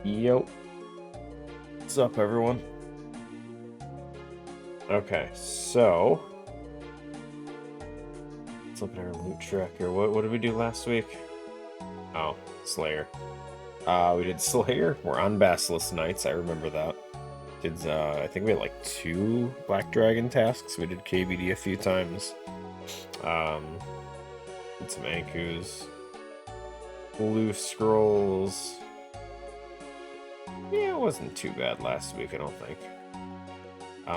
Yo, what's up, everyone? Okay, so let's look at our loot tracker. What did we do last week? Oh, Slayer. We did Slayer. We're on Basilisk Knights. I remember that. I think we had like 2 Black Dragon tasks. We did KBD a few times. Did some Ankus. Blue Scrolls. Yeah, it wasn't too bad last week, I don't think.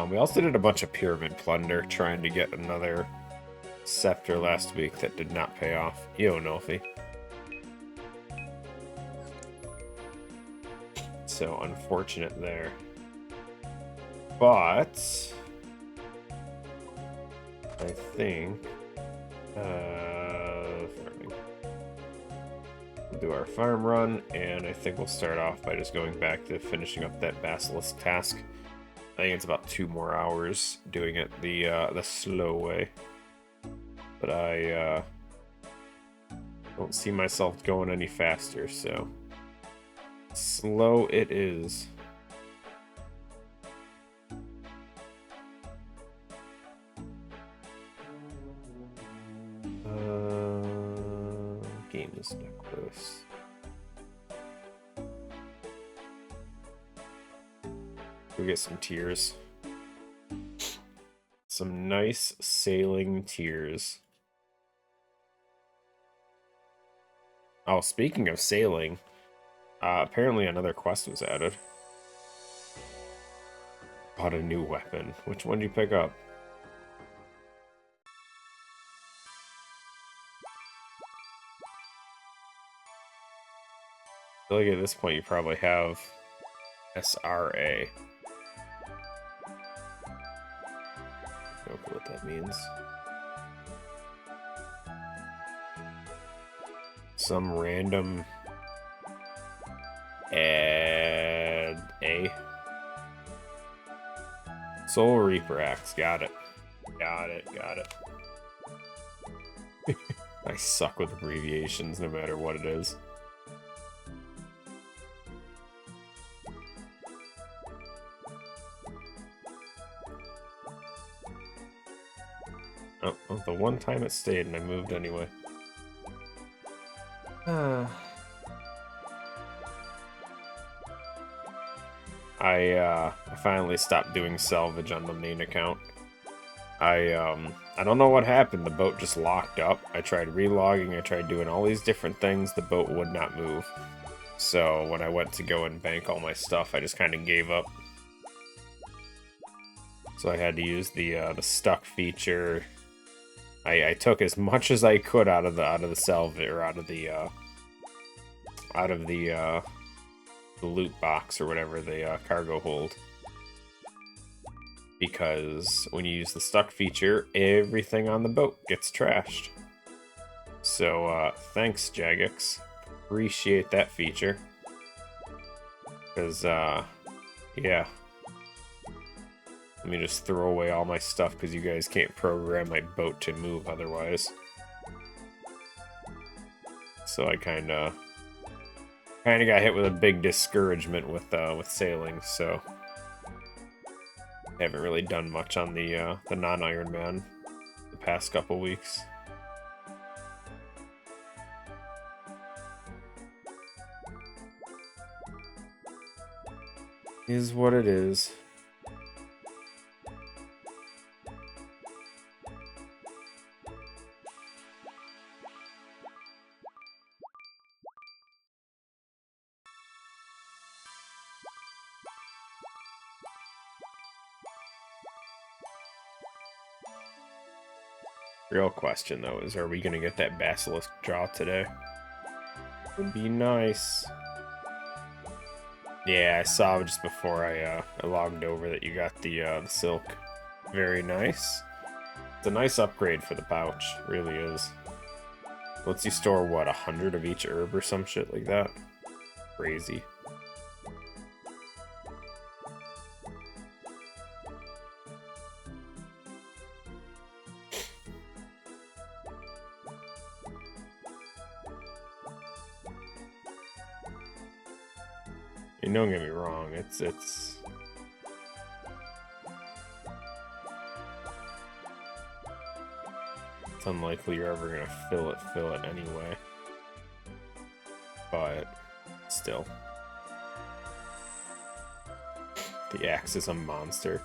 We also did a bunch of Pyramid Plunder, trying to get another Scepter last week that did not pay off. Yo, Nolfi. So unfortunate there. But I think farming. We'll do our farm run, and I think we'll start off by just going back to finishing up that Basilisk task. I think it's about 2 more hours doing it the slow way. But I don't see myself going any faster, so slow it is. Game is not close. Go get some tears. Some nice sailing tears. Oh, speaking of sailing, apparently another quest was added. Bought a new weapon. Which one did you pick up? I feel like at this point you probably have SRA. No clue what that means. Some random add A. Soul Reaper Axe, got it. Got it. I suck with abbreviations no matter what it is. Oh, well, the one time it stayed and I moved anyway. I finally stopped doing salvage on the main account. I don't know what happened. The boat just locked up. I tried relogging, I tried doing all these different things. The boat would not move. So when I went to go and bank all my stuff, I just kind of gave up. So I had to use the stuck feature. I took as much as I could out of the salvage, or out of the loot box or whatever, the cargo hold. Because when you use the stuck feature, everything on the boat gets trashed. So thanks, Jagex. Appreciate that feature. Because yeah. Let me just throw away all my stuff because you guys can't program my boat to move otherwise. So I kind of got hit with a big discouragement with sailing. So I haven't really done much on the non-Ironman the past couple weeks. Is what it is. Real question, though, is are we going to get that Basilisk draw today? Would be nice. Yeah, I saw just before I logged over that you got the silk. Very nice. It's a nice upgrade for the pouch, really is. Lets you store, what, 100 of each herb or some shit like that? Crazy. And don't get me wrong, it's unlikely you're ever gonna fill it anyway. But still. The axe is a monster.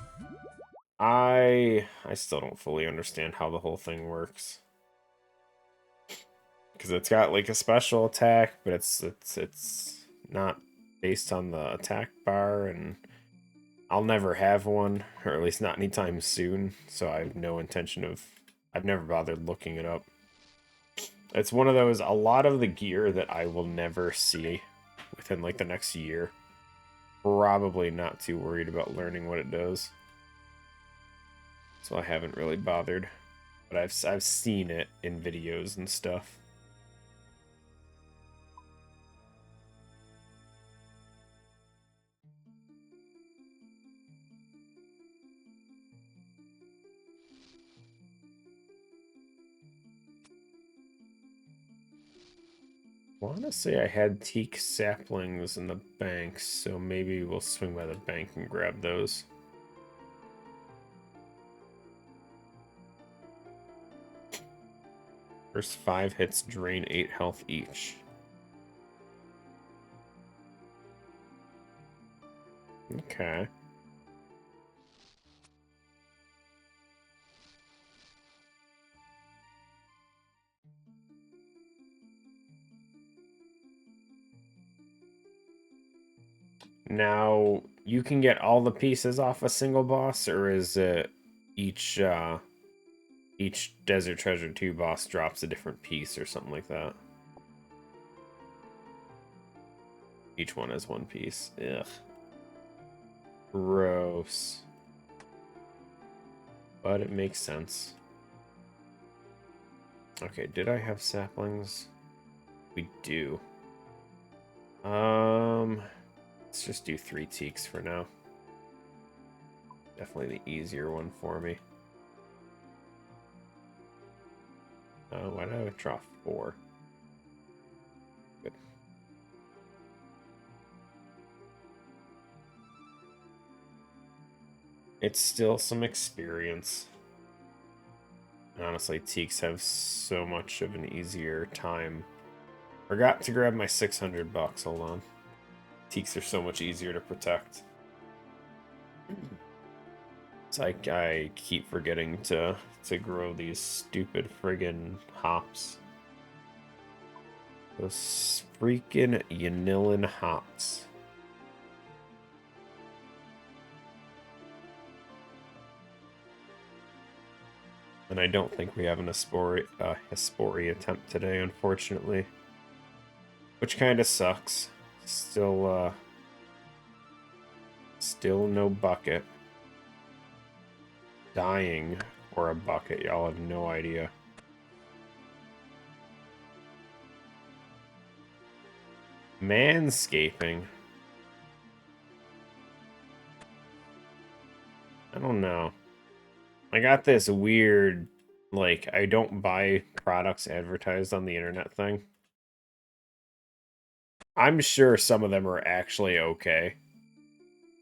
I still don't fully understand how the whole thing works. Because it's got like a special attack, but it's not based on the attack bar, and I'll never have one, or at least not anytime soon, so I have no intention of... I've never bothered looking it up. It's one of those, a lot of the gear that I will never see within like the next year. Probably not too worried about learning what it does. So I haven't really bothered. But I've seen it in videos and stuff. I want to say I had teak saplings in the bank, so maybe we'll swing by the bank and grab those. First 5 hits drain 8 health each. Okay. Now, you can get all the pieces off a single boss, or is it each Desert Treasure 2 boss drops a different piece or something like that? Each one has one piece. Ugh. Gross. But it makes sense. Okay, did I have saplings? We do. Let's just do 3 teaks for now. Definitely the easier one for me. Why did I draw 4? Good. It's still some experience. Honestly, teaks have so much of an easier time. Forgot to grab my 600 bucks. Hold on. Teaks are so much easier to protect. So I keep forgetting to grow these stupid friggin' hops. Those freaking Yanillin hops. And I don't think we have an Hespori attempt today, unfortunately. Which kind of sucks. Still no bucket. Dying for a bucket, y'all have no idea. Manscaping. I don't know. I got this weird, like, I don't buy products advertised on the internet thing. I'm sure some of them are actually okay.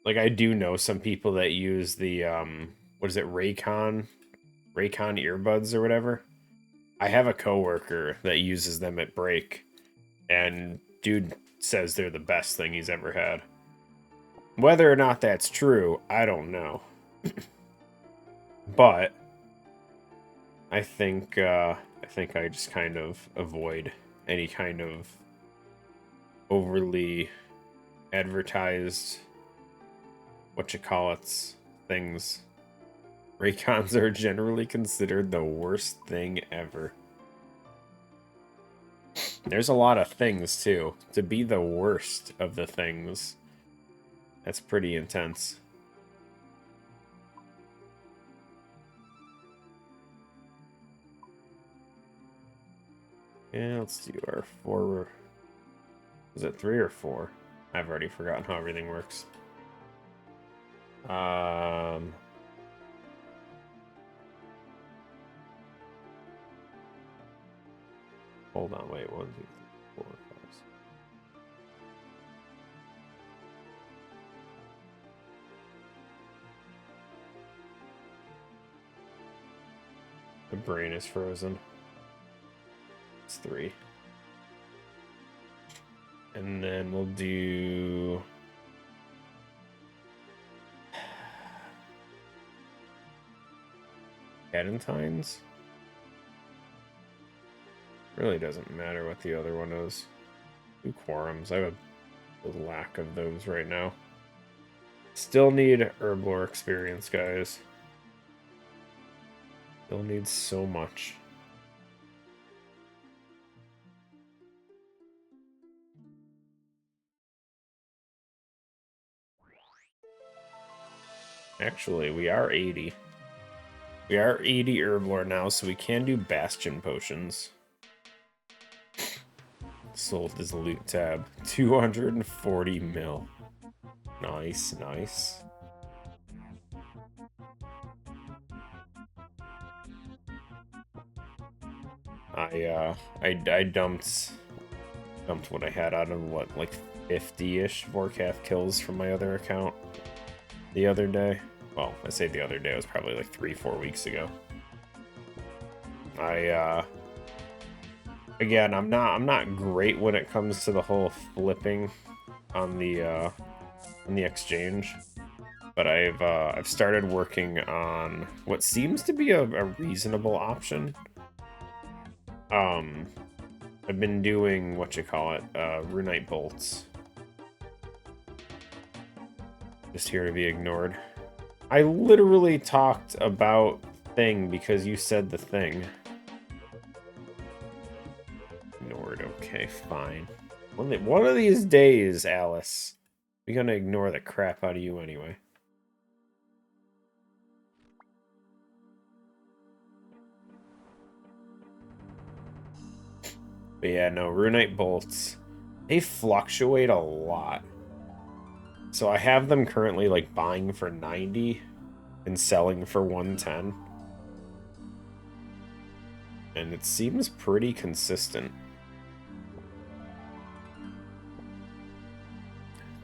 Like, I do know some people that use the, what is it, Raycon earbuds or whatever. I have a coworker that uses them at break, and dude says they're the best thing he's ever had. Whether or not that's true, I don't know. But I think I just kind of avoid any kind of overly advertised things. Raycons are generally considered the worst thing ever. There's a lot of things too. To be the worst of the things, that's pretty intense. Yeah, let's do our 4. Is it 3 or 4? I've already forgotten how everything works. Hold on, wait. 1, 2, 3, 4, 5, 6. My brain is frozen. It's 3. And then we'll do... Cadentines? Really doesn't matter what the other one is. 2 quorums. I have a lack of those right now. Still need herblore experience, guys. Still need so much. Actually, we are 80. We are 80 herblore now, so we can do bastion potions. Sold as a loot tab. 240 mil. Nice, nice. I dumped what I had out of what, like 50-ish Vorkath kills from my other account the other day. Well, I say the other day, it was probably like 3-4 weeks ago. Again, I'm not great when it comes to the whole flipping on the exchange, but I've started working on what seems to be a reasonable option. I've been doing RuneLite bolts. Just here to be ignored. I literally talked about thing because you said the thing. Ignored. Okay, fine. One of these days, Alice, we're gonna ignore the crap out of you anyway. But yeah, no, RuneLite bolts, they fluctuate a lot. So I have them currently like buying for 90 and selling for 110. And it seems pretty consistent.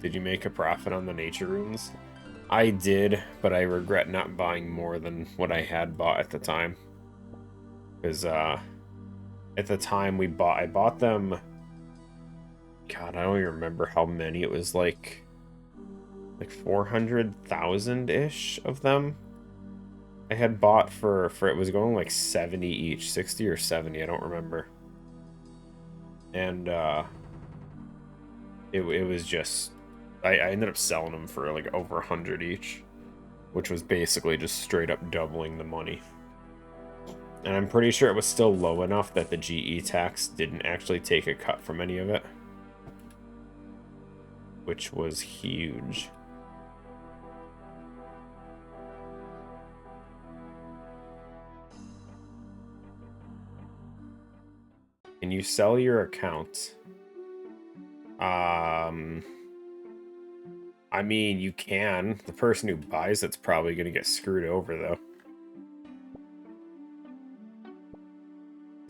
Did you make a profit on the nature runes? I did, but I regret not buying more than what I had bought at the time. Because at the time I bought them, God, I don't even remember how many. It was like 400,000-ish of them. I had bought for it was going like 70 each, 60 or 70, I don't remember. And it was just I ended up selling them for like over 100 each, which was basically just straight up doubling the money. And I'm pretty sure it was still low enough that the GE tax didn't actually take a cut from any of it, which was huge. Can you sell your account? I mean, you can. The person who buys it's probably going to get screwed over, though.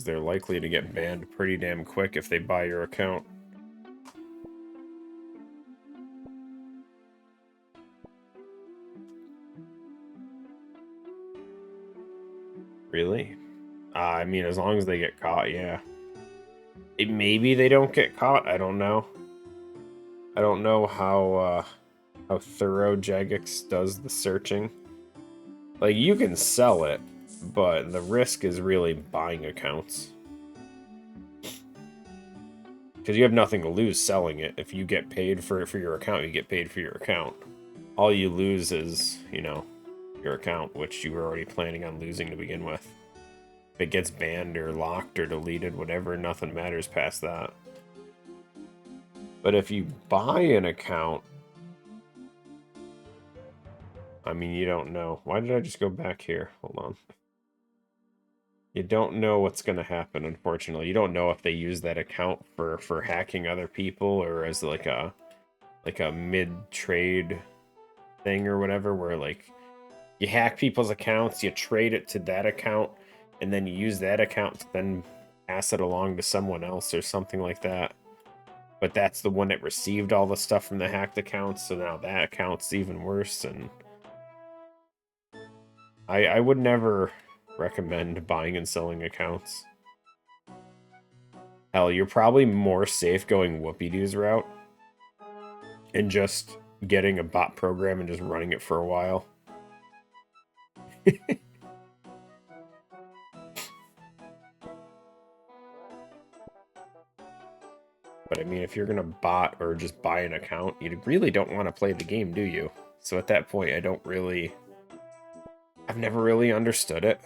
They're likely to get banned pretty damn quick if they buy your account. Really? I mean, as long as they get caught, yeah. Maybe they don't get caught, I don't know. I don't know how thorough Jagex does the searching. Like, you can sell it, but the risk is really buying accounts. Because you have nothing to lose selling it. If you get paid for your account, you get paid for your account. All you lose is, you know, your account, which you were already planning on losing to begin with. If it gets banned or locked or deleted, whatever, nothing matters past that. But if you buy an account, I mean, you don't know. Why did I just go back here? Hold on. You don't know what's going to happen, unfortunately. You don't know if they use that account for hacking other people or as like a mid-trade thing or whatever, where like you hack people's accounts, you trade it to that account, and then you use that account to then pass it along to someone else or something like that. But that's the one that received all the stuff from the hacked accounts, so now that account's even worse. And I would never recommend buying and selling accounts. Hell, you're probably more safe going Whoopie-Doo's route and just getting a bot program and just running it for a while. But I mean, if you're gonna bot or just buy an account, you really don't want to play the game, do you? So at that point, I've never really understood it.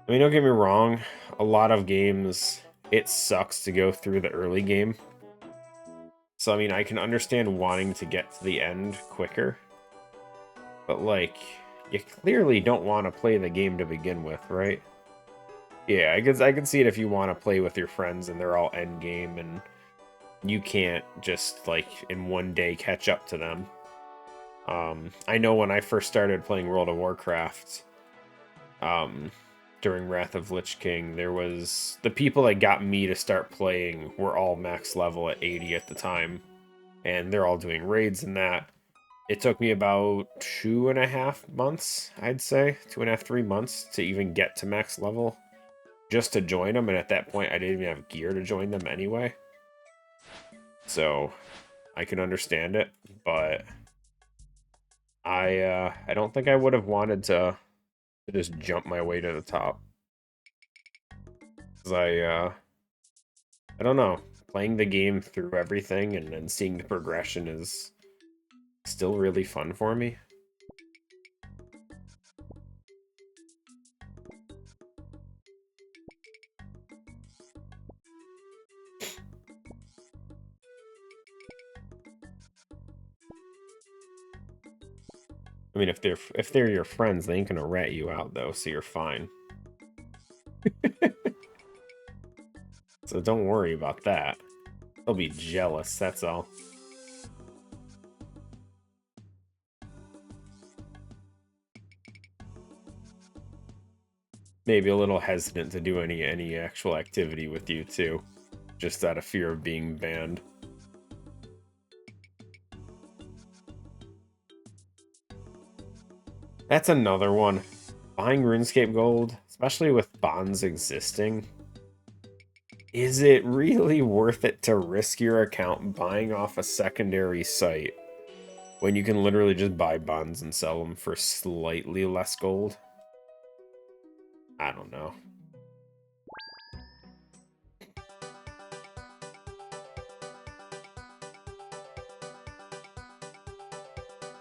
I mean, don't get me wrong, a lot of games, it sucks to go through the early game. So, I mean, I can understand wanting to get to the end quicker. But, like, you clearly don't want to play the game to begin with, right? Yeah, I can see it if you want to play with your friends and they're all end game and you can't just, like, in one day catch up to them. I know when I first started playing World of Warcraft, during Wrath of Lich King, there was... The people that got me to start playing were all max level at 80 at the time. And they're all doing raids and that. It took me about 2.5 months, I'd say. 2.5, 3 months to even get to max level. Just to join them, and at that point I didn't even have gear to join them anyway. So, I can understand it, but... I don't think I would have wanted to just jump my way to the top. Because I don't know. Playing the game through everything and then seeing the progression is still really fun for me. I mean, if they're your friends, they ain't gonna rat you out though, so you're fine. So don't worry about that. They'll be jealous, that's all. Maybe a little hesitant to do any actual activity with you too, just out of fear of being banned. That's another one. Buying RuneScape Gold, especially with bonds existing, is it really worth it to risk your account buying off a secondary site when you can literally just buy bonds and sell them for slightly less gold? I don't know.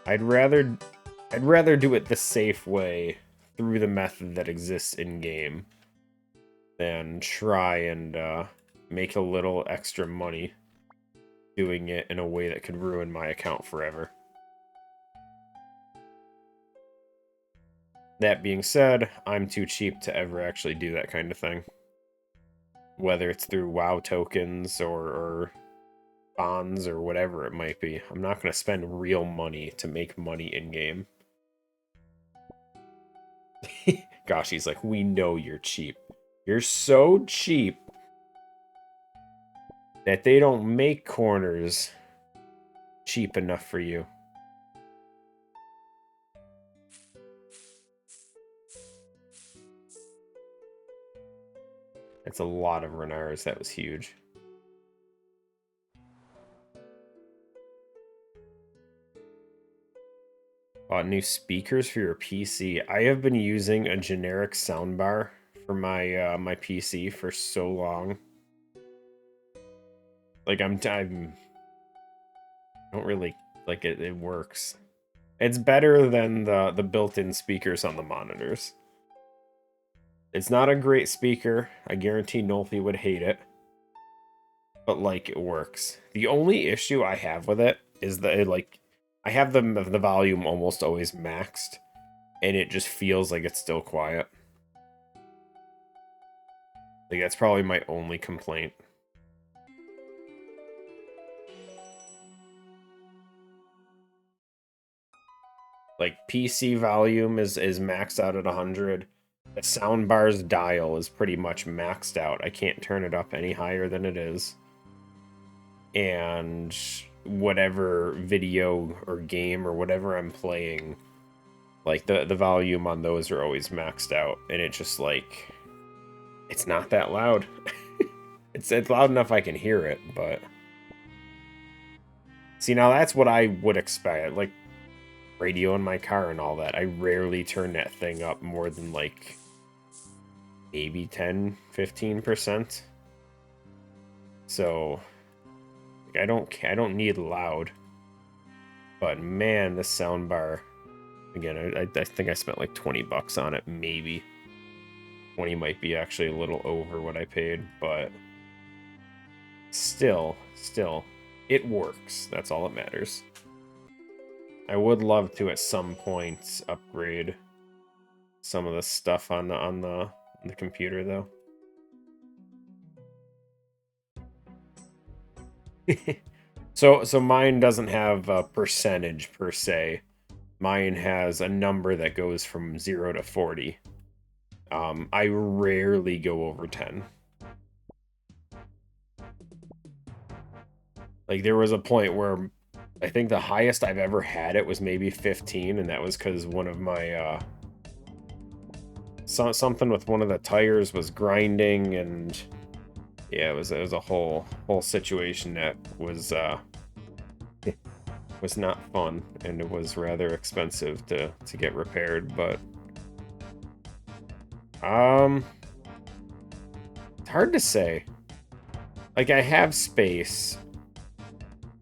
I'd rather do it the safe way through the method that exists in-game than try and make a little extra money doing it in a way that could ruin my account forever. That being said, I'm too cheap to ever actually do that kind of thing. Whether it's through WoW tokens or bonds or whatever it might be. I'm not going to spend real money to make money in-game. Gosh, he's like, we know you're cheap. You're so cheap that they don't make corners cheap enough for you. That's a lot of Renars. That was huge. Bought new speakers for your PC. I have been using a generic soundbar for my my PC for so long. Like I don't really like it. It works. It's better than the built-in speakers on the monitors. It's not a great speaker. I guarantee Nolfi would hate it. But like it works. The only issue I have with it is that I have the volume almost always maxed, and it just feels like it's still quiet. Like that's probably my only complaint. Like PC volume is maxed out at 100. The soundbar's dial is pretty much maxed out. I can't turn it up any higher than it is. And whatever video or game or whatever I'm playing, Like, the volume on those are always maxed out, and it just, like, it's not that loud. It's loud enough I can hear it, but... See, now that's what I would expect. Like, radio in my car and all that. I rarely turn that thing up more than, like, maybe 10, 15%. So, like, I don't need loud. But, man, this soundbar... Again, I think I spent like 20 bucks on it, maybe. 20 might be actually a little over what I paid, but still, it works. That's all that matters. I would love to at some point upgrade some of the stuff on the computer though. So mine doesn't have a percentage per se. Mine has a number that goes from 0 to 40. I rarely go over 10. Like, there was a point where I think the highest I've ever had it was maybe 15, and that was because one of my, something with one of the tires was grinding, and yeah, it was a whole situation that was, was not fun, and it was rather expensive to get repaired, but it's hard to say. Like, I have space,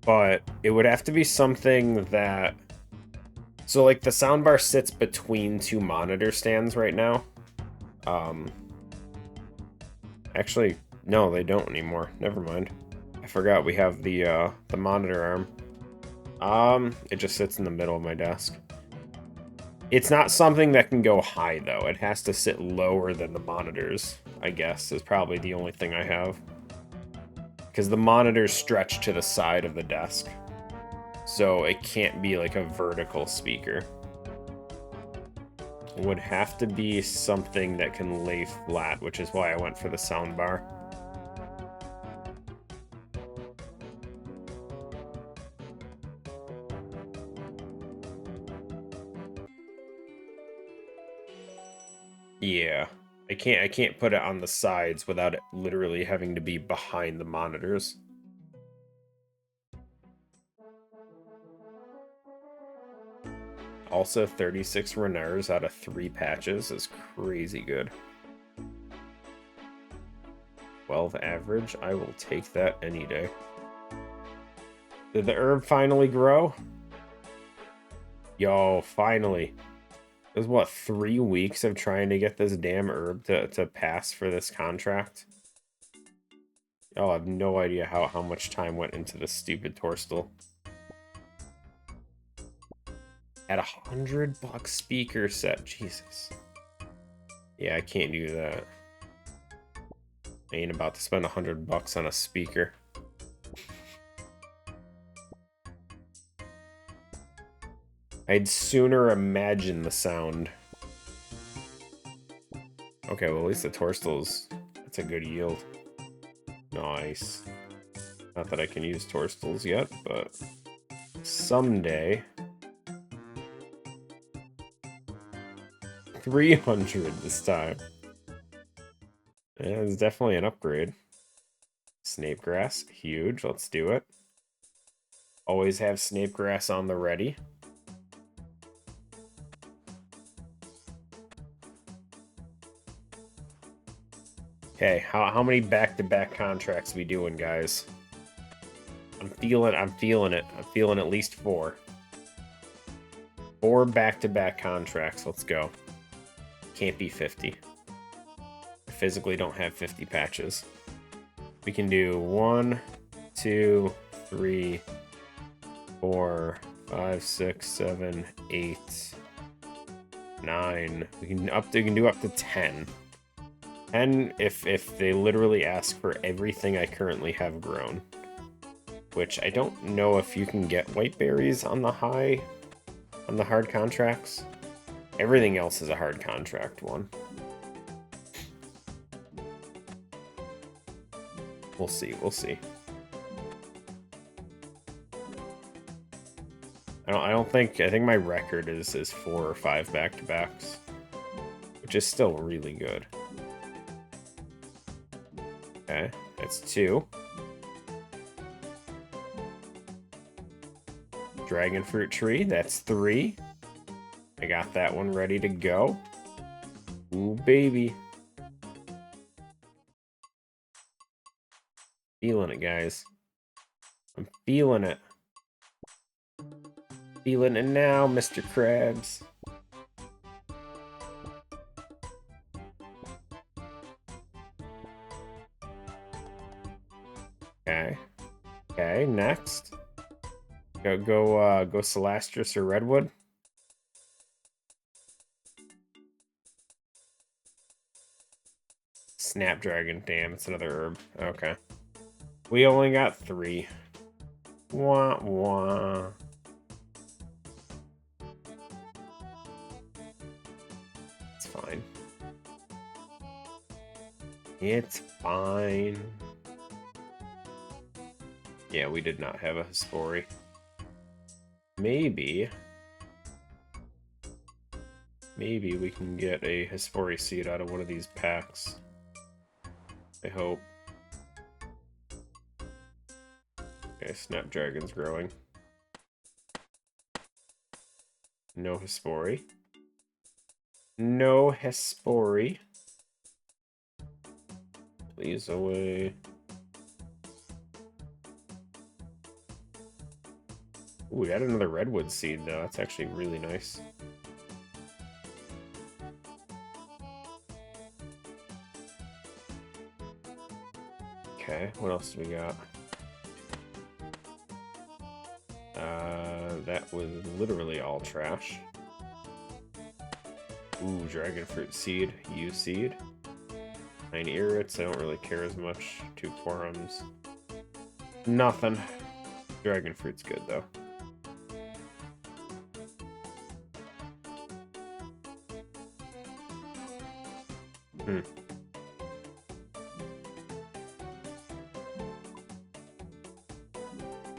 but it would have to be something that... So, like, the soundbar sits between two monitor stands right now. Actually, no, they don't anymore. Never mind. I forgot we have the monitor arm. It just sits in the middle of my desk. It's not something that can go high, though. It has to sit lower than the monitors, I guess, is probably the only thing I have. Because the monitors stretch to the side of the desk. So it can't be like a vertical speaker. It would have to be something that can lay flat, which is why I went for the soundbar. Yeah, I can't put it on the sides without it literally having to be behind the monitors. Also, 36 runners out of 3 patches is crazy good. 12 average, I will take that any day. Did the herb finally grow? Yo, finally. It was, what, 3 weeks of trying to get this damn herb to pass for this contract? Oh, I have no idea how much time went into this stupid Torstal. At $100 speaker set, Jesus. Yeah, I can't do that. I ain't about to spend $100 on a speaker. I'd sooner imagine the sound. Okay, well, at least the Torstal's... That's a good yield. Nice. Not that I can use Torstals yet, but... someday... 300 this time. Yeah, it's definitely an upgrade. Snapegrass, huge. Let's do it. Always have Snapegrass on the ready. Okay, how many back-to-back contracts we doing, guys? I'm feeling it. I'm feeling at least 4. 4 back-to-back contracts. Let's go. Can't be 50. I physically don't have 50 patches. We can do 1, 2, 3, 4, 5, 6, 7, 8, 9. We can do up to 10. 10 if they literally ask for everything I currently have grown. Which I don't know if you can get white berries on the hard contracts. Everything else is a hard contract one. We'll see, we'll see. I think my record is 4 or 5 back-to-backs, which is still really good. Okay, that's 2. Dragon fruit tree, that's 3. I got that one ready to go. Ooh, baby. Feeling it, guys. I'm feeling it. Feeling it now, Mr. Krabs. Okay. Okay, next. Go Celastris or Redwood. Snapdragon, damn, it's another herb. Okay. We only got 3. Wah, wah. It's fine. It's fine. Yeah, we did not have a Hespori. Maybe we can get a Hespori seed out of one of these packs. I hope. Okay, Snapdragon's growing. No Hespori. No Hespori. Please away. Ooh, we got another Redwood seed, though. That's actually really nice. Okay, what else do we got? That was literally all trash. Ooh, Dragon Fruit Seed, U Seed. 9 Irrits, I don't really care as much. 2 Quorums. Nothing. Dragon Fruit's good, though.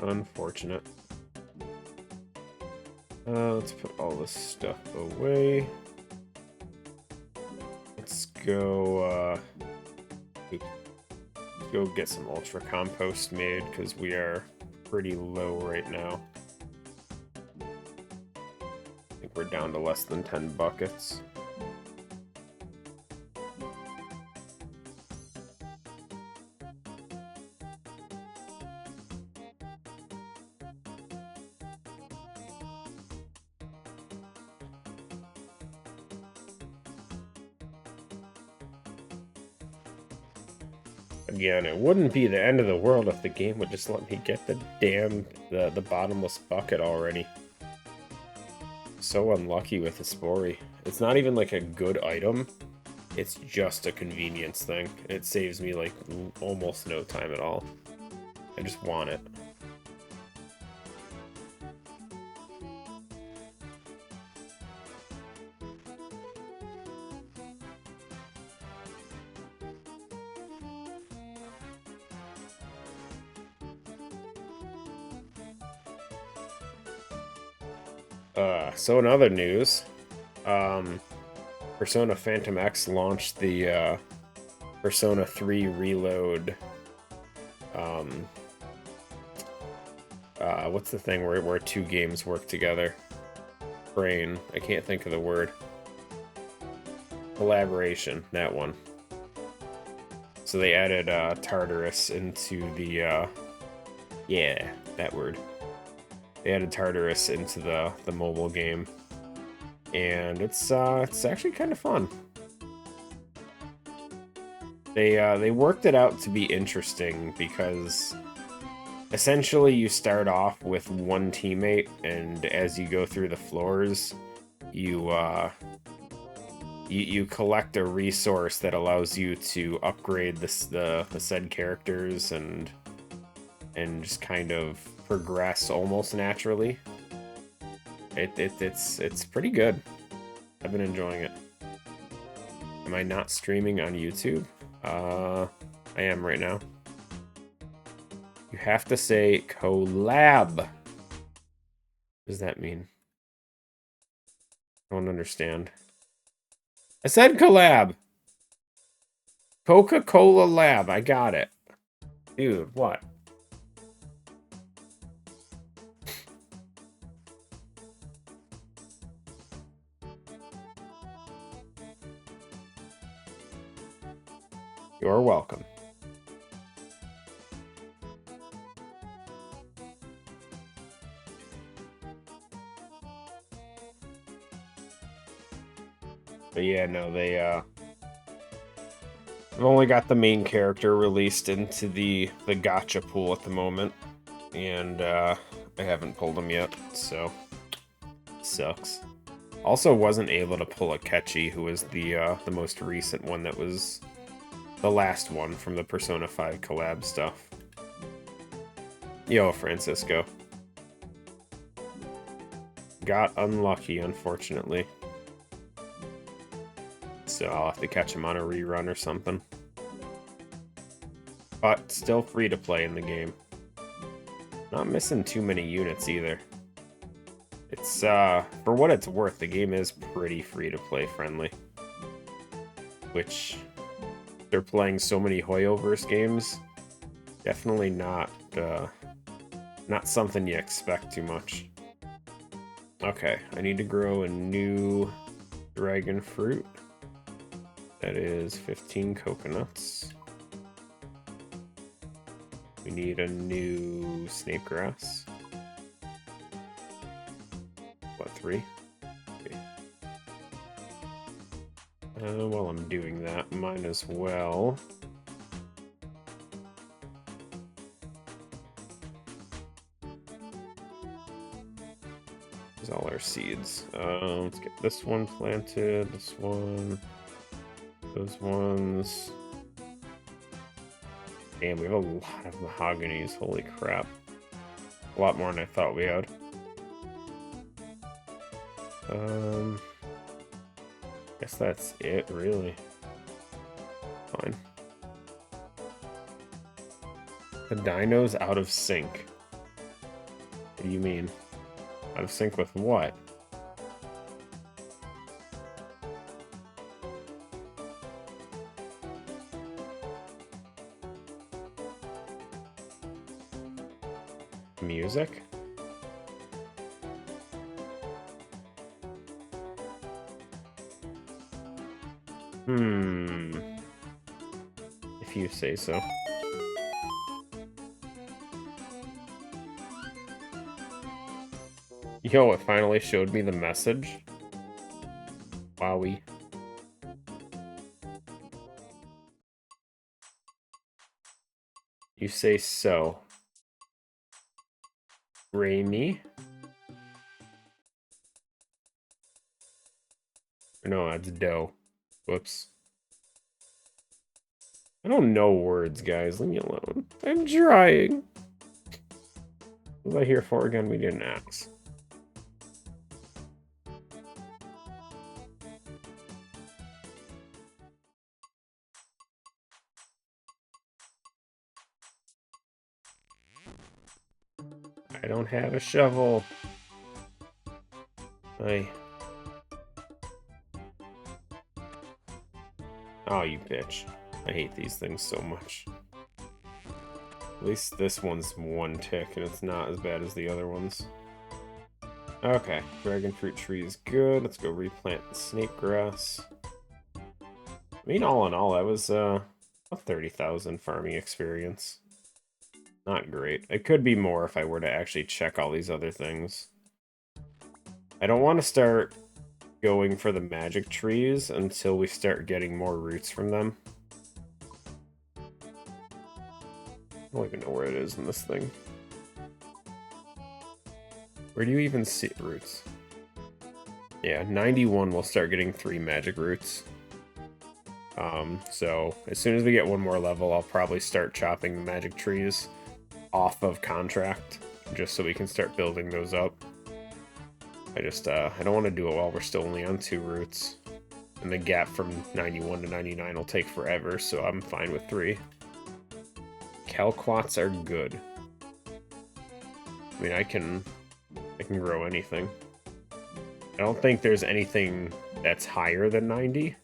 Unfortunate. Let's put all this stuff away. Let's go, go get some Ultra Compost made, because we are pretty low right now. I think we're down to less than 10 buckets. Again, it wouldn't be the end of the world if the game would just let me get the damn, the bottomless bucket already. So unlucky with the Hespori. It's not even like a good item, it's just a convenience thing. It saves me like almost no time at all. I just want it. So in other news, Persona Phantom X launched the Persona 3 Reload. What's the thing where 2 games work together? Brain. I can't think of the word. Collaboration. That one. So they added Tartarus into the yeah, that word. They added Tartarus into the mobile game, and it's actually kind of fun. They worked it out to be interesting because essentially you start off with one teammate, and as you go through the floors, you collect a resource that allows you to upgrade the said characters and just kind of progress almost naturally. It's pretty good. I've been enjoying it. Am I not streaming on YouTube? I am right now. You have to say collab. What does that mean? I don't understand. I said collab! Coca-Cola Lab, I got it. Dude, what? You're welcome. But yeah, no, I've only got the main character released into the gacha pool at the moment, and I haven't pulled him yet, so sucks. Also, wasn't able to pull a Ketchy, who was the most recent one that was the last one from the Persona 5 collab stuff. Yo, Francisco. Got unlucky, unfortunately. So I'll have to catch him on a rerun or something. But still free to play in the game. Not missing too many units either. It's, for what it's worth, the game is pretty free-to-play friendly. Which, they're playing so many Hoyoverse games, definitely not something you expect too much. Okay, I need to grow a new dragon fruit. That is 15 coconuts. We need a new snake grass. What, 3? Okay. While I'm doing that, might as well. There's all our seeds. Let's get this one planted, this one, those ones. Damn, we have a lot of mahoganies, holy crap. A lot more than I thought we had. Guess that's it, really. Fine. The dino's out of sync. What do you mean? Out of sync with what? Music? If you say so. Yo, it finally showed me the message. Wowie. You say so. Raimi? No, that's dough. Whoops. I don't know words, guys. Leave me alone. I'm trying. What was I here for again? We need an axe. I don't have a shovel. Oh, you bitch. I hate these things so much. At least this one's one tick, and it's not as bad as the other ones. Okay, dragon fruit tree is good. Let's go replant the snake grass. I mean, all in all, that was a 30,000 farming experience. Not great. It could be more if I were to actually check all these other things. I don't want to start going for the magic trees until we start getting more roots from them. I don't even know where it is in this thing. Where do you even see roots? Yeah, 91 we'll start getting 3 magic roots. So as soon as we get one more level, I'll probably start chopping the magic trees off of contract, just so we can start building those up. I don't want to do it while we're still only on 2 roots. And the gap from 91 to 99 will take forever, so I'm fine with 3. Calquats are good. I mean, I can I can grow anything. I don't think there's anything that's higher than 90.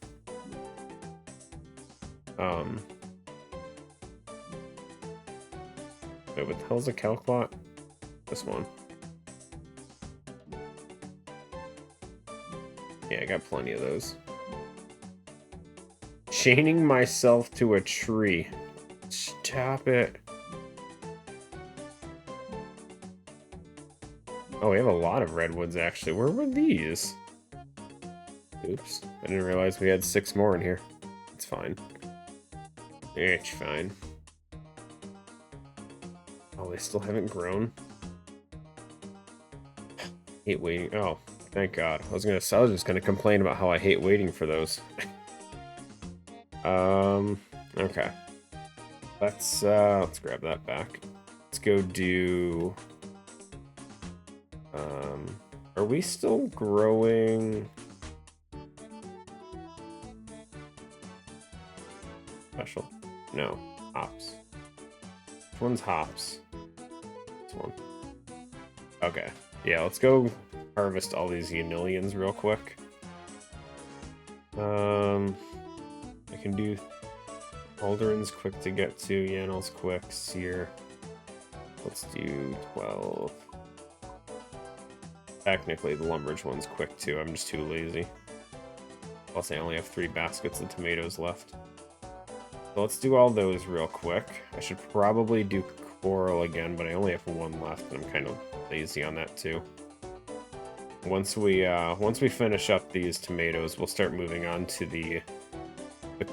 Wait, what the hell's a calclot? This one. Yeah, I got plenty of those. Chaining myself to a tree. Stop it. Oh, we have a lot of redwoods, actually. Where were these? Oops. I didn't realize we had 6 more in here. It's fine. It's fine. Oh, they still haven't grown? Hate waiting. Oh, thank God. I was just gonna complain about how I hate waiting for those. Okay. Let's grab that back. Let's go do... are we still growing... Special? No. Hops. Which one's hops? This one. Okay. Yeah, let's go harvest all these Unilians real quick. I can do... Alderon's quick to get to, Yanel's quick, Seer. Let's do 12. Technically, the Lumbridge one's quick too, I'm just too lazy. Plus, I only have 3 baskets of tomatoes left. So let's do all those real quick. I should probably do coral again, but I only have 1 left, and I'm kind of lazy on that too. Once we finish up these tomatoes, we'll start moving on to the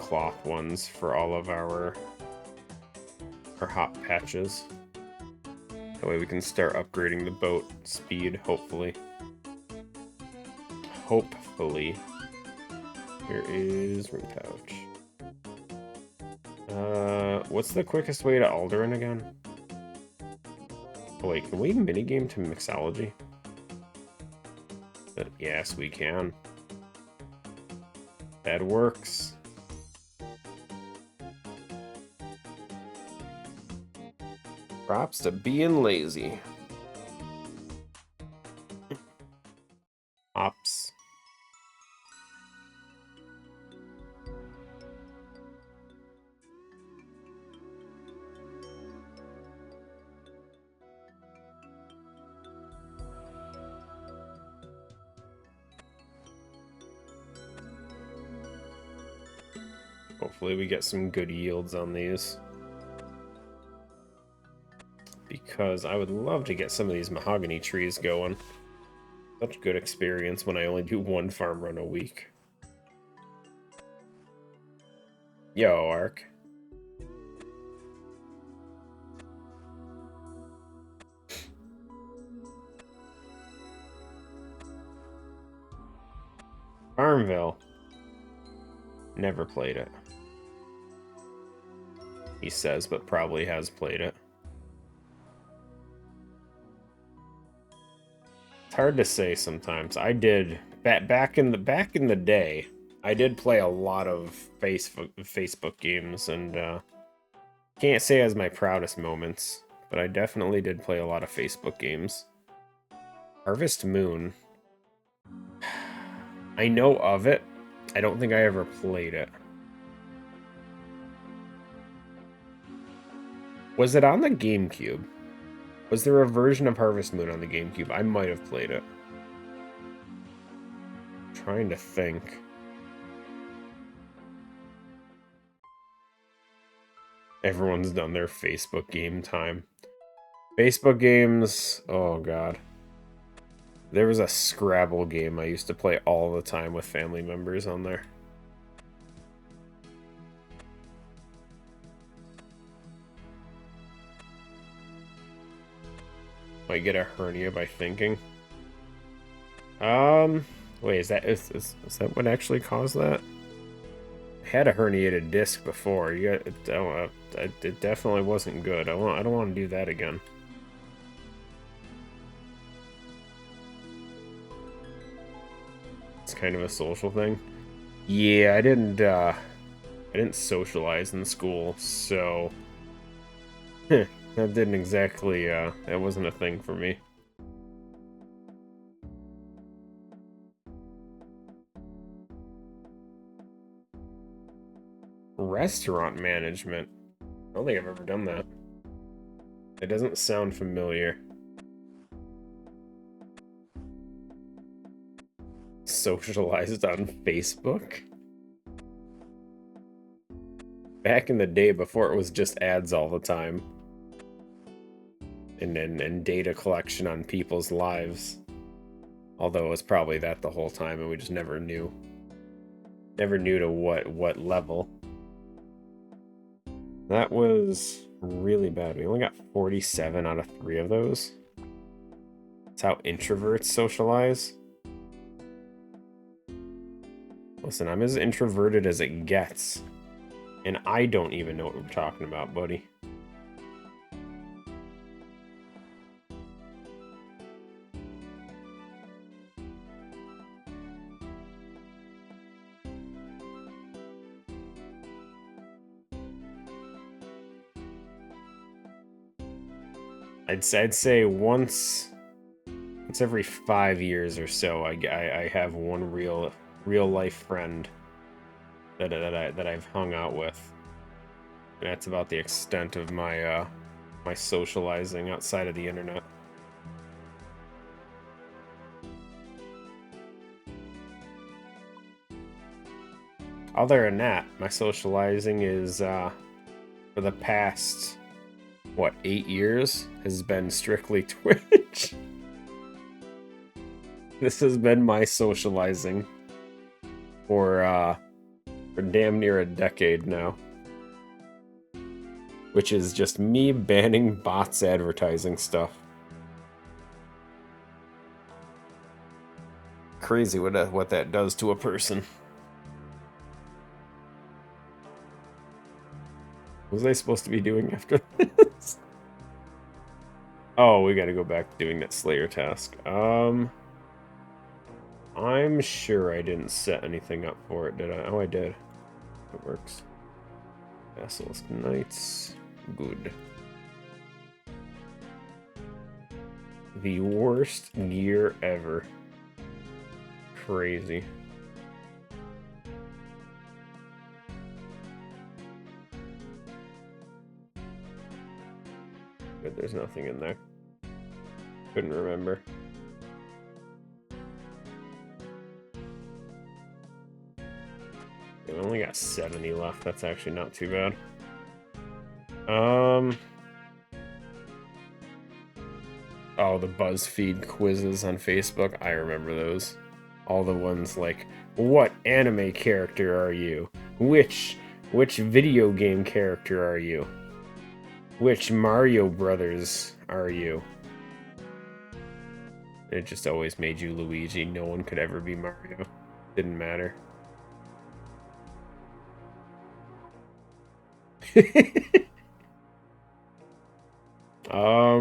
cloth ones for all of our hop patches. That way we can start upgrading the boat speed, hopefully. Hopefully. Here is Rune Pouch. What's the quickest way to Alderon again? Oh wait, can we minigame to mixology? Yes, we can. That works. Props to being lazy. Ops. Hopefully we get some good yields on these. Because I would love to get some of these mahogany trees going. Such good experience when I only do 1 farm run a week. Yo, Ark. Farmville. Never played it. He says, but probably has played it. It's hard to say sometimes. I did back in the day. I did play a lot of Facebook games, and can't say as my proudest moments, but I definitely did play a lot of Facebook games. Harvest Moon. I know of it. I don't think I ever played it. Was it on the GameCube? Was there a version of Harvest Moon on the GameCube? I might have played it. I'm trying to think. Everyone's done their Facebook game time. Facebook games, oh god. There was a Scrabble game I used to play all the time with family members on there. Might get a hernia by thinking. Wait, is that what actually caused that? I had a herniated disc before. It definitely wasn't good. I don't want to do that again. It's kind of a social thing. Yeah, I didn't socialize in school, so that didn't exactly that wasn't a thing for me. Restaurant management. I don't think I've ever done that. It doesn't sound familiar. Socialized on Facebook? Back in the day before it was just ads all the time. And data collection on people's lives. Although it was probably that the whole time and we just never knew. Never knew to what level. That was really bad. We only got 47 out of 3 of those. That's how introverts socialize. Listen, I'm as introverted as it gets. And I don't even know what we're talking about, buddy. I'd say once every 5 years or so, I have one real life friend that I've hung out with. And that's about the extent of my my socializing outside of the internet. Other than that, my socializing is for the past, what, 8 years has been strictly Twitch. This has been my socializing for damn near a decade now. Which is just me banning bots advertising stuff. Crazy what that does to a person. What was I supposed to be doing after this? Oh, we gotta go back to doing that Slayer task. I'm sure I didn't set anything up for it, did I? Oh, I did. It works. Basilisk Knights. Good. The worst gear ever. Crazy. Good, there's nothing in there. Couldn't remember. We only got 70 left. That's actually not too bad. Oh, the BuzzFeed quizzes on Facebook. I remember those. All the ones like, what anime character are you? Which video game character are you? Which Mario Brothers are you? It just always made you Luigi. No one could ever be Mario. Didn't matter.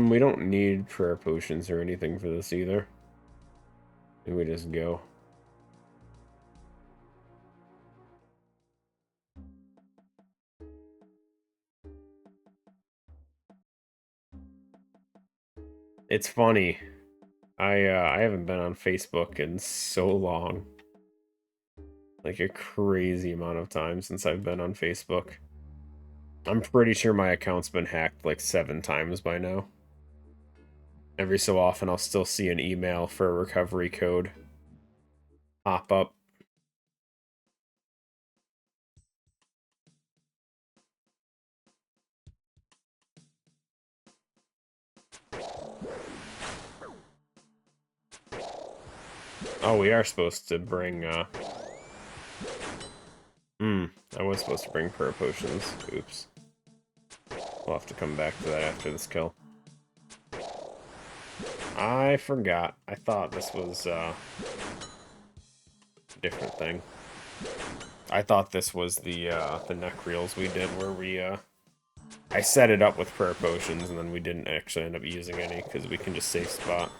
We don't need prayer potions or anything for this either. We just go. It's funny. I haven't been on Facebook in so long. Like a crazy amount of time since I've been on Facebook. I'm pretty sure my account's been hacked like 7 times by now. Every so often I'll still see an email for a recovery code pop up. Oh, we are supposed to bring, I was supposed to bring prayer potions. Oops. We'll have to come back to that after this kill. I forgot. I thought this was, a different thing. I thought this was the neck reels we did where we, I set it up with prayer potions and then we didn't actually end up using any because we can just save spot.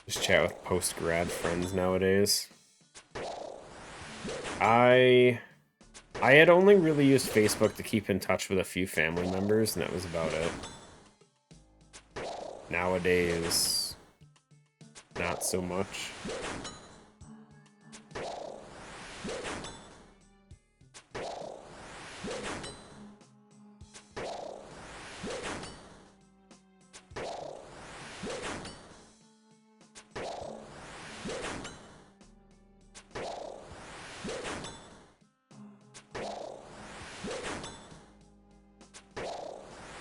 Just chat with post-grad friends nowadays. I had only really used Facebook to keep in touch with a few family members, and that was about it. Nowadays, not so much.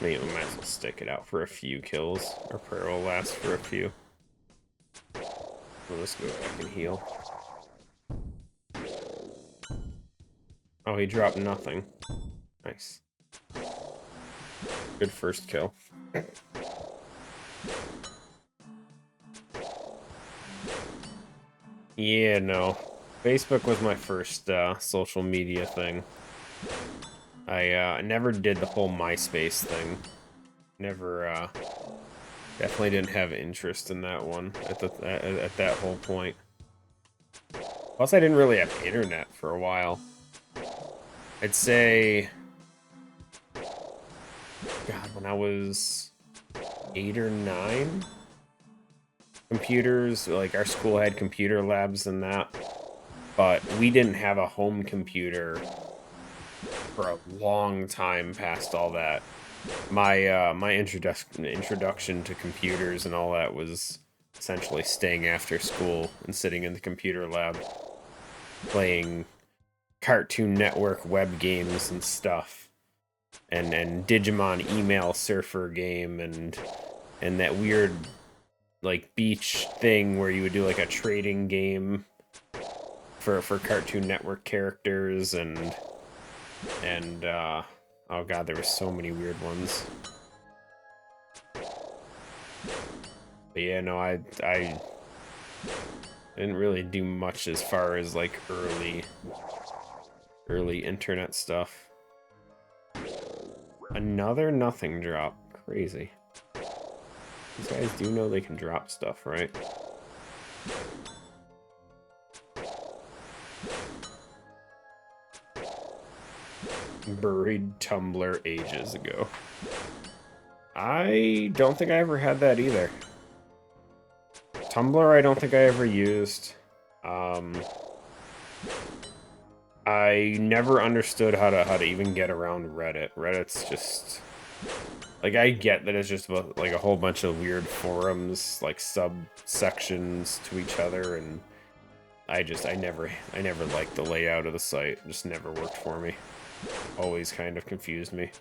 Maybe we might as well stick it out for a few kills. Our prayer will last for a few. We'll just go back and heal. Oh, he dropped nothing. Nice. Good first kill. Yeah, no. Facebook was my first social media thing. I never did the whole MySpace thing. Never, definitely didn't have interest in that one at that whole point. Plus, I didn't really have internet for a while. I'd say, God, when I was 8 or 9, computers, like our school had computer labs and that, but we didn't have a home computer for a long time past all that. My introduction to computers and all that was essentially staying after school and sitting in the computer lab playing Cartoon Network web games and stuff, and Digimon Email Surfer game, and that weird like beach thing where you would do like a trading game for Cartoon Network characters, and oh god, there were so many weird ones. But yeah, no, I didn't really do much as far as like early internet stuff. Another nothing drop. Crazy. These guys do know they can drop stuff, right? Buried Tumblr ages ago. I don't think I ever had that either. Tumblr I don't think I ever used. I never understood how to even get around Reddit. Reddit's just like, I get that it's just about, like, a whole bunch of weird forums, like subsections to each other, and I never liked the layout of the site. It just never worked for me. Always kind of confused me.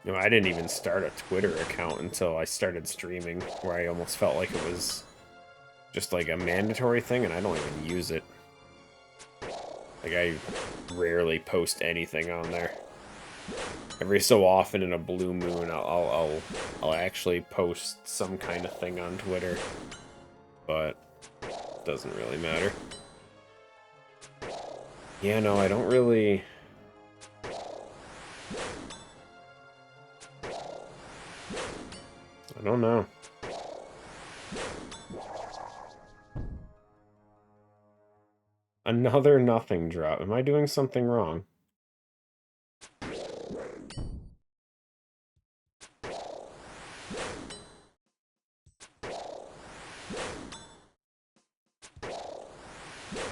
You know, I didn't even start a Twitter account until I started streaming, where I almost felt like it was just like a mandatory thing, and I don't even use it. Like, I rarely post anything on there. Every so often in a blue moon, I'll actually post some kind of thing on Twitter, but it doesn't really matter. Yeah, no, I don't really. I don't know. Another nothing drop. Am I doing something wrong?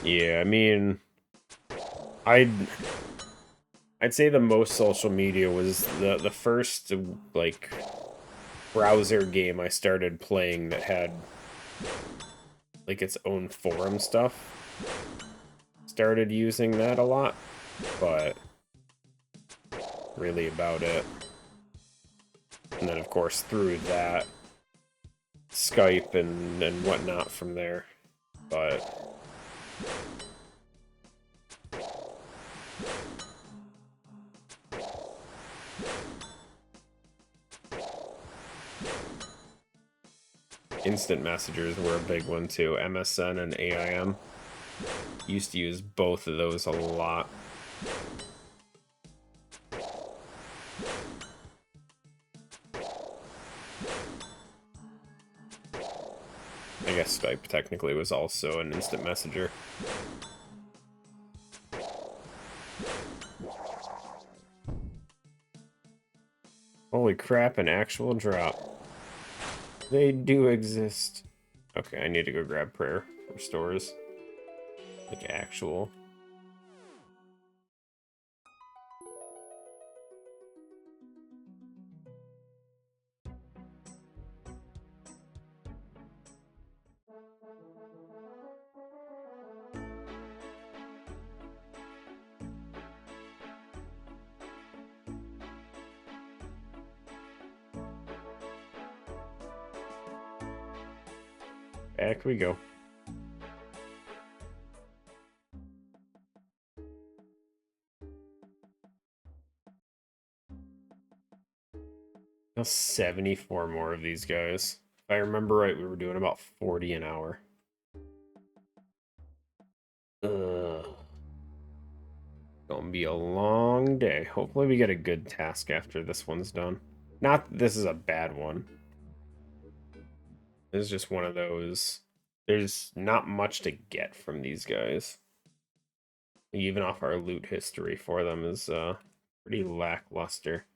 Yeah, I mean, I'd say the most social media was the first like browser game I started playing that had like its own forum stuff. Started using that a lot, but really about it. And then of course through that, Skype and whatnot from there. But instant messengers were a big one too. MSN and AIM. Used to use both of those a lot. I guess Skype technically was also an instant messenger. Holy crap, an actual drop. They do exist. Okay, I need to go grab prayer for stores. Like actual. Back we go. Now 74 more of these guys. If I remember right, we were doing about 40 an hour. Gonna be a long day. Hopefully we get a good task after this one's done. Not that this is a bad one. This is just one of those. There's not much to get from these guys. Even off our loot history for them is pretty lackluster.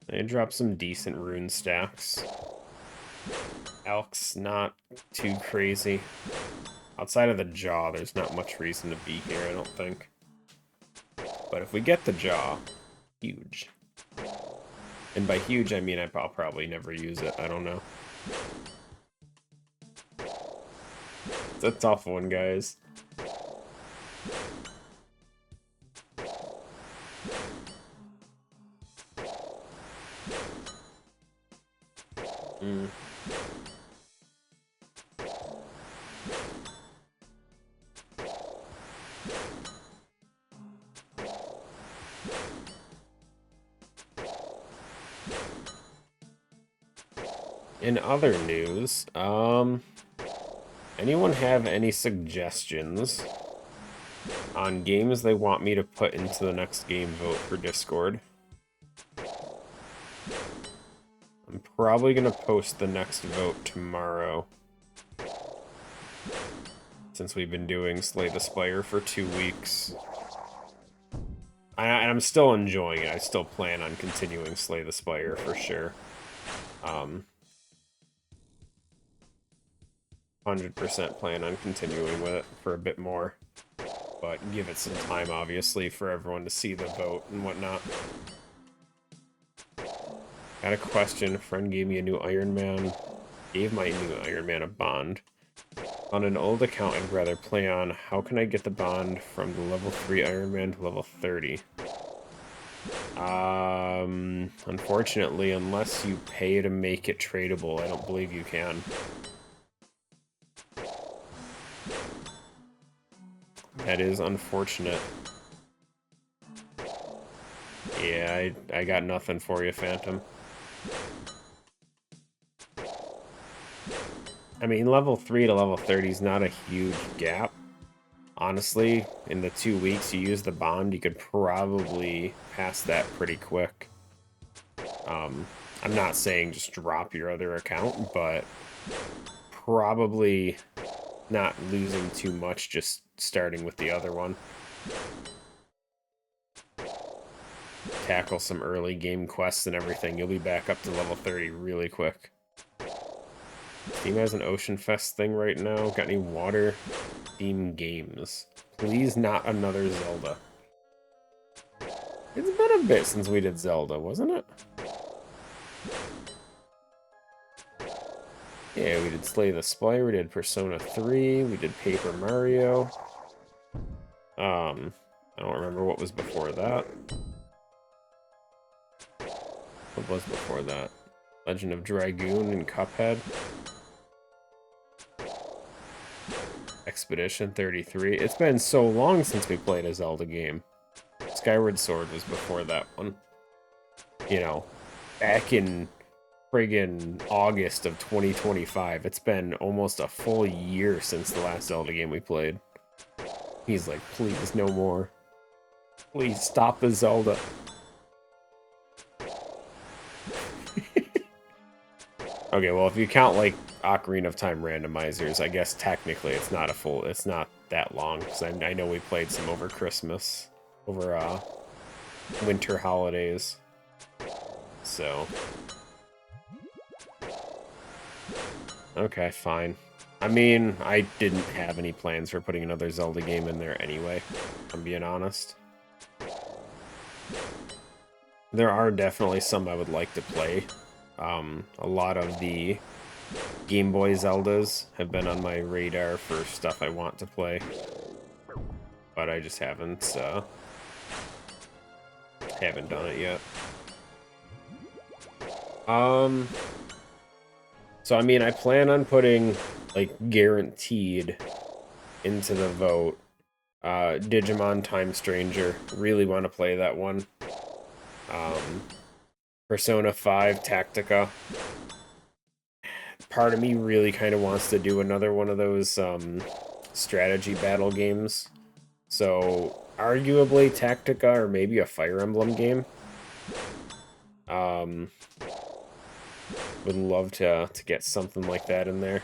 They drop some decent rune stacks. Elk's not too crazy. Outside of the jaw, there's not much reason to be here, I don't think. But if we get the jaw, huge. And by huge, I mean I'll probably never use it. I don't know. It's a tough one, guys. In other news, anyone have any suggestions on games they want me to put into the next game vote for Discord? I'm probably going to post the next vote tomorrow, since we've been doing Slay the Spire for 2 weeks. And I'm still enjoying it. I still plan on continuing Slay the Spire for sure. 100% plan on continuing with it for a bit more. But give it some time, obviously, for everyone to see the vote and whatnot. Got a question. A friend gave me a new Ironman. Gave my new Ironman a bond. On an old account I'd rather play on, how can I get the bond from the level 3 Ironman to level 30? Unfortunately, unless you pay to make it tradable, I don't believe you can. That is unfortunate. Yeah, I got nothing for you, Phantom. I mean, level 3 to level 30 is not a huge gap. Honestly, in the 2 weeks you use the bond, you could probably pass that pretty quick. I'm not saying just drop your other account, but probably not losing too much just starting with the other one. Tackle some early game quests and everything, you'll be back up to level 30 really quick. Steam has an Ocean Fest thing right now. Got any water theme games? Please not another Zelda. It's been a bit since we did Zelda, wasn't it? Yeah, we did Slay the Spire, we did Persona 3, we did Paper Mario. I don't remember what was before that. What was before that? Legend of Dragoon and Cuphead. Expedition 33. It's been so long since we played a Zelda game. Skyward Sword was before that one. You know, back in friggin' August of 2025. It's been almost a full year since the last Zelda game we played. He's like, please, no more. Please stop the Zelda. Okay, well, if you count, like, Ocarina of Time randomizers, I guess technically it's not that long, because I know we played some over Christmas, over, winter holidays, so. Okay, fine. I mean, I didn't have any plans for putting another Zelda game in there anyway, if I'm being honest. There are definitely some I would like to play. A lot of the Game Boy Zeldas have been on my radar for stuff I want to play, but I just haven't done it yet. So I mean, I plan on putting, like, guaranteed into the vote. Digimon Time Stranger. Really want to play that one. Persona 5 Tactica. Part of me really kind of wants to do another one of those strategy battle games. So, arguably Tactica or maybe a Fire Emblem game. Would love to get something like that in there.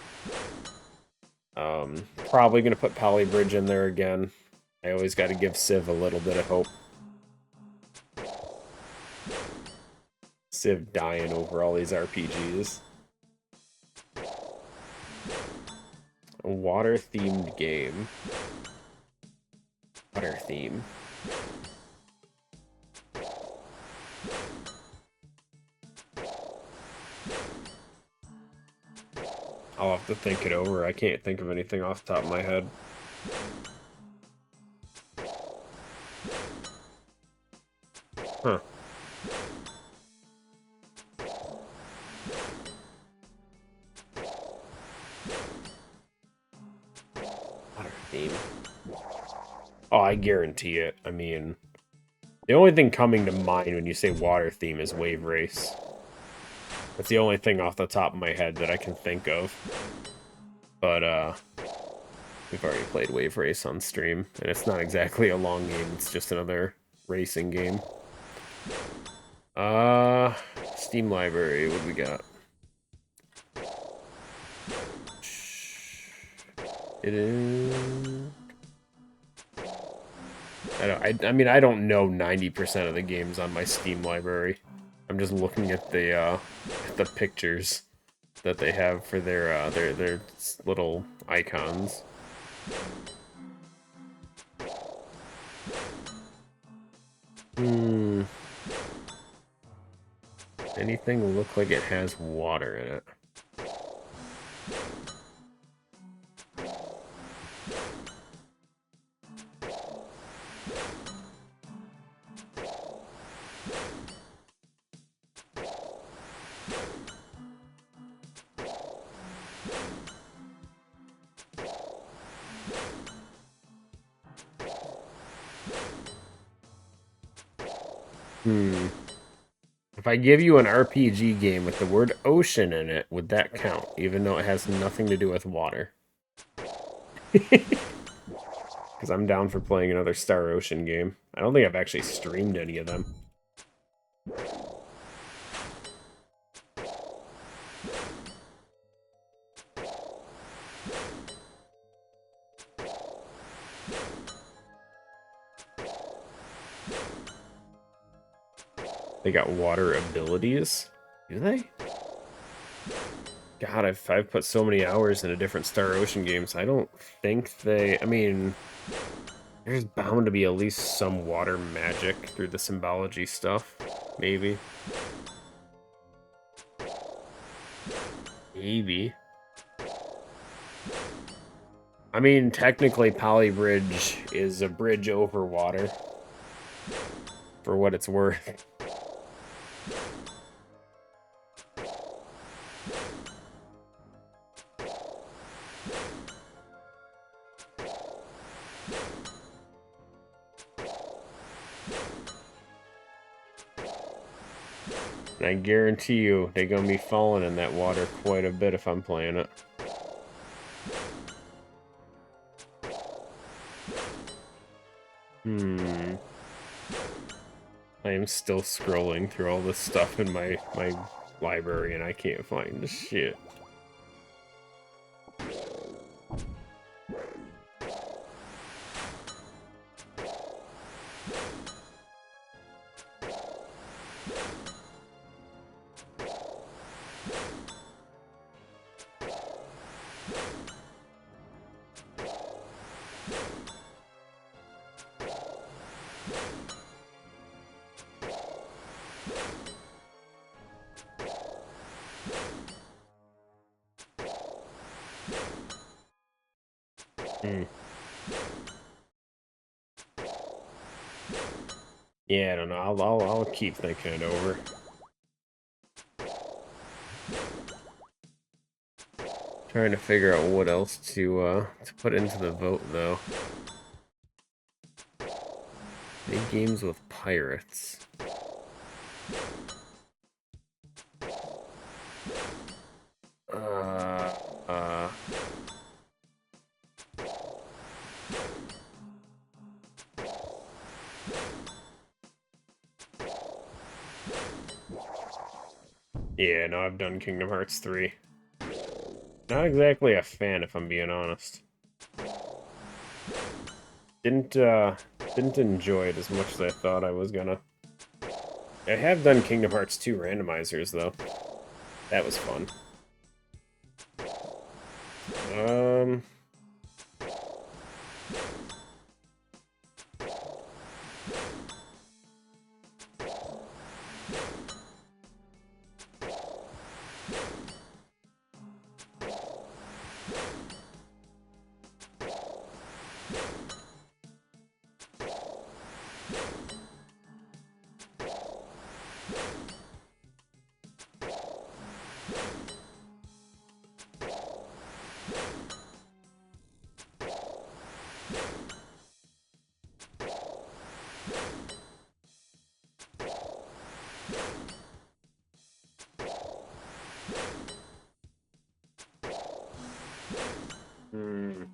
Probably going to put Polybridge in there again. I always got to give Civ a little bit of hope. Civ dying over all these RPGs. A water-themed game. Water theme. I'll have to think it over. I can't think of anything off the top of my head. Huh. Water theme. Oh, I guarantee it. I mean, the only thing coming to mind when you say water theme is Wave Race. That's the only thing off the top of my head that I can think of. But, we've already played Wave Race on stream, and it's not exactly a long game, it's just another racing game. Steam library, what do we got? It is... I mean, I don't know 90% of the games on my Steam library. I'm just looking at the pictures that they have for their little icons. Anything look like it has water in it? If I give you an RPG game with the word ocean in it, would that count, even though it has nothing to do with water? Because I'm down for playing another Star Ocean game. I don't think I've actually streamed any of them. They got water abilities? Do they? God, I've put so many hours into different Star Ocean games. I don't think they... I mean, there's bound to be at least some water magic through the symbology stuff. Maybe. Maybe. I mean, technically, Polybridge is a bridge over water. For what it's worth. And I guarantee you, they're gonna be falling in that water quite a bit if I'm playing it. I am still scrolling through all this stuff in my library and I can't find the shit. Hmm. Yeah, I don't know. I'll keep thinking it over. Trying to figure out what else to put into the vote though. Big games with pirates. Uh, uh. Yeah, no, I've done Kingdom Hearts 3. Not exactly a fan, if I'm being honest. Didn't enjoy it as much as I thought I was gonna. I have done Kingdom Hearts 2 randomizers, though. That was fun. Um... Hmm.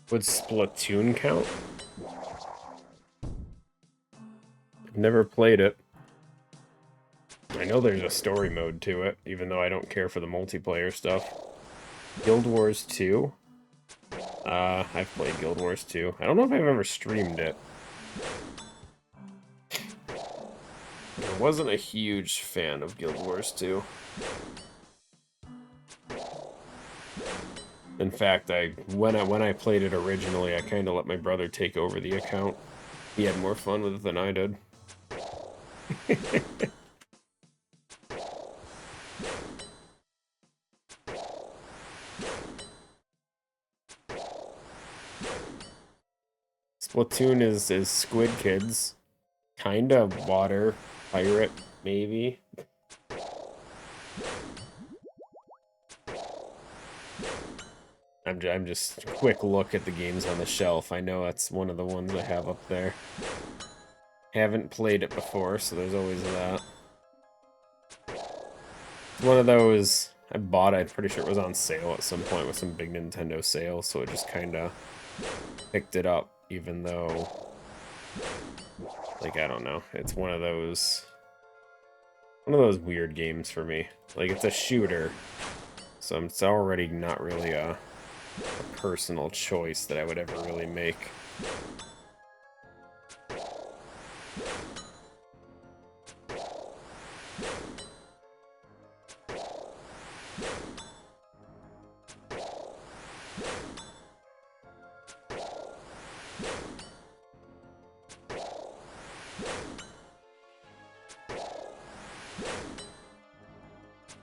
Would Splatoon count? I've never played it. I know there's a story mode to it, even though I don't care for the multiplayer stuff. Guild Wars 2? I've played Guild Wars 2. I don't know if I've ever streamed it. I wasn't a huge fan of Guild Wars 2. In fact, when I played it originally, I kind of let my brother take over the account. He had more fun with it than I did. Splatoon is Squid Kids. Kinda water pirate, maybe. I'm just quick look at the games on the shelf. I know that's one of the ones I have up there. Haven't played it before, so there's always that. It's one of those I bought. I'm pretty sure it was on sale at some point with some big Nintendo sale, so it just kind of picked it up, even though, like, I don't know. It's one of those weird games for me. Like, it's a shooter, so it's already not really a personal choice that I would ever really make.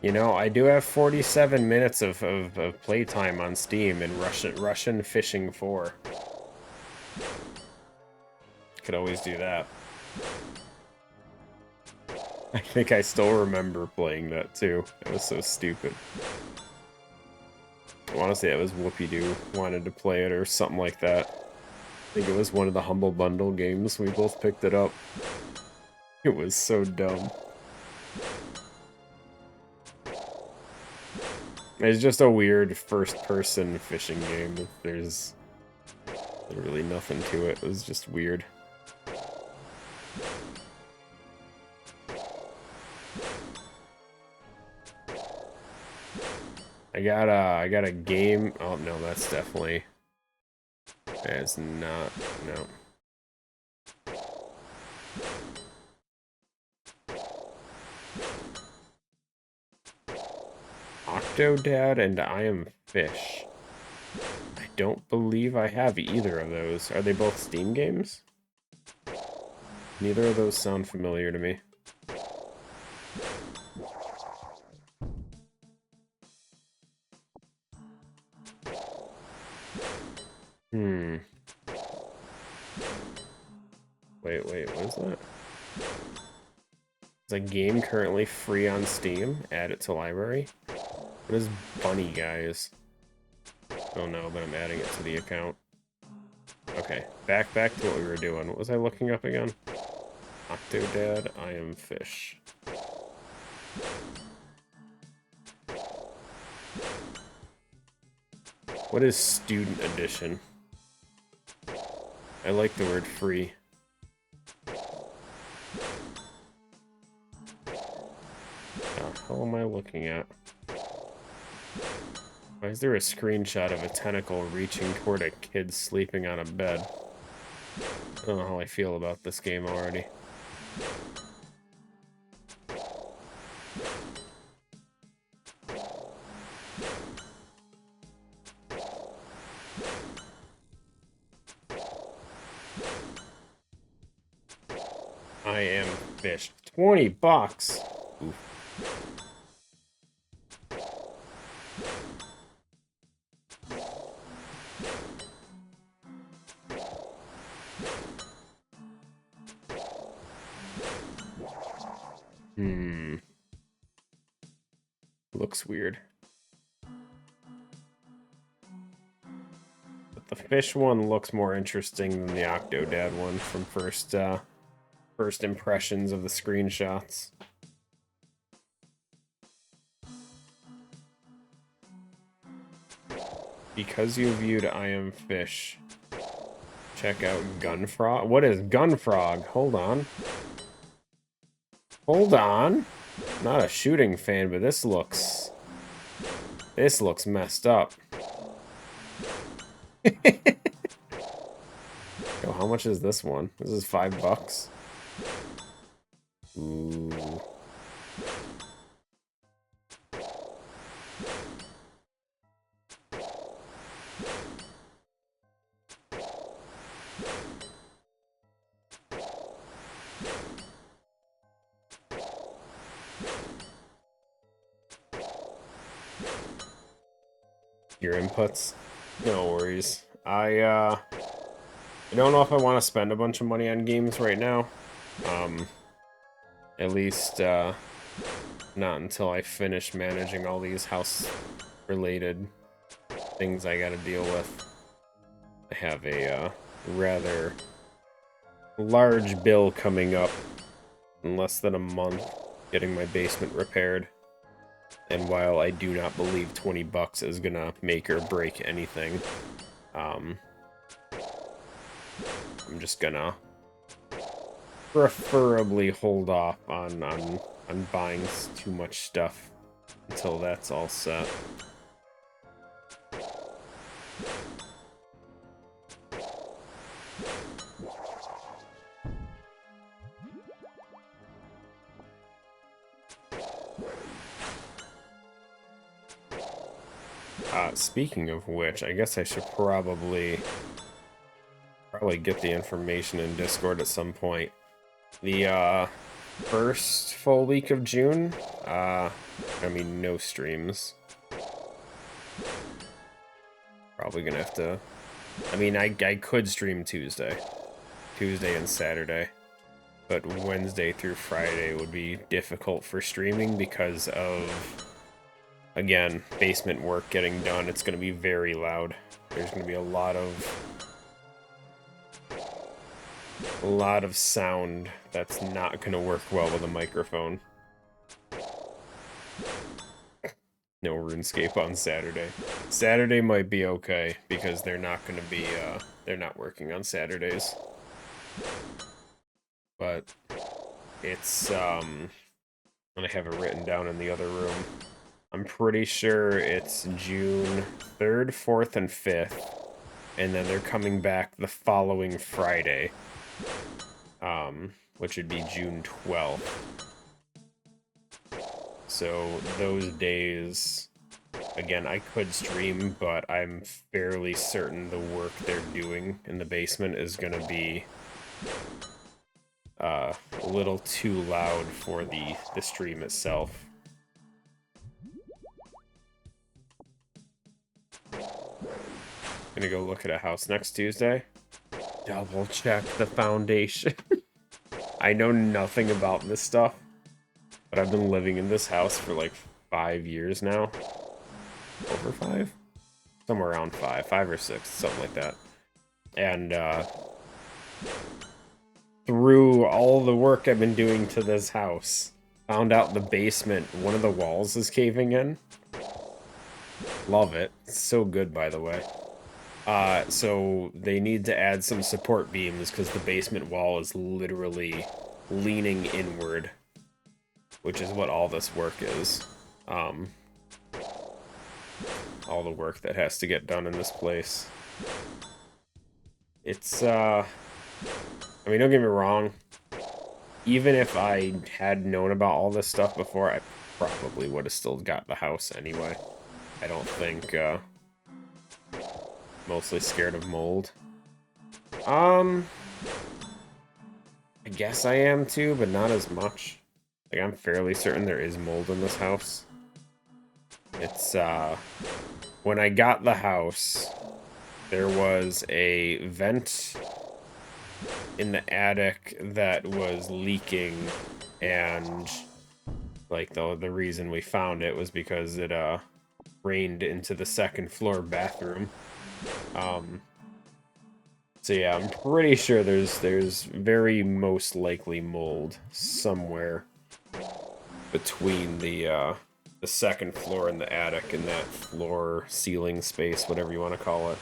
You know, I do have 47 minutes of playtime on Steam in Russian Fishing 4. Could always do that. I think I still remember playing that too. It was so stupid. I want to say it was Whoopie-Doo wanted to play it or something like that. I think it was one of the Humble Bundle games. We both picked it up. It was so dumb. It's just a weird first-person fishing game. There's really nothing to it. It was just weird. I got a game. Oh no, that's definitely. That's not. No. Octodad and I Am Fish. I don't believe I have either of those. Are they both Steam games? Neither of those sound familiar to me. Wait, what is that? Is a game currently free on Steam? Add it to library? What is Bunny Guys? Oh no, but I'm adding it to the account. Okay, back to what we were doing. What was I looking up again? Octodad, I Am Fish. What is Student Edition? I like the word free. What the hell am I looking at? Why is there a screenshot of a tentacle reaching toward a kid sleeping on a bed? I don't know how I feel about this game already. I Am Fish. 20 bucks! Oof. Looks weird. But the fish one looks more interesting than the Octodad one from first impressions of the screenshots. Because you viewed I Am Fish, check out Gunfrog. What is Gunfrog? Hold on. Hold on. Not a shooting fan, but this looks messed up. Yo, how much is this one? This is $5. Ooh. Your inputs? No worries. I don't know if I want to spend a bunch of money on games right now. At least, not until I finish managing all these house-related things I gotta deal with. I have a, rather large bill coming up in less than a month, getting my basement repaired. And while I do not believe 20 bucks is gonna make or break anything, I'm just gonna preferably hold off on buying too much stuff until that's all set. Speaking of which, I guess I should probably get the information in Discord at some point. The first full week of June, I mean no streams. Probably gonna have to, I mean I could stream Tuesday and Saturday, but Wednesday through Friday would be difficult for streaming because of, again, basement work getting done. It's gonna be very loud. There's gonna be a lot of sound that's not gonna work well with a microphone. No RuneScape on Saturday. Saturday might be okay because they're not gonna be they're not working on Saturdays. But it's and I have it written down in the other room. I'm pretty sure it's June 3rd, 4th, and 5th. And then they're coming back the following Friday. Which would be June 12th. So those days Again, I could stream, but I'm fairly certain the work they're doing in the basement is going to be a little too loud for the stream itself. Gonna go look at a house next Tuesday. Double check the foundation. I know nothing about this stuff, but I've been living in this house for like 5 years now. Over 5? Somewhere around 5 or 6, something like that. And through all the work I've been doing to this house, found out the basement, one of the walls is caving in. Love it. It's so good, by the way. So they need to add some support beams because the basement wall is literally leaning inward, which is what all this work is. All the work that has to get done in this place. It's, I mean, don't get me wrong. Even if I had known about all this stuff before, I probably would have still got the house anyway. I don't think, mostly scared of mold. I guess I am too, but not as much. Like, I'm fairly certain there is mold in this house. It's, when I got the house, there was a vent in the attic that was leaking, and, like, the reason we found it was because it, rained into the second floor bathroom. So yeah, I'm pretty sure there's very most likely mold somewhere between the second floor and the attic in that floor ceiling space, whatever you want to call it.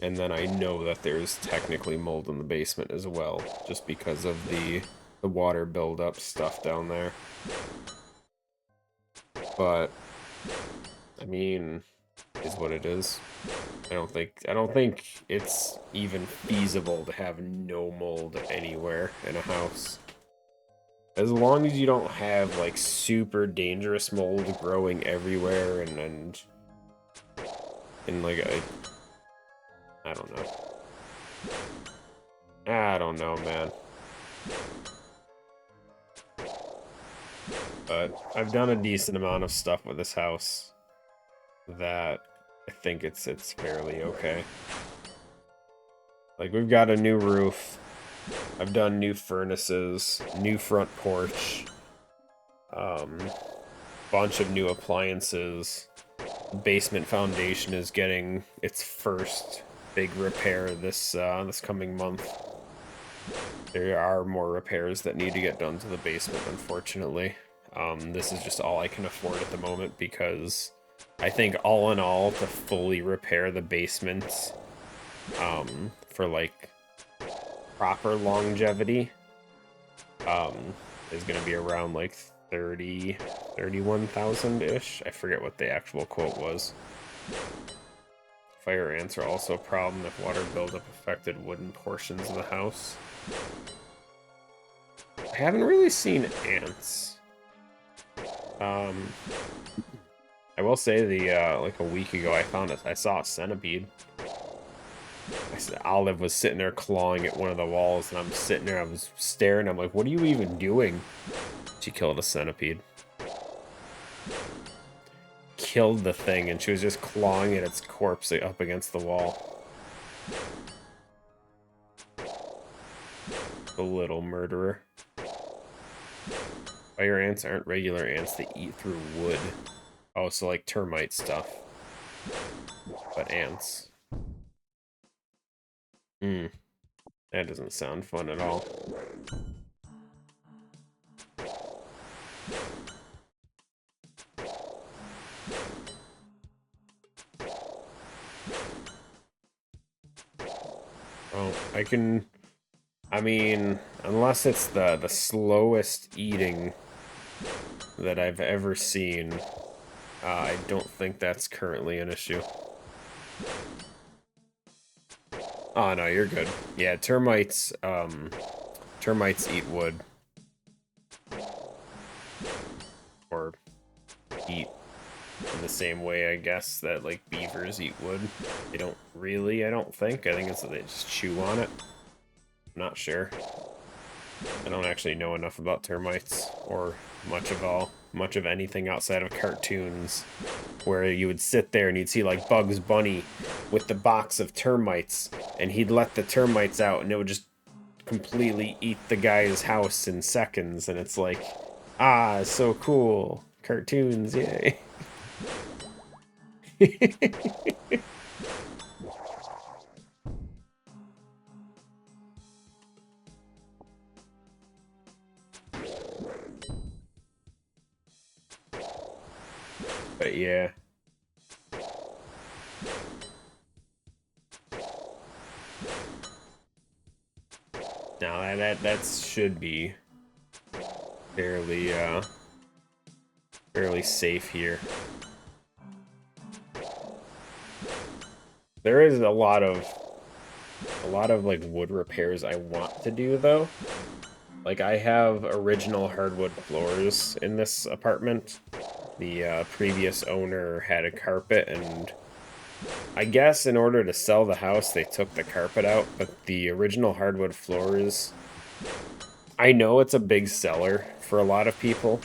And then I know that there's technically mold in the basement as well, just because of the water buildup stuff down there. But I mean, is what it is. I don't think it's even feasible to have no mold anywhere in a house. As long as you don't have like super dangerous mold growing everywhere and like I don't know. I don't know, man. But I've done a decent amount of stuff with this house that I think it's fairly okay. Like, we've got a new roof. I've done new furnaces, new front porch, bunch of new appliances. The basement foundation is getting its first big repair this coming month. There are more repairs that need to get done to the basement, unfortunately. This is just all I can afford at the moment because I think all in all, to fully repair the basement, for like proper longevity, is gonna be around like 31,000-ish. I forget what the actual quote was. Fire ants are also a problem if water buildup affected wooden portions of the house. I haven't really seen ants. I will say like a week ago I saw a centipede. Olive was sitting there clawing at one of the walls, and I'm sitting there, I was staring, I'm like, what are you even doing? She killed a centipede. Killed the thing, and she was just clawing at its corpse up against the wall. The little murderer. Fire ants aren't regular ants, they eat through wood. Oh, so like termite stuff. But ants. That doesn't sound fun at all. Oh, I mean, unless it's the slowest eating that I've ever seen, I don't think that's currently an issue. Oh, no, you're good. Yeah, termites eat wood. same way, I guess, that, like, beavers eat wood. They don't really, I don't think. I think it's that they just chew on it. I'm not sure. I don't actually know enough about termites, or much of anything outside of cartoons, where you would sit there and you'd see, like, Bugs Bunny with the box of termites, and he'd let the termites out, and it would just completely eat the guy's house in seconds, and it's like, ah, so cool. Cartoons, yay. But yeah. Now that should be fairly fairly safe here. There is a lot of like wood repairs I want to do though. Like I have original hardwood floors in this apartment. The previous owner had a carpet, and I guess in order to sell the house they took the carpet out, but the original hardwood floors, I know it's a big seller for a lot of people,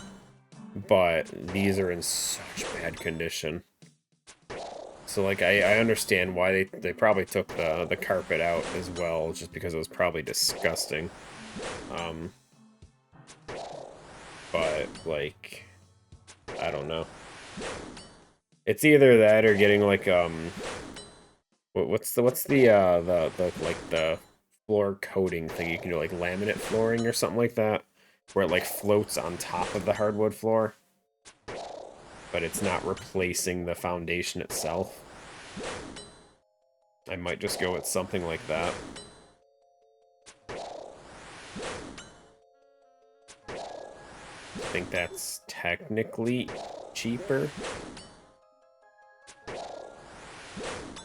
but these are in such bad condition. So, like, I understand why they probably took the carpet out as well, just because it was probably disgusting. But, like, I don't know. It's either that or getting, like, what's the like, the floor coating thing you can do, like, laminate flooring or something like that, where it, like, floats on top of the hardwood floor, but it's not replacing the foundation itself. I might just go with something like that. I think that's technically cheaper.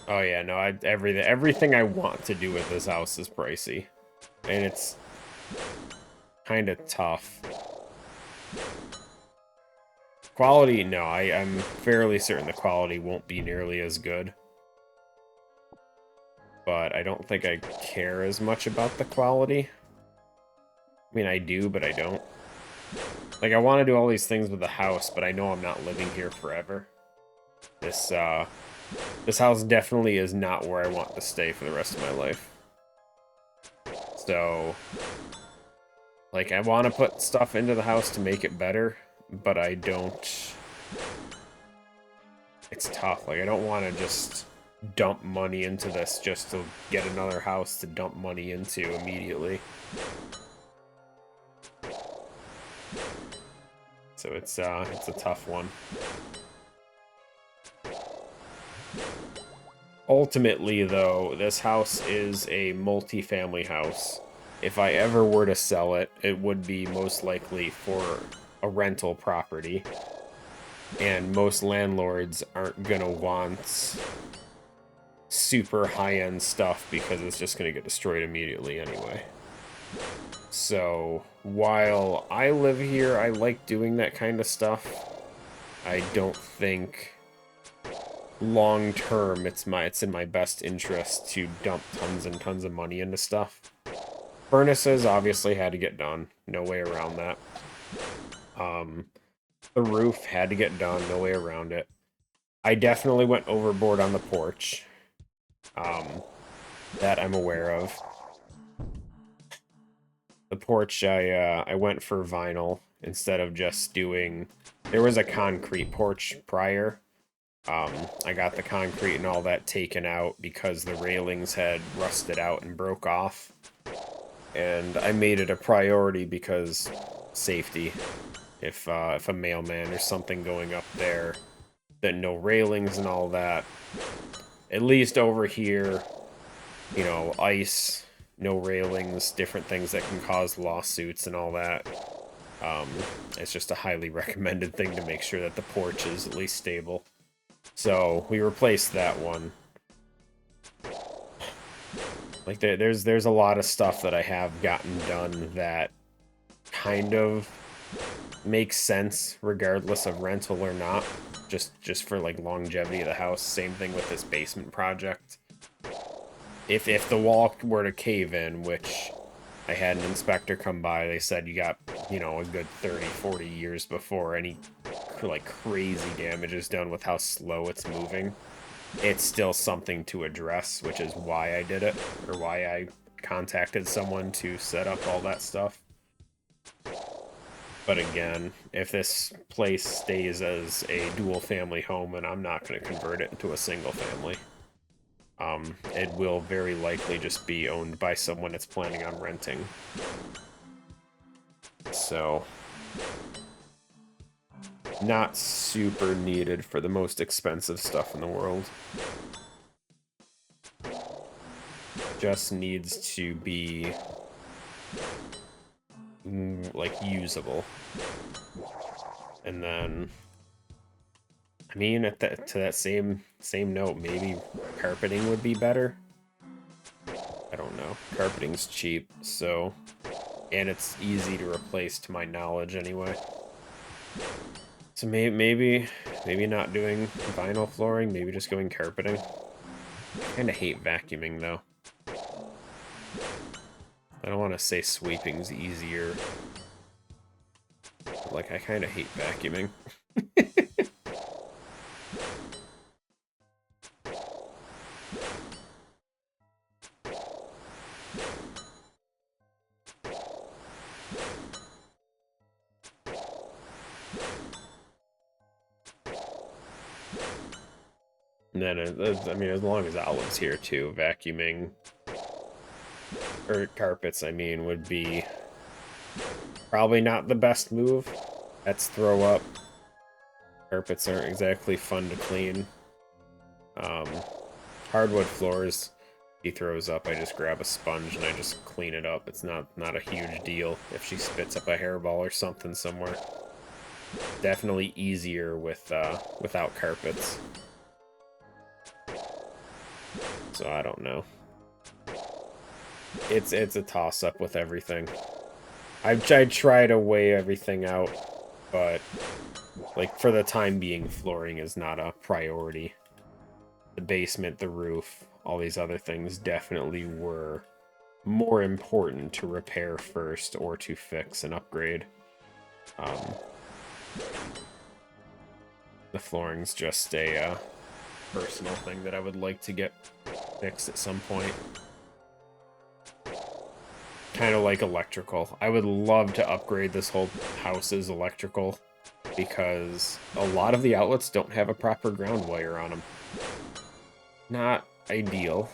Oh yeah, no, everything I want to do with this house is pricey. And it's kind of tough. Quality, no, I'm fairly certain the quality won't be nearly as good. But I don't think I care as much about the quality. I mean, I do, but I don't. Like, I want to do all these things with the house, but I know I'm not living here forever. This house definitely is not where I want to stay for the rest of my life. So, like, I want to put stuff into the house to make it better, but I don't... It's tough. Like, I don't want to just dump money into this just to get another house to dump money into immediately. So it's a tough one. Ultimately, though, this house is a multi-family house. If I ever were to sell it, it would be most likely for a rental property. And most landlords aren't gonna want super high-end stuff because it's just gonna get destroyed immediately anyway. So, while I live here, I like doing that kind of stuff. I don't think long term it's in my best interest to dump tons and tons of money into stuff. Furnaces obviously had to get done, no way around that. The roof had to get done, no way around it. I definitely went overboard on the porch. That I'm aware of. The porch, I went for vinyl instead of just doing... There was a concrete porch prior. I got the concrete and all that taken out because the railings had rusted out and broke off. And I made it a priority because safety. If a mailman or something going up there, then no railings and all that. At least over here, you know, ice, no railings, different things that can cause lawsuits and all that. It's just a highly recommended thing to make sure that the porch is at least stable. So we replaced that one. Like there's a lot of stuff that I have gotten done that kind of makes sense regardless of rental or not. just for like longevity of the house. Same thing with this basement project. If the wall were to cave in, which I had an inspector come by, they said you got, you know, a good 30, 40 years before any like crazy damage is done with how slow it's moving. It's still something to address, which is why I did it, or why I contacted someone to set up all that stuff. But again, if this place stays as a dual family home, and I'm not going to convert it into a single family, it will very likely just be owned by someone that's planning on renting. So, not super needed for the most expensive stuff in the world. Just needs to be like usable. And then, I mean, to that same note, maybe carpeting would be better. I don't know. Carpeting's cheap, so, and it's easy to replace, to my knowledge, anyway. So maybe not doing vinyl flooring. Maybe just going carpeting. I kind of hate vacuuming though. I don't want to say sweeping's easier. But, like, I kind of hate vacuuming. And then, I mean, as long as Olive's here too, vacuuming, or carpets, I mean, would be probably not the best move. That's throw up. Carpets aren't exactly fun to clean. Hardwood floors, he throws up, I just grab a sponge and I just clean it up. It's not a huge deal if she spits up a hairball or something somewhere. Definitely easier with without carpets. So I don't know. It's a toss-up with everything. I try to weigh everything out, but like for the time being, flooring is not a priority. The basement, the roof, all these other things definitely were more important to repair first or to fix and upgrade. The flooring's just a personal thing that I would like to get fixed at some point. Kind of like electrical. I would love to upgrade this whole house's electrical because a lot of the outlets don't have a proper ground wire on them. Not ideal.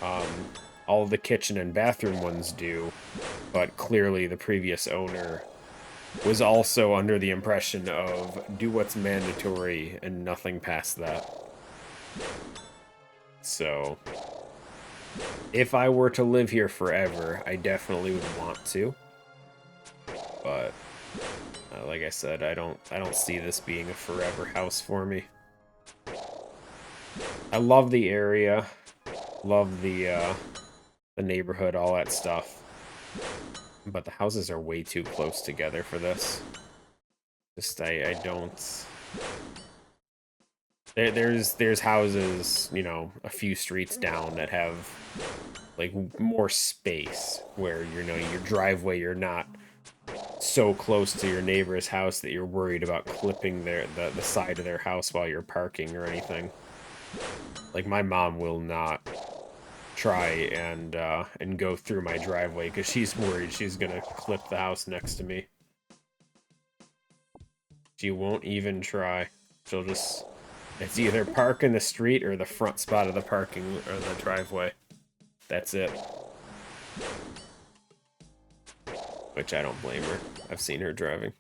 All of the kitchen and bathroom ones do, but clearly the previous owner was also under the impression of do what's mandatory and nothing past that. So, if I were to live here forever, I definitely would want to. But, like I said, I don't see this being a forever house for me. I love the area, love the neighborhood, all that stuff. But the houses are way too close together for this. Just, I don't... There's houses, you know, a few streets down that have, like, more space, where, you know, your driveway, you're not so close to your neighbor's house that you're worried about clipping the side of their house while you're parking or anything. Like, my mom will not try and go through my driveway because she's worried she's gonna clip the house next to me. She won't even try. She'll just... It's either park in the street or the front spot of the parking or the driveway. That's it. Which I don't blame her. I've seen her driving.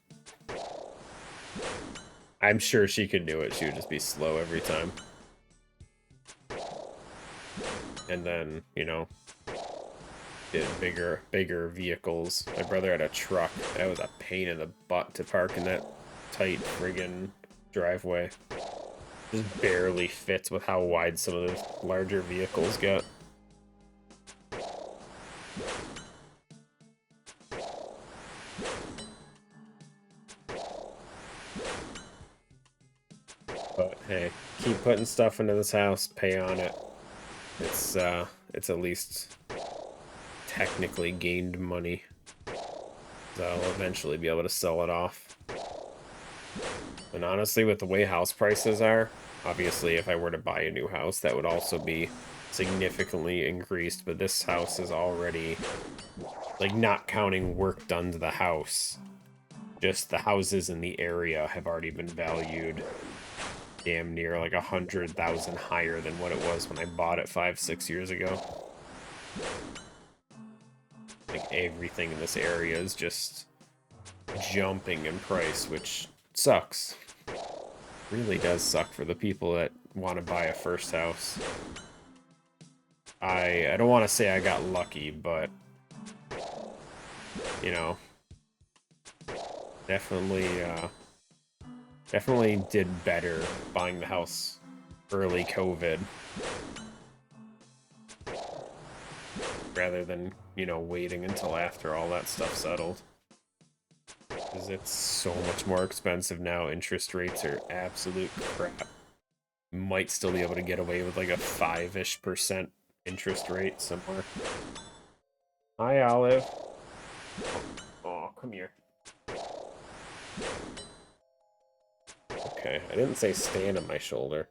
I'm sure she could do it. She would just be slow every time. And then, you know, get bigger vehicles. My brother had a truck. That was a pain in the butt to park in that tight friggin' driveway. Just barely fits with how wide some of the larger vehicles get. But Hey, keep putting stuff into this house, pay on it. It's at least technically gained money. So I'll eventually be able to sell it off. And honestly, with the way house prices are, obviously if I were to buy a new house, that would also be significantly increased, but this house is already, like, not counting work done to the house. Just the houses in the area have already been valued damn near like 100,000 higher than what it was when I bought it 5-6 years ago. Like, everything in this area is just jumping in price, which sucks. Really does suck for the people that want to buy a first house. I don't want to say I got lucky, but you know, definitely definitely did better buying the house early COVID rather than, you know, waiting until after all that stuff settled. Because it's so much more expensive now. Interest rates are absolute crap. Might still be able to get away with like a 5-ish% interest rate somewhere. Hi, Olive. Oh, come here. Okay, I didn't say stand on my shoulder.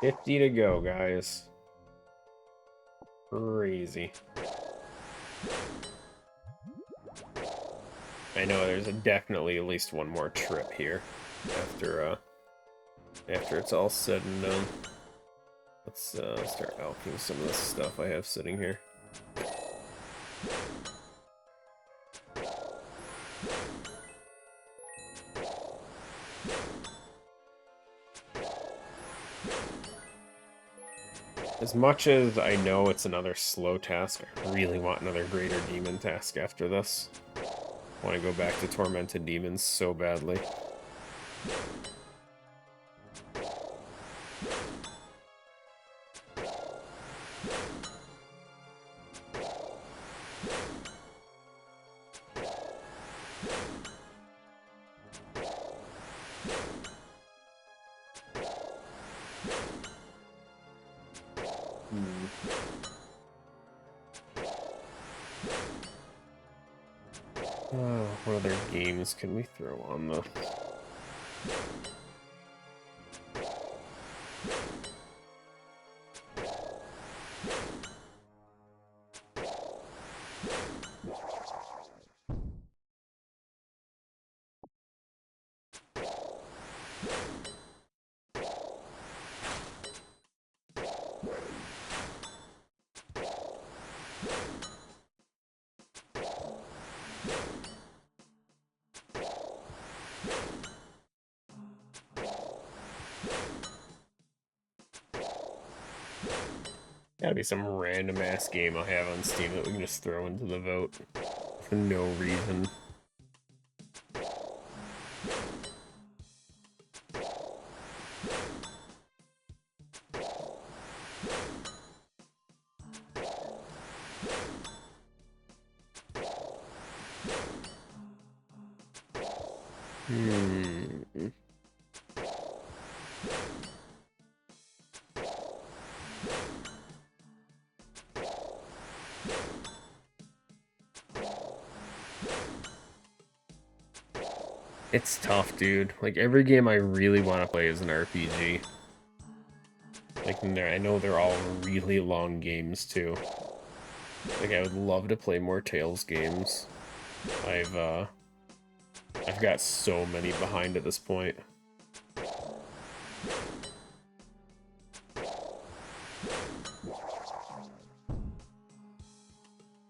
$50 to go, guys. Crazy. I know there's definitely at least one more trip here after it's all said and done. Let's start alching some of this stuff I have sitting here. As much as I know it's another slow task, I really want another Greater Demon task after this. I want to go back to Tormented Demons so badly. What other games can we throw on the... Gotta be some random ass game I have on Steam that we can just throw into the vote for no reason. It's tough, dude. Like, every game I really want to play is an RPG. Like, I know they're all really long games, too. Like, I would love to play more Tales games. I've got so many behind at this point.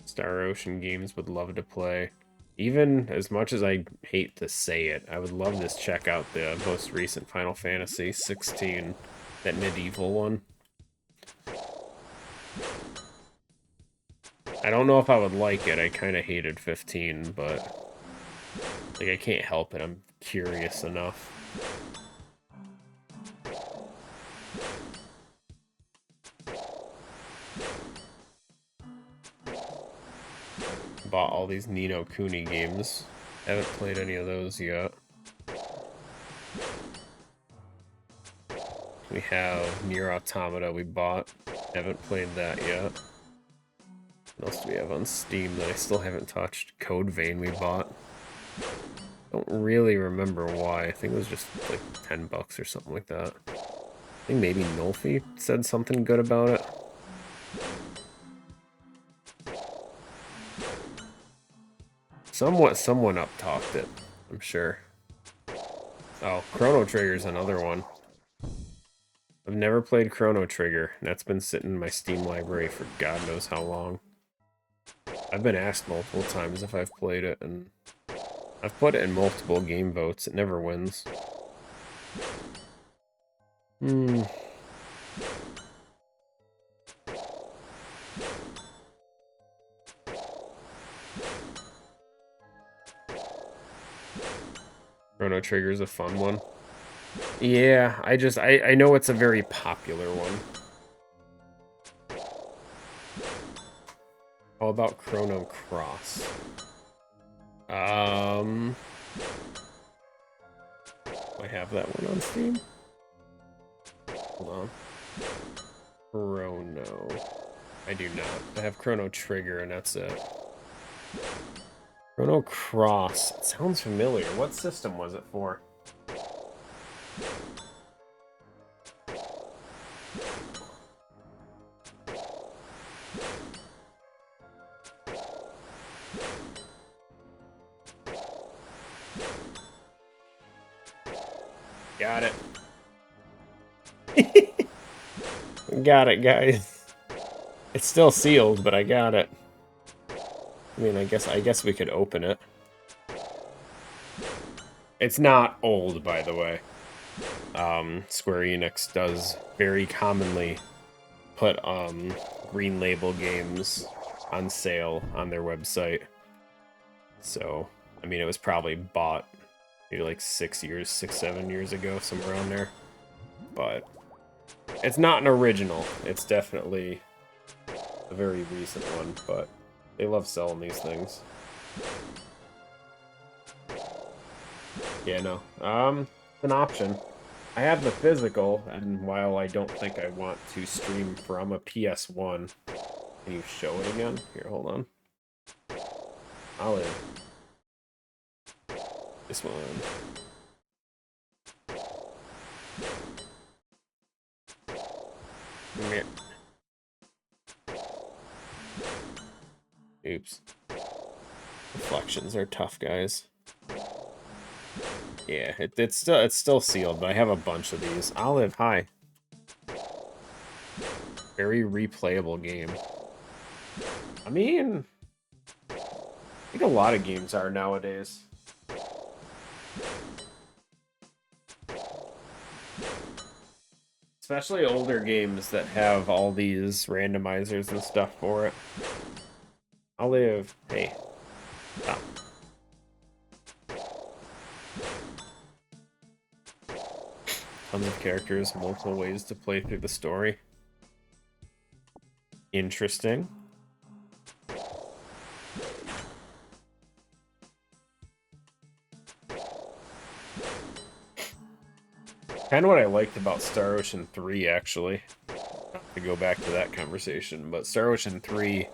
Star Ocean games would love to play. Even as much as I hate to say it, I would love to check out the most recent Final Fantasy 16, that medieval one. I don't know if I would like it. I kind of hated 15, but like I can't help it. I'm curious enough. Bought all these Ni no Kuni games. Haven't played any of those yet. We have Nier Automata we bought. Haven't played that yet. What else do we have on Steam that I still haven't touched? Code Vein we bought. Don't really remember why. I think it was just like 10 bucks or something like that. I think maybe Nolfi said something good about it. Someone up-talked it, I'm sure. Oh, Chrono Trigger's another one. I've never played Chrono Trigger. That's been sitting in my Steam library for God knows how long. I've been asked multiple times if I've played it, and I've put it in multiple game votes. It never wins. Chrono Trigger's a fun one. Yeah, I know it's a very popular one. How about Chrono Cross? I have that one on Steam. Hold on. Chrono. I do not. I have Chrono Trigger and that's it. Chrono Cross. It sounds familiar. What system was it for? Got it. Got it, guys. It's still sealed, but I got it. I mean, I guess we could open it. It's not old, by the way. Square Enix does very commonly put green label games on sale on their website. So, I mean, it was probably bought maybe like 7 years ago, somewhere around there. But it's not an original. It's definitely a very recent one, but they love selling these things. Yeah, no. It's an option. I have the physical, and while I don't think I want to stream from a PS1, can you show it again? Here, hold on. Olive. This one. Yeah. Oops. Reflections are tough, guys. Yeah, it's still sealed, but I have a bunch of these. Olive, hi. Very replayable game. I mean, I think a lot of games are nowadays. Especially older games that have all these randomizers and stuff for it. Olive, hey. Stop. Tons of characters, multiple ways to play through the story. Interesting. Kind of what I liked about Star Ocean 3, actually. To go back to that conversation, but Star Ocean 3,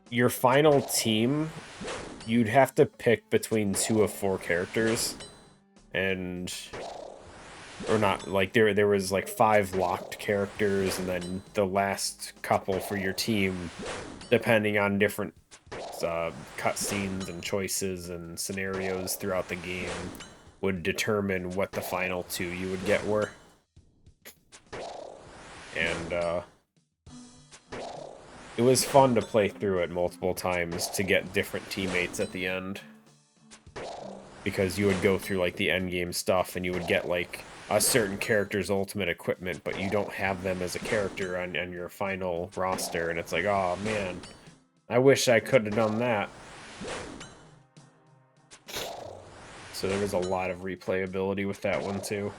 your final team, you'd have to pick between 2 of 4 characters, and or not, like there was like 5 locked characters, and then the last couple for your team, depending on different cutscenes and choices and scenarios throughout the game, would determine what the final 2 you would get were. And it was fun to play through it multiple times to get different teammates at the end. Because you would go through like the end game stuff and you would get like a certain character's ultimate equipment, but you don't have them as a character on your final roster, and it's like, oh man, I wish I could have done that. So there was a lot of replayability with that one too.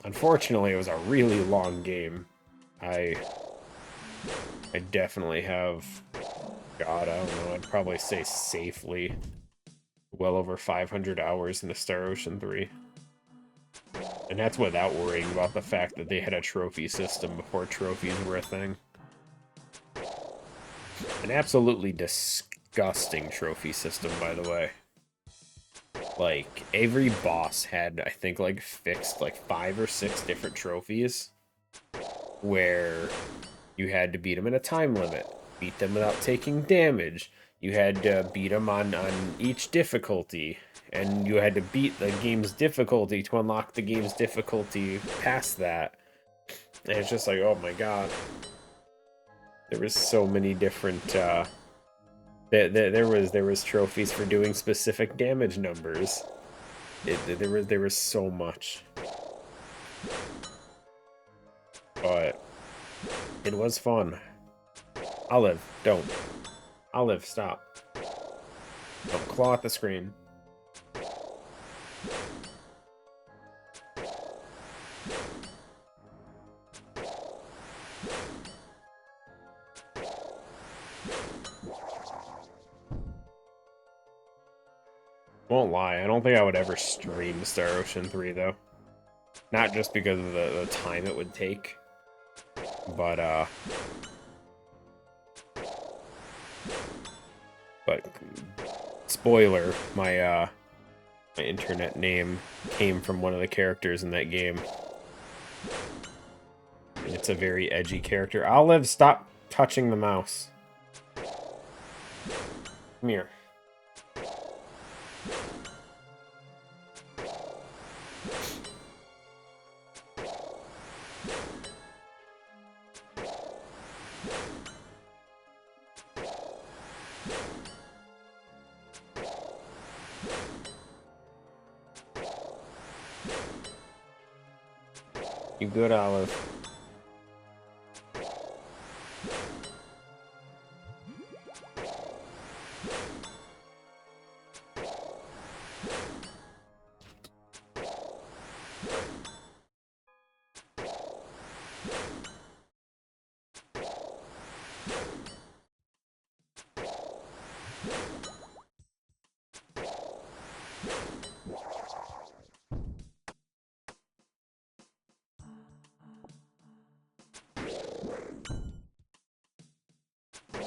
Unfortunately, it was a really long game. I definitely have, God, I don't know, I'd probably say safely well over 500 hours into Star Ocean 3. And that's without worrying about the fact that they had a trophy system before trophies were a thing. An absolutely disgusting trophy system, by the way. Like, every boss had, I think, like, fixed, like, 5 or 6 different trophies where you had to beat them in a time limit, beat them without taking damage, you had to beat them on each difficulty, and you had to beat the game's difficulty to unlock the game's difficulty past that. And it's just like, oh my god. There was so many different, there was trophies for doing specific damage numbers. There was so much. But it was fun. Olive, don't. Olive, stop. Don't claw at the screen. Won't lie, I don't think I would ever stream Star Ocean 3, though. Not just because of the time it would take, but spoiler, my internet name came from one of the characters in that game. And it's a very edgy character. Olive, stop touching the mouse. Come here. You good, Olive?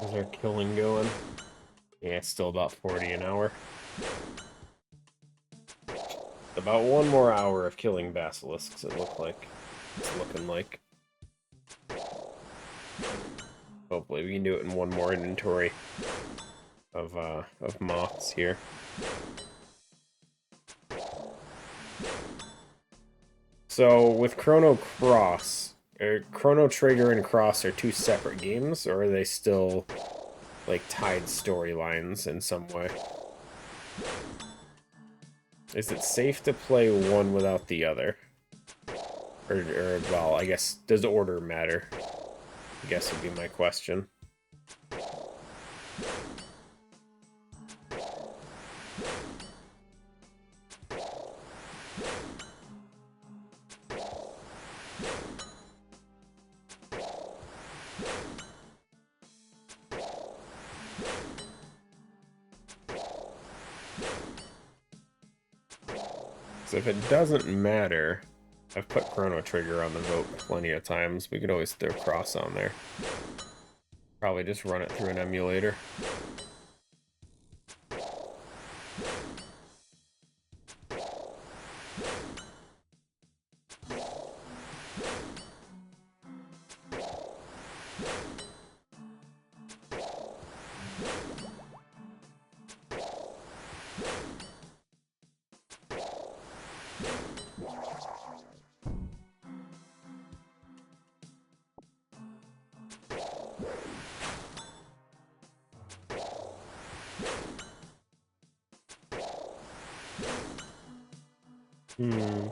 How's our killing going? Yeah, it's still about 40 an hour. About 1 more hour of killing basilisks, it looked like. It's looking like. Hopefully we can do it in 1 more inventory of moths here. So, with Chrono Cross, Chrono Trigger and Cross are 2 separate games, or are they still, like, tied storylines in some way? Is it safe to play one without the other? Or well, I guess, does order matter? I guess would be my question. So if it doesn't matter, I've put Chrono Trigger on the vote plenty of times. We could always throw Cross on there. Probably just run it through an emulator. Hmm.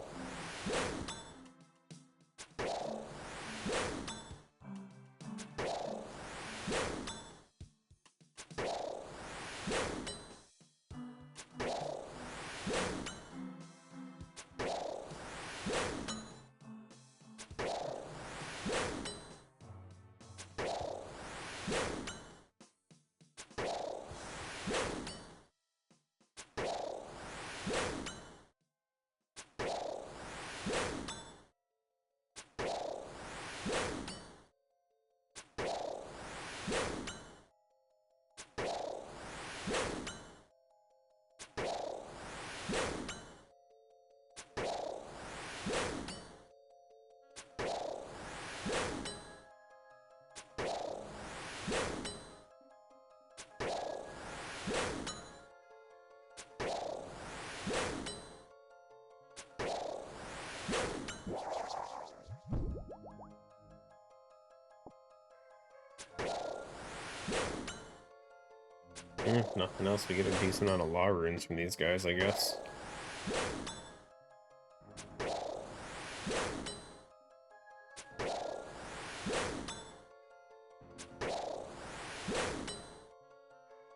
Nothing else. We get a decent amount of law runes from these guys, I guess.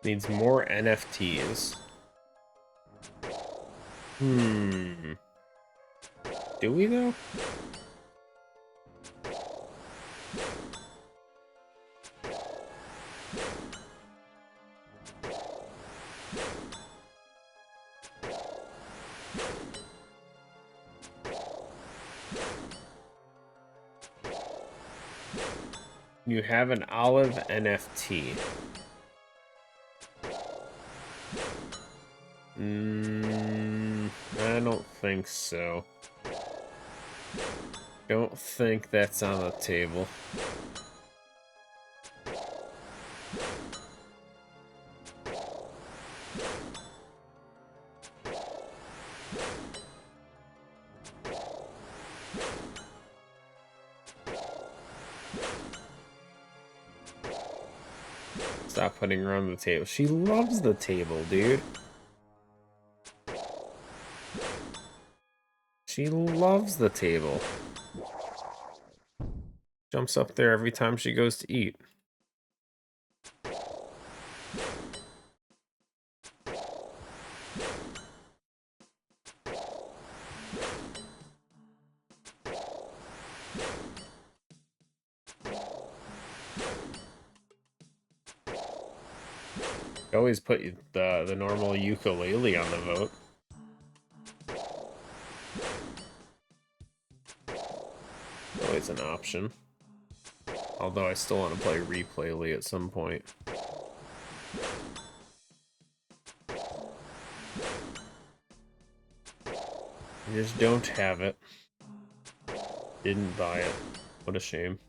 Needs more NFTs. Hmm. Do we, though? You have an olive NFT. I don't think so. Don't think that's on the table. Stop putting her on the table. She loves the table, dude. She loves the table. Jumps up there every time she goes to eat. Always put the normal ukulele on the vote. Always an option. Although I still want to play Replay at some point. I just don't have it. Didn't buy it. What a shame.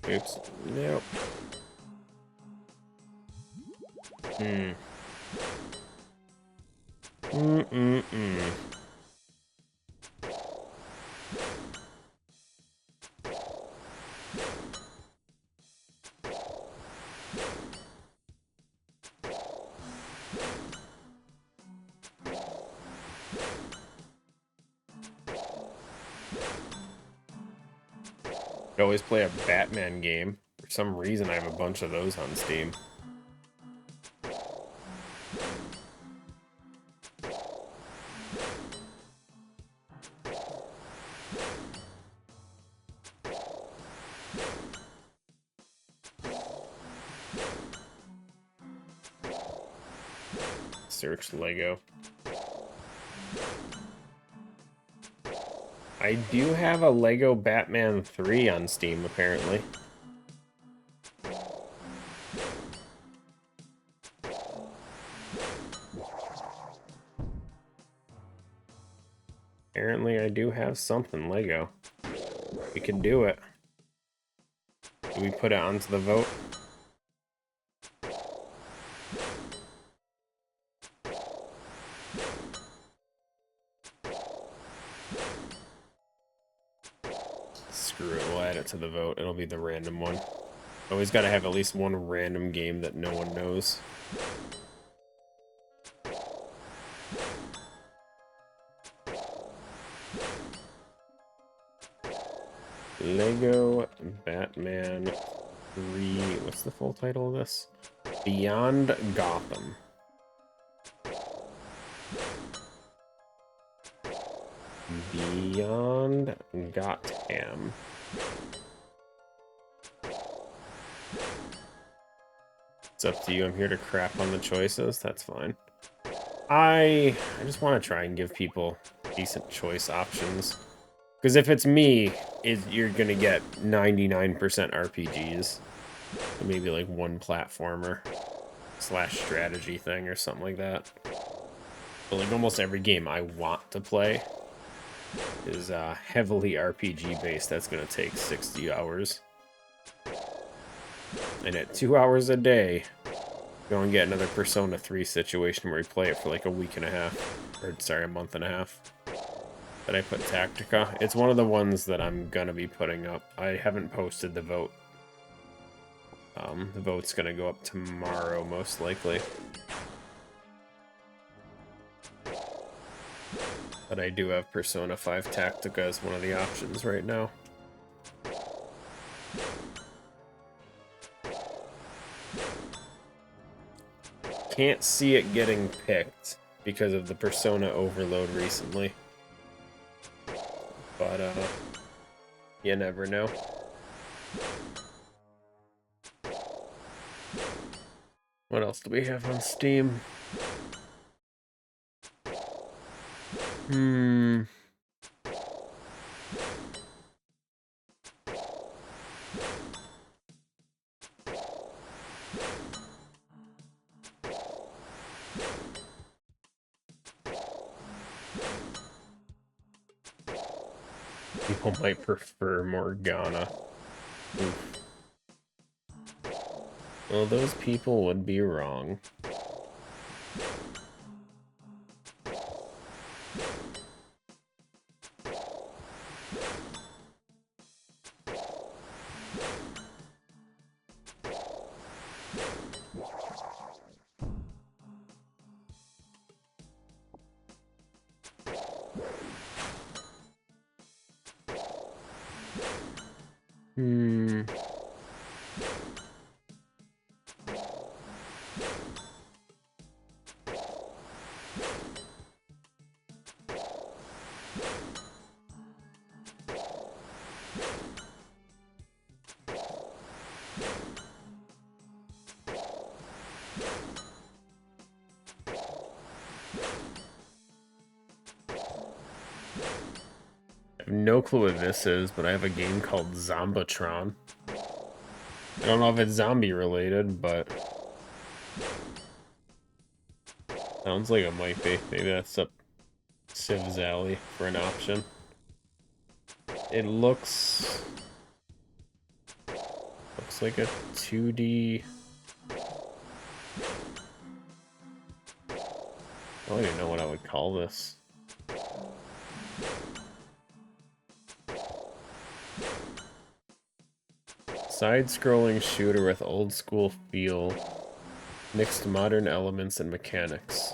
Oops. Nope. I always play a Batman game. For some reason, I have a bunch of those on Steam. Search Lego. I do have a Lego Batman 3 on Steam, apparently. Apparently I do have something, Lego. We can do it. Do we put it onto the vote? Screw it, we'll add it to the vote. It'll be the random one. Always gotta have at least one random game that no one knows. Lego Batman 3... What's the full title of this? Beyond Gotham. Beyond Gotham. It's up to you. I'm here to crap on the choices. That's fine. I just want to try and give people decent choice options. Because if it's me, you're going to get 99% RPGs. And maybe like one platformer / strategy thing or something like that. But like almost every game I want to play is heavily RPG based. That's going to take 60 hours. And at 2 hours a day, go and get another Persona 3 situation where we play it for like a week and a half. Or, sorry, a month and a half. But I put Tactica. It's one of the ones that I'm going to be putting up. I haven't posted the vote. The vote's going to go up tomorrow, most likely. But I do have Persona 5 Tactica as one of the options right now. Can't see it getting picked because of the Persona overload recently. But, you never know. What else do we have on Steam? People might prefer Morgana. Oof. Well, those people would be wrong. I have no clue what this is, but I have a game called Zombatron. I don't know if it's zombie related, but sounds like it might be. Maybe that's up Civ's alley for an option. It looks like a 2D. I don't even know what I would call this. Side-scrolling shooter with old-school feel, mixed modern elements and mechanics.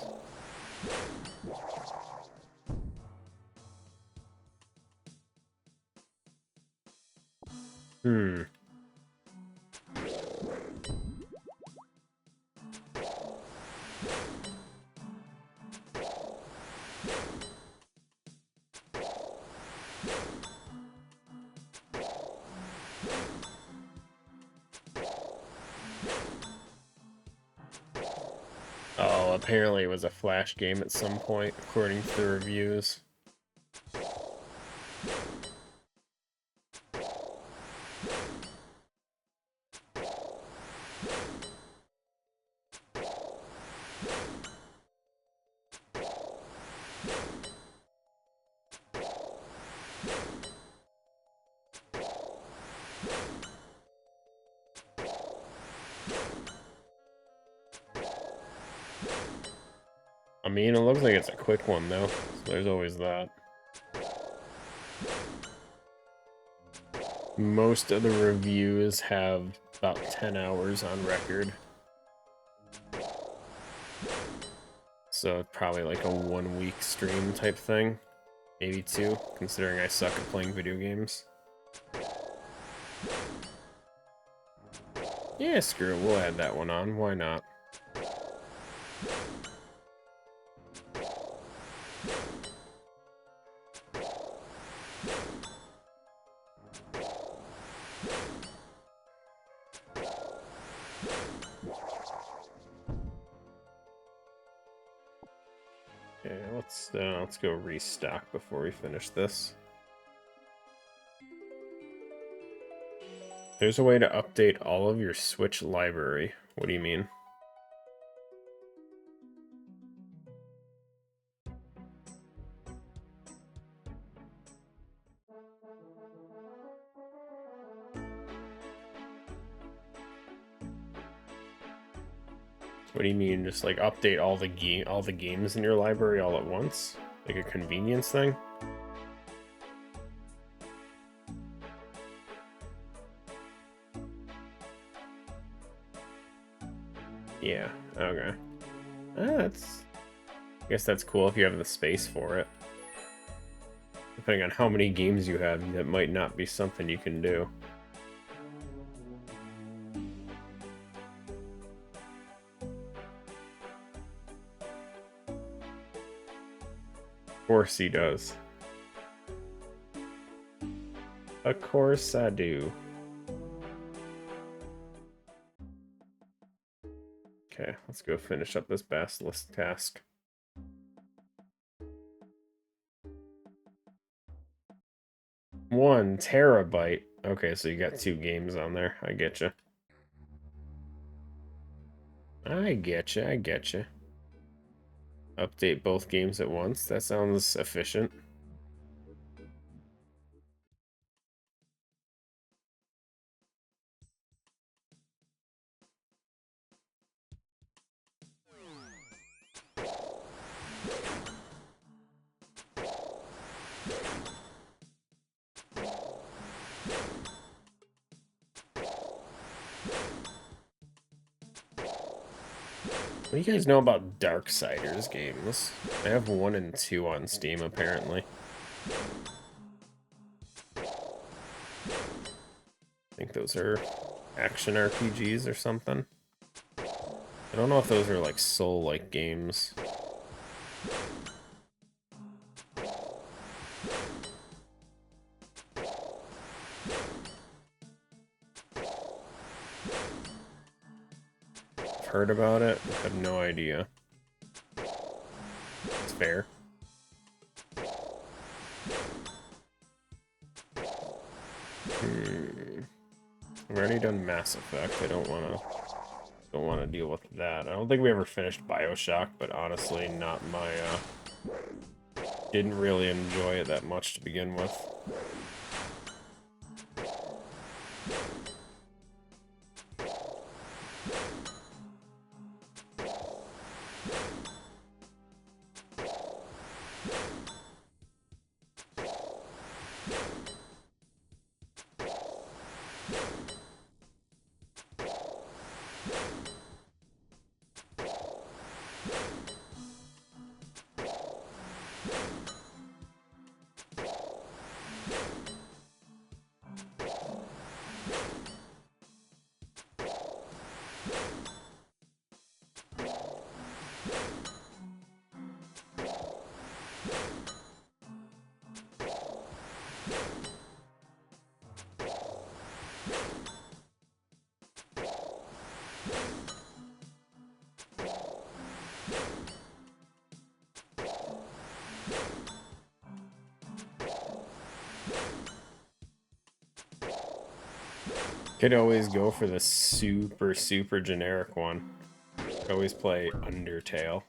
Oh, apparently it was a Flash game at some point, according to the reviews. mean, it looks like it's a quick one, though. So there's always that. Most of the reviews have about 10 hours on record. So probably like a 1-week stream type thing. Maybe 2, considering I suck at playing video games. Yeah, screw it, we'll add that one on. Why not? Okay, let's go restock before we finish this. There's a way to update all of your Switch library. What do you mean? What do you mean? Just like update all the games in your library all at once? Like a convenience thing? Yeah, okay. I guess that's cool if you have the space for it. Depending on how many games you have, that might not be something you can do. Of course he does. Of course I do. Okay, let's go finish up this basilisk task. 1 terabyte. Okay, so you got 2 games on there. I get you. I get you. I get you. Update both games at once. That sounds efficient. What do you guys know about Darksiders games? I have 1 and 2 on Steam, apparently. I think those are action RPGs or something. I don't know if those are like Soul-like games. I've heard about it, I have no idea. It's fair. I've already done Mass Effect. I don't want to deal with that. I don't think we ever finished BioShock, but honestly, not my didn't really enjoy it that much to begin with. Could always go for the super generic one. Could always play Undertale.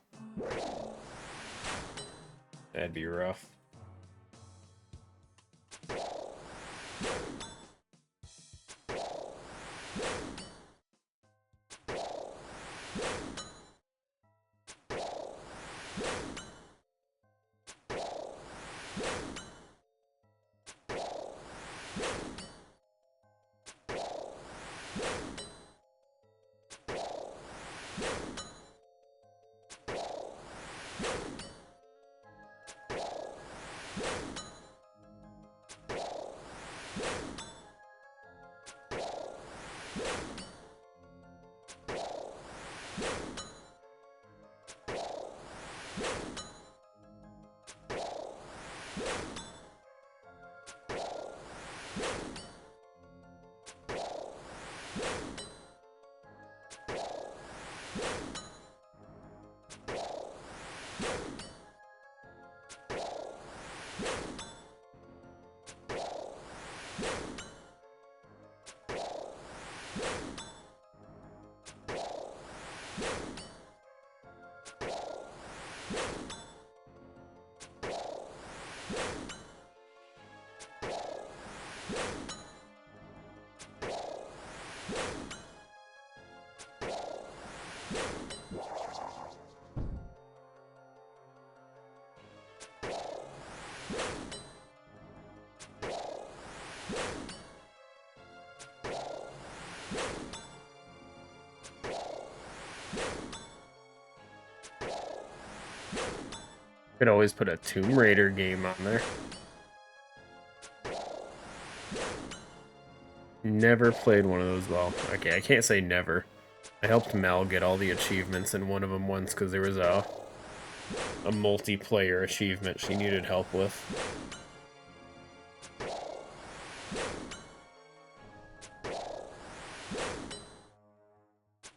That'd be rough. Could always put a Tomb Raider game on there. Never played one of those. Well, okay, I can't say never. I helped Mel get all the achievements in one of them once because there was a multiplayer achievement she needed help with.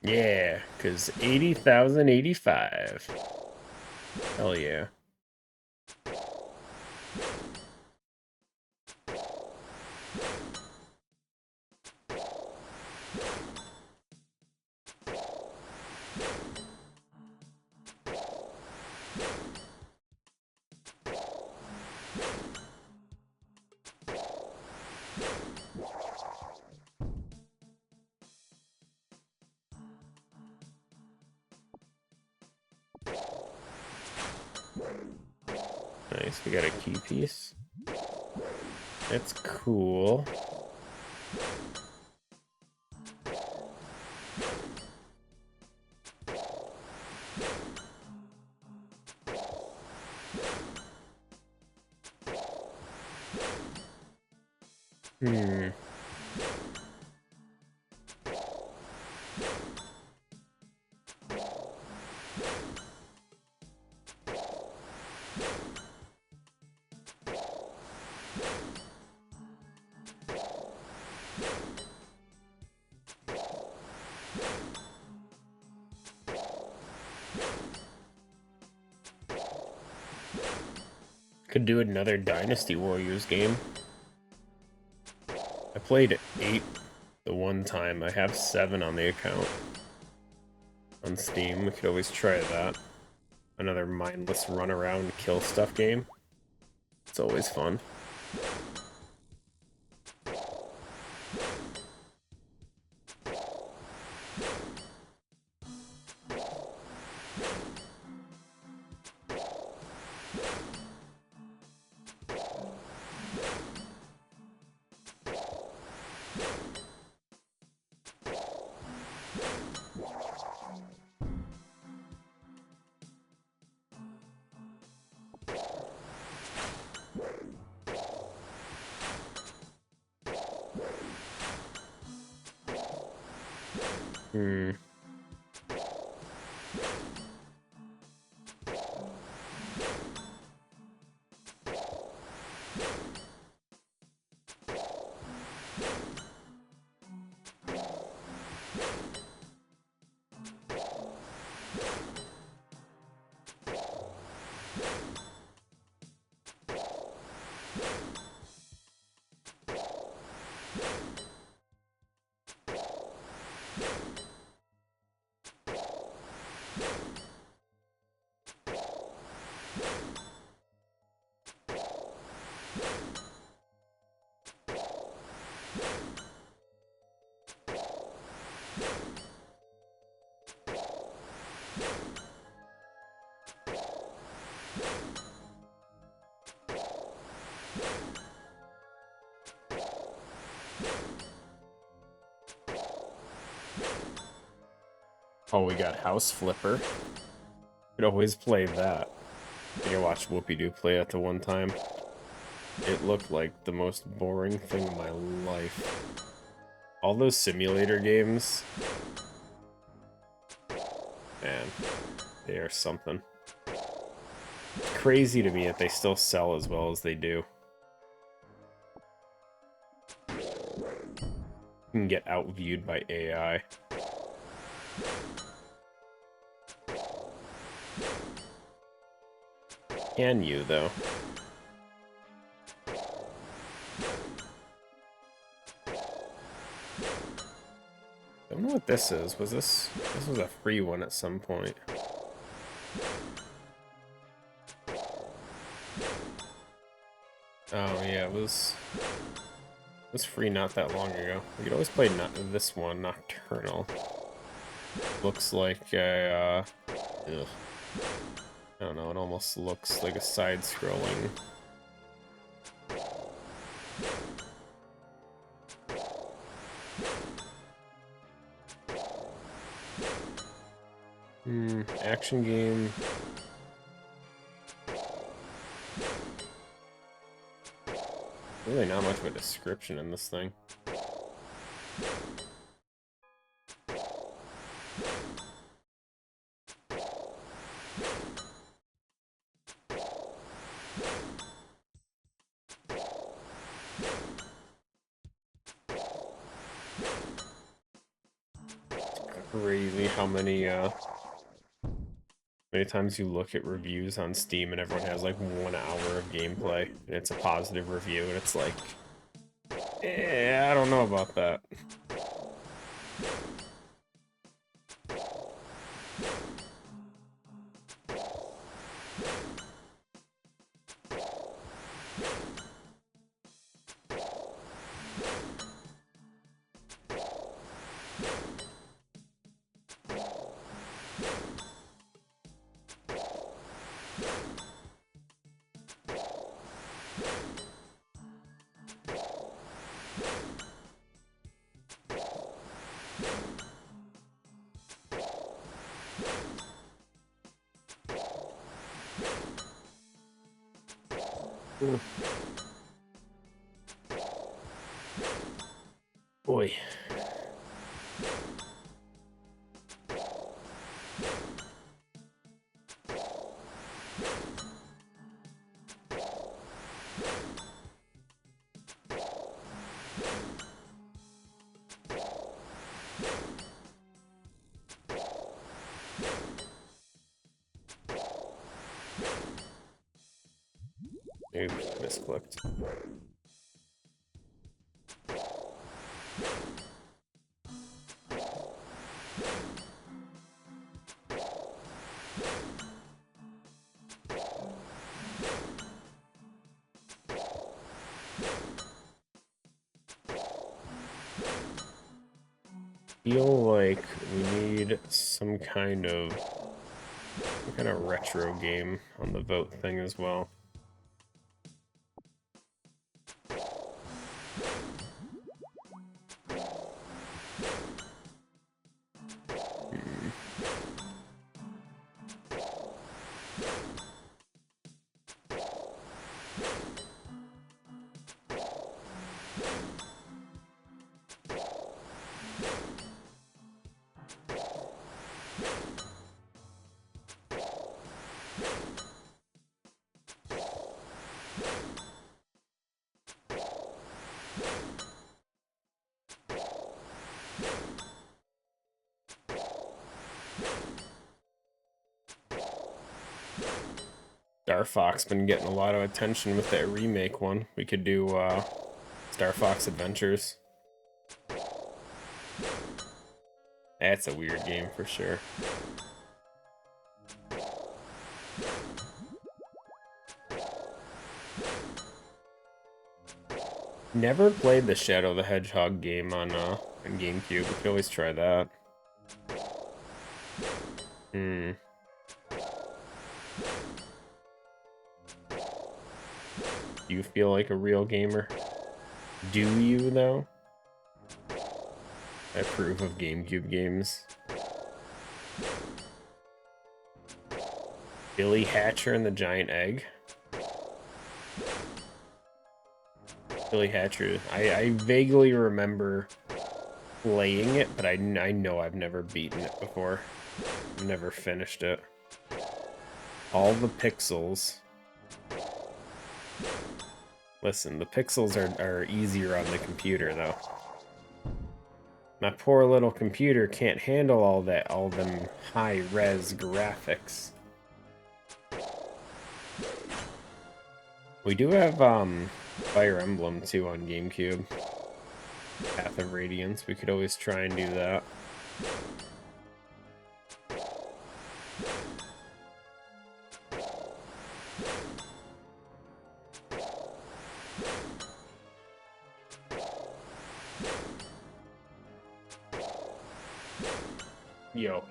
Yeah, because 80,085. Hell yeah. Nice, we got a key piece. That's cool. Hmm. Could do another Dynasty Warriors game. I played 8 the one time. I have 7 on the account. On Steam, we could always try that. Another mindless run around kill stuff game. It's always fun. Hmm. Oh, we got House Flipper. Could always play that. I think I watched Whoopie-Doo play it the one time. It looked like the most boring thing in my life. All those simulator games, man, they are something. It's crazy to me that they still sell as well as they do. You can get outviewed by AI. Can you, though? I don't know what this is. Was this... This was a free one at some point. Oh, yeah, it was free not that long ago. We could always play this one, Nocturnal. Looks like a, ugh. I don't know, it almost looks like a side-scrolling... action game... Really not much of a description in this thing. Crazy how many times you look at reviews on Steam and everyone has like 1 hour of gameplay and it's a positive review and it's like, I don't know about that. Boy. Oops, misclicked. Feel like we need some kind of retro game on the vote thing as well. Star Fox been getting a lot of attention with that remake one. We could do Star Fox Adventures. That's a weird game for sure. Never played the Shadow the Hedgehog game on GameCube. We could always try that. You feel like a real gamer? Do you, though? I approve of GameCube games. Billy Hatcher and the Giant Egg. Billy Hatcher. I vaguely remember playing it, but I know I've never beaten it before. Never finished it. All the pixels. Listen, the pixels are easier on the computer, though. My poor little computer can't handle all them high-res graphics. We do have, Fire Emblem, too, on GameCube. Path of Radiance. We could always try and do that.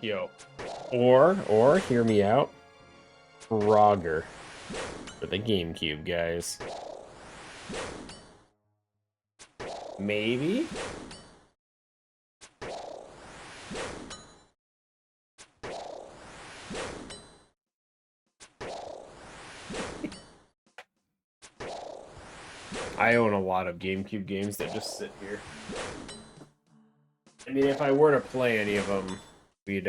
Yo. Or, hear me out, Frogger for the GameCube, guys. Maybe? I own a lot of GameCube games that just sit here. I mean, if I were to play any of them, we'd,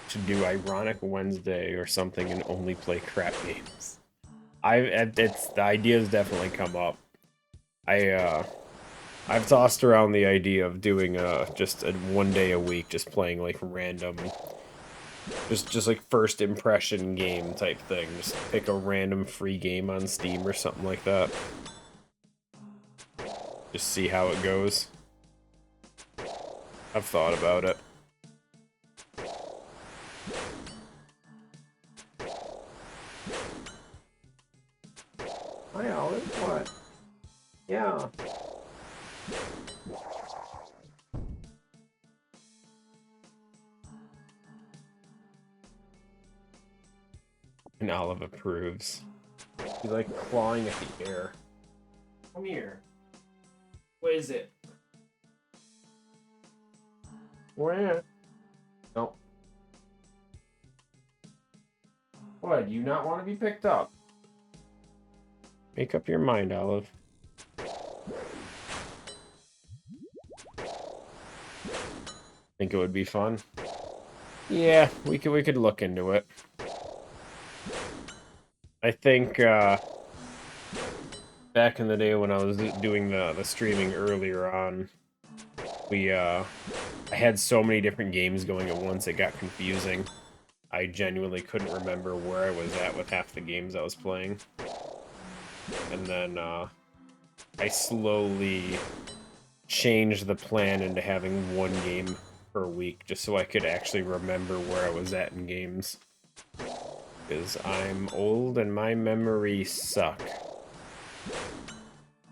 should do Ironic Wednesday or something and only play crap games. The idea's definitely come up. I've tossed around the idea of doing just a 1 day a week, just playing like random, just like first impression game type thing. Just pick a random free game on Steam or something like that. Just see how it goes. I've thought about it. Hi, Olive. What? Yeah. And Olive approves. He's like clawing at the air. Come here. What is it? Where? No. What? Do you not want to be picked up? Make up your mind, Olive. Think it would be fun? Yeah, we could look into it. I think back in the day when I was doing the streaming earlier on, I had so many different games going at once it got confusing. I genuinely couldn't remember where I was at with half the games I was playing. And then I slowly changed the plan into having one game per week, just so I could actually remember where I was at in games. Because I'm old and my memories suck.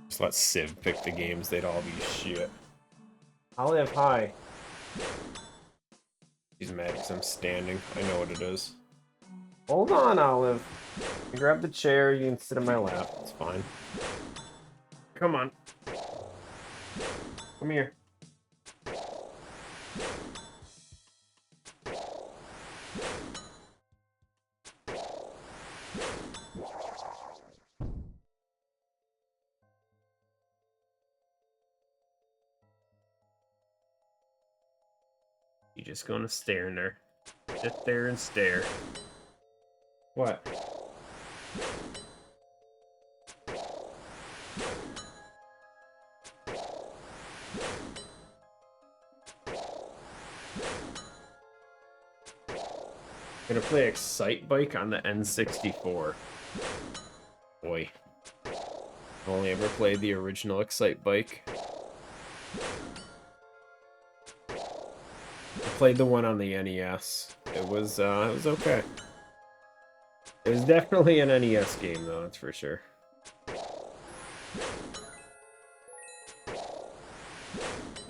Just let Civ pick the games, they'd all be shit. Olive, hi. She's mad because I'm standing. I know what it is. Hold on, Olive. Grab the chair, you can sit in my lap. It's fine. Come on. Come here. You just gonna stare in there. Sit there and stare. What? Gonna play Excite Bike on the N64. Boy. I've only ever played the original Excite Bike. I played the one on the NES. It was okay. It was definitely an NES game, though, that's for sure.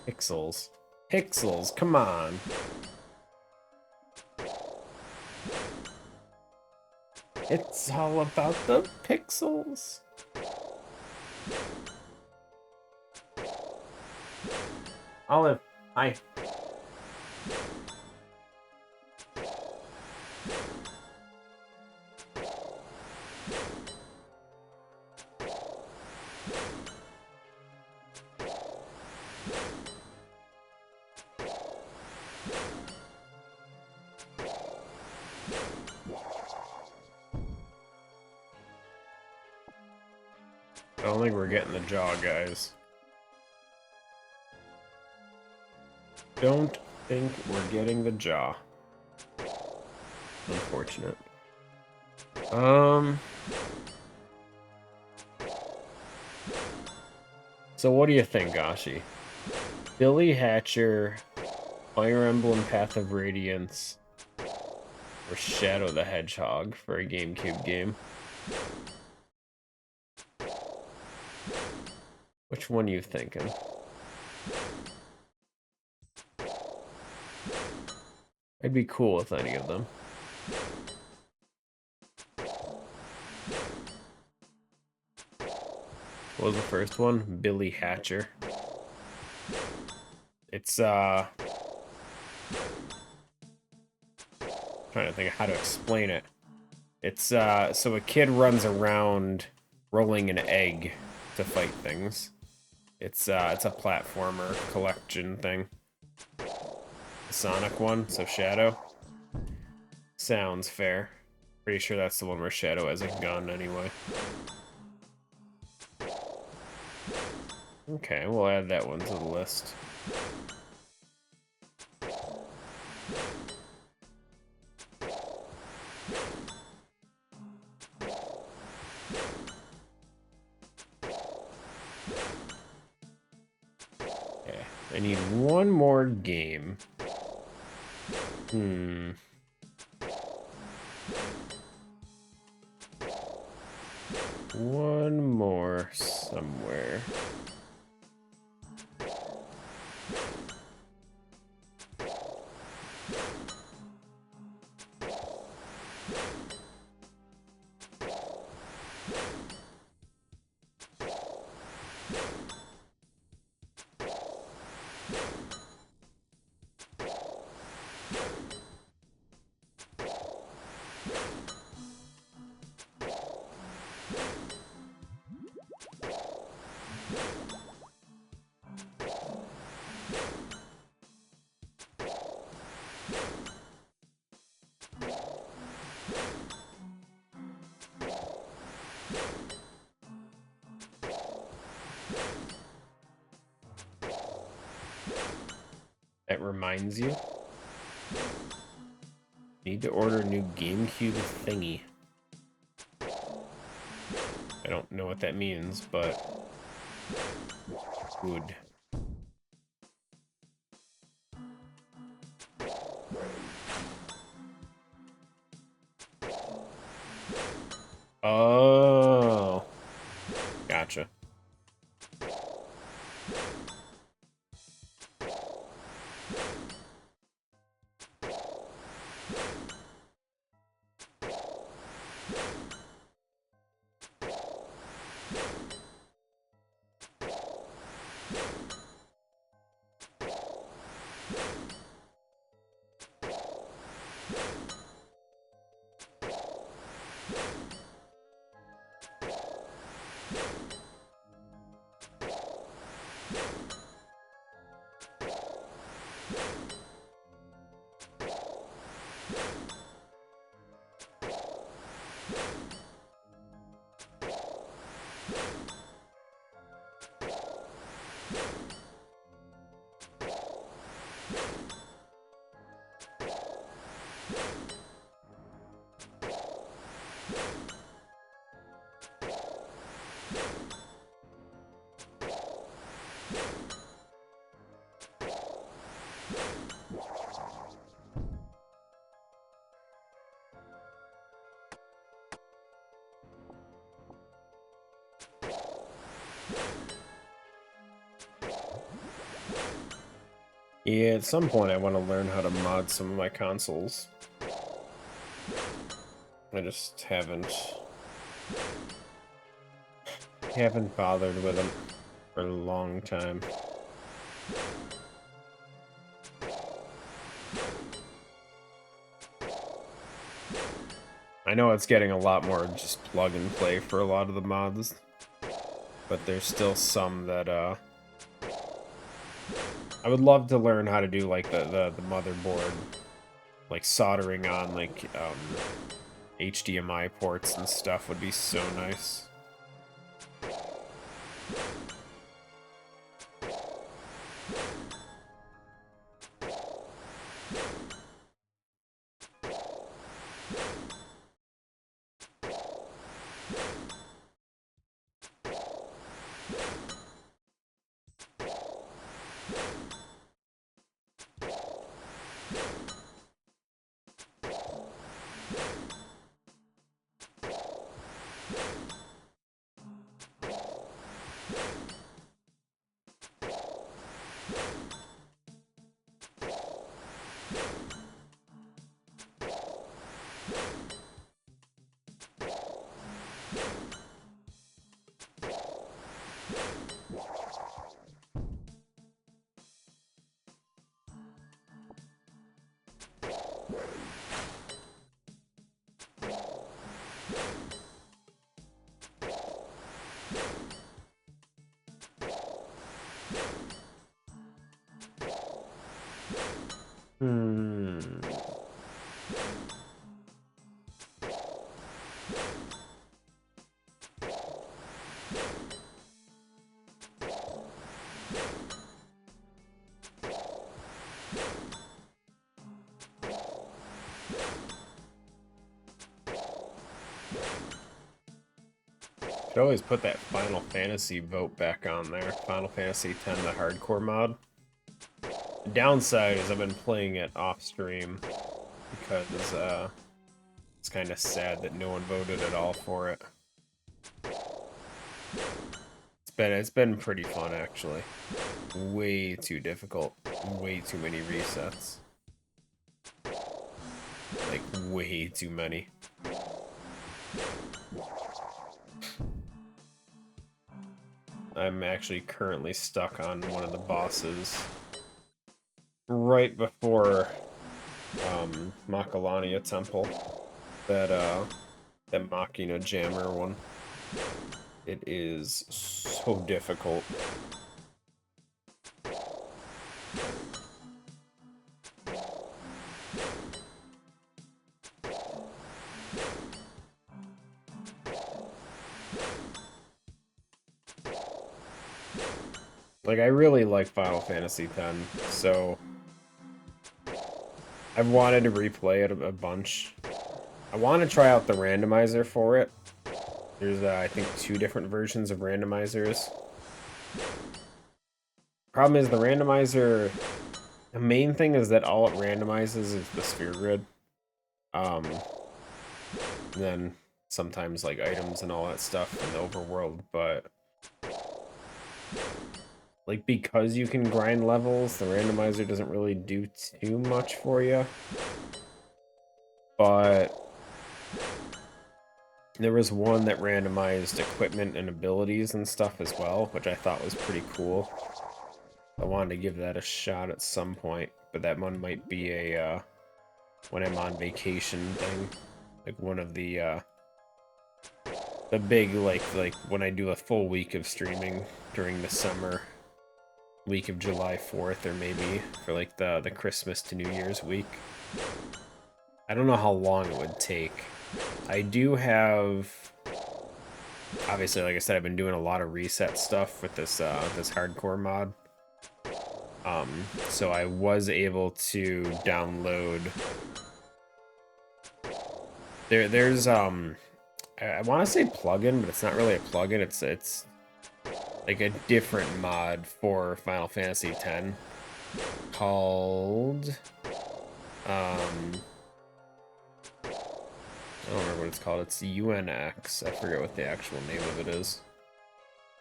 Pixels. Pixels, come on. It's all about the pixels. Olive, hi. I don't think we're getting the jaw, guys. Don't think we're getting the jaw. Unfortunate. So what do you think, Gashi? Billy Hatcher, Fire Emblem Path of Radiance, or Shadow the Hedgehog for a GameCube game? Which one are you thinking? I'd be cool with any of them. What was the first one? Billy Hatcher. It's, trying to think of how to explain it. It's, so a kid runs around rolling an egg to fight things. It's a platformer collection thing. The Sonic one, so Shadow. Sounds fair. Pretty sure that's the one where Shadow has a gun anyway. Okay, we'll add that one to the list. Okay, I need one more game. One more somewhere. That reminds you. Need to order a new GameCube thingy. I don't know what that means, but good. Oh, gotcha. Yeah, at some point I want to learn how to mod some of my consoles. I just haven't bothered with them for a long time. I know it's getting a lot more just plug and play for a lot of the mods, but there's still some that I would love to learn how to do, like the motherboard, like soldering on like HDMI ports and stuff would be so nice. Should always put that Final Fantasy vote back on there. Final Fantasy X, the hardcore mod. The downside is I've been playing it off stream because it's kind of sad that no one voted at all for it. It's been pretty fun actually. Way too difficult. Way too many resets. Like way too many. I'm actually currently stuck on one of the bosses right before Makalania Temple. That Machina Jammer one. It is so difficult. Like, I really like Final Fantasy X, so I've wanted to replay it a bunch. I want to try out the randomizer for it. There's, I think, 2 different versions of randomizers. Problem is, the randomizer... The main thing is that all it randomizes is the sphere grid. Then sometimes, like, items and all that stuff in the overworld, but... Like, because you can grind levels, the randomizer doesn't really do too much for you. But there was one that randomized equipment and abilities and stuff as well, which I thought was pretty cool. I wanted to give that a shot at some point, but that one might be a, when I'm on vacation thing. Like, one of the big, like, when I do a full week of streaming during the summer. Week of July 4th, or maybe for like the Christmas to New Year's week. I don't know how long it would take. I do have, obviously, like I said, I've been doing a lot of reset stuff with this this hardcore mod. So I was able to download. There's I want to say plugin, but it's not really a plugin. It's like a different mod for Final Fantasy X called I don't remember what it's called. It's UNX. I forget what the actual name of it is.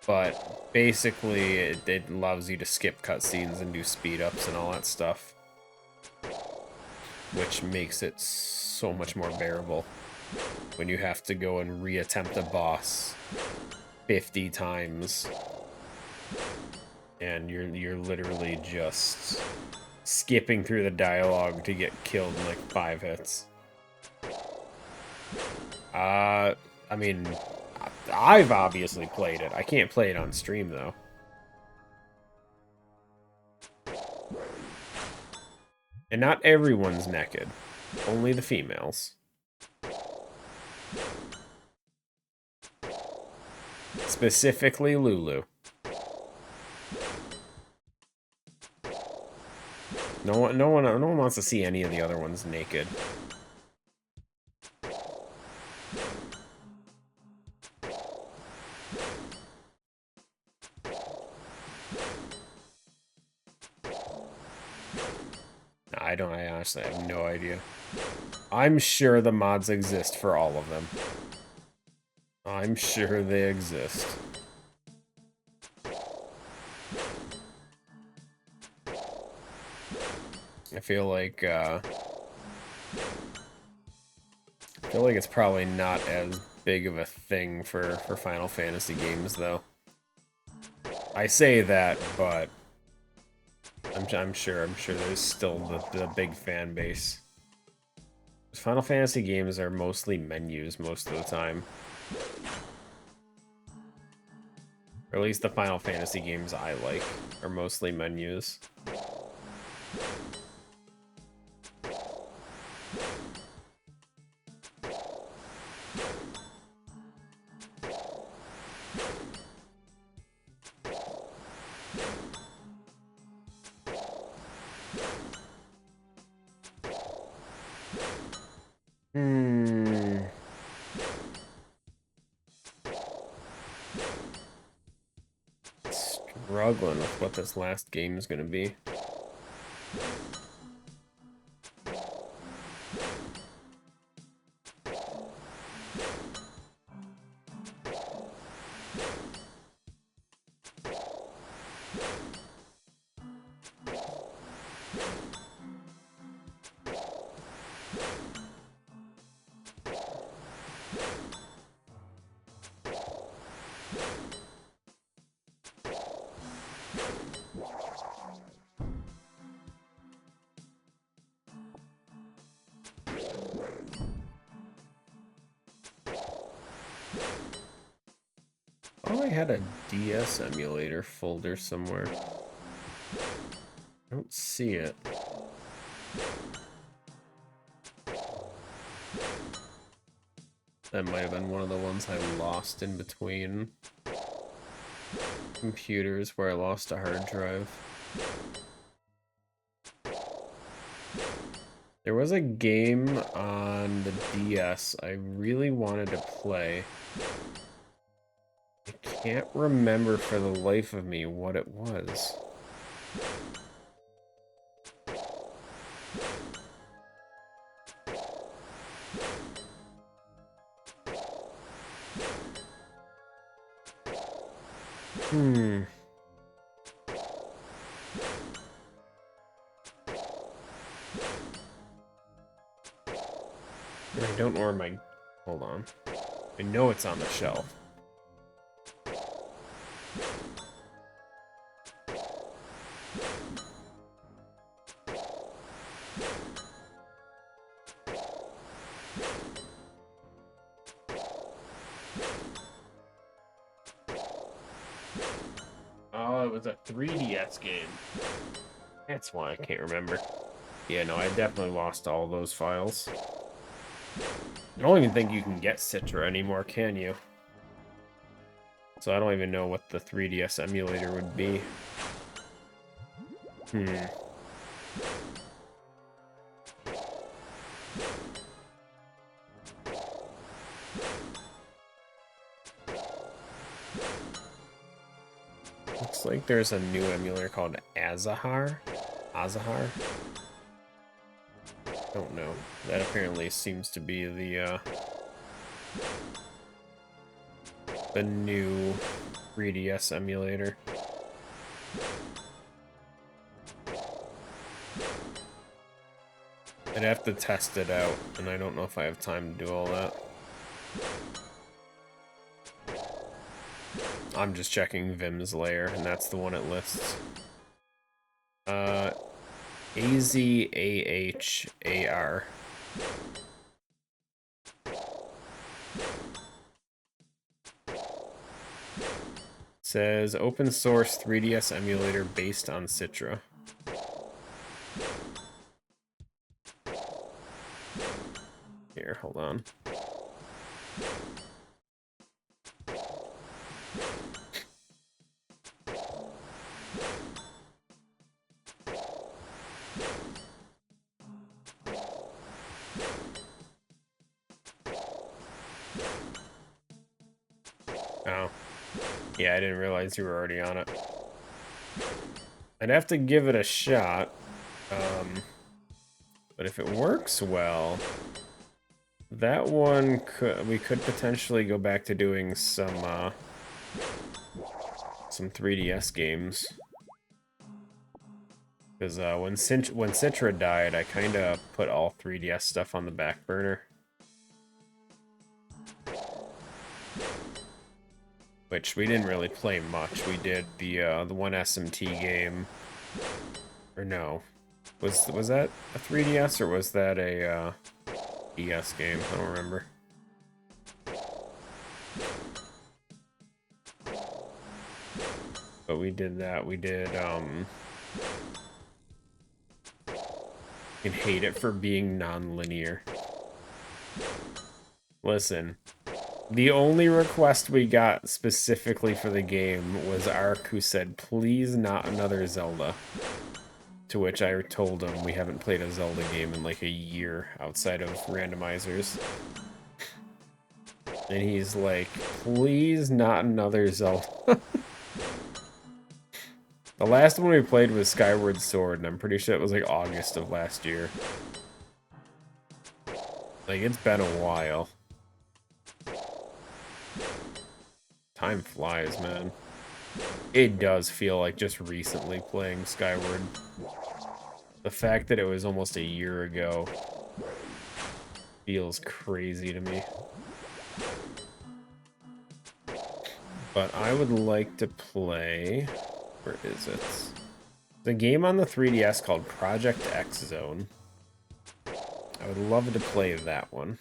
But basically it allows you to skip cutscenes and do speed ups and all that stuff, which makes it so much more bearable. when you have to go and reattempt a boss 50 times. And you're literally just skipping through the dialogue to get killed in like 5 hits. I mean, I've obviously played it. I can't play it on stream though. And not everyone's naked. Only the females. Specifically Lulu. No one wants to see any of the other ones naked. I honestly have no idea. I'm sure the mods exist for all of them. I'm sure they exist. I feel like it's probably not as big of a thing for Final Fantasy games, though. I say that, but I'm sure there's still the big fan base. Final Fantasy games are mostly menus most of the time. Or at least the Final Fantasy games I like are mostly menus. Struggling with what this last game is going to be. Oh, I had a DS emulator folder somewhere. I don't see it. That might have been one of the ones I lost in between computers where I lost a hard drive. There was a game on the DS I really wanted to play. I can't remember for the life of me what it was. I don't know where my... Hold on. I know it's on the shelf. Oh, it was a 3DS game. That's why I can't remember. Yeah, no, I definitely lost all those files. I don't even think you can get Citra anymore, can you? So I don't even know what the 3DS emulator would be. Looks like there's a new emulator called Azahar. Don't know. That apparently seems to be the new 3DS emulator. I'd have to test it out, and I don't know if I have time to do all that. I'm just checking Vim's layer, and that's the one it lists. AZAHAR. Says open source 3DS emulator based on Citra. Here, hold on. Oh. Yeah, I didn't realize you were already on it. I'd have to give it a shot. But if it works well, that one we could potentially go back to doing some 3DS games. Because when Citra died, I kind of put all 3DS stuff on the back burner. Which we didn't really play much. We did the one SMT game, or no, was that a 3DS or was that a DS game? I don't remember. But we did that. We did you can hate it for being non-linear. Listen. The only request we got specifically for the game was Ark, who said, please not another Zelda. To which I told him we haven't played a Zelda game in like a year outside of randomizers. And he's like, please not another Zelda. The last one we played was Skyward Sword, and I'm pretty sure it was like August of last year. Like, it's been a while. Time flies, man. It does feel like just recently playing Skyward. The fact that it was almost a year ago feels crazy to me. But I would like to play... Where is it? The game on the 3DS called Project X Zone. I would love to play that one.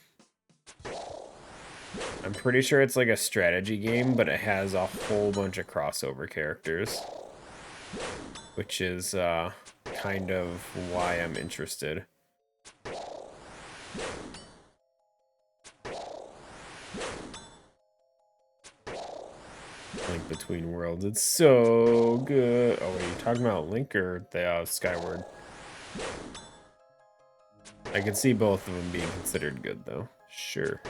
I'm pretty sure it's like a strategy game, but it has a whole bunch of crossover characters. Which is kind of why I'm interested. Link Between Worlds. It's so good. Oh, wait, you talking about Link or the Skyward? I can see both of them being considered good, though. Sure.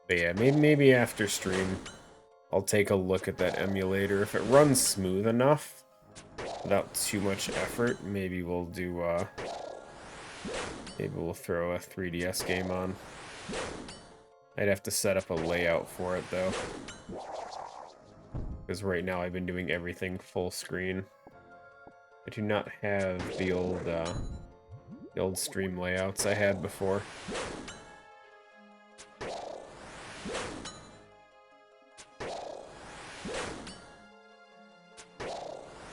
But yeah, maybe after stream, I'll take a look at that emulator. If it runs smooth enough, without too much effort, maybe we'll do, maybe we'll throw a 3DS game on. I'd have to set up a layout for it, though. Because right now I've been doing everything full screen. I do not have the old stream layouts I had before.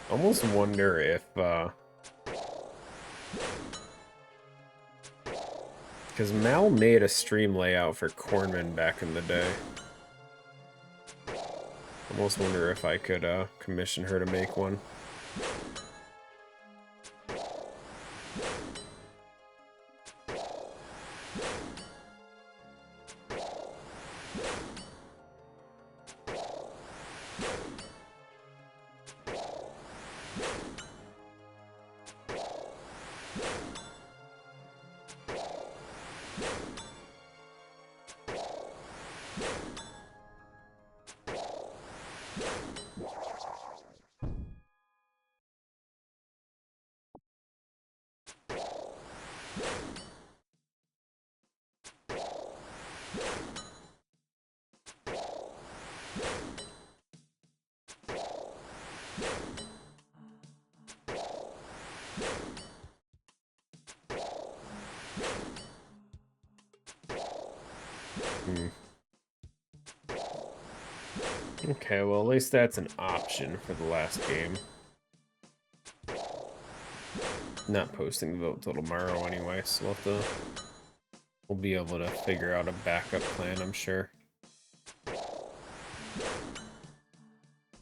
Almost wonder if, because Mal made a stream layout for Cornman back in the day. Almost wonder if I could, commission her to make one. Okay, well, at least that's an option for the last game. Not posting the vote till tomorrow anyway, so we'll be able to figure out a backup plan, I'm sure.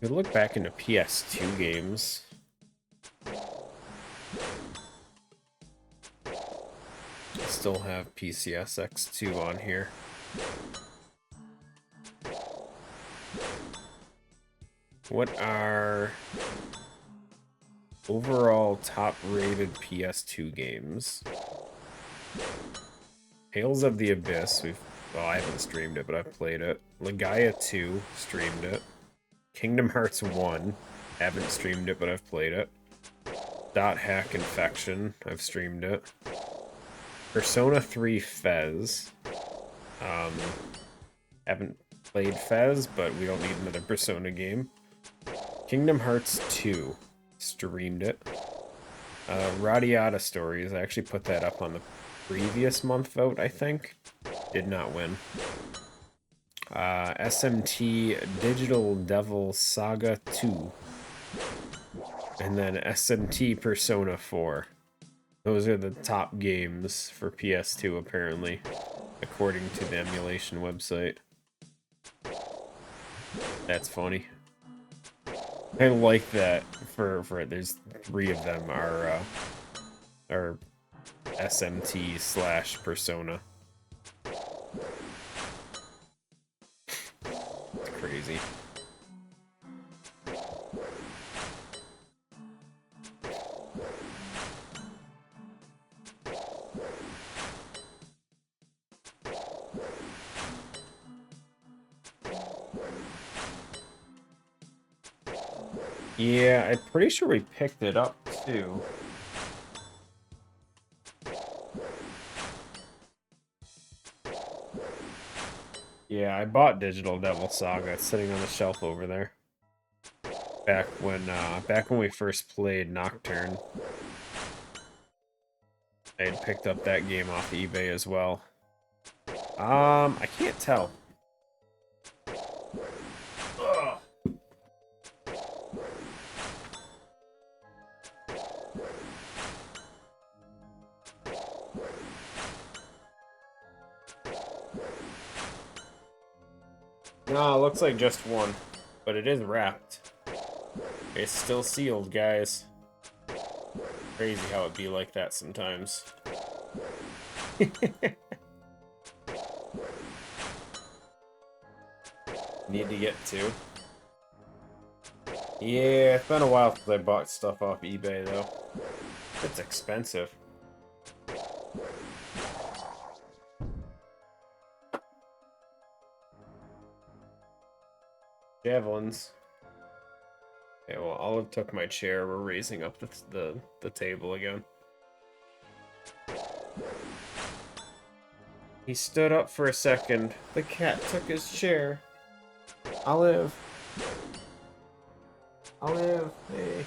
We look back into PS2 games. I still have PCSX2 on here. What are overall top-rated PS2 games? Tales of the Abyss. Well, I haven't streamed it, but I've played it. Legaia 2, streamed it. Kingdom Hearts 1, haven't streamed it, but I've played it. Dot Hack Infection, I've streamed it. Persona 3 Fez. Haven't played Fez, but we don't need another Persona game. Kingdom Hearts 2, streamed it. Radiata Stories, I actually put that up on the previous month vote, I think. Did not win. SMT Digital Devil Saga 2. And then SMT Persona 4. Those are the top games for PS2, apparently, according to the emulation website. That's funny. I like that for there's 3 of them are SMT / Persona. It's crazy. Yeah, I'm pretty sure we picked it up, too. Yeah, I bought Digital Devil Saga. It's sitting on the shelf over there. Back when we first played Nocturne. I had picked up that game off eBay as well. I can't tell. Ugh. No, it looks like just one, but it is wrapped. It's still sealed, guys. Crazy how it be like that sometimes. Need to get 2. Yeah, it's been a while since I bought stuff off eBay, though. It's expensive. Javelins. Okay, well, Olive took my chair. We're raising up the table again. He stood up for a second. The cat took his chair. Olive. Olive, hey.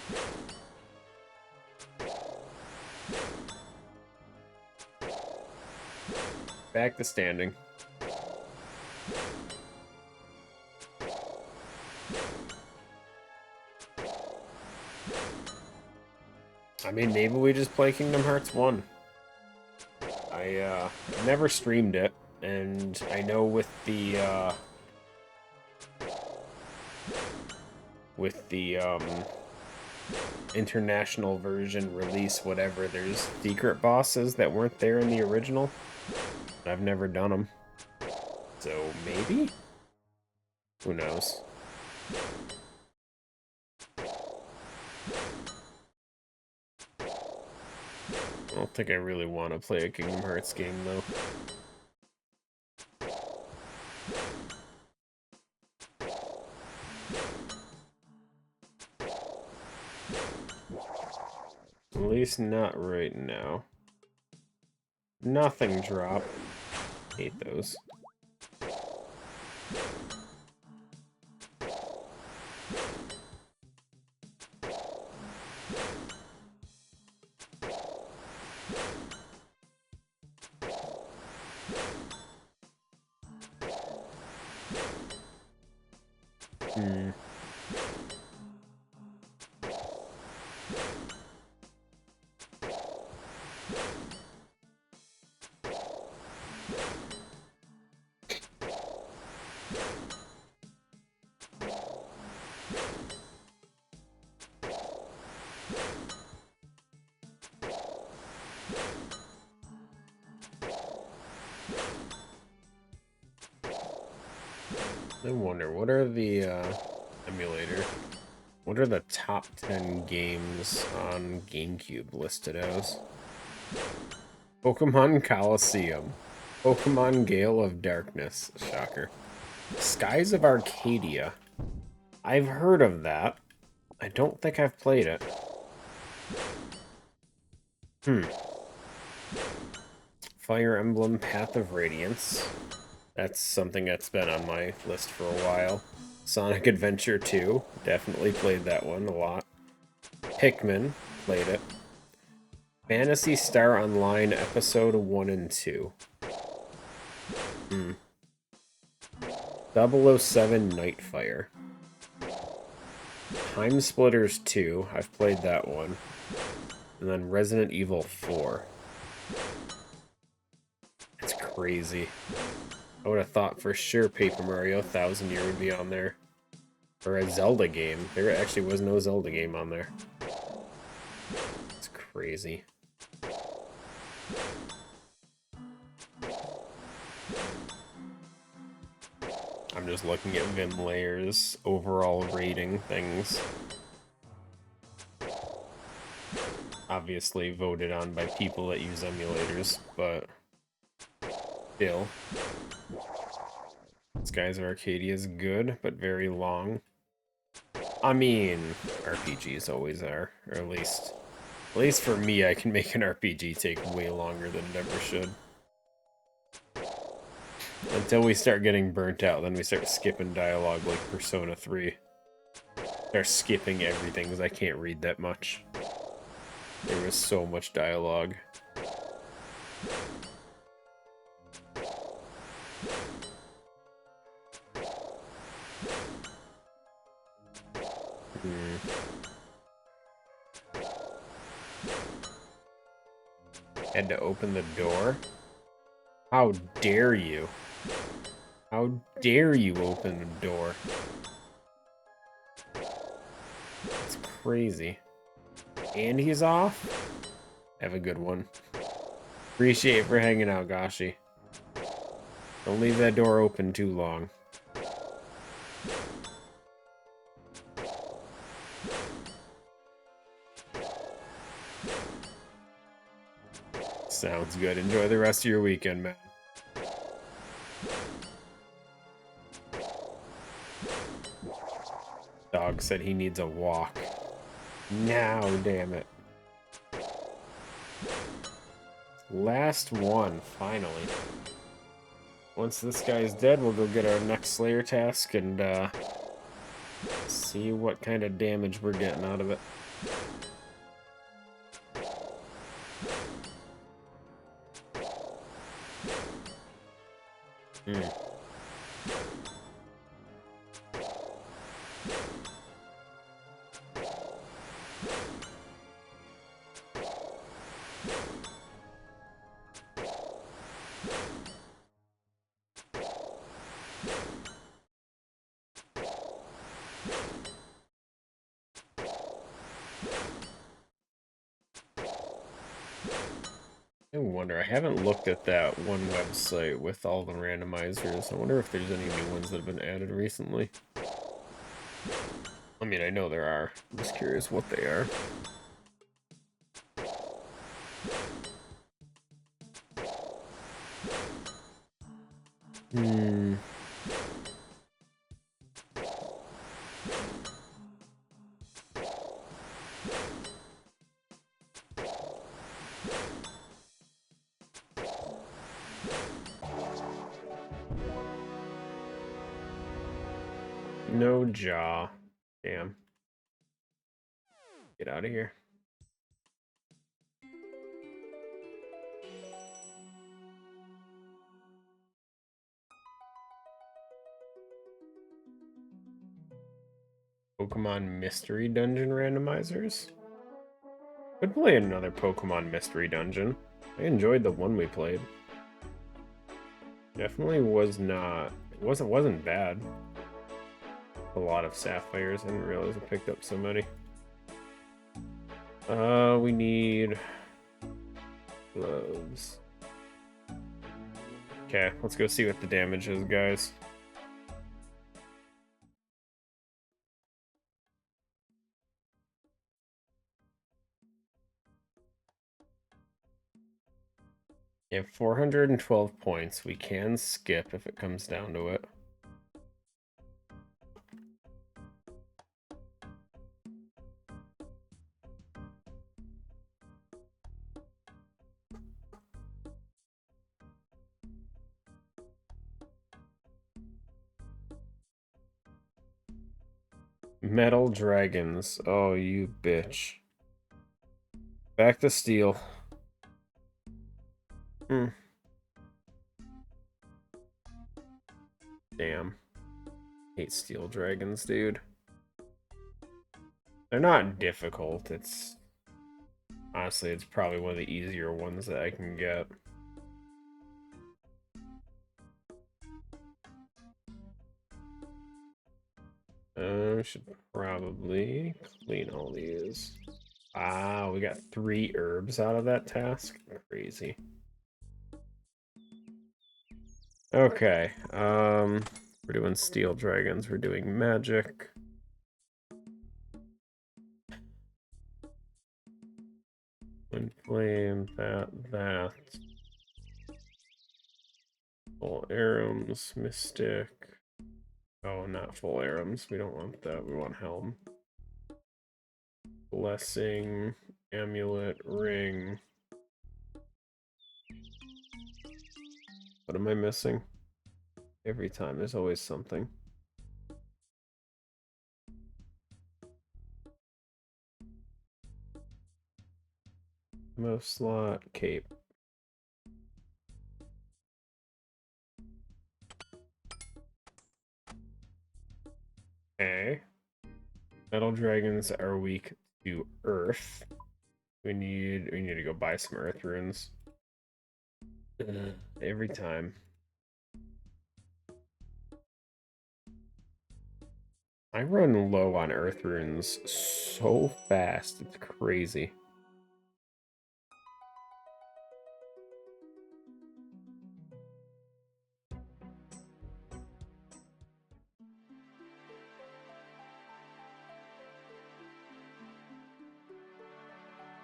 Back to standing. I mean, maybe we just play Kingdom Hearts 1. I never streamed it, and I know with the international version release, whatever, there's secret bosses that weren't there in the original. I've never done them. So, maybe? Who knows? I don't think I really want to play a Kingdom Hearts game, though. At least not right now. Nothing drop. Hate those. Hmm. I wonder, what are the emulator? What are the top 10 games on GameCube listed as? Pokemon Coliseum. Pokemon Gale of Darkness. Shocker. Skies of Arcadia. I've heard of that. I don't think I've played it. Fire Emblem Path of Radiance. That's something that's been on my list for a while. Sonic Adventure 2. Definitely played that one a lot. Pikmin. Played it. Phantasy Star Online Episode 1 and 2. 007 Nightfire. Time Splitters 2. I've played that one. And then Resident Evil 4. It's crazy. I would have thought for sure Paper Mario 1000 Year would be on there. Or a Zelda game. There actually was no Zelda game on there. It's crazy. I'm just looking at Vim Layer's overall rating things. Obviously voted on by people that use emulators, but still. Skies of Arcadia is good, but very long. I mean, RPGs always are, or at least for me, I can make an RPG take way longer than it ever should. Until we start getting burnt out, then we start skipping dialogue like Persona 3. Start skipping everything because I can't read that much. There was so much dialogue. Had to open the door? How dare you? How dare you open the door? It's crazy. And he's off? Have a good one. Appreciate it for hanging out, Gashi. Don't leave that door open too long. Sounds good. Enjoy the rest of your weekend, man. Dog said he needs a walk. Now, damn it. Last one, finally. Once this guy's dead, we'll go get our next Slayer task and see what kind of damage we're getting out of it. I wonder, I haven't looked at that one website with all the randomizers. I wonder if there's any new ones that have been added recently. I mean, I know there are. I'm just curious what they are. No jaw. Damn. Get out of here. Pokemon Mystery Dungeon randomizers? Could play another Pokemon Mystery Dungeon. I enjoyed the one we played. Definitely was not... It wasn't bad. A lot of sapphires. I didn't realize I picked up so many. We need... gloves. Okay, let's go see what the damage is, guys. You have 412 points. We can skip if it comes down to it. Metal dragons. Oh, you bitch. Back to steel. Damn. Hate steel dragons, dude. They're not difficult. It's... Honestly, it's probably one of the easier ones that I can get. Should probably clean all these. Ah, we got 3 herbs out of that task. Crazy. Okay, we're doing steel dragons. We're doing magic. Wind flame, that. Full arrows, mystic. Oh, not full arrows. We don't want that. We want helm. Blessing, amulet, ring. What am I missing? Every time, there's always something. Most slot, cape. Okay. Metal dragons are weak to earth. We need to go buy some earth runes. Every time. I run low on earth runes so fast, it's crazy.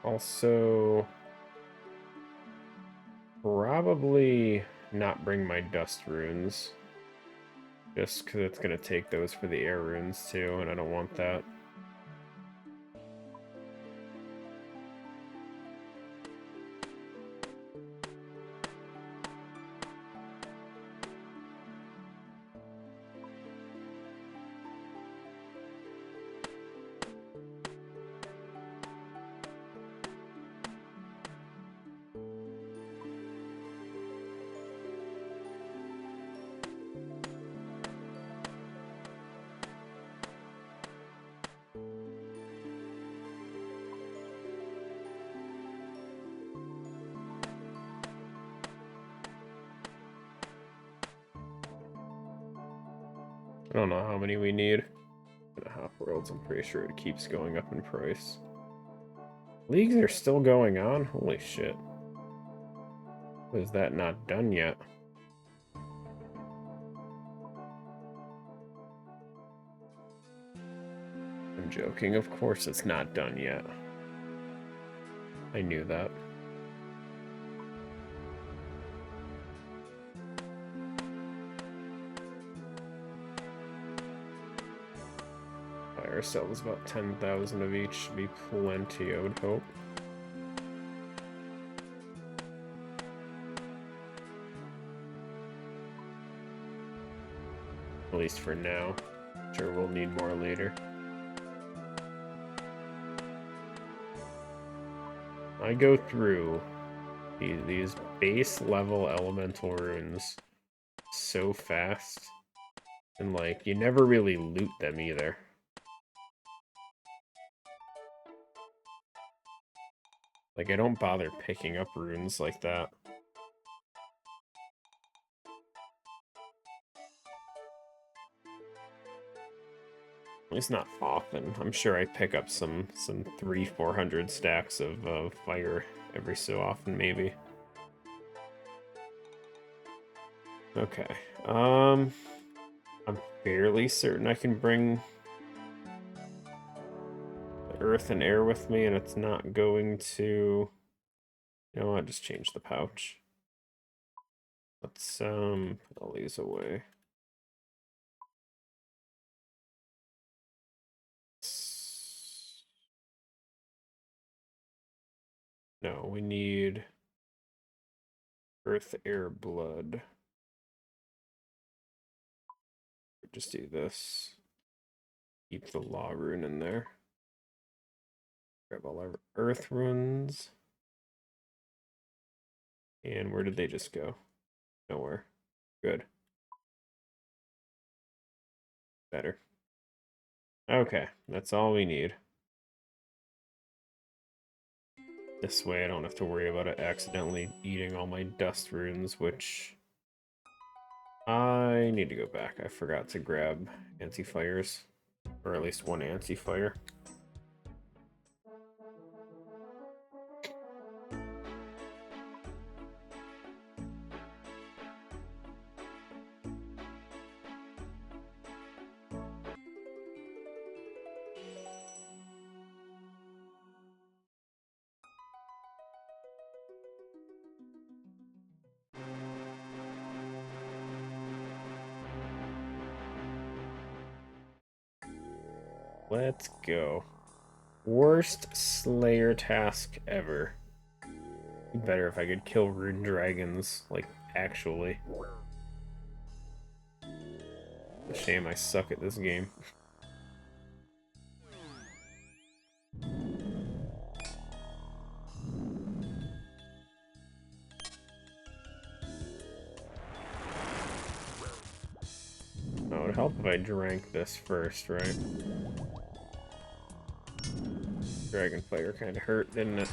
Also, probably not bring my dust runes. Just because it's going to take those for the air runes too, and I don't want that. I don't know how many we need. In Hop Worlds, I'm pretty sure it keeps going up in price. Leagues are still going on? Holy shit. Is that not done yet? I'm joking, of course it's not done yet. I knew that. Buy ourselves about 10,000 of each should be plenty, I would hope. At least for now. Sure, we'll need more later. I go through these base level elemental runes so fast, and like you never really loot them either. Like, I don't bother picking up runes like that. At least not often. I'm sure I pick up some 300-400 stacks of fire every so often, maybe. Okay. I'm fairly certain I can bring the earth and air with me, and it's not going to... You know what? Just change the pouch. Let's put all these away. No, we need earth, air, blood. Just do this. Keep the law rune in there. Grab all our earth runes. And where did they just go? Nowhere. Good. Better. Okay, that's all we need. This way I don't have to worry about it accidentally eating all my dust runes, which I need to go back. I forgot to grab anti-fires, or at least one anti-fire. Let's go. Worst Slayer task ever. Better if I could kill rune dragons, like, actually. It's a shame I suck at this game. Oh, it would help if I drank this first, right? Dragon Fire kind of hurt, didn't it?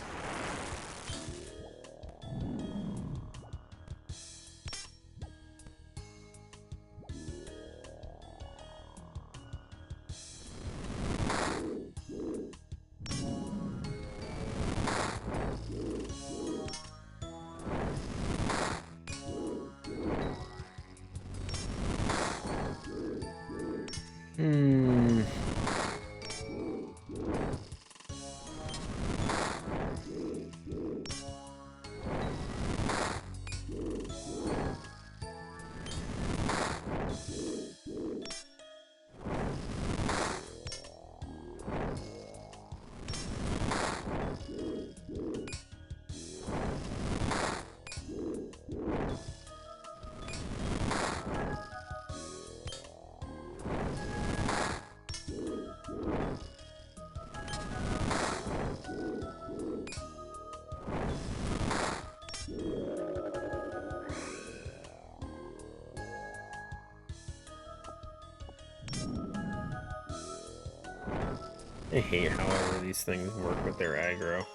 I hate however these things work with their aggro.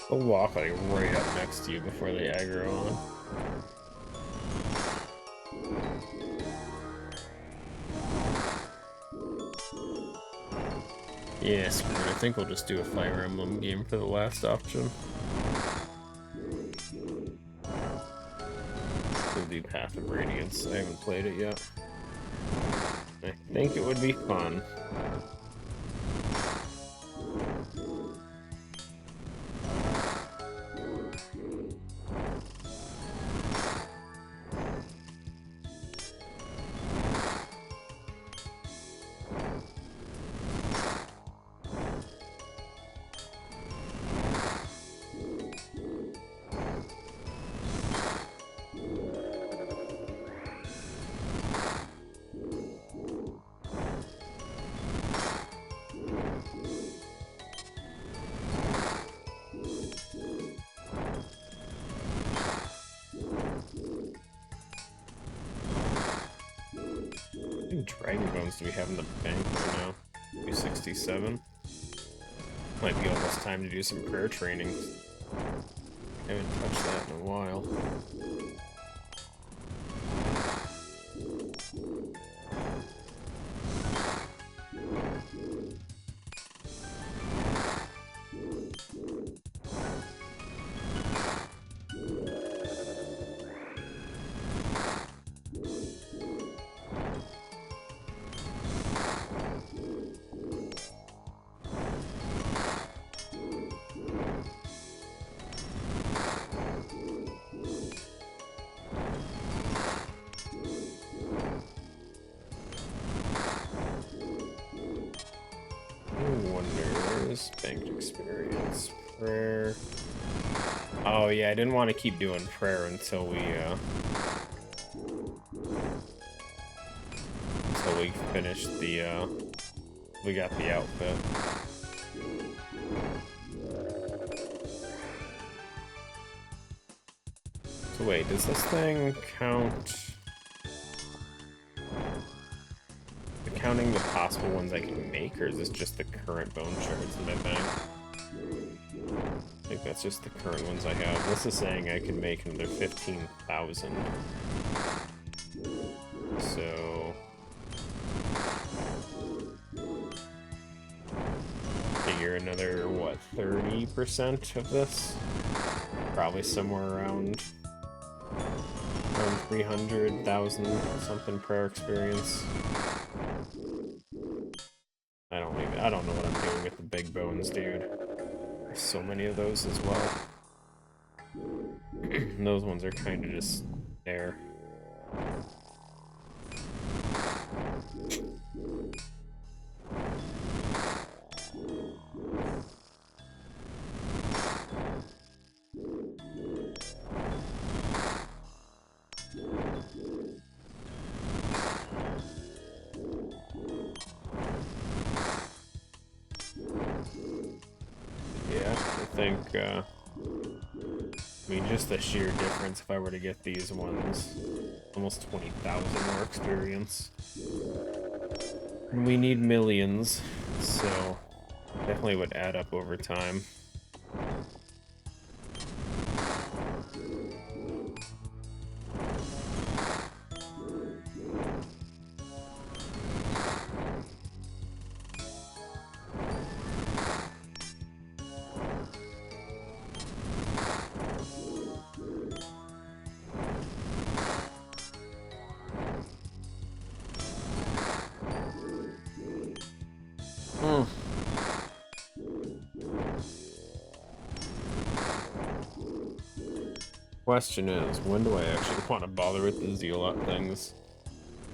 They'll walk like right up next to you before they aggro on. Yeah, screw it. I think we'll just do a Fire Emblem game for the last option. We'll do Path of Radiance. I haven't played it yet. I think it would be fun. Dragon Bones do we have in the bank right now? 267. Might be almost time to do some prayer training. Haven't touched that in a while. Banked experience. Prayer. Oh yeah, I didn't want to keep doing prayer until we finished the we got the outfit. So wait, does this thing count? Counting the possible ones I can make, or is this just the current bone shards in my bag? I think that's just the current ones I have. This is saying I can make another 15,000. So... figure another, what, 30% of this? Probably somewhere around 300,000 something prayer experience. I don't know what I'm doing with the big bones, dude. There's so many of those as well. Those ones are kind of just there. I mean, just the sheer difference if I were to get these ones. Almost 20,000 more experience. And we need millions, so definitely would add up over time. Question is, when do I actually want to bother with the zealot things?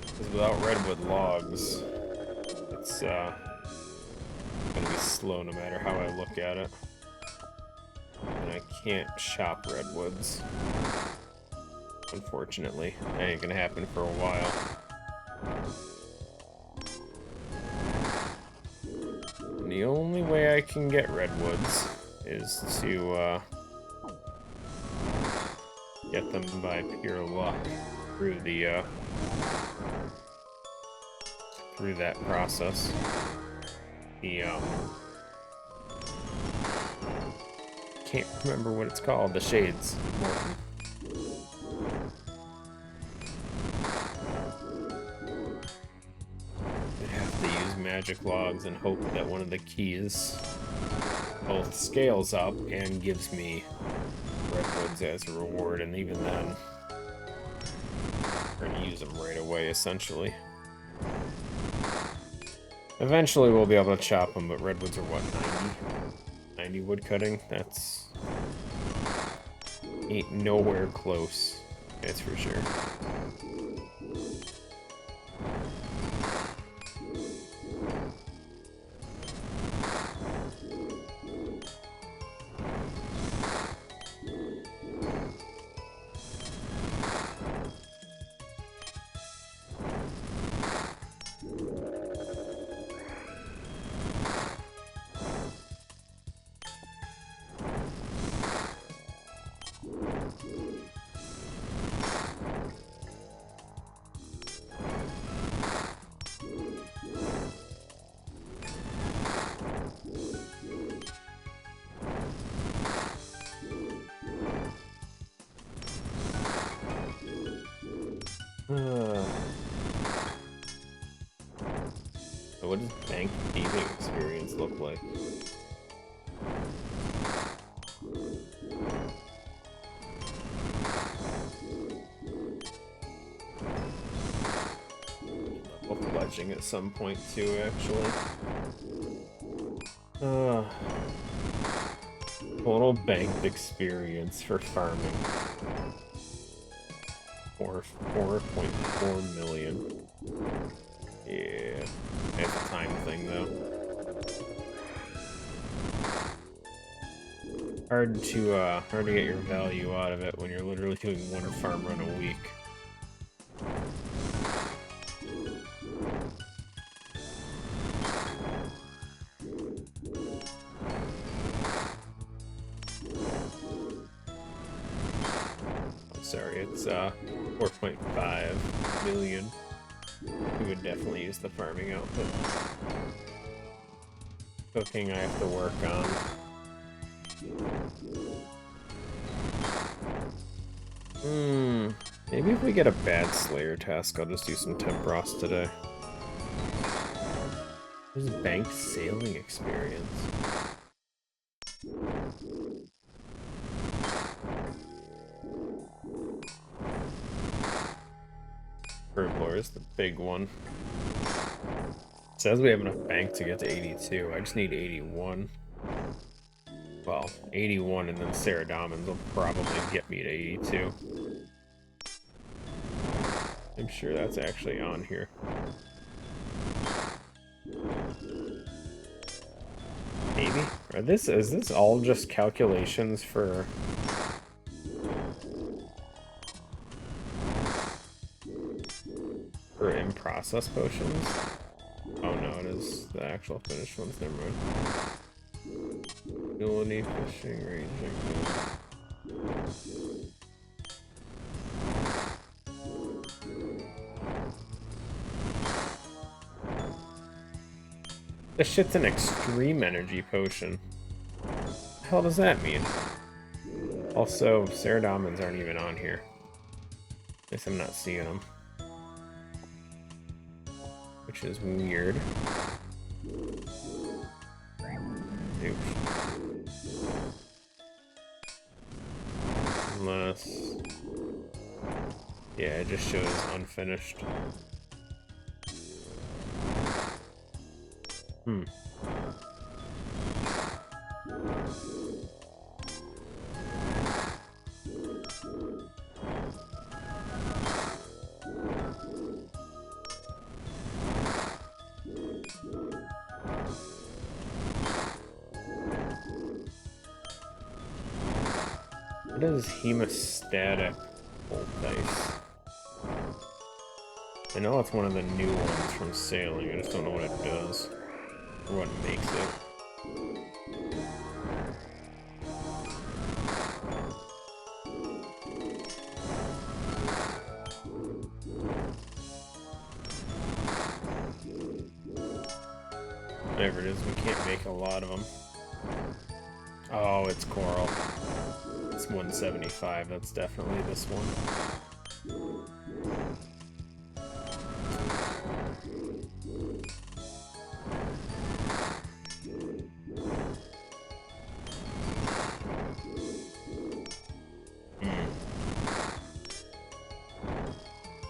Because without redwood logs, it's gonna be slow no matter how I look at it. And I can't shop redwoods. Unfortunately, that ain't gonna happen for a while. And the only way I can get redwoods is to get them by pure luck through the through that process. The can't remember what it's called. The shades. I'd have to use magic logs and hope that one of the keys both scales up and gives me redwoods as a reward, and even then, we're gonna use them right away, essentially. Eventually we'll be able to chop them, but redwoods are what, 90 wood cutting? That's... ain't nowhere close, that's for sure. what does bank thieving experience look like? Pledging at some point too, actually. Total banked experience for farming. 4.4 million. Yeah, it's a time thing though. Hard to get your value out of it when you're literally doing one farm run a week. Sorry, it's 4.5 million. We would definitely use the farming output. Cooking I have to work on. Maybe if we get a bad Slayer task, I'll just do some Temp Frost today. There's banked sailing experience. Herblore is the big one. It says we have enough bank to get to 82. I just need 81. Well, 81 and then Saradomans will probably get me to 82. I'm sure that's actually on here. Maybe? Is this all just calculations for... in-process potions? Oh no, it is the actual finished ones, never mind. Ability, fishing, ranging. This shit's an extreme energy potion. What the hell does that mean? Also, Saradomans aren't even on here. At least I'm not seeing them. Which is weird. Oops. Unless... yeah, it just shows unfinished. What is hemostatic bolt dice? I know it's one of the new ones from sailing, I just don't know what it does. Or what makes it. Whatever it is, we can't make a lot of them. Oh, it's coral. It's 175, that's definitely this one.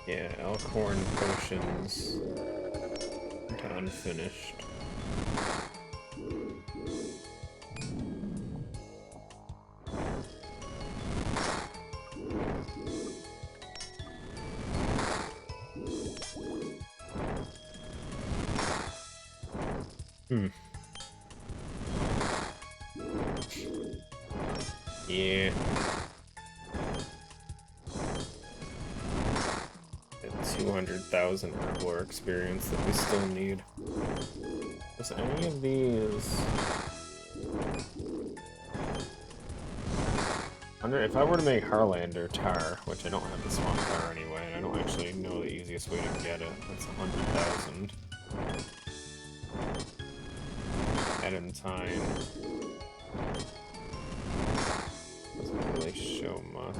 Yeah, Elkhorn potions to unfinished. Yeah. 200,000 Herblore experience that we still need. Does any of these... if I were to make Harlander tar, which I don't have the swamp tar anyway, and I don't actually know the easiest way to get it, that's 100,000. Adamantine doesn't really show much.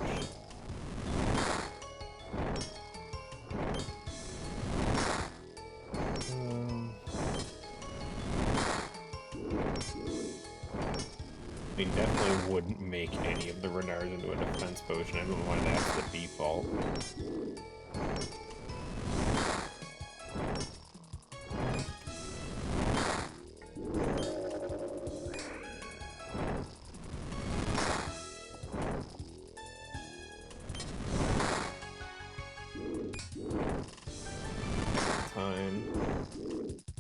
I definitely wouldn't make any of the Renards into a defense potion. I don't know why that's the default.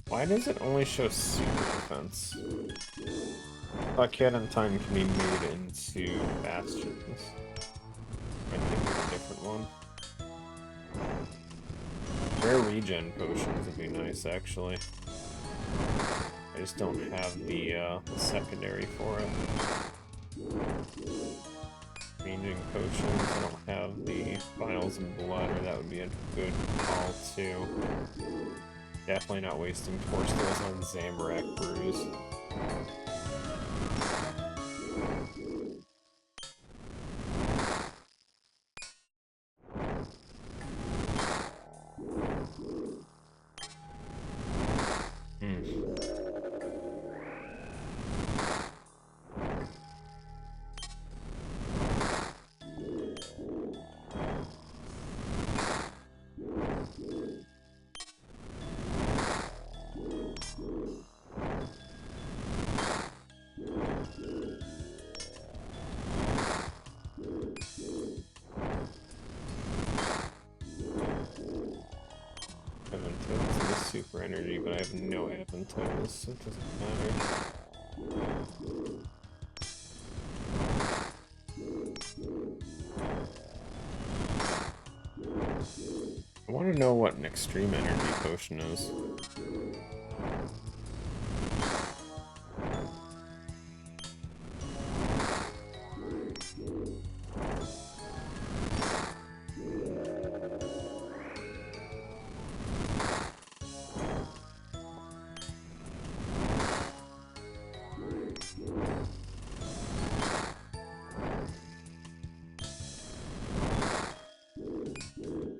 Why does it only show super defense? Cat and Time can be made into bastions. I think it's a different one. Rare regen potions would be nice, actually. I just don't have the secondary for it. Ranging potions, I don't have the vials of blood, or that would be a good call, too. Definitely not wasting torch skills on Zamorak brews. Super energy, but I have no Advantosis, so it doesn't matter. I want to know what an extreme energy potion is.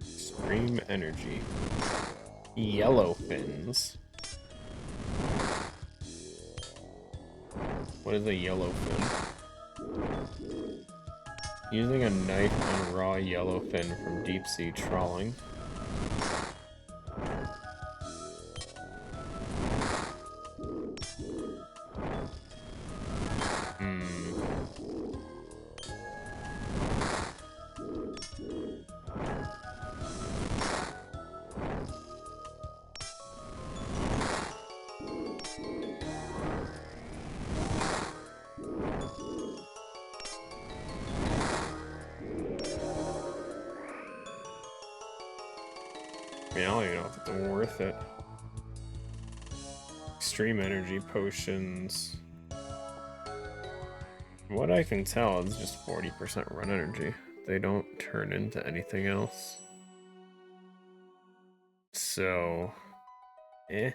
Extreme energy. Yellow fins. What is a yellow fin? Using a knife on raw yellowfin from deep sea trawling. I mean, I don't even know if it's worth it. Extreme energy potions. From what I can tell, it's just 40% run energy. They don't turn into anything else. So, I'd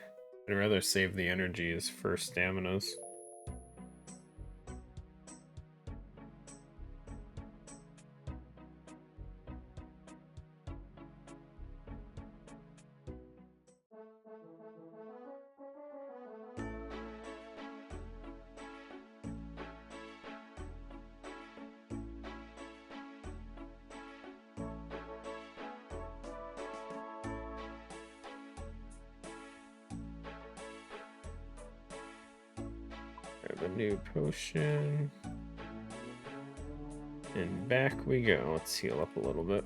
rather save the energies for staminas. Grab a new potion. And back we go. Let's heal up a little bit.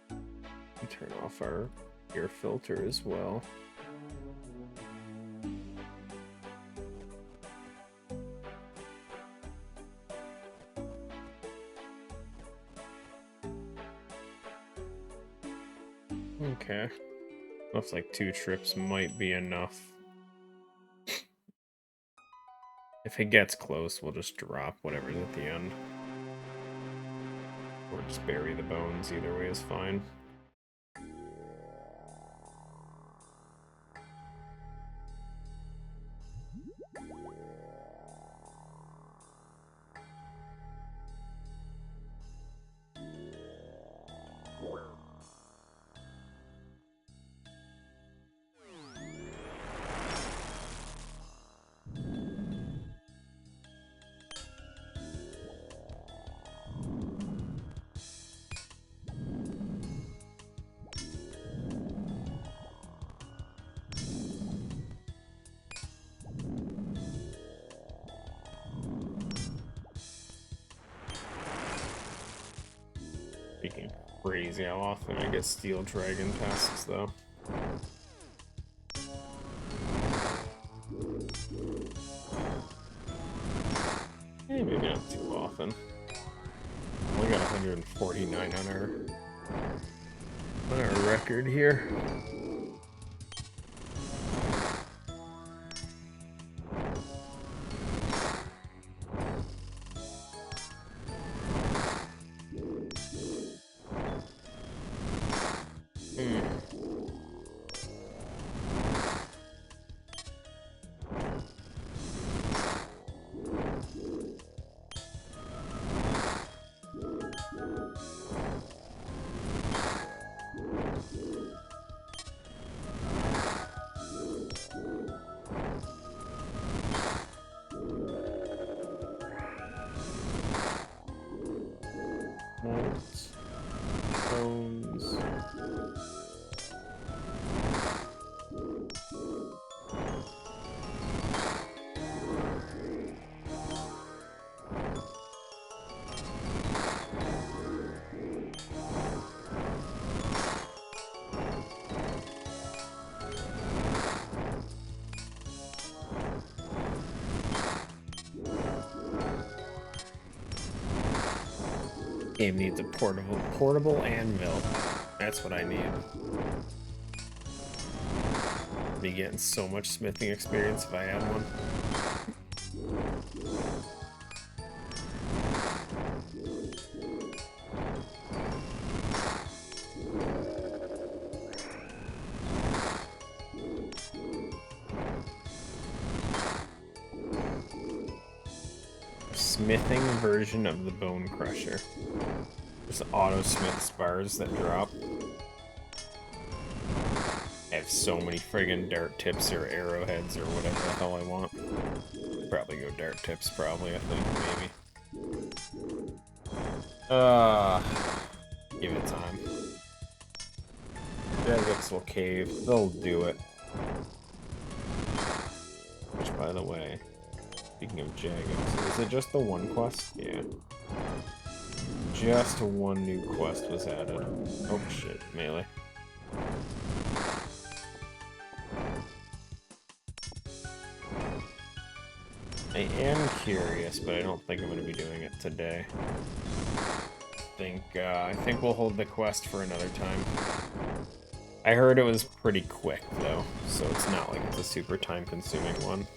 And turn off our air filter as well. Okay. Looks like 2 trips might be enough. If it gets close, we'll just drop whatever's at the end. Or just bury the bones, either way is fine. Freaking crazy how often I get Steel Dragon tasks, though. Hey, maybe not too often. Only got 149 on our record here. Molds, bones. Game needs a portable anvil. That's what I need. Be getting so much smithing experience if I had one. Smithing version of the Bone Crusher. There's auto smith spars that drop. I have so many friggin' dart tips or arrowheads or whatever the hell I want. Probably go dart tips, probably, I think, maybe. Give it time. Jagex will cave. They'll do it. Which, by the way, speaking of Jagex, is it just the one quest? Yeah. Just one new quest was added. Oh shit, melee. I am curious, but I don't think I'm going to be doing it today. I think we'll hold the quest for another time. I heard it was pretty quick, though, so it's not like it's a super time-consuming one.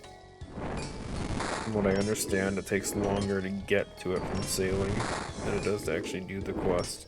From what I understand, it takes longer to get to it from sailing than it does to actually do the quest.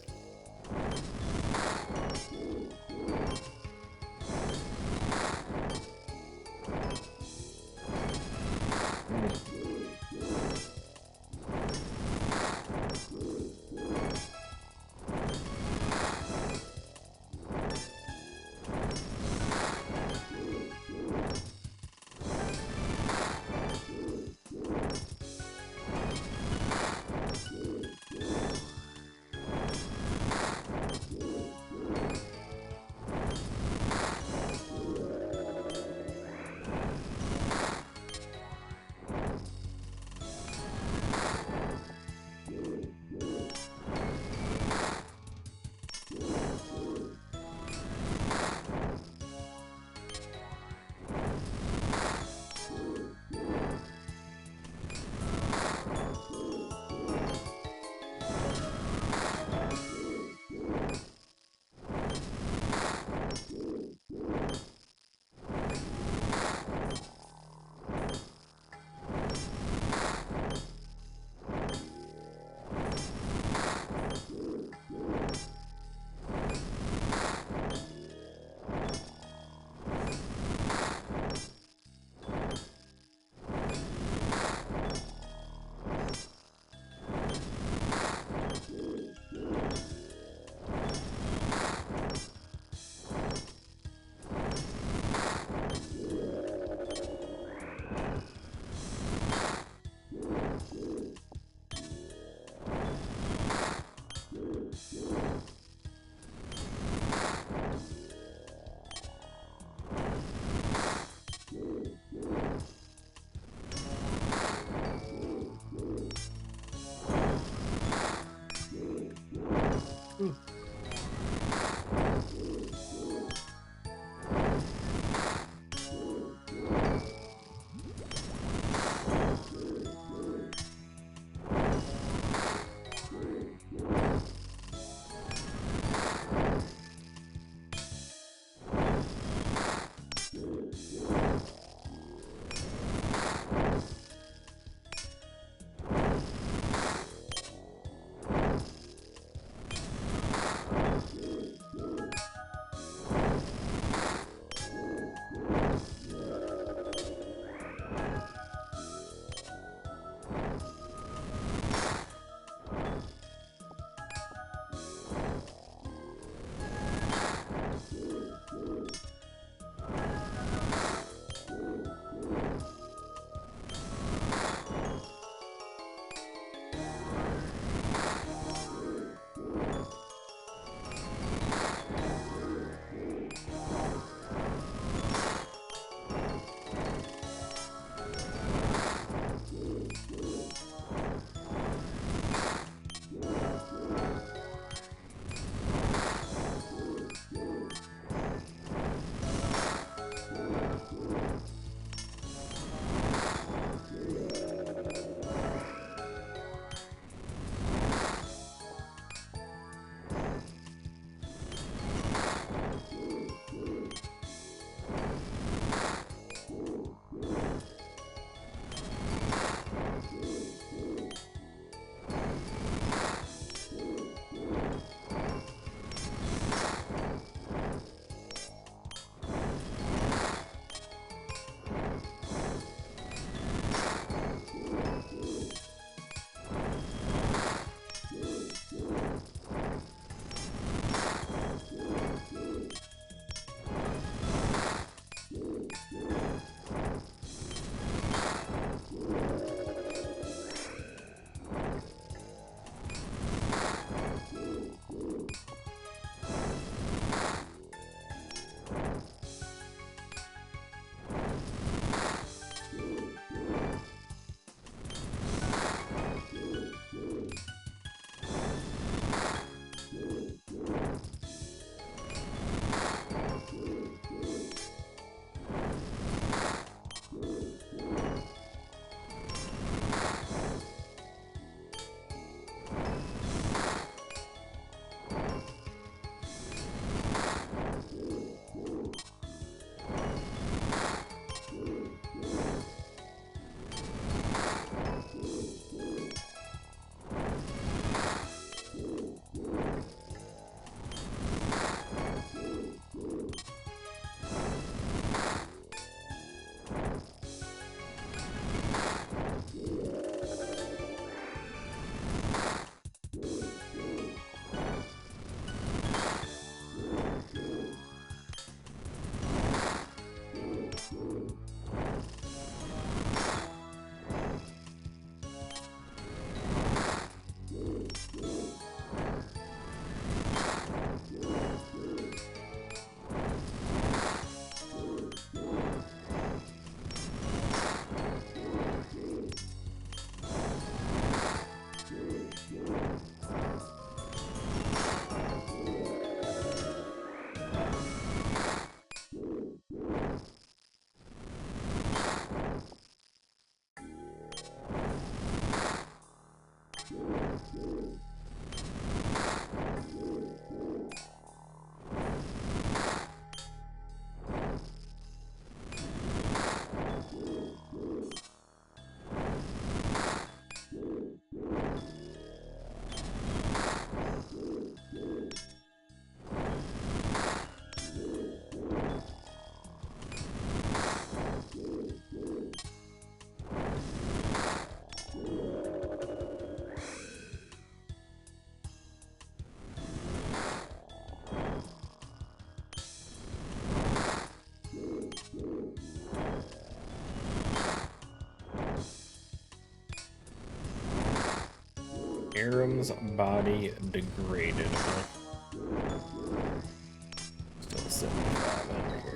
Aram's body degraded, huh? Still 75 in here.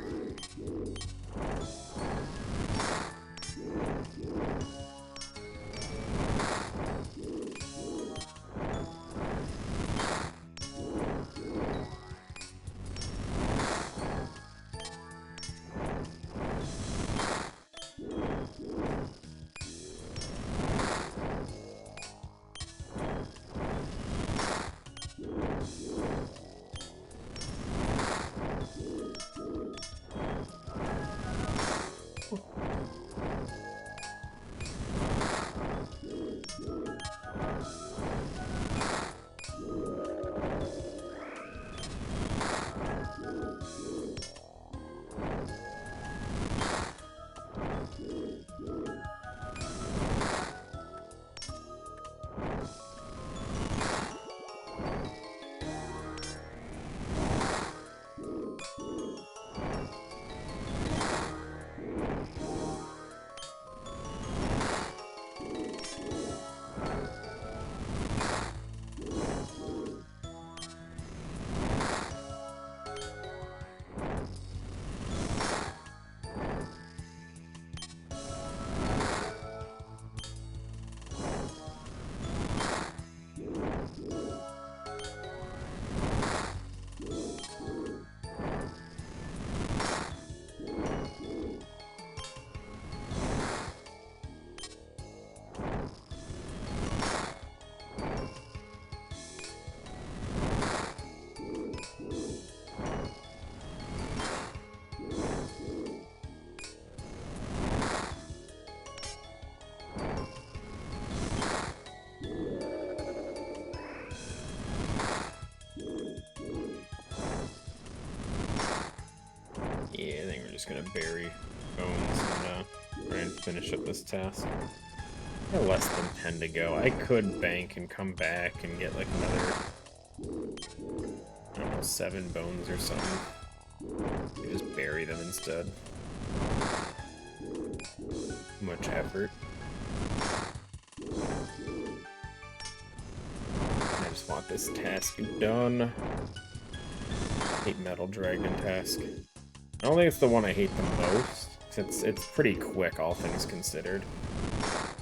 Yeah, I think we're just gonna bury bones and try and finish up this task. Got less than 10 to go. I could bank and come back and get like another, I don't know, 7 bones or something. Just bury them instead. Too much effort. I just want this task done. Hate Metal Dragon task. I don't think it's the one I hate the most, since it's pretty quick, all things considered.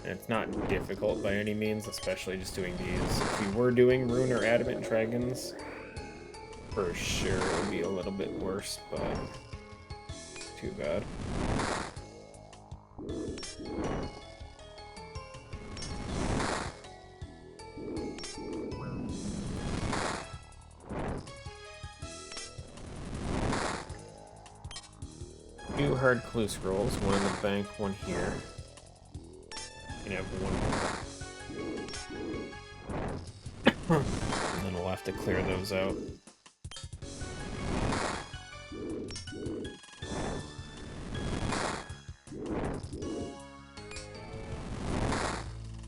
And it's not difficult by any means, especially just doing these. If we were doing Rune or Adamant Dragons, for sure it would be a little bit worse, but too bad. Two hard clue scrolls, one in the bank, one here. You can have one more. And then we'll have to clear those out.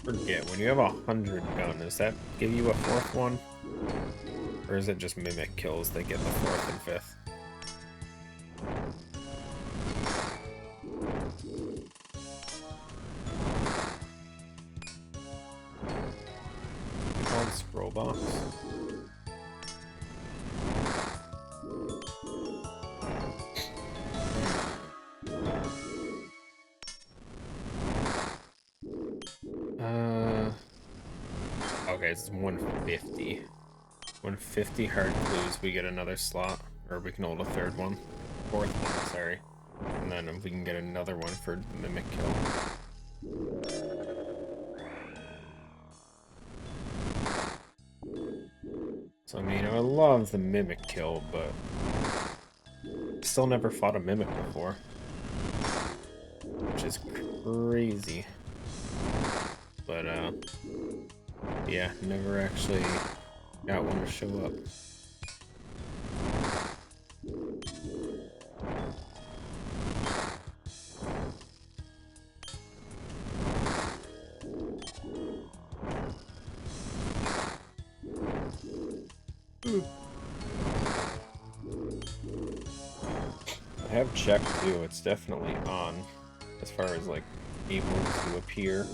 Forget, when you have 100 gun, does that give you a 4th one? Or is it just mimic kills that get the 4th and 5th? Scroll box. Okay, it's 150. 150 hard clues, we get another slot, or we can hold a 3rd one. 4th one, sorry. And then if we can get another one for mimic kill. So, I mean, I love the mimic kill, but still never fought a mimic before. Which is crazy. But, yeah, never actually got one to show up. I have checked too, it's definitely on, as far as like able to appear.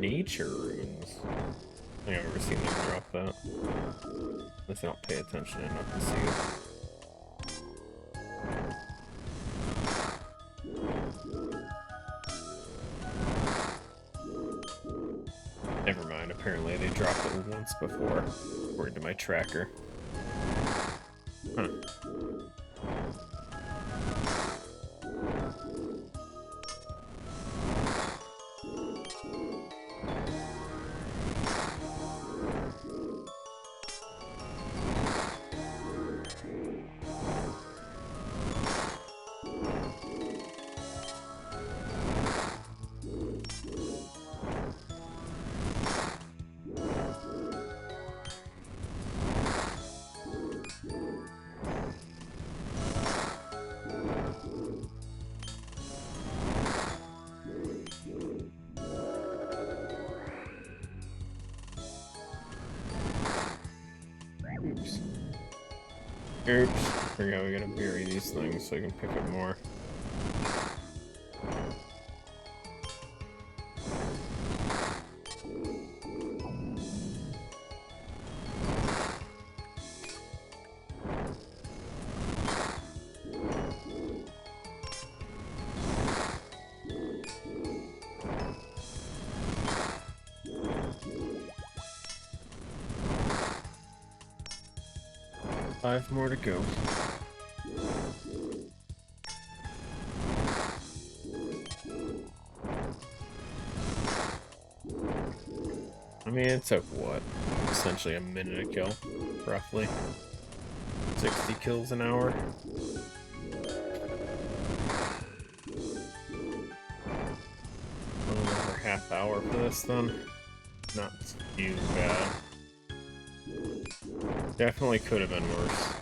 nature runes. I think I've ever seen them drop that. Unless I don't pay attention enough to see it. Never mind, apparently they dropped it once before, according to my tracker. Huh. 'Oops. Here we go, we gotta bury these things so I can pick up more. Five more to go. I mean, it took what? Essentially a minute to kill, roughly. 60 kills an hour. A little over half hour for this then. Not too bad. Definitely could have been worse.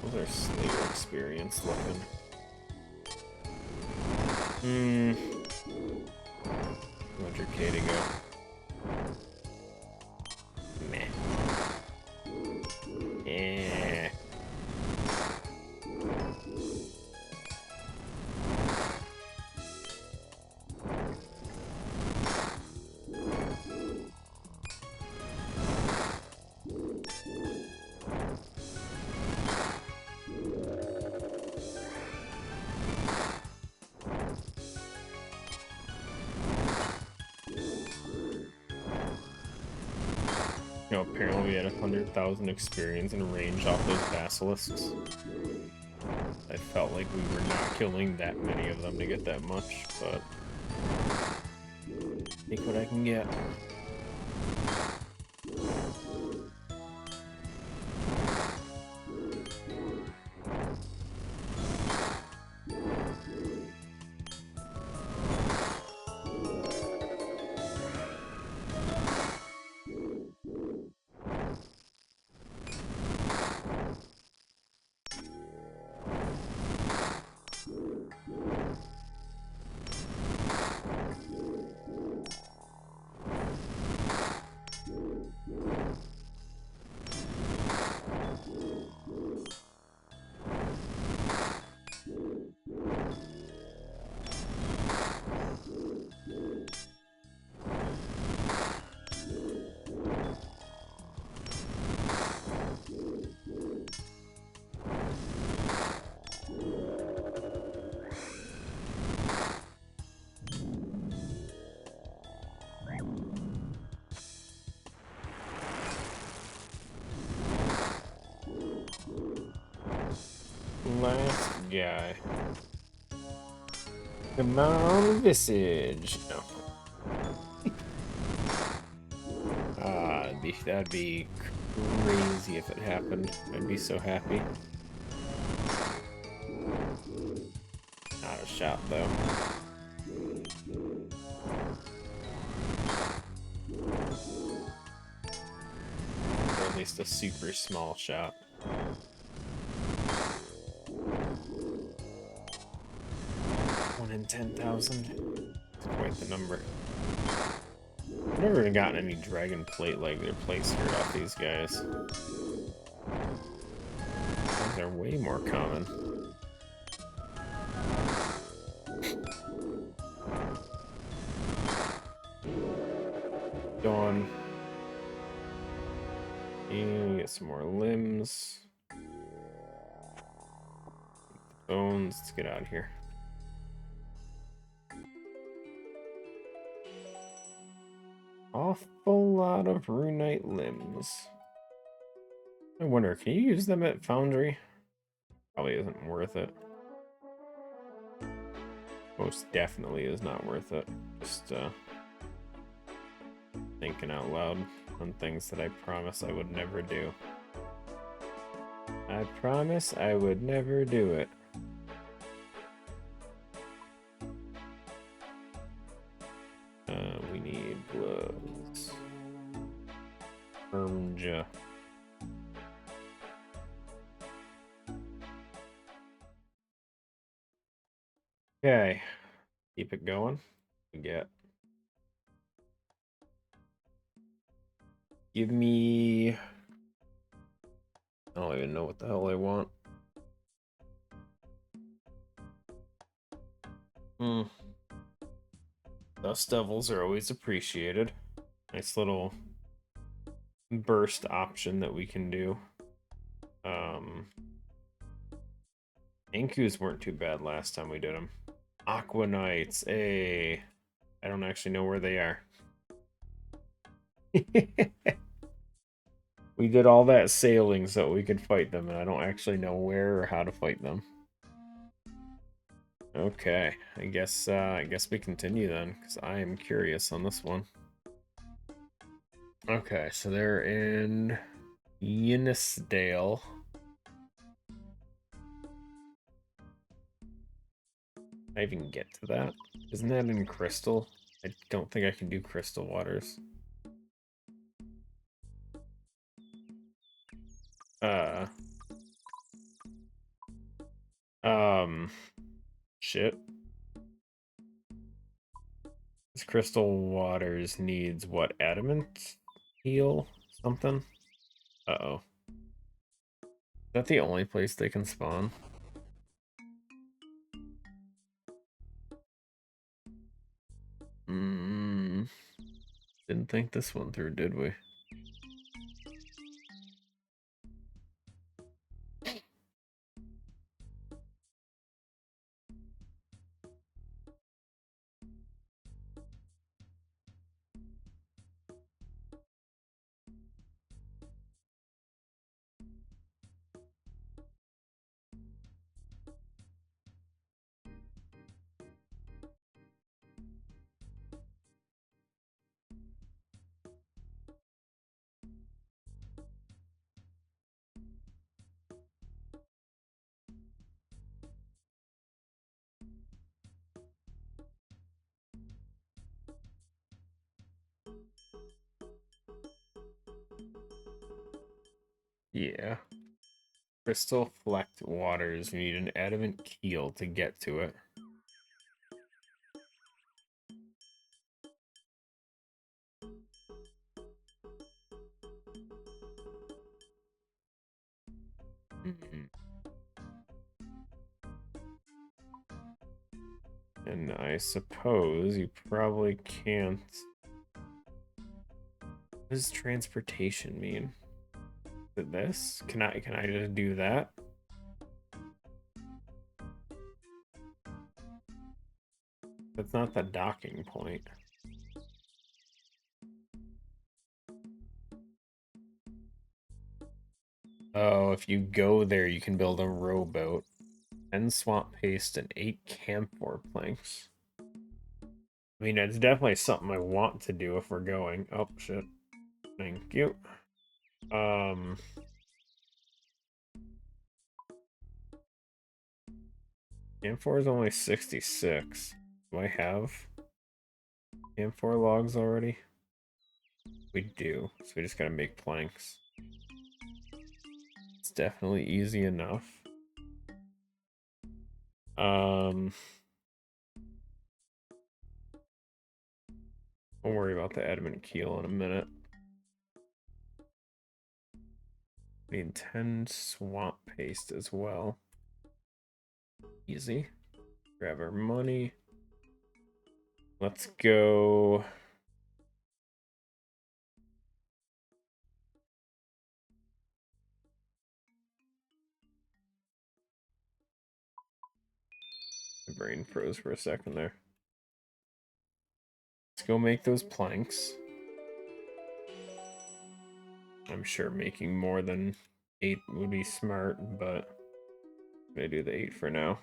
How's our Slayer experience looking? 100k to go. Meh. Yeah. You know, apparently we had 100,000 experience in range off those basilisks. I felt like we were not killing that many of them to get that much, but take what I can get. Last guy. Come on, Visage. No. That'd be crazy if it happened. I'd be so happy. Not a shot, though. Or at least a super small shot. 1 in 10,000. It's quite the number. I've never even gotten any dragon plate like their plate skirt off these guys. These are way more common. Dawn. And get some more limbs. Bones. Let's get out of here. Awful lot of RuneLite limbs. I wonder, can you use them at Foundry? Probably isn't worth it. Most definitely is not worth it. Just thinking out loud on things that I promise I would never do. I promise I would never do it. We need gloves. Ermja. Okay. Keep it going. Get. Give me... I don't even know what the hell I want. Dust Devils are always appreciated. Nice little burst option that we can do. Ankus weren't too bad last time we did them. Aqua Knights, I don't actually know where they are. We did all that sailing so we could fight them, and I don't actually know where or how to fight them. Okay, I guess we continue then, because I am curious on this one. Okay, so they're in Yenisdale. I even get to that? Isn't that in Crystal? I don't think I can do Crystal Waters. Shit. This Crystal Waters needs what? Adamant? Heal? Something? Uh-oh. Is that the only place they can spawn? Didn't think this one through, did we? Yeah. Crystal Flecked Waters. You need an adamant keel to get to it. And I suppose you probably can't... What does transportation mean? Is it this? Can I just do that? That's not the docking point. Oh, if you go there, you can build a rowboat. 10 swamp paste and 8 camphor planks. I mean, it's definitely something I want to do if we're going. Oh, shit. Thank you. Camphor is only 66. Do I have camphor logs already? We do, so we just gotta make planks. It's definitely easy enough. Don't worry about the adamant keel in a minute. Need 10 swamp paste as well. Easy. Grab our money. Let's go brain froze for a second there. Let's go make those planks. I'm sure making more than 8 would be smart, but I'm gonna do the 8 for now.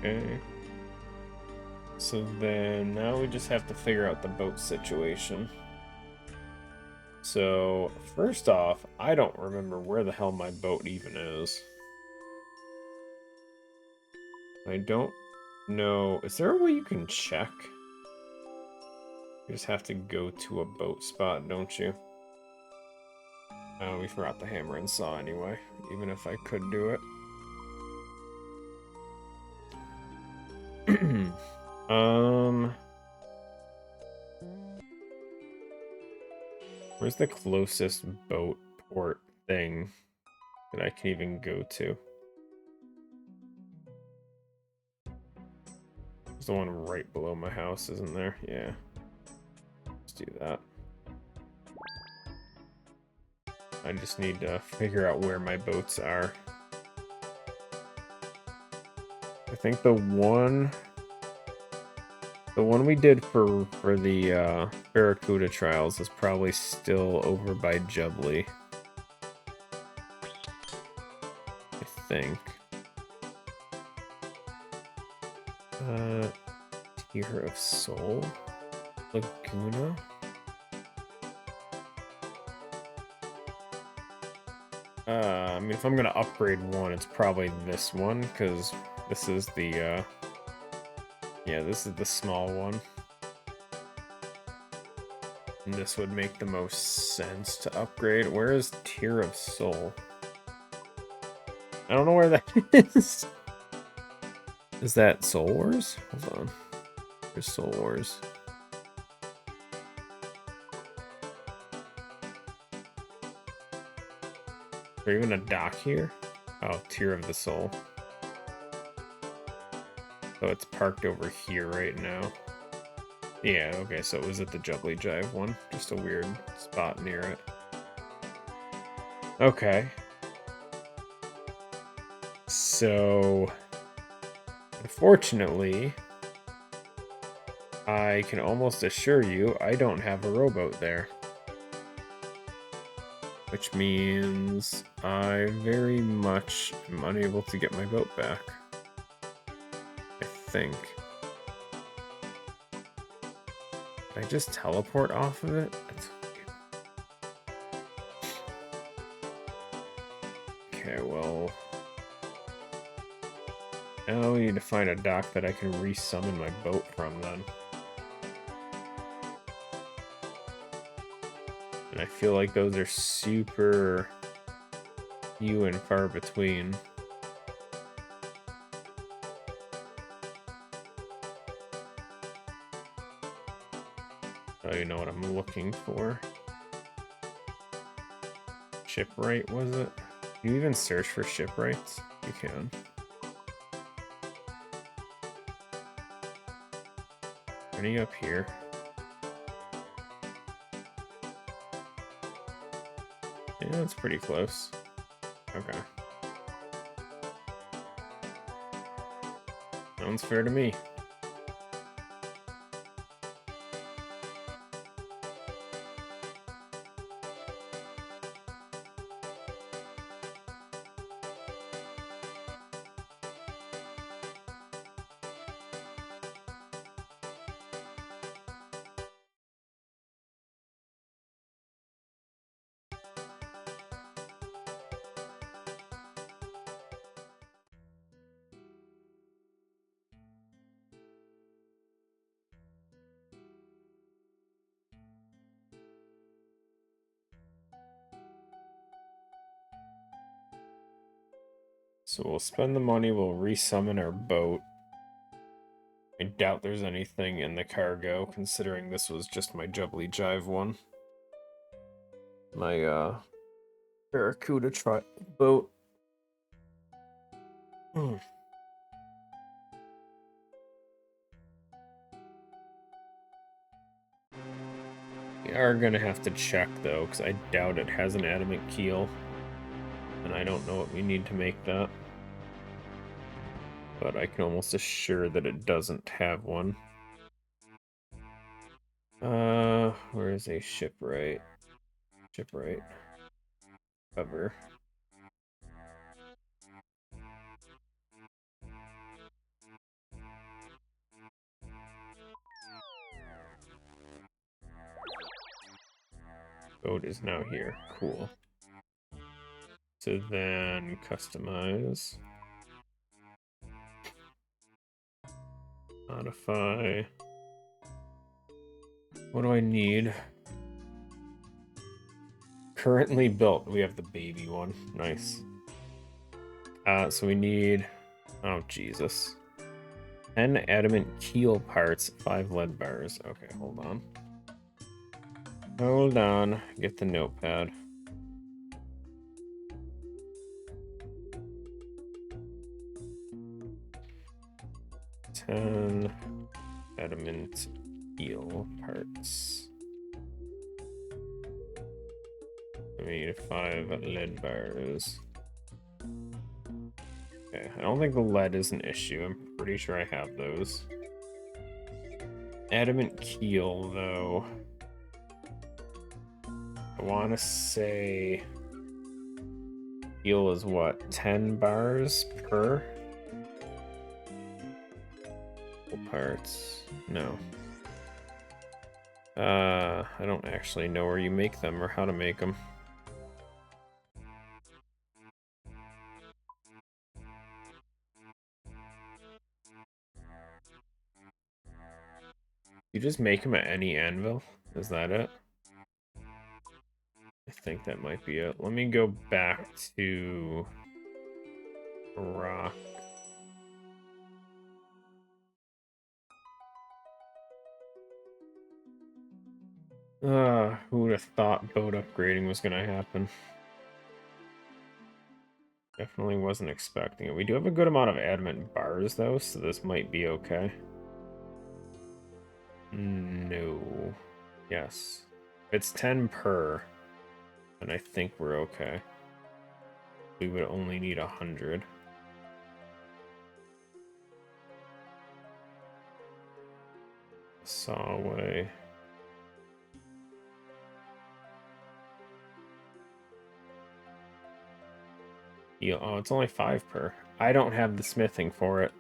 Okay. So then now we just have to figure out the boat situation. So first off, I don't remember where the hell my boat even is. I don't know. Is there a way you can check? You just have to go to a boat spot, don't you? Oh, we forgot the hammer and saw anyway, even if I could do it. Where's the closest boat port thing that I can even go to? There's the one right below my house, isn't there? Yeah. Let's do that. I just need to figure out where my boats are. I think the one we did for the Barracuda trials is probably still over by Jubbly. I think. Tear of Soul? Laguna? I mean, if I'm gonna upgrade one, it's probably this one, because this is the, yeah, this is the small one. And this would make the most sense to upgrade. Where is Tear of Soul? I don't know where that is. Is that Soul Wars? Hold on. There's Soul Wars. Is there even a dock here? Oh, Tear of the Soul. So it's parked over here right now. Yeah, okay, so it was at the Jubbly Jive one. Just a weird spot near it. Okay. So, unfortunately, I can almost assure you I don't have a rowboat there. Which means I very much am unable to get my boat back. I think. Did I just teleport off of it? Okay, well... now we need to find a dock that I can resummon my boat from then. And I feel like those are super few and far between. Oh, you know what I'm looking for? Shipwright, was it? Can you even search for shipwrights? You can. Any up here? Yeah, that's pretty close. Okay. Sounds fair to me. So we'll spend the money, we'll resummon our boat. I doubt there's anything in the cargo, considering this was just my Jubbly Jive one. my Barracuda boat. We are gonna have to check though, because I doubt it has an adamant keel. And I don't know what we need to make that. But I can almost assure that it doesn't have one. Where is a shipwright? Shipwright. Cover. Boat is now here. Cool. So then customize. Modify. What do I need? Currently built. We have the baby one. Nice. So we need... Oh, Jesus. 10 adamant keel parts, 5 lead bars. Okay, hold on. Hold on. Get the notepad. Ten adamant keel parts. I need 5 lead bars. Okay, I don't think the lead is an issue. I'm pretty sure I have those. Adamant keel, though. I want to say... Keel is what? 10 bars per? Parts. No. I don't actually know where you make them or how to make them. You just make them at any anvil? Is that it? I think that might be it. Let me go back to rock. Who would have thought boat upgrading was gonna happen? Definitely wasn't expecting it. We do have a good amount of adamant bars though, so this might be okay. No. Yes. It's 10 per. And I think we're okay. We would only need 100. Sawway. Oh, it's only 5 per. I don't have the smithing for it.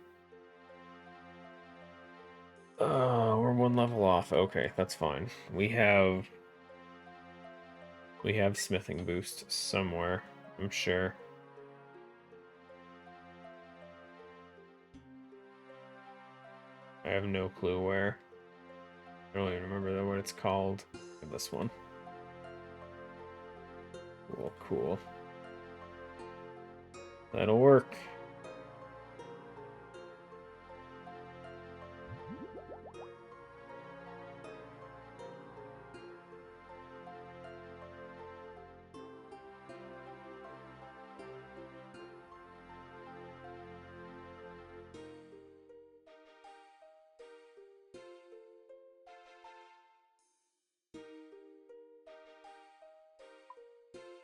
We're 1 level off. Okay, that's fine. We have smithing boost somewhere, I'm sure. I have no clue where. I don't even remember what it's called. This one. Cool, cool. That'll work.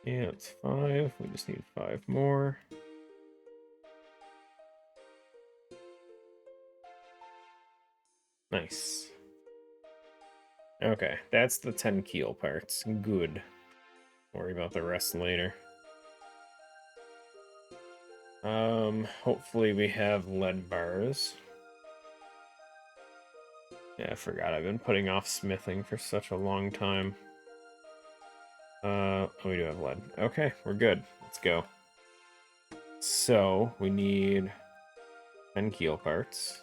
Yeah, it's 5. We just need 5 more. Nice. Okay, that's the 10 keel parts. Good. Worry about the rest later. Hopefully we have lead bars. Yeah, I forgot. I've been putting off smithing for such a long time. We do have lead. Okay, we're good. Let's go. So, we need 10 keel parts.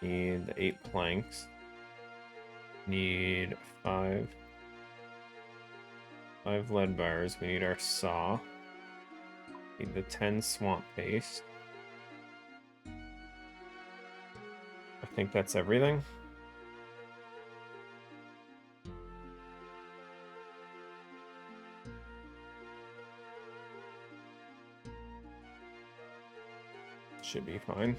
Need 8 planks. Need 5 lead bars. We need our saw. Need the 10 swamp paste. I think that's everything. Should be fine.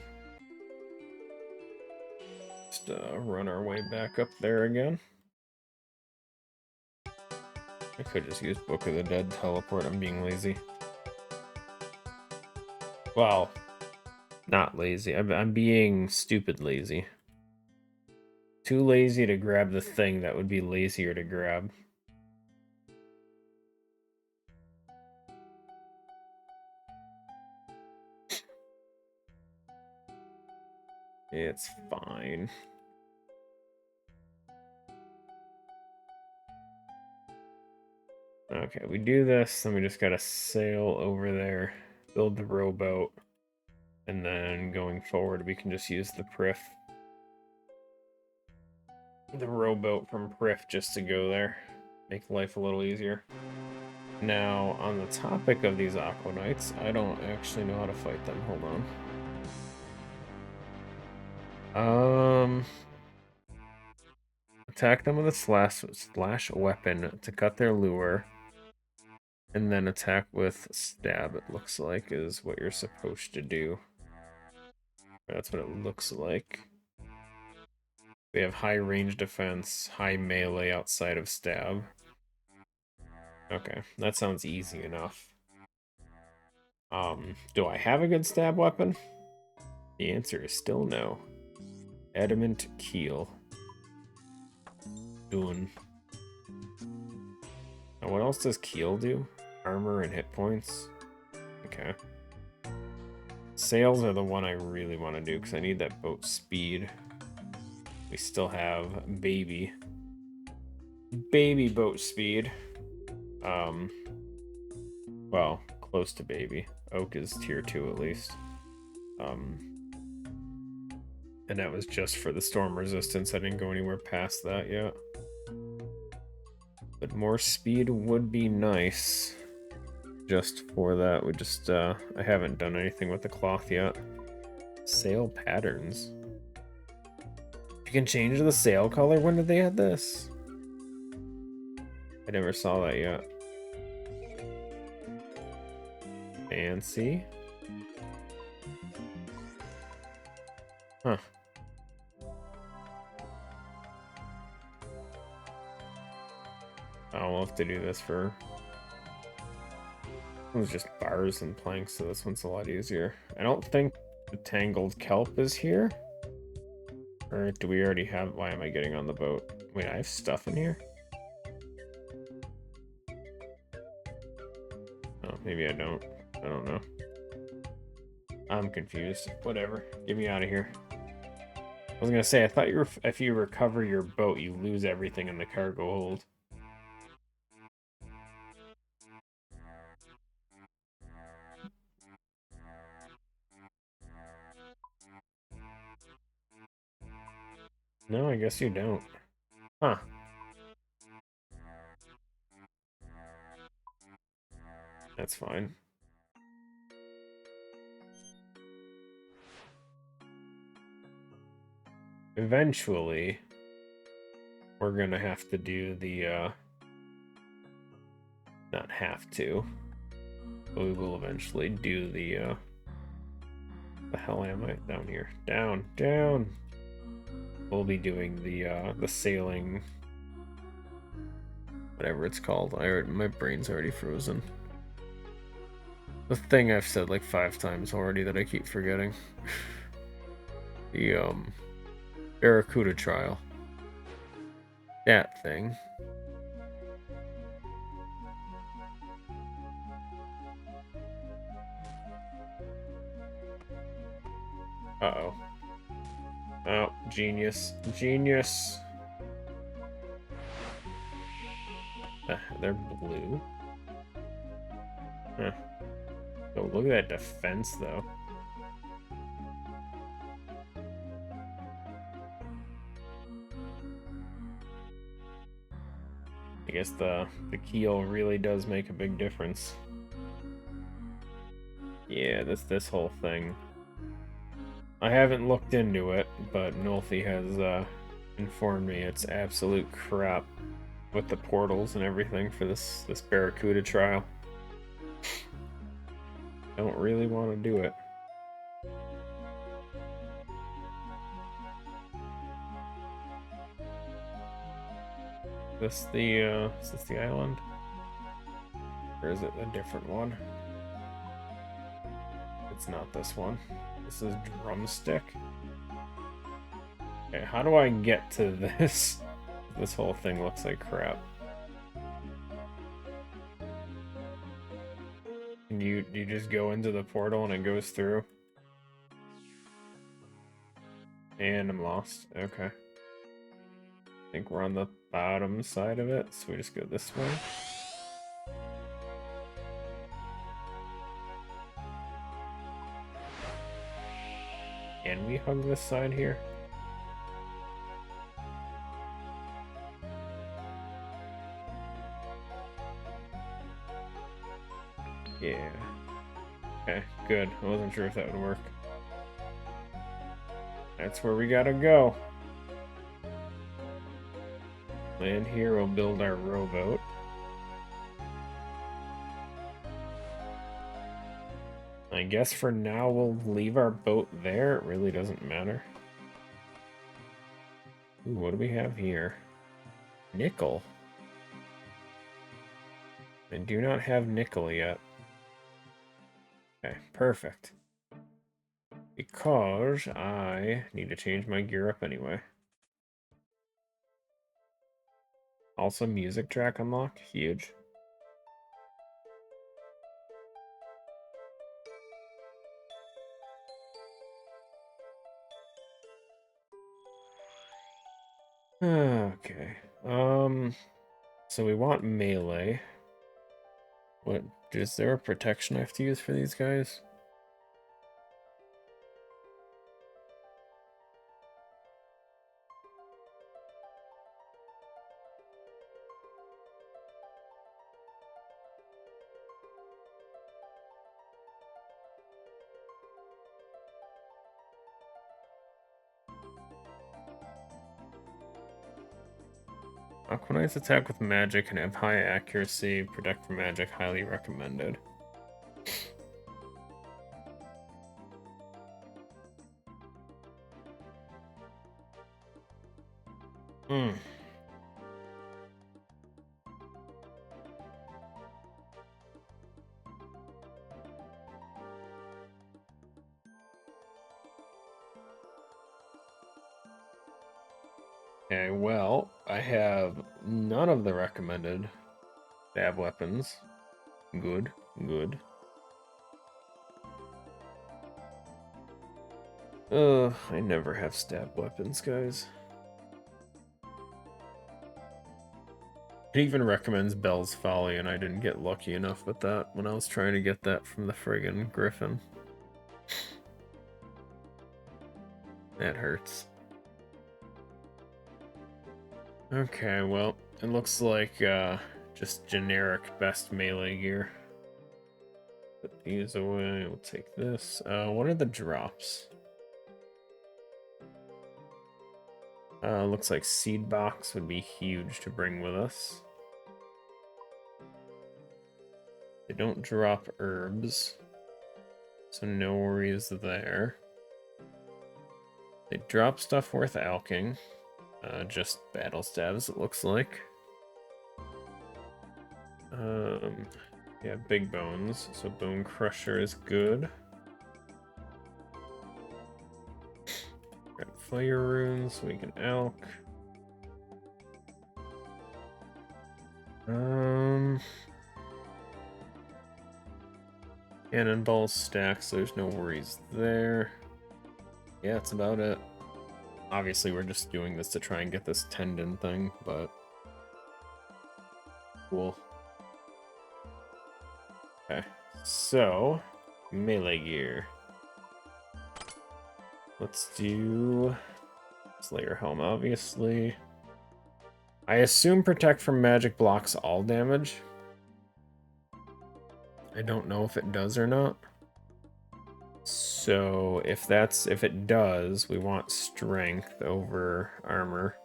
Just run our way back up there again. I could just use Book of the Dead teleport. I'm being lazy. Well, not lazy. I'm being stupid lazy. Too lazy to grab the thing that would be lazier to grab. It's fine. Okay, we do this, then we just gotta sail over there, build the rowboat, and then going forward we can just use the Prif. The rowboat from Prif just to go there. Make life a little easier. Now, on the topic of these Aqua Knights, I don't actually know how to fight them. Hold on. Attack them with a slash weapon to cut their lure. And then attack with stab, it looks like, is what you're supposed to do. That's what it looks like. They have high range defense, high melee outside of stab. Okay, that sounds easy enough. Do I have a good stab weapon? The answer is still no. Adamant Keel. Dune. Now what else does Keel do? Armor and hit points? Okay. Sails are the one I really want to do because I need that boat speed. We still have baby boat speed. Well, close to baby. Oak is tier 2 at least. And that was just for the storm resistance. I didn't go anywhere past that yet. But more speed would be nice. Just for that, we just, I haven't done anything with the cloth yet. Sail patterns. You can change the sail color? When did they add this? I never saw that yet. Fancy. Huh. I'll have to do this for... It was just bars and planks, so this one's a lot easier. I don't think the tangled kelp is here. Or do we already have... Why am I getting on the boat? Wait, I have stuff in here? Oh, maybe I don't. I don't know. I'm confused. Whatever. Get me out of here. I was gonna say, I thought if you recover your boat, you lose everything in the cargo hold. No, I guess you don't. Huh. That's fine. Eventually, we're gonna have to do the, not have to, but we will eventually do the hell am I? Down here. Down! We'll be doing the sailing, whatever it's called. My brain's already frozen. The thing I've said like 5 times already that I keep forgetting. The, Barracuda trial. That thing. Uh-oh. Oh, genius. Genius! They're blue? Huh. Oh, look at that defense, though. I guess the keel really does make a big difference. Yeah, this whole thing. I haven't looked into it, but Nolfi has informed me it's absolute crap with the portals and everything for this Barracuda trial. Don't really want to do it. Is this the island? Or is it a different one? It's not this one. This is Drumstick. Okay, how do I get to this? This whole thing looks like crap. Do you just go into the portal and it goes through? And I'm lost. Okay. I think we're on the bottom side of it, so we just go this way. Can we hug this side here? Yeah. Okay, good. I wasn't sure if that would work. That's where we gotta go. Land here, we'll build our rowboat. I guess for now we'll leave our boat there. It really doesn't matter. Ooh, what do we have here? Nickel. I do not have nickel yet. Okay, perfect. Because I need to change my gear up anyway. Also, music track unlock, huge. Okay. So we want melee. What, is there a protection I have to use for these guys? Aquanite's attack with magic and have high accuracy. Protect from magic, highly recommended. Hmm. Okay, well, I have none of the recommended stab weapons. Good, good. I never have stab weapons, guys. It even recommends Bell's Folly, and I didn't get lucky enough with that when I was trying to get that from the friggin' Griffin. That hurts. Okay, well, it looks like just generic best melee gear. Put these away, we'll take this. What are the drops? Looks like seed box would be huge to bring with us. They don't drop herbs, so no worries there. They drop stuff worth alking. Just battle stabs, it looks like. Yeah, big bones, so bone crusher is good. Grab fire runes so we can alk. Cannonball stacks, so there's no worries there. Yeah, that's about it. Obviously, we're just doing this to try and get this tendon thing, but cool. Okay, so melee gear. Let's do Slayer Helm, obviously. I assume Protect from Magic blocks all damage. I don't know if it does or not. So if it does, we want strength over armor.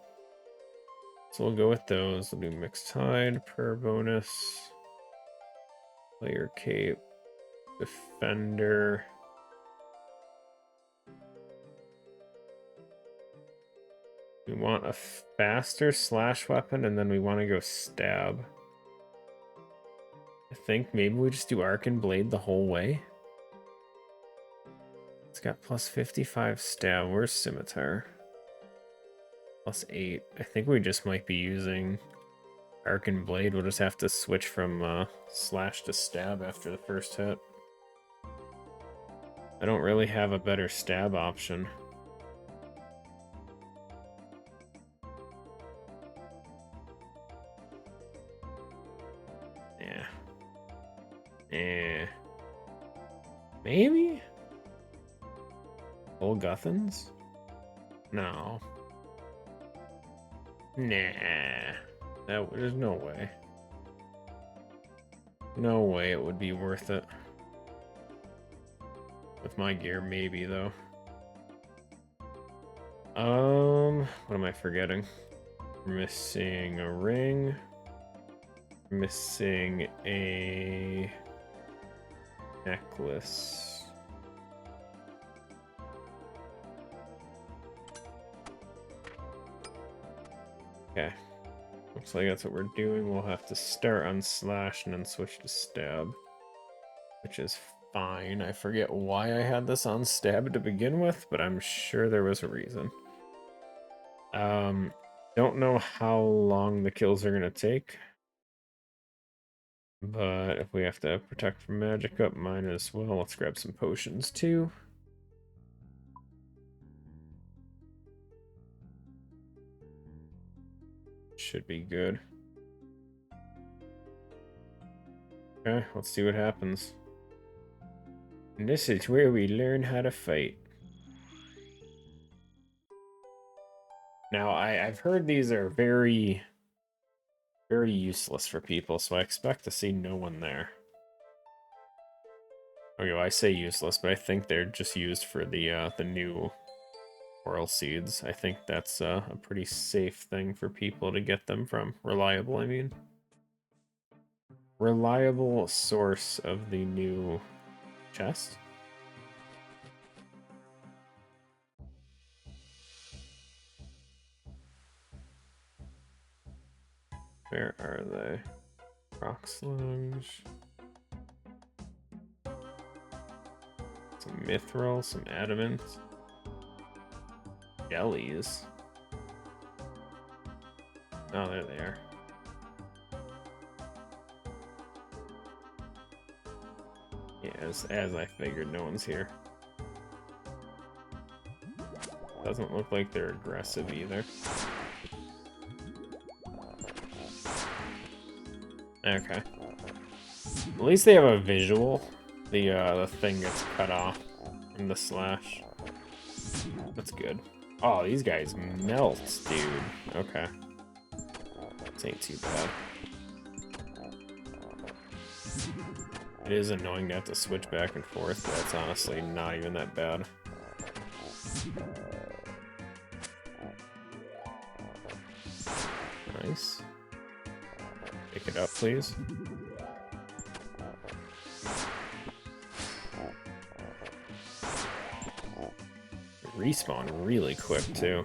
So we'll go with those. We'll do Mixed Tide per bonus. Player Cape. Defender. Do want a faster slash weapon, and then we want to go stab. I think maybe we just do Arc and Blade the whole way. It's got plus 55 stab. Where's Scimitar? Plus 8. I think we just might be using Arc and Blade. We'll just have to switch from slash to stab after the first hit. I don't really have a better stab option. Yeah. Yeah. Maybe? Full Guthans? No. Nah. There's no way. No way it would be worth it. With my gear, maybe, though. What am I forgetting? Missing a ring. Missing a necklace. Okay. Looks like that's what we're doing. We'll have to start on slash and then switch to stab, which is fine. I forget why I had this on stab to begin with, but I'm sure there was a reason. Don't know how long the kills are gonna take, but if we have to protect from magic up, mine as well. Let's grab some potions too. Should be good. Okay, let's see what happens. And this is where we learn how to fight. Now, I've heard these are very useless for people, so I expect to see no one there. Okay, well, I say useless, but I think they're just used for the new coral seeds. I think that's a pretty safe thing for people to get them from. Reliable, I mean. Reliable source of the new chest. Where are they? Rock sludge. Some mithril, some adamant. Jellies. Oh, there they are. Yeah, as I figured, no one's here. Doesn't look like they're aggressive either. Okay. At least they have a visual. The thing gets cut off from the slash. That's good. Oh, these guys melt, dude. Okay. This ain't too bad. It is annoying to have to switch back and forth, but it's honestly not even that bad. Nice. Pick it up, please. Respawn really quick, too.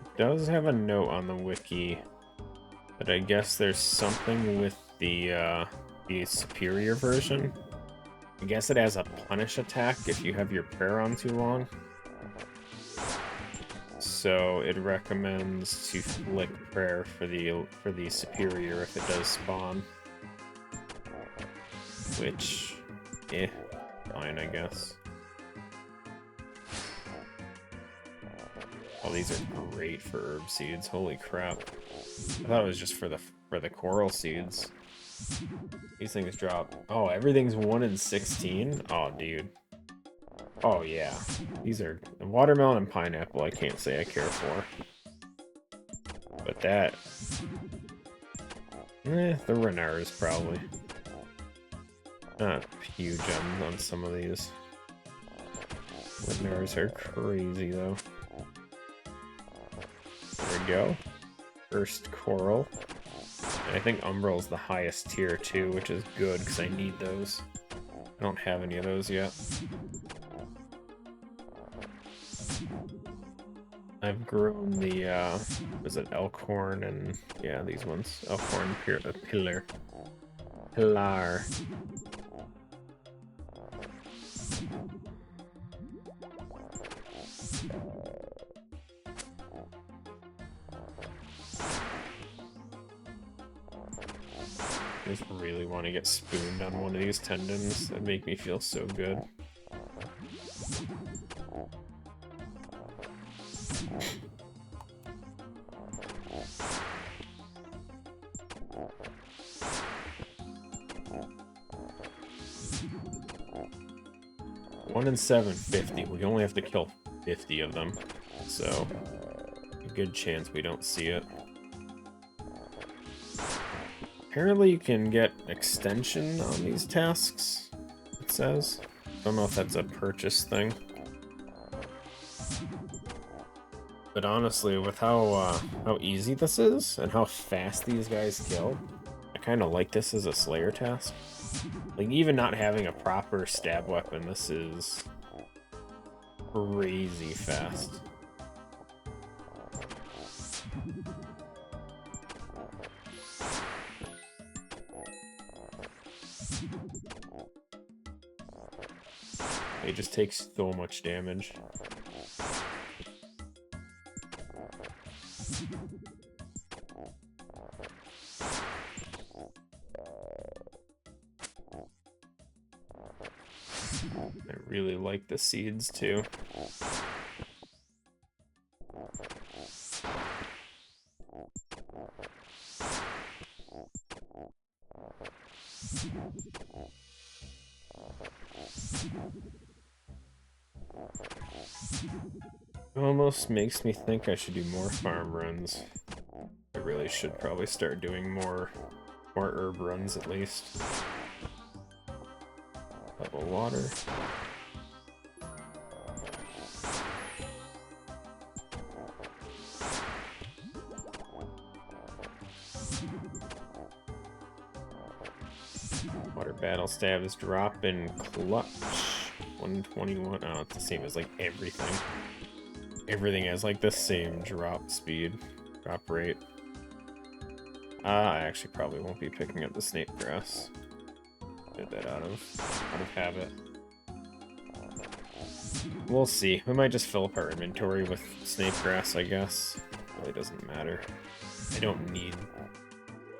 It does have a note on the wiki that I guess there's something with the superior version. I guess it has a punish attack if you have your prayer on too long. So it recommends to flick prayer for the superior if it does spawn. Which, fine, I guess. Oh, these are great for herb seeds. Holy crap! I thought it was just for the coral seeds. These things drop. Oh, everything's 1 in 16. Oh, dude. Oh yeah, these are watermelon and pineapple. I can't say I care for, but that, the Renars probably not huge on some of these. Renars are crazy though. go. First coral. And I think Umbral is the highest tier too, which is good because I need those. I don't have any of those yet. I've grown the, was it Elkhorn and, yeah, these ones. Elkhorn, Pillar. I just really want to get spooned on one of these tendons. That make me feel so good. One in 750. We only have to kill 50 of them, so a good chance we don't see it. Apparently you can get extension on these tasks, it says. Don't know if that's a purchase thing. But honestly, with how easy this is, and how fast these guys kill, I kind of like this as a Slayer task. Like, even not having a proper stab weapon, this is crazy fast. It just takes so much damage. I really like the seeds too. Almost makes me think I should do more farm runs. I really should probably start doing more herb runs at least. Level water. Water battle stabs drop in clutch. 121. Oh, it's the same as like everything. Everything has like the same drop speed, drop rate. I actually probably won't be picking up the snake grass. Get that out of habit. We'll see. We might just fill up our inventory with snake grass, I guess. Really doesn't matter. I don't need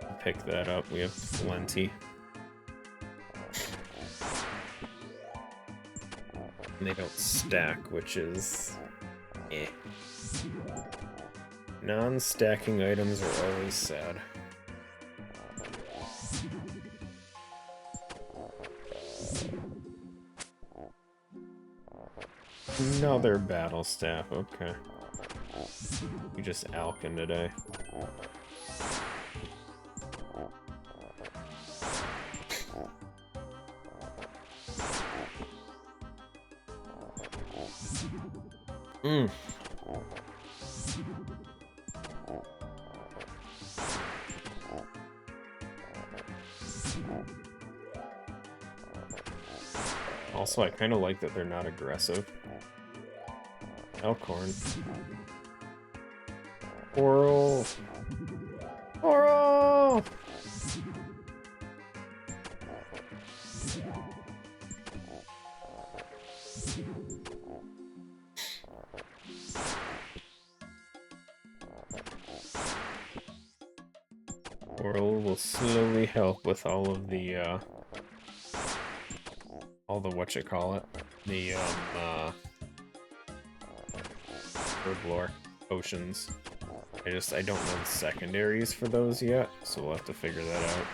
to pick that up. We have plenty. And they don't stack, which is eh. Non-stacking items are always sad. Another battle staff, okay. We just alkin today. Also, I kind of like that they're not aggressive. Elkhorn. Coral! Coral! Coral will slowly help with all of the, whatchamacallit, the, herb lore potions. I don't know the secondaries for those yet, so we'll have to figure that out.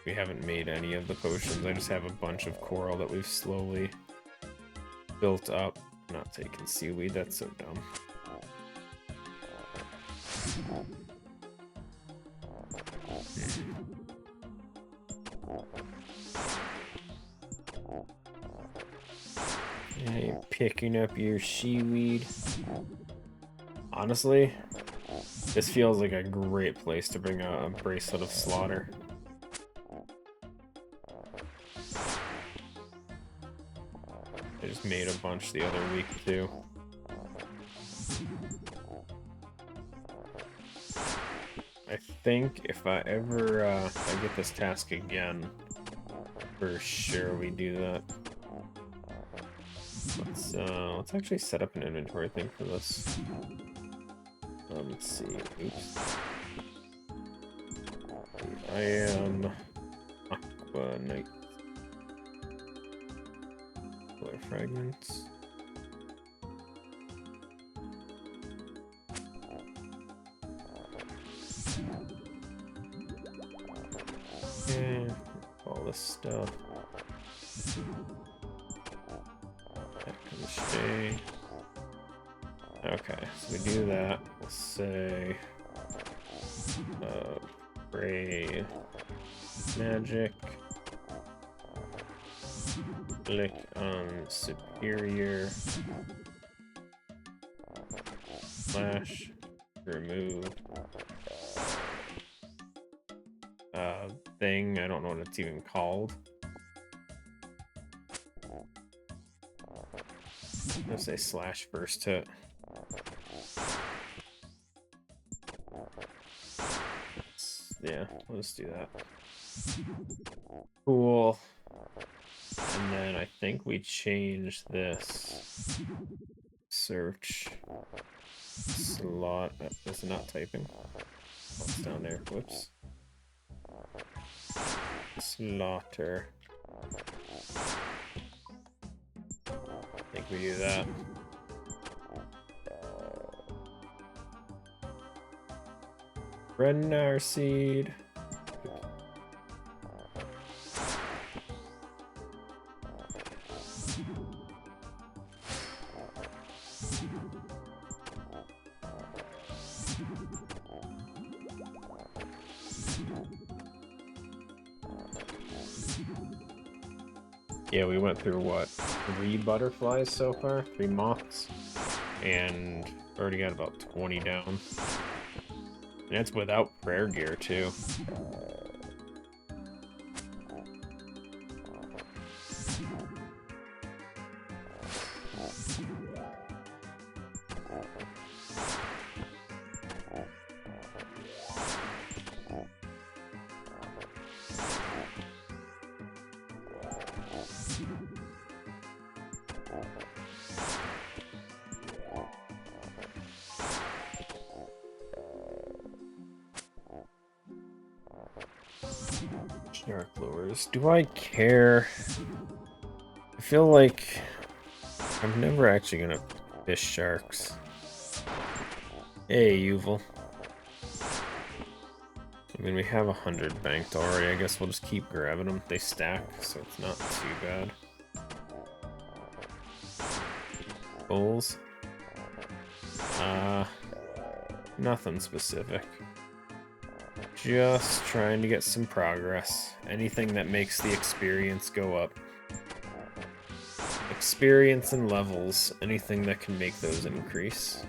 We haven't made any of the potions. I just have a bunch of coral that we've slowly built up. I'm not taking seaweed, that's so dumb. Yeah, you're picking up your seaweed. Honestly, This feels like a great place to bring a Bracelet of Slaughter. I just made a bunch the other week too. I think if I ever if I get this task again, for sure we do that. Let's actually set up an inventory thing for this. Let's see. Oops. I am Aqua Knight. Color fragments. Okay, all this stuff. That can stay. Okay, so we do that. We'll say pray magic. Click on superior slash remove thing. I don't know what it's even called. Let's say slash first hit. Yeah, let's do that. Cool. And then I think we change this search slot. It's not typing. Oh, it's down there. Whoops. Slaughter. I think we do that. Rennar seed. Yeah, we went through what? 3 butterflies so far? 3 moths? And already got about 20 down. And that's without prayer gear too. Shark lures. Do I care? I feel like I'm never actually gonna fish sharks. Hey, Yuval. I mean, we have 100 banked already. I guess we'll just keep grabbing them. They stack, so it's not too bad. Bulls? Nothing specific. Just trying to get some progress. Anything that makes the experience go up. Experience and levels. Anything that can make those increase.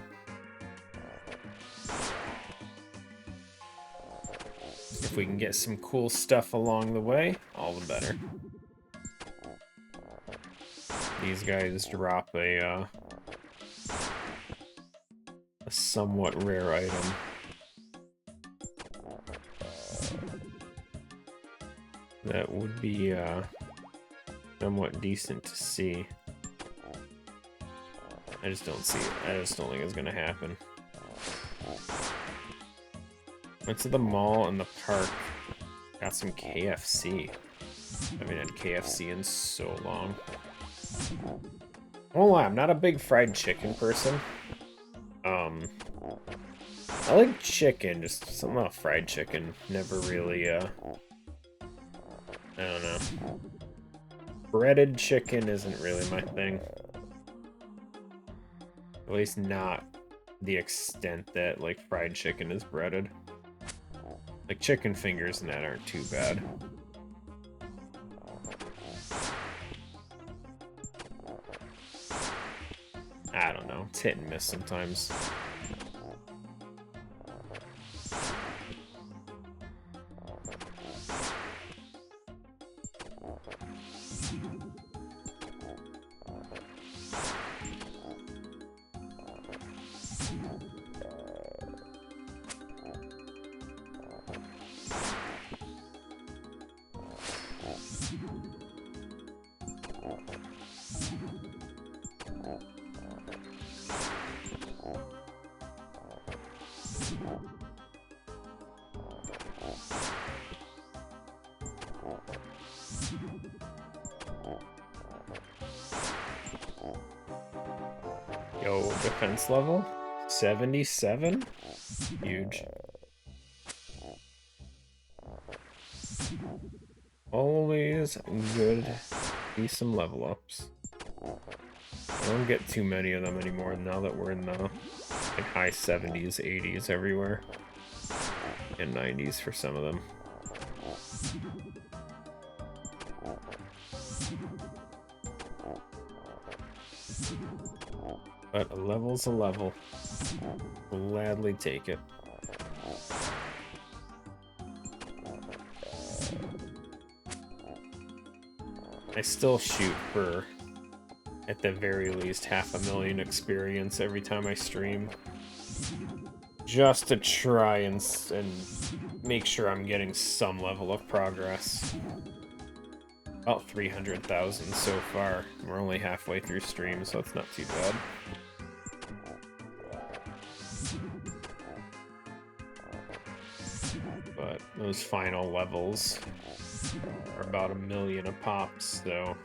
If we can get some cool stuff along the way, all the better. These guys drop a somewhat rare item. That would be somewhat decent to see. I just don't see it. I just don't think it's gonna happen. Went to the mall and the park. Got some KFC. I haven't had KFC in so long. I won't lie, I'm not a big fried chicken person. I like chicken, just something about fried chicken. Never really, I don't know. Breaded chicken isn't really my thing. At least not the extent that, like, fried chicken is breaded. Like, chicken fingers and that aren't too bad. I don't know. It's hit and miss sometimes. Yo, defense level? 77? Huge. Always good. See some level ups. I don't get too many of them anymore now that we're in the like high 70s, 80s everywhere. And 90s for some of them. But a level's a level. Gladly take it. I still shoot for, at the very least, 500,000 experience every time I stream. Just to try and make sure I'm getting some level of progress. About 300,000 so far. We're only halfway through stream, so it's not too bad. But those final levels are about 1 million a pop, so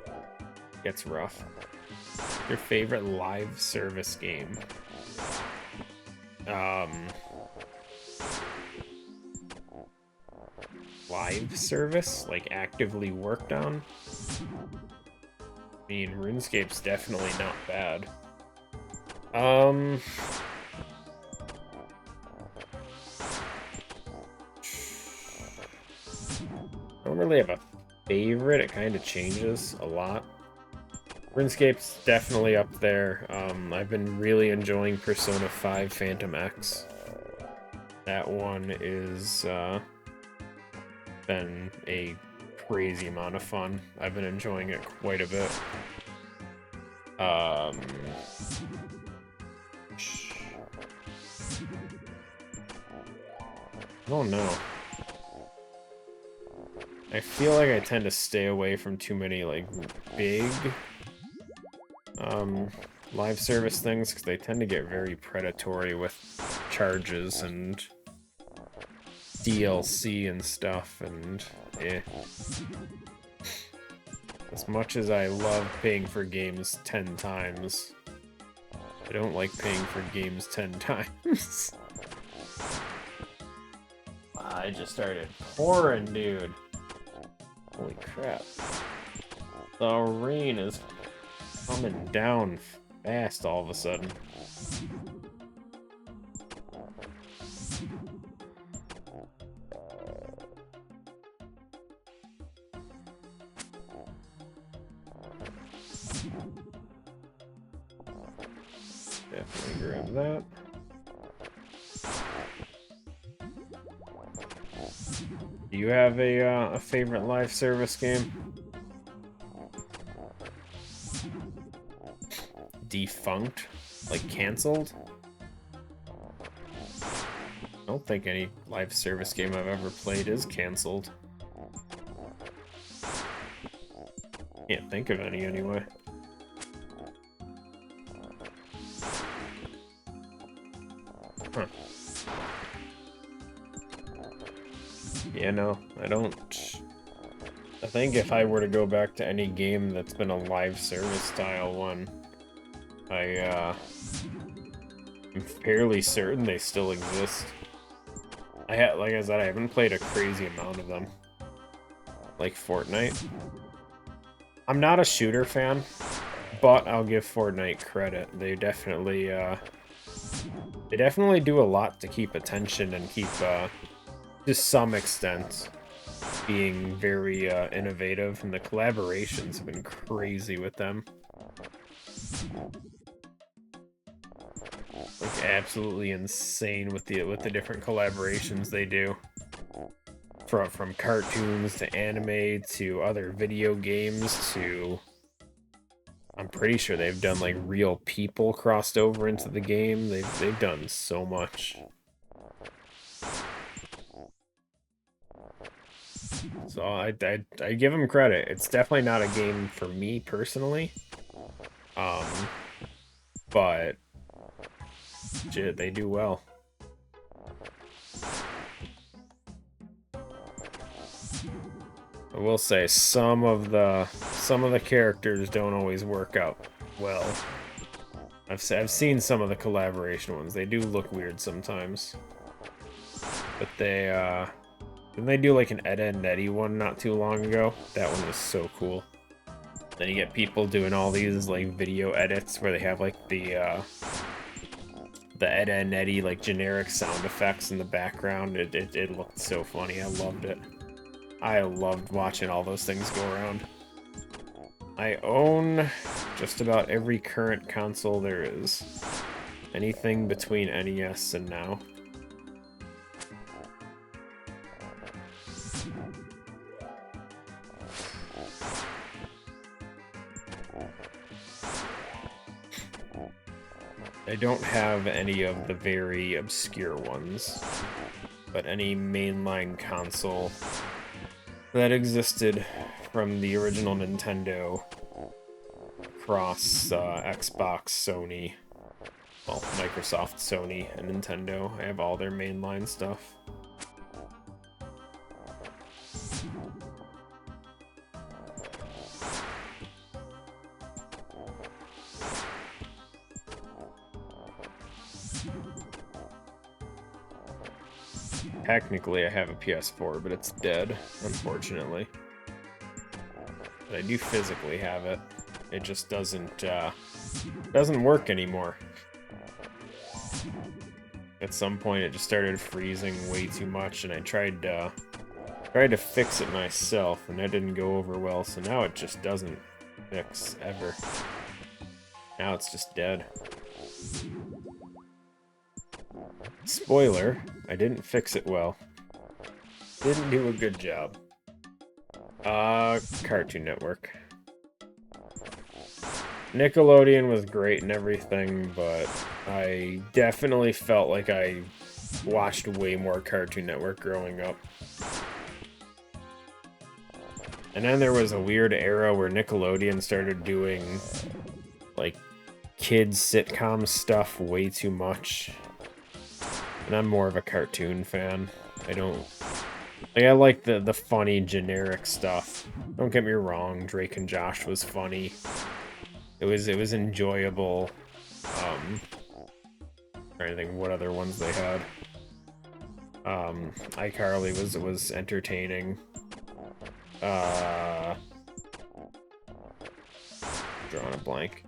it gets rough. Your favorite live service game? Live service? Like actively worked on? I mean, RuneScape's definitely not bad. I don't really have a favorite. It kind of changes a lot. RuneScape's definitely up there. I've been really enjoying Persona 5 Phantom X. That one is been a crazy amount of fun. I've been enjoying it quite a bit. I don't know. I feel like I tend to stay away from too many like big live service things because they tend to get very predatory with charges and DLC and stuff, and as much as I love paying for games 10 times, I don't like paying for games 10 times. I just started pouring, dude. Holy crap. The rain is coming down fast all of a sudden. Definitely grab that. Do you have a favorite live service game? Defunct? Like canceled? I don't think any live service game I've ever played is canceled. Can't think of any anyway. Huh. Yeah, no, I don't. I think if I were to go back to any game that's been a live service style one, I'm fairly certain they still exist. Like I said, I haven't played a crazy amount of them. Like Fortnite. I'm not a shooter fan, but I'll give Fortnite credit. They definitely do a lot to keep attention and keep, to some extent, being very innovative, and the collaborations have been crazy with them. Like absolutely insane with the different collaborations they do. From cartoons to anime to other video games to, I'm pretty sure they've done like real people crossed over into the game. They've done so much. So I give them credit. It's definitely not a game for me personally. But shit, they do well. I will say some of the characters don't always work out well. I've seen some of the collaboration ones. They do look weird sometimes. But didn't they do like an Ed and Eddie one not too long ago? That one was so cool. Then you get people doing all these like video edits where they have like the Ed and Eddie like generic sound effects in the background. It looked so funny. I loved it. I loved watching all those things go around. I own just about every current console there is. Anything between NES and now. I don't have any of the very obscure ones, but any mainline console that existed from the original Nintendo across Xbox, Sony, well, Microsoft, Sony, and Nintendo. I have all their mainline stuff. Technically, I have a PS4, but it's dead, unfortunately. But I do physically have it. It just doesn't work anymore. At some point, it just started freezing way too much, and I tried to fix it myself, and that didn't go over well. So now it just doesn't fix ever. Now it's just dead. Spoiler, I didn't fix it well. Didn't do a good job. Cartoon Network. Nickelodeon was great and everything, but I definitely felt like I watched way more Cartoon Network growing up. And then there was a weird era where Nickelodeon started doing, like, kids sitcom stuff way too much. And I'm more of a cartoon fan. I like the funny generic stuff. Don't get me wrong, Drake and Josh was funny. It was enjoyable. Trying to think what other ones they had. iCarly was entertaining. Drawing a blank.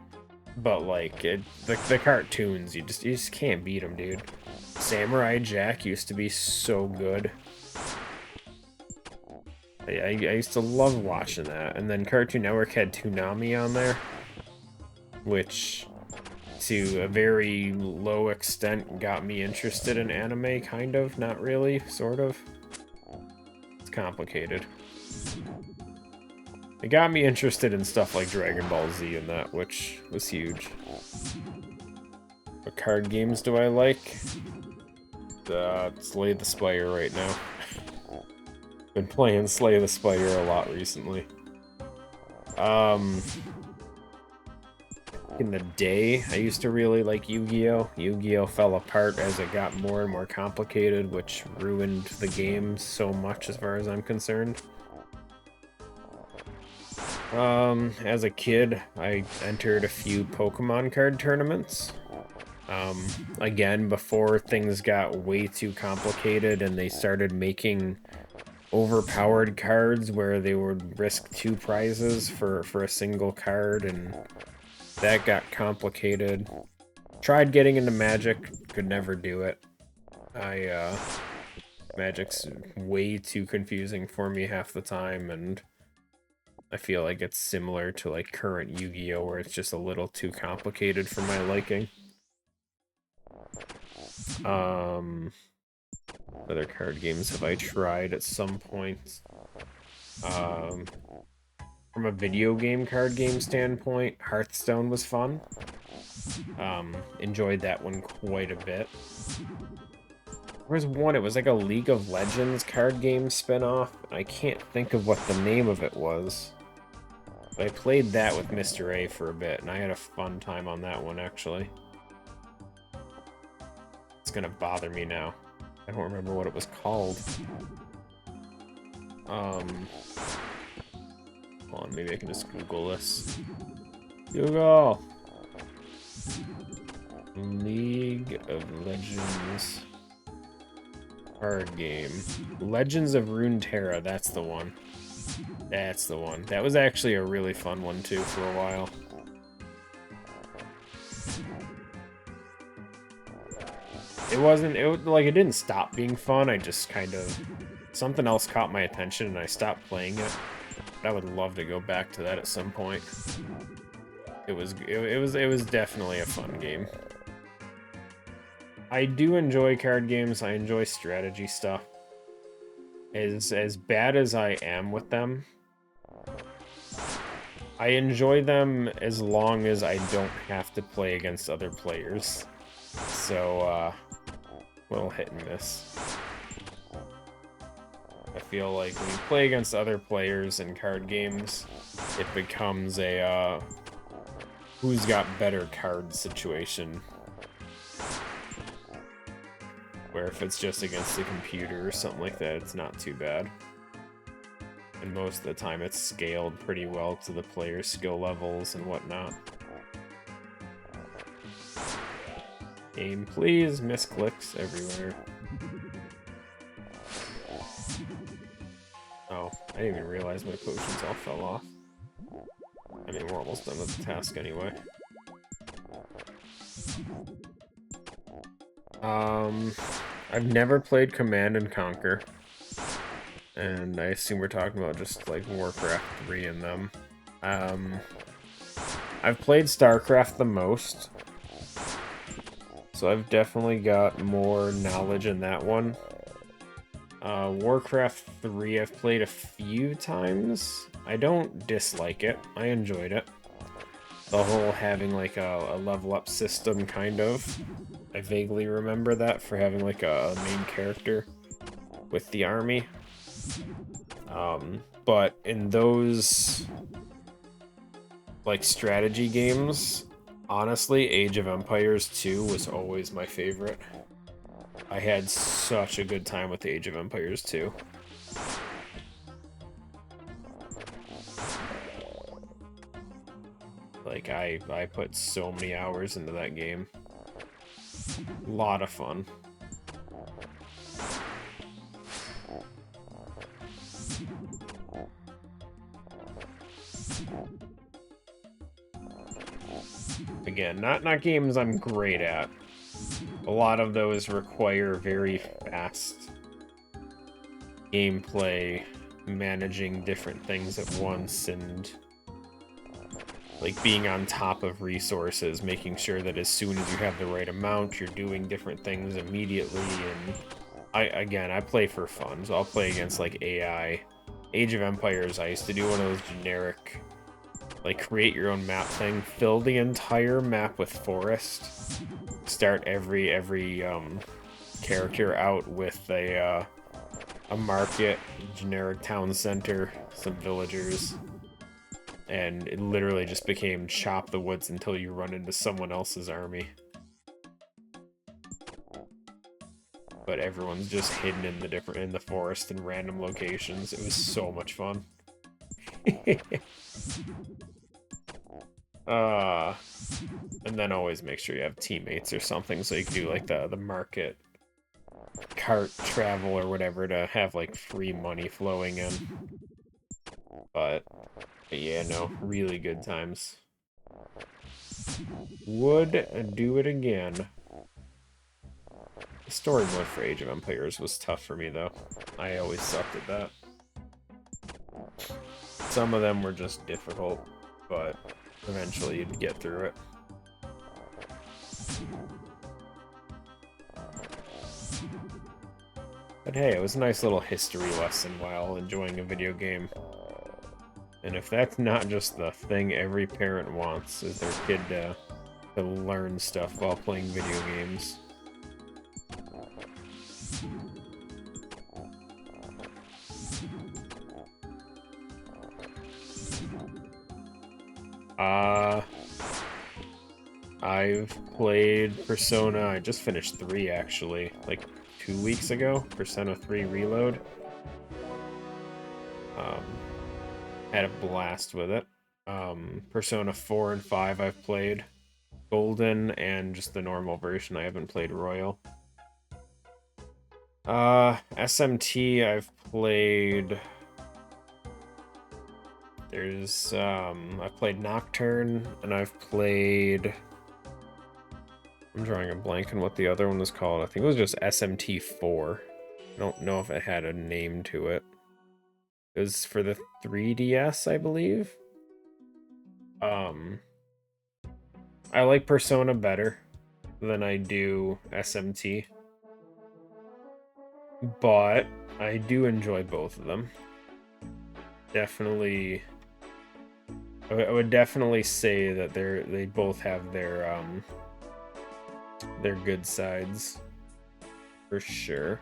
But like the cartoons, you just can't beat them, dude. Samurai Jack used to be so good. I used to love watching that. And then Cartoon Network had Toonami on there, which to a very low extent got me interested in anime, kind of, not really, sort of. It's complicated. It got me interested in stuff like Dragon Ball Z and that, which was huge. What card games do I like? Slay the Spire right now. Been playing Slay the Spire a lot recently. In the day, I used to really like Yu-Gi-Oh! Yu-Gi-Oh! Fell apart as it got more and more complicated, which ruined the game so much as far as I'm concerned. As a kid, I entered a few Pokemon card tournaments. Again, before things got way too complicated and they started making overpowered cards where they would risk 2 prizes for a single card, and that got complicated. Tried getting into Magic, could never do it. Magic's way too confusing for me half the time, and I feel like it's similar to like current Yu-Gi-Oh! Where it's just a little too complicated for my liking. Other card games have I tried at some point? From a video game card game standpoint, Hearthstone was fun. Enjoyed that one quite a bit. There was one, it was like a League of Legends card game spinoff. I can't think of what the name of it was. But I played that with Mr. A for a bit, and I had a fun time on that one, actually. It's gonna bother me now. I don't remember what it was called. Hold on, maybe I can just Google this. Google! League of Legends card game. Legends of Runeterra, that's the one. That's the one. That was actually a really fun one too for a while. It didn't stop being fun, I just kind of, something else caught my attention and I stopped playing it. But I would love to go back to that at some point. It was definitely a fun game. I do enjoy card games, I enjoy strategy stuff. As bad as I am with them, I enjoy them as long as I don't have to play against other players. So, little hit and miss. I feel like when you play against other players in card games, it becomes a, who's got better card situation. Where if it's just against the computer or something like that, it's not too bad. And most of the time it's scaled pretty well to the player's skill levels and whatnot. Aim, please. Misclicks everywhere. Oh, I didn't even realize my potions all fell off. I mean, we're almost done with the task anyway. I've never played Command and Conquer. And I assume we're talking about just, like, Warcraft 3 and them. I've played StarCraft the most. So I've definitely got more knowledge in that one. Warcraft 3 I've played a few times. I don't dislike it. I enjoyed it. The whole having like a level up system, kind of. I vaguely remember that for having like a main character with the army. But in those like strategy games, honestly, Age of Empires 2 was always my favorite. I had such a good time with Age of Empires 2. Like, I put so many hours into that game. A lot of fun. Again, not games I'm great at. A lot of those require very fast gameplay, managing different things at once, and like being on top of resources, making sure that as soon as you have the right amount, you're doing different things immediately. And I play for fun, so I'll play against like AI. Age of Empires, I used to do one of those generic, like, create your own map thing, fill the entire map with forest, start every character out with a market, generic town center, some villagers, and it literally just became chop the woods until you run into someone else's army. But everyone's just hidden in the forest in random locations. It was so much fun. And then always make sure you have teammates or something so you can do like the market cart travel or whatever to have like free money flowing in. But yeah, no, really good times. Would do it again. The story mode for Age of Empires was tough for me though. I always sucked at that. Some of them were just difficult, but eventually you'd get through it. But hey, it was a nice little history lesson while enjoying a video game. And if that's not just the thing every parent wants, is their kid to learn stuff while playing video games. I've played Persona, I just finished 3 actually, like 2 weeks ago, Persona 3 Reload. Had a blast with it. Persona 4 and 5 I've played. Golden and just the normal version. I haven't played Royal. SMT I've played. I've played Nocturne and I've played. I'm drawing a blank on what the other one was called. I think it was just SMT4. I don't know if it had a name to it. It was for the 3DS, I believe. I like Persona better than I do SMT. But I do enjoy both of them. Definitely, I would definitely say that they both have their good sides for sure.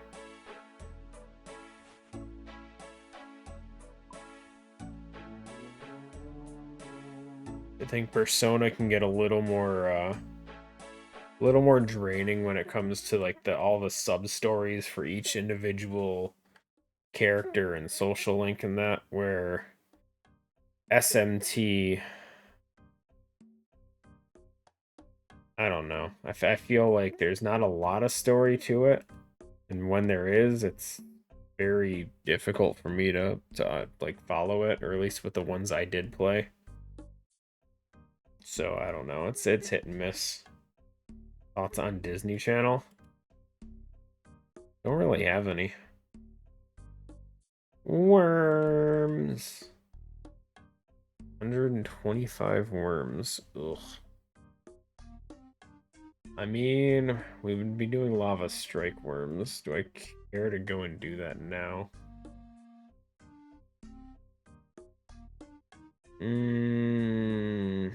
I think Persona can get a little more draining when it comes to like all the sub stories for each individual character and social link and that, where SMT, I don't know. I feel like there's not a lot of story to it, and when there is, it's very difficult for me to like follow it, or at least with the ones I did play. So I don't know. It's hit and miss. Thoughts on Disney Channel? Don't really have any. Worms. 125 worms. Ugh. I mean, we would be doing lava strike worms. Do I care to go and do that now? Do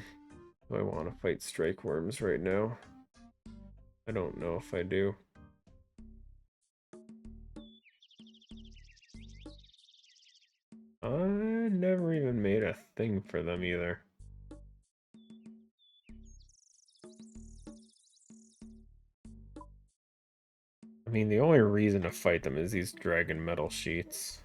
I want to fight strike worms right now? I don't know if I do. I never even made a thing for them either. I mean, the only reason to fight them is these dragon metal sheets.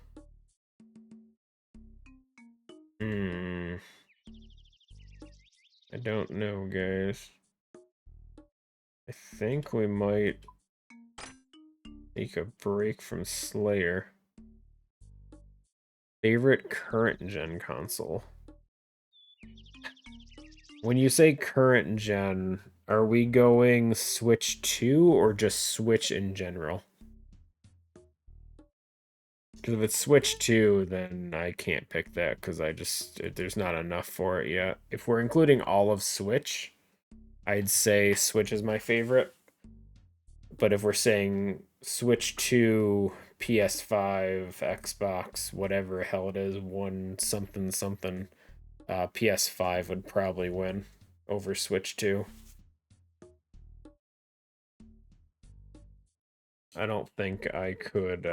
I don't know, guys. I think we might take a break from Slayer. Favorite current gen console? When you say current gen, are we going Switch 2 or just Switch in general? Because if it's Switch 2, then I can't pick that because there's not enough for it yet. If we're including all of Switch, I'd say Switch is my favorite. But if we're saying Switch 2, PS5, Xbox, whatever hell it is, one something something, PS5 would probably win over Switch 2. I don't think I could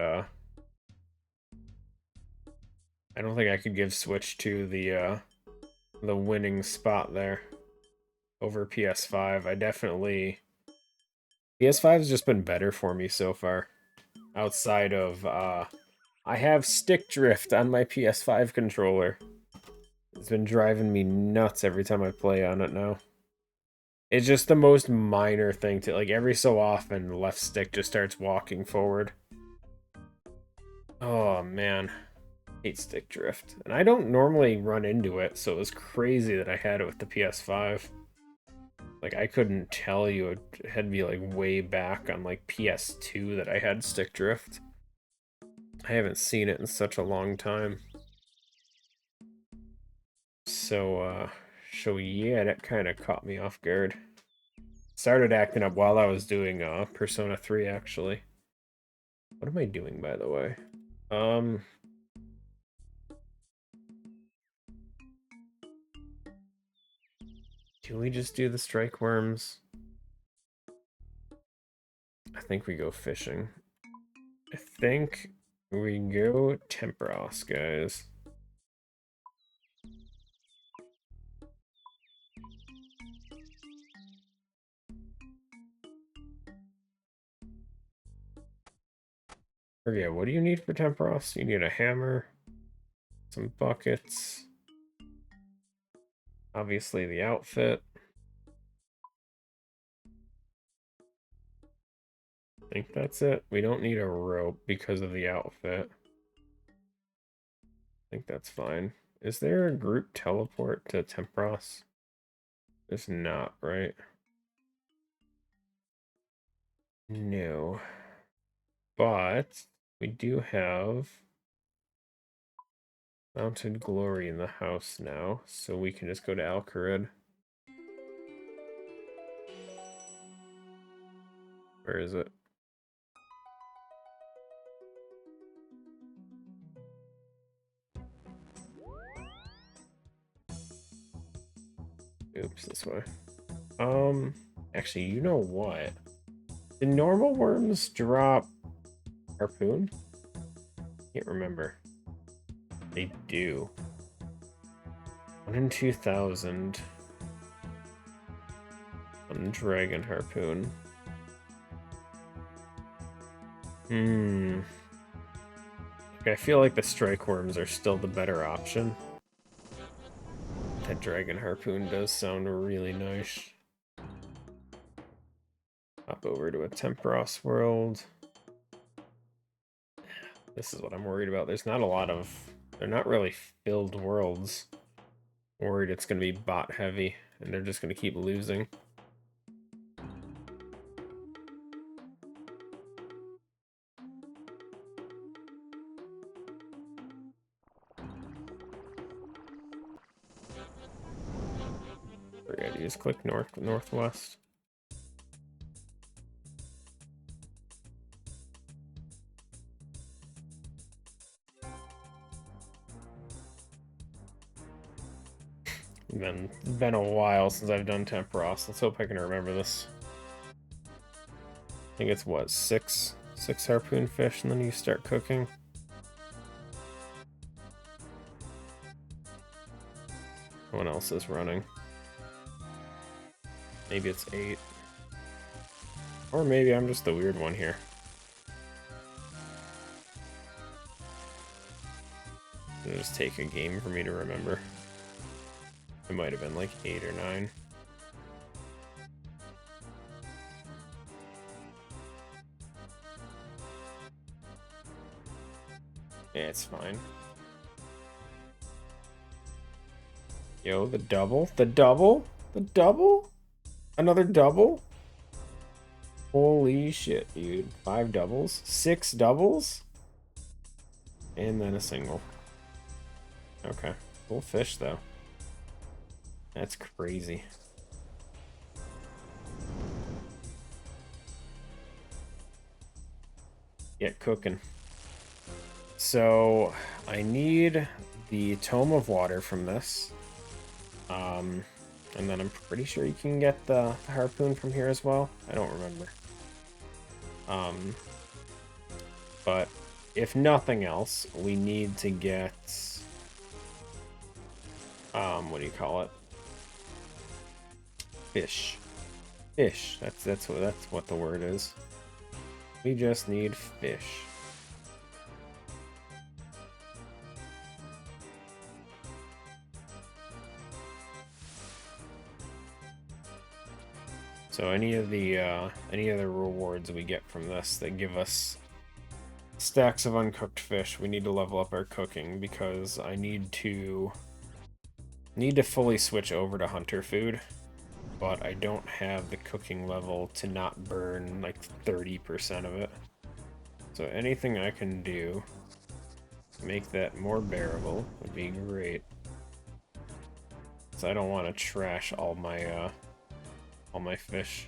give Switch 2 the winning spot there over PS5. PS5 has just been better for me so far. Outside of I have stick drift on my PS5 controller. It's been driving me nuts every time I play on it now. It's just the most minor thing to, like, every so often the left stick just starts walking forward. Oh man. Hate stick drift. And I don't normally run into it, so it was crazy that I had it with the PS5. Like, I couldn't tell you. It had to be like way back on like PS2 that I had stick drift. I haven't seen it in such a long time. So yeah, that kind of caught me off guard. Started acting up while I was doing Persona 3, actually. What am I doing, by the way? Do we just do the strike worms? I think we go fishing. I think we go Temperos, guys. Okay, what do you need for Temperos? You need a hammer. some buckets. Obviously the outfit. I think that's it. We don't need a rope because of the outfit. I think that's fine. Is there a group teleport to Tempros? There's not, right? No. But we do have Mounted Glory in the house now, so we can just go to Alcarid. Where is it? Oops, this way. Actually, you know what? The normal worms drop harpoon? Can't remember. They do. 1 in 2,000. On dragon harpoon. I feel like the strike worms are still the better option. That dragon harpoon does sound really nice. Hop over to a Tempros world. This is what I'm worried about. There's not a lot of... They're not really filled worlds. I'm worried it's going to be bot heavy, and they're just going to keep losing. Forget, you just click northwest. It's been a while since I've done Tempros. Let's hope I can remember this. I think it's what, six harpoon fish, and then you start cooking. What else is running? Maybe it's 8. Or maybe I'm just the weird one here. It'll just take a game for me to remember. It might have been like 8 or 9. Yeah, it's fine. Yo, the double? The double? The double? Another double? Holy shit, dude. 5 doubles? 6 doubles? And then a single. Okay. Full fish, though. That's crazy. Get cooking. So, I need the Tome of Water from this. And then I'm pretty sure you can get the harpoon from here as well. I don't remember. But if nothing else, we need to get what do you call it? Fish. Fish. That's what the word is. We just need fish. So any of the rewards we get from this that give us stacks of uncooked fish, we need to level up our cooking because I need to fully switch over to hunter food, but I don't have the cooking level to not burn like 30% of it. So anything I can do to make that more bearable would be great. So I don't want to trash all my fish.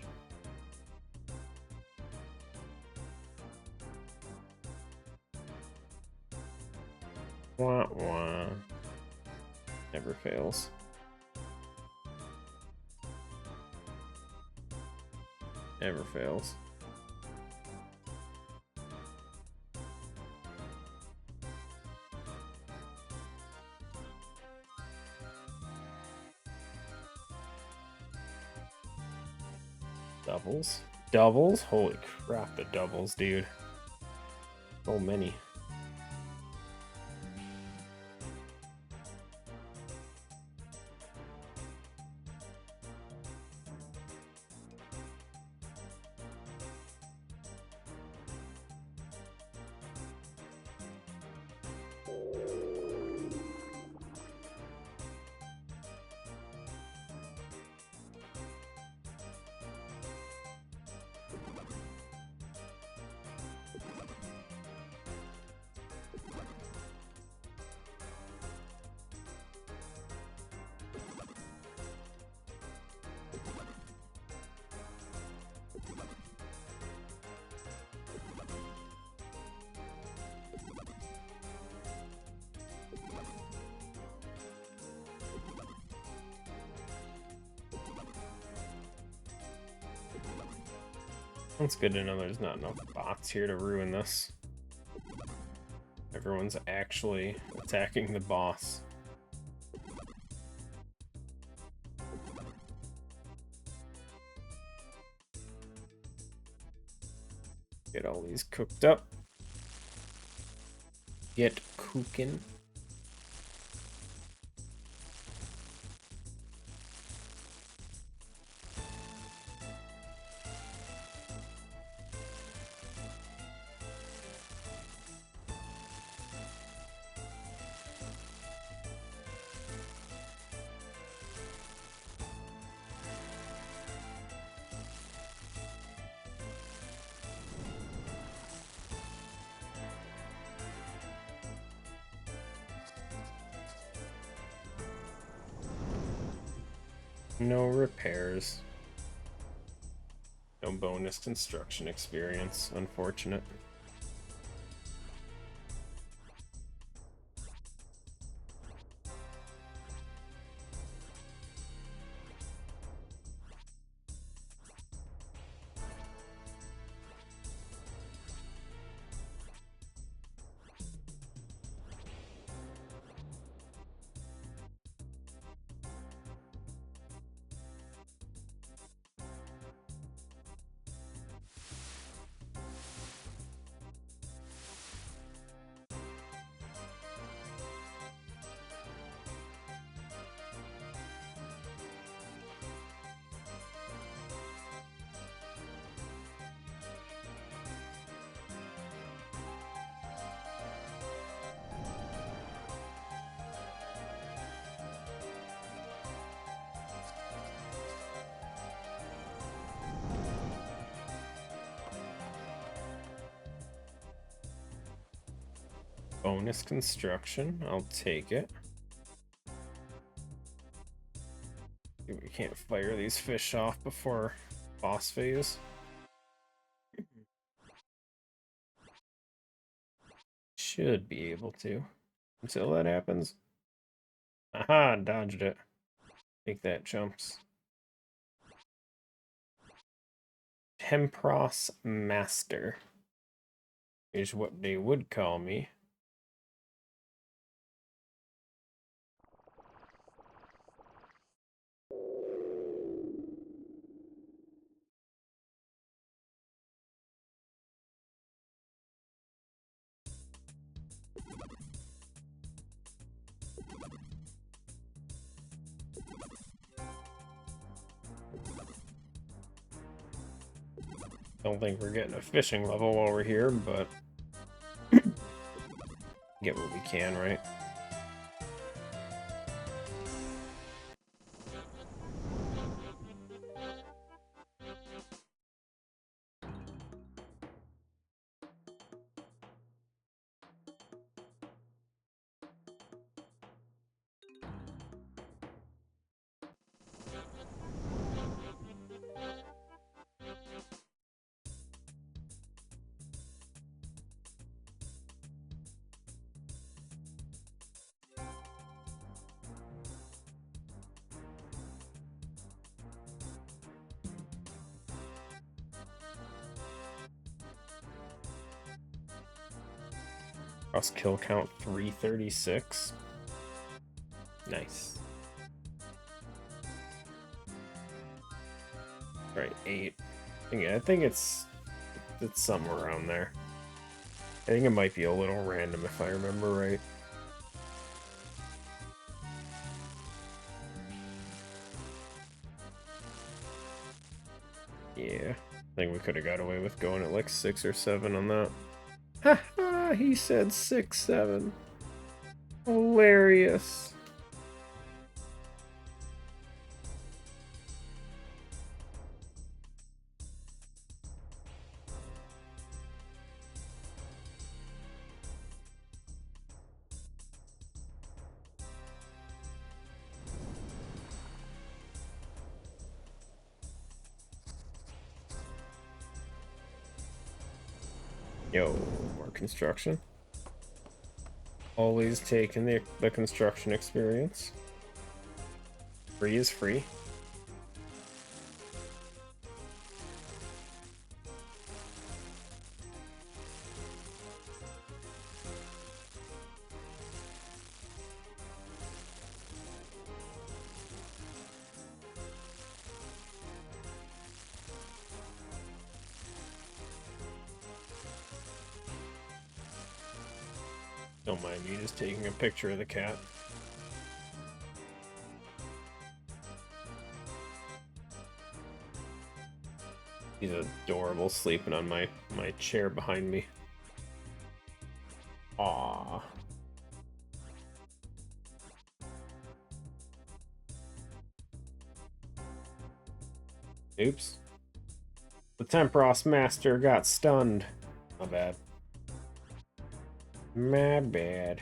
Wah wah. Never fails. Never fails. Doubles? Doubles? Holy crap, the doubles, dude. So many. It's good to know there's not enough bots here to ruin this. Everyone's actually attacking the boss. Get all these cooked up. Get cooking. No repairs. No bonus construction experience. Unfortunate. Bonus construction, I'll take it. We can't fire these fish off before boss phase. Should be able to. Until that happens. Aha, dodged it. Take that, chumps. Tempros Master is what they would call me. Don't think we're getting a fishing level while we're here, but get what we can, right? Cross kill count 336. Nice. Right, 8. Yeah, I think it's somewhere around there. I think it might be a little random if I remember right. Yeah, I think we could have got away with going at like 6 or 7 on that. Haha, he said 6, 7. Hilarious. Yo, more construction. Always taking the construction experience. Free is free. Don't mind me just taking a picture of the cat. He's adorable, sleeping on my chair behind me. Aww. Oops. The Tempros Master got stunned. My bad. My bad.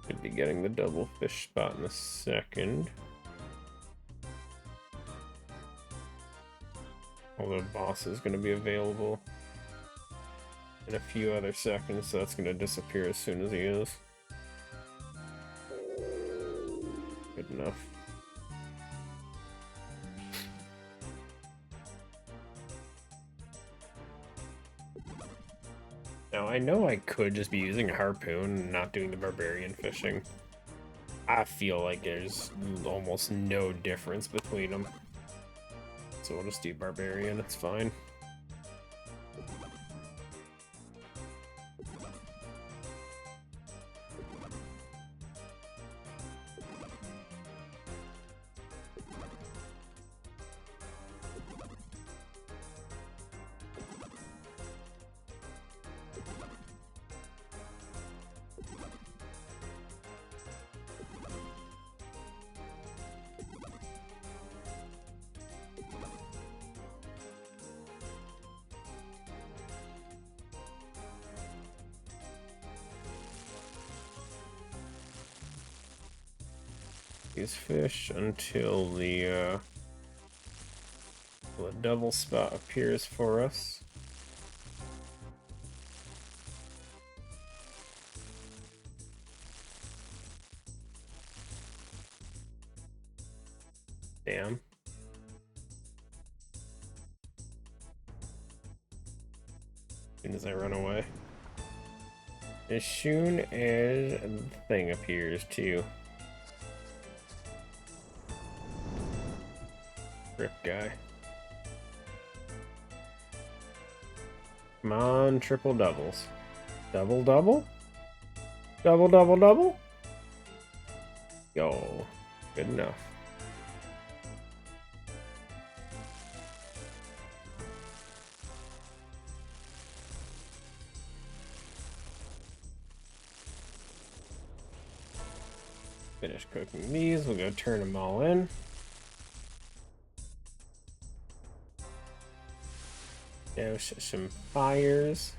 Should be getting the double fish spot in a second. Although boss is going to be available in a few other seconds, so that's going to disappear as soon as he is. Good enough. Now, I know I could just be using a harpoon and not doing the barbarian fishing. I feel like there's almost no difference between them. So we'll just do barbarian, it's fine. These fish until the double spot appears for us. Damn. As soon as I run away. As soon as the thing appears too. Rip guy. Come on, triple doubles. Double double? Double double double? Yo, good enough. Finish cooking these, we'll go turn them all in. There's some fires.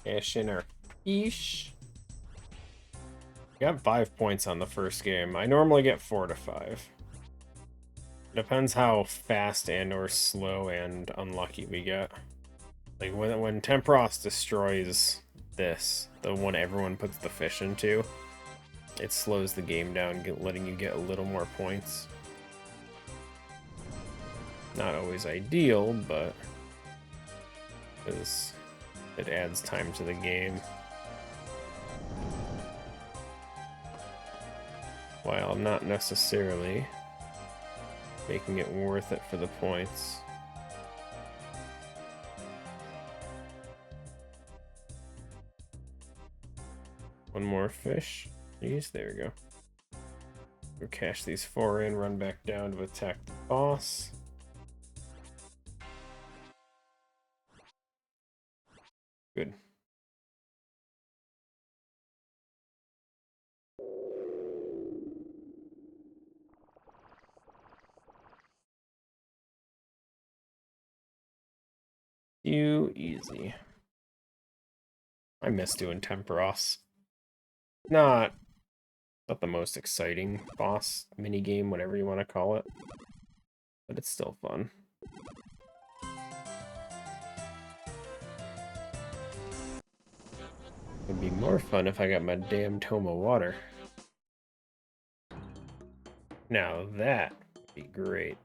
Cash in our fish. Got 5 points on the first game. I normally get 4 to 5. Depends how fast and or slow and unlucky we get. Like when Tempros destroys this, the one everyone puts the fish into, it slows the game down, letting you get a little more points. Not always ideal, but it adds time to the game. while not necessarily making it worth it for the points. One more fish. Jeez, there we go. We'll cash these 4 in, run back down to attack the boss. Good. Too easy. I miss doing Temperos. Not the most exciting boss minigame, whatever you want to call it, but it's still fun. It'd be more fun if I got my damn tome of water. Now that would be great.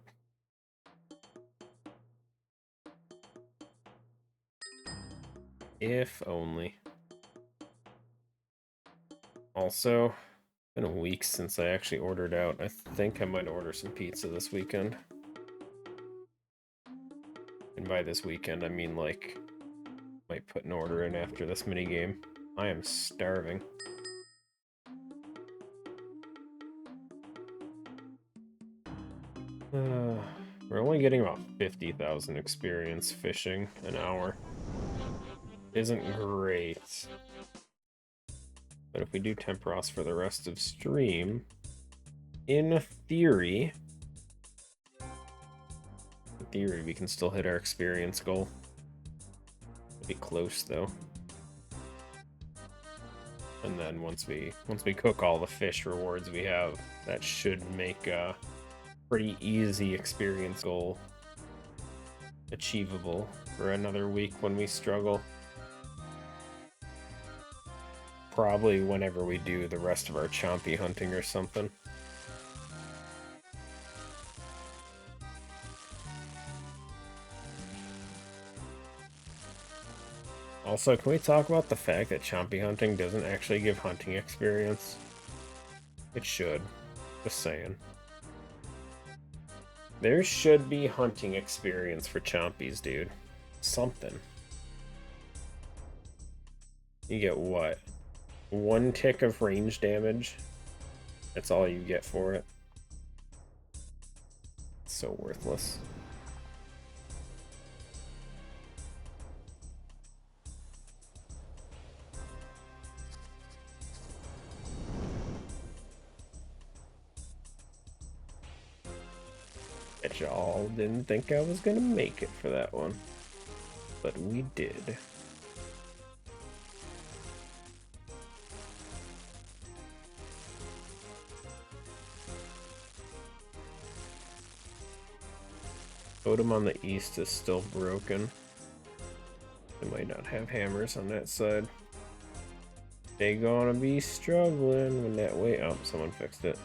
If only. Also, it's been a week since I actually ordered out. I think I might order some pizza this weekend. And by this weekend, I mean like, might put an order in after this minigame. I am starving. We're only getting about 50,000 experience fishing an hour. Isn't great. But if we do Temperos for the rest of stream, in theory, we can still hit our experience goal. It'll be close though. And then once we cook all the fish rewards we have, that should make a pretty easy experience goal achievable for another week when we struggle. Probably whenever we do the rest of our chompy hunting or something. Also, can we talk about the fact that chompy hunting doesn't actually give hunting experience? It should. Just saying. There should be hunting experience for chompies, dude. Something. You get what? 1 tick of range damage? That's all you get for it. It's so worthless. Bet y'all didn't think I was gonna make it for that one. But we did. Totem on the east is still broken. They might not have hammers on that side. They gonna be struggling when that way. Oh, someone fixed it.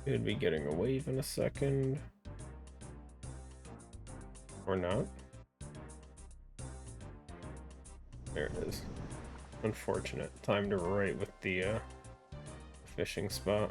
Could be getting a wave in a second. Or not. There it is. Unfortunate. Time to right with the fishing spot.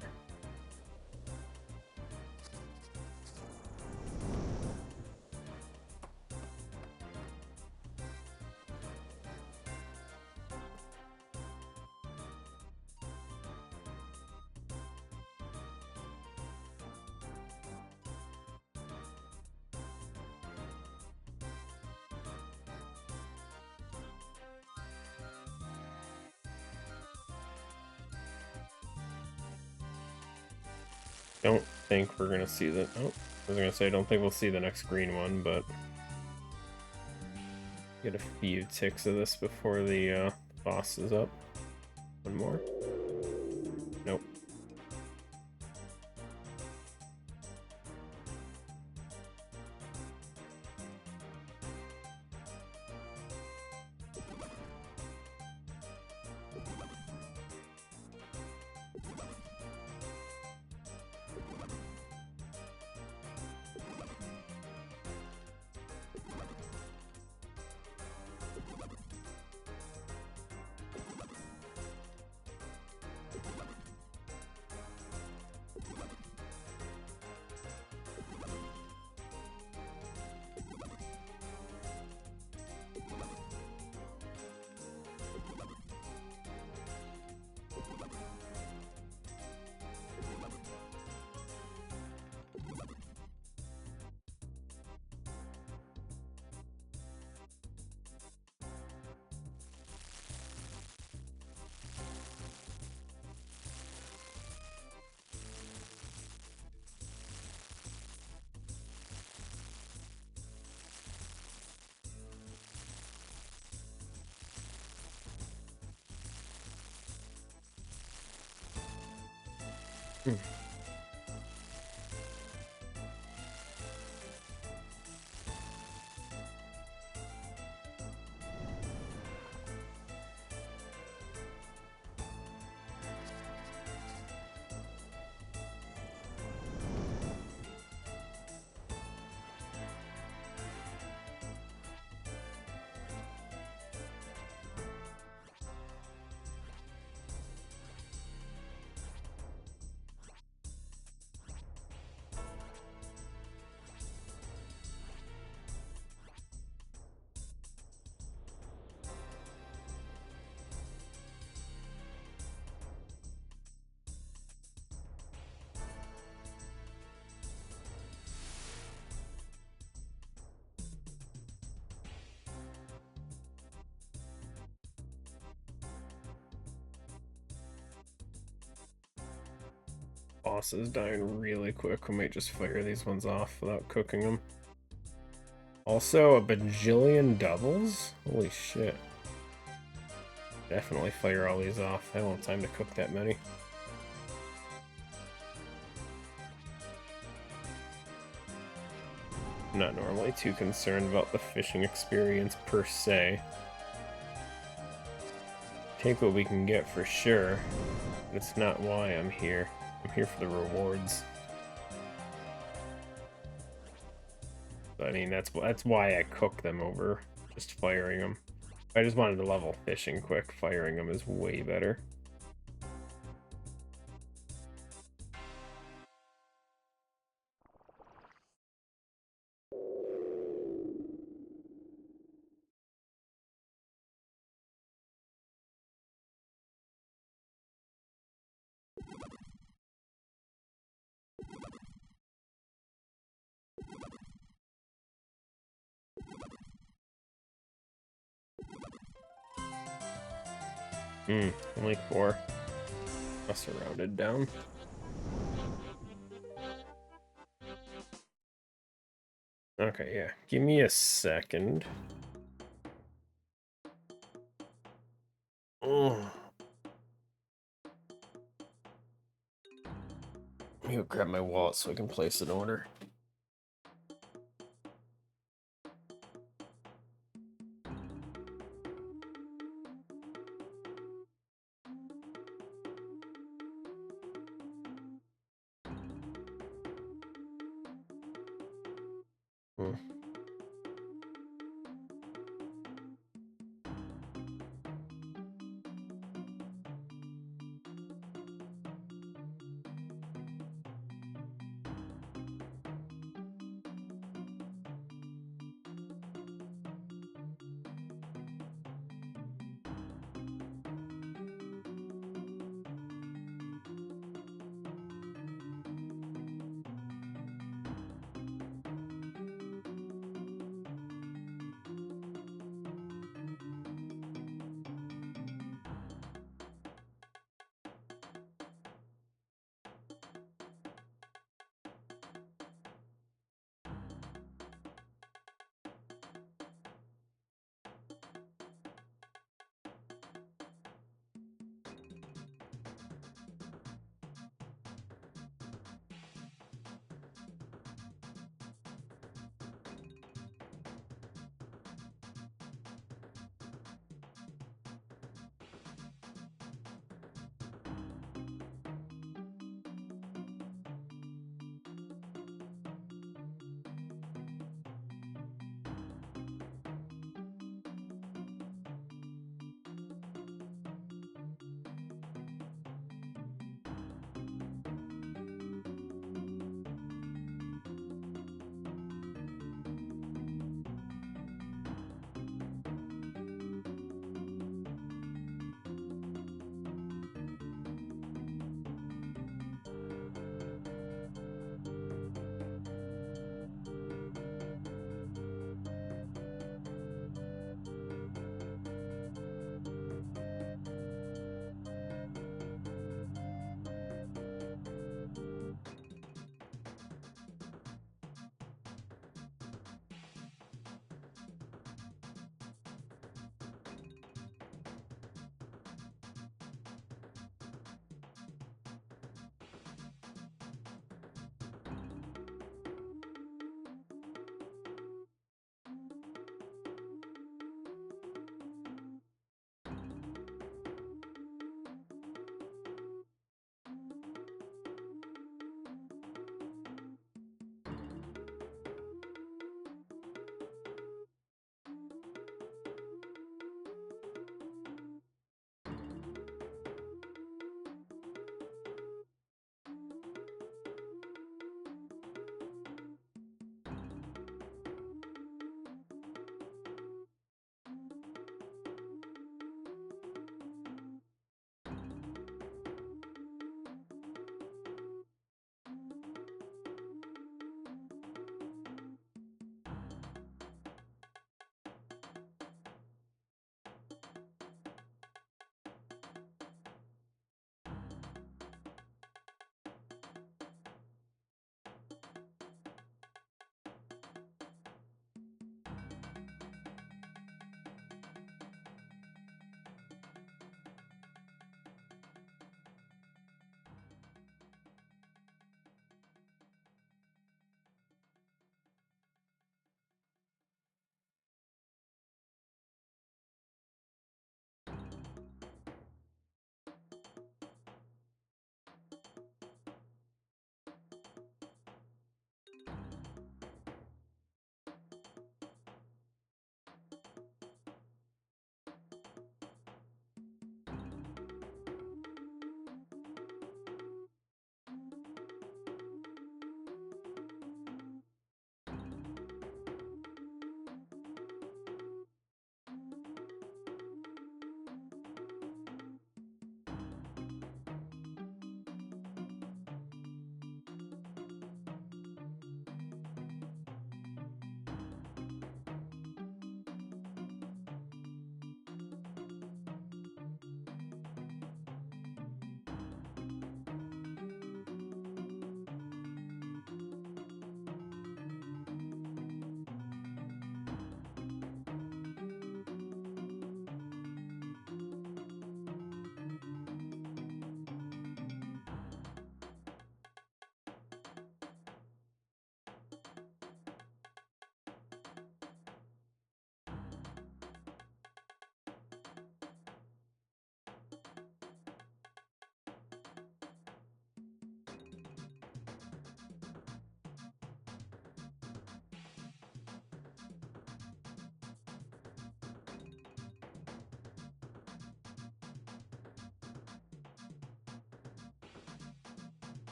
Don't think we're gonna see the. Oh, I was gonna say I don't think we'll see the next green one, but get a few ticks of this before the boss is up. One more. Nope. Boss is dying really quick. We might just fire these ones off without cooking them. Also, a bajillion doubles? Holy shit. Definitely fire all these off. I don't have time to cook that many. I'm not normally too concerned about the fishing experience per se. Take what we can get for sure. That's not why I'm here. I'm here for the rewards. I mean, that's why I cook them over just firing them. I just wanted to level fishing quick. Firing them is way better. Only 4. Must have rounded down. Okay, yeah. Give me a second. Oh. Let me go grab my wallet so I can place an order.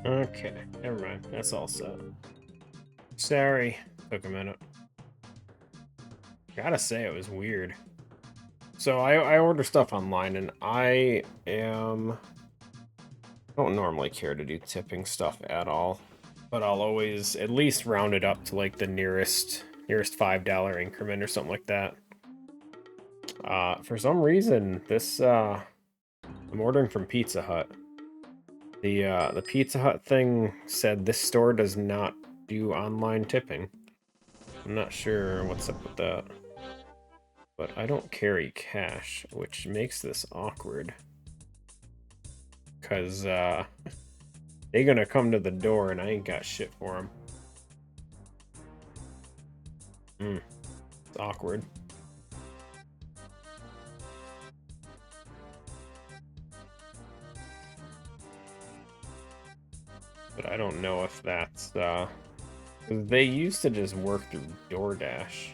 Okay, never mind. That's all set. Sorry. Took a minute. Gotta say, it was weird. So I order stuff online, and I don't normally care to do tipping stuff at all, but I'll always at least round it up to like the nearest $5 increment or something like that. For some reason, this I'm ordering from Pizza Hut. The Pizza Hut thing said this store does not do online tipping. I'm not sure what's up with that. But I don't carry cash, which makes this awkward. Because, they're gonna come to the door and I ain't got shit for them. It's awkward. But I don't know if that's, they used to just work through DoorDash.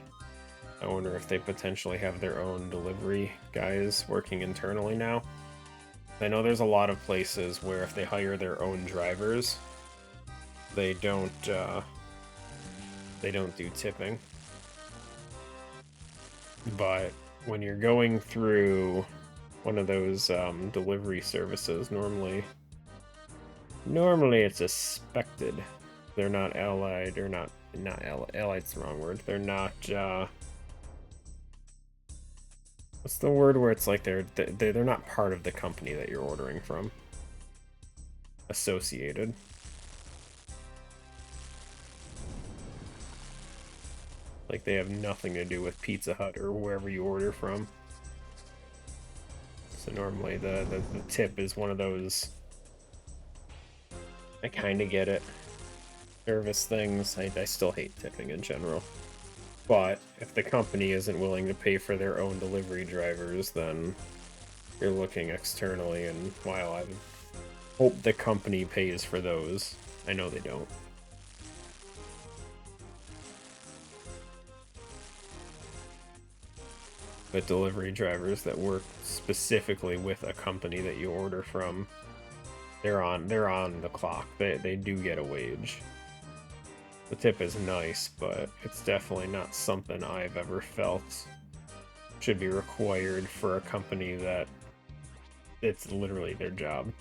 I wonder if they potentially have their own delivery guys working internally now. I know there's a lot of places where if they hire their own drivers, they don't do tipping. But when you're going through one of those delivery services, normally it's expected. They're not allied, or not allied's the wrong word. They're not what's the word where it's like they're not part of the company that you're ordering from? Associated. Like they have nothing to do with Pizza Hut or wherever you order from. So normally the tip is one of those, I kind of get it, service things. I still hate tipping in general. But if the company isn't willing to pay for their own delivery drivers, then you're looking externally, and while I hope the company pays for those, I know they don't. But delivery drivers that work specifically with a company that you order from, they're on the clock. They do get a wage. The tip is nice, but it's definitely not something I've ever felt should be required for a company that it's literally their job.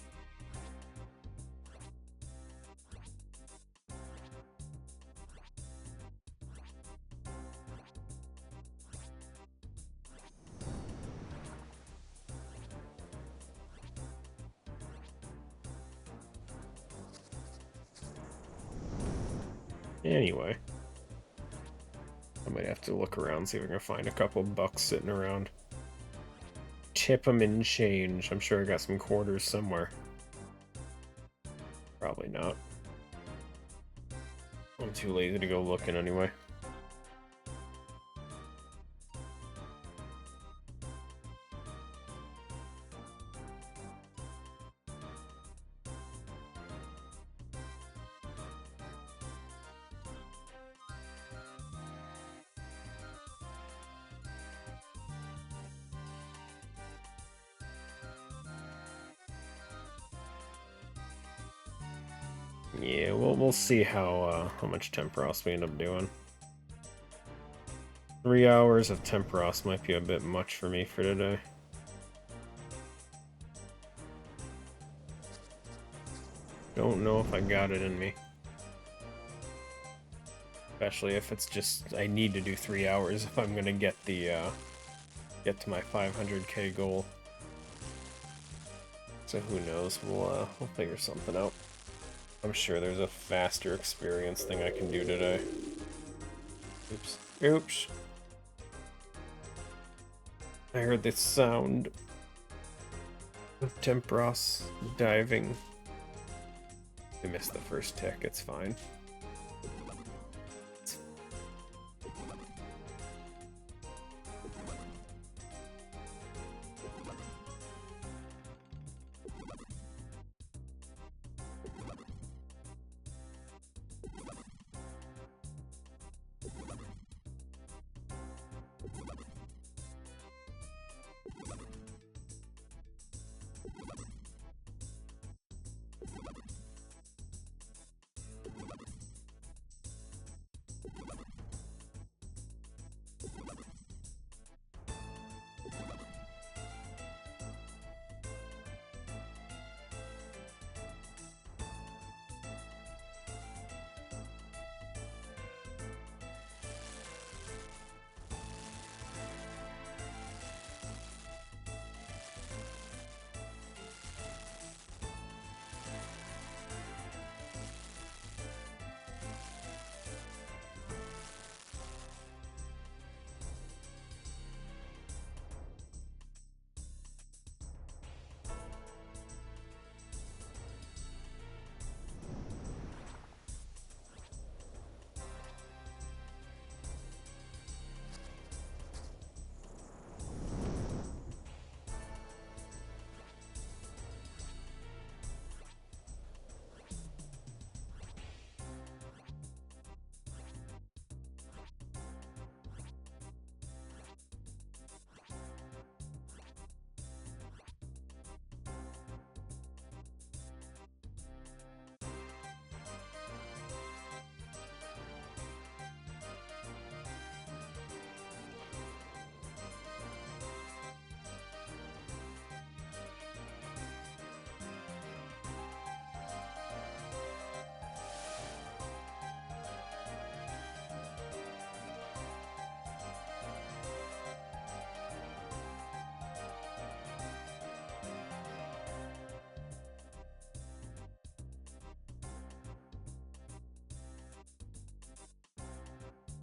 Anyway, I might have to look around, see if I can find a couple bucks sitting around. Tip them in change. I'm sure I got some quarters somewhere. Probably not. I'm too lazy to go looking anyway. Yeah, we'll see how much Temperos we end up doing. 3 hours of Temperos might be a bit much for me for today. Don't know if I got it in me. Especially if it's just, I need to do 3 hours if I'm gonna get the, get to my 500k goal. So who knows, we'll figure something out. I'm sure there's a faster experience thing I can do today. Oops. Oops. I heard this sound of Temperos diving. I missed the first tick, it's fine.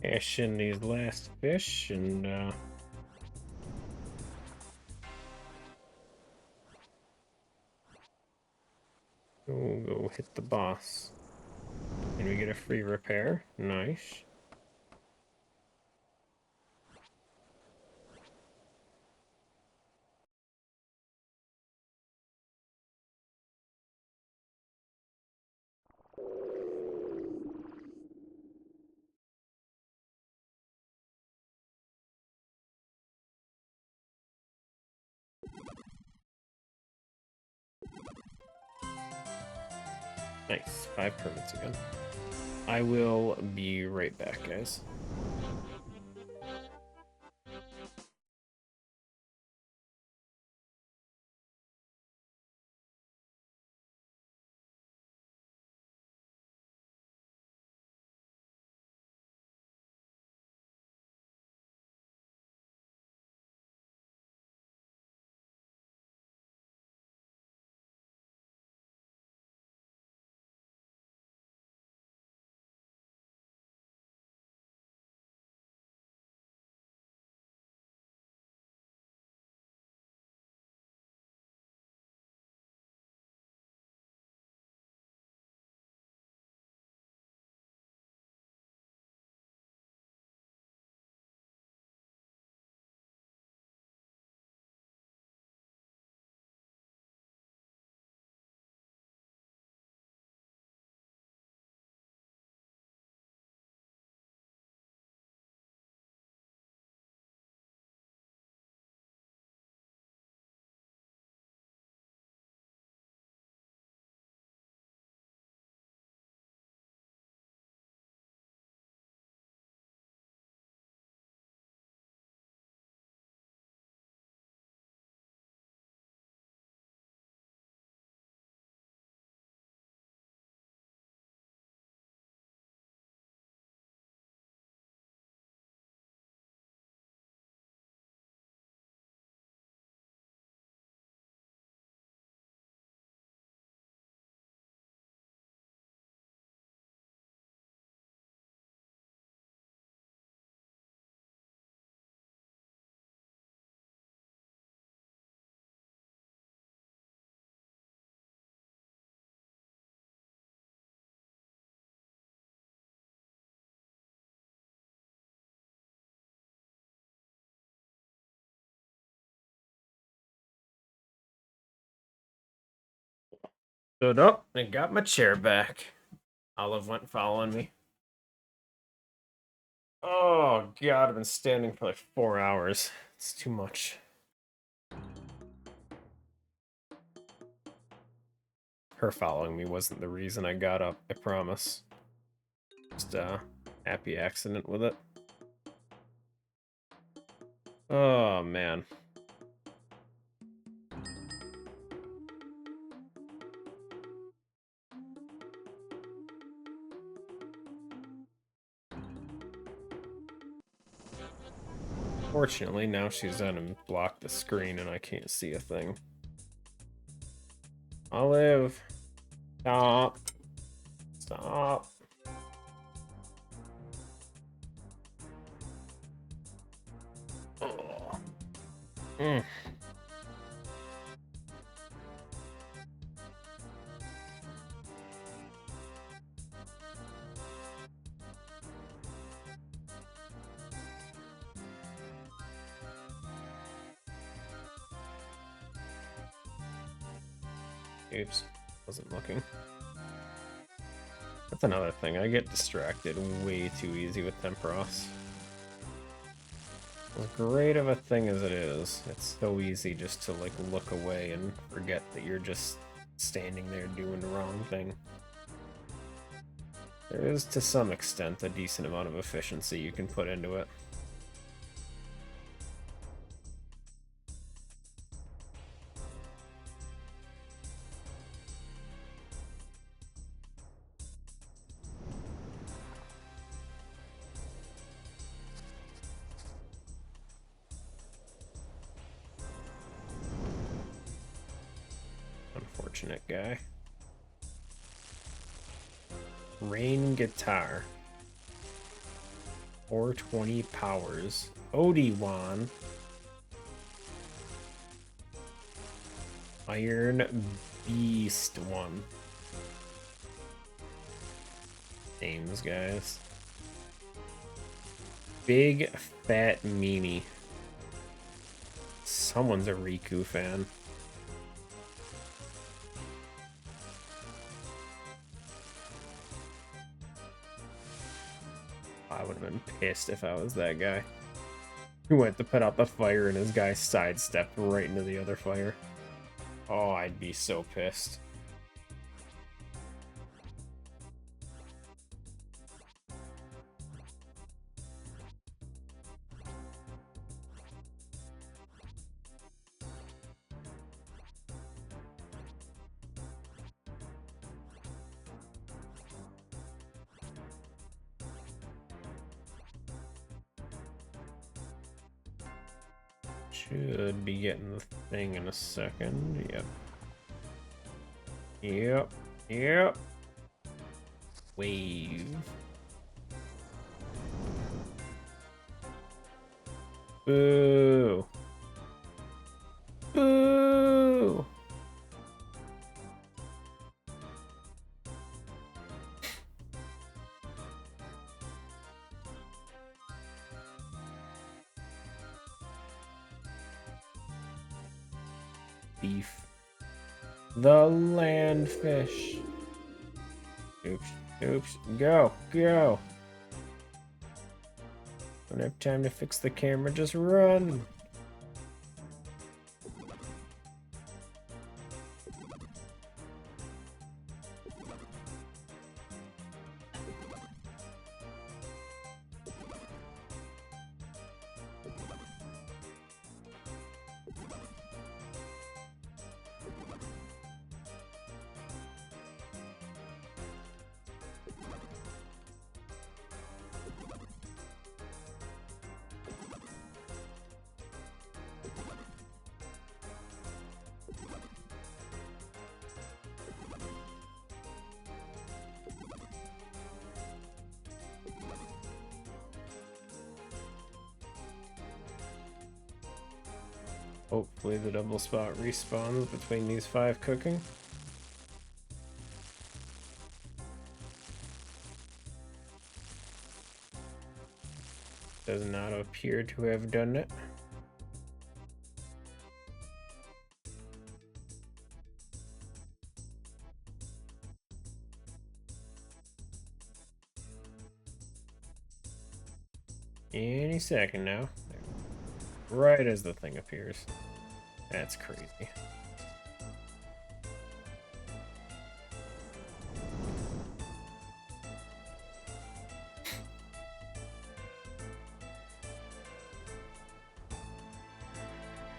Cash in these last fish and we'll go hit the boss. And we get a free repair. Nice. Nice. 5 permits again. I will be right back, guys. Stood up and got my chair back. Olive went following me. Oh god, I've been standing for like 4 hours. It's too much. Her following me wasn't the reason I got up, I promise. Just a happy accident with it. Oh man. Fortunately, now she's unblocked the screen and I can't see a thing. Olive. Stop. Stop. Oh. Mm. Oops. Wasn't looking. That's another thing. I get distracted way too easy with Temperos. As great of a thing as it is, it's so easy just to like look away and forget that you're just standing there doing the wrong thing. There is, to some extent, a decent amount of efficiency you can put into it. Unfortunate guy. Rain guitar. 420 powers. Odiwan. Iron Beast 1. Names, guys. Big Fat Meanie. Someone's a Riku fan. I would have been pissed if I was that guy who went to put out the fire and his guy sidestepped right into the other fire. Oh, I'd be so pissed. Should be getting the thing in a second. Yep. Yep. Yep. Wave. Boo. Boo. Beef. The landfish. Oops. Oops. Go. Go. Don't have time to fix the camera. Just run. Hopefully the double spot respawns between these 5 cooking. Does not appear to have done it. Any second now. Right as the thing appears. That's crazy.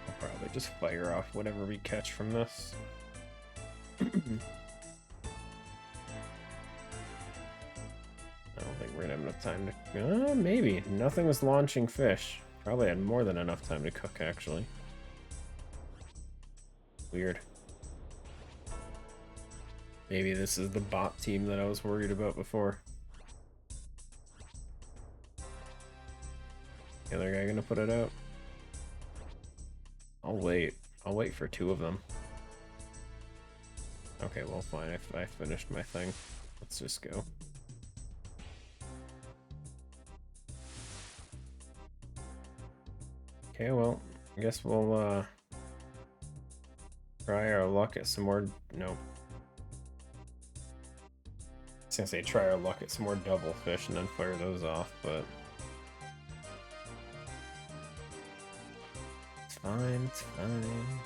I'll probably just fire off whatever we catch from this. I don't think we're gonna have enough time to... maybe. Nothing was launching fish. Probably had more than enough time to cook, actually. Weird. Maybe this is the bot team that I was worried about before. The other guy gonna put it out? I'll wait. I'll wait for 2 of them. Okay, well, fine. I finished my thing. Let's just go. Okay, well, I guess we'll, try our luck at some more... Nope. I was gonna say try our luck at some more double fish and then fire those off, but... It's fine, it's fine.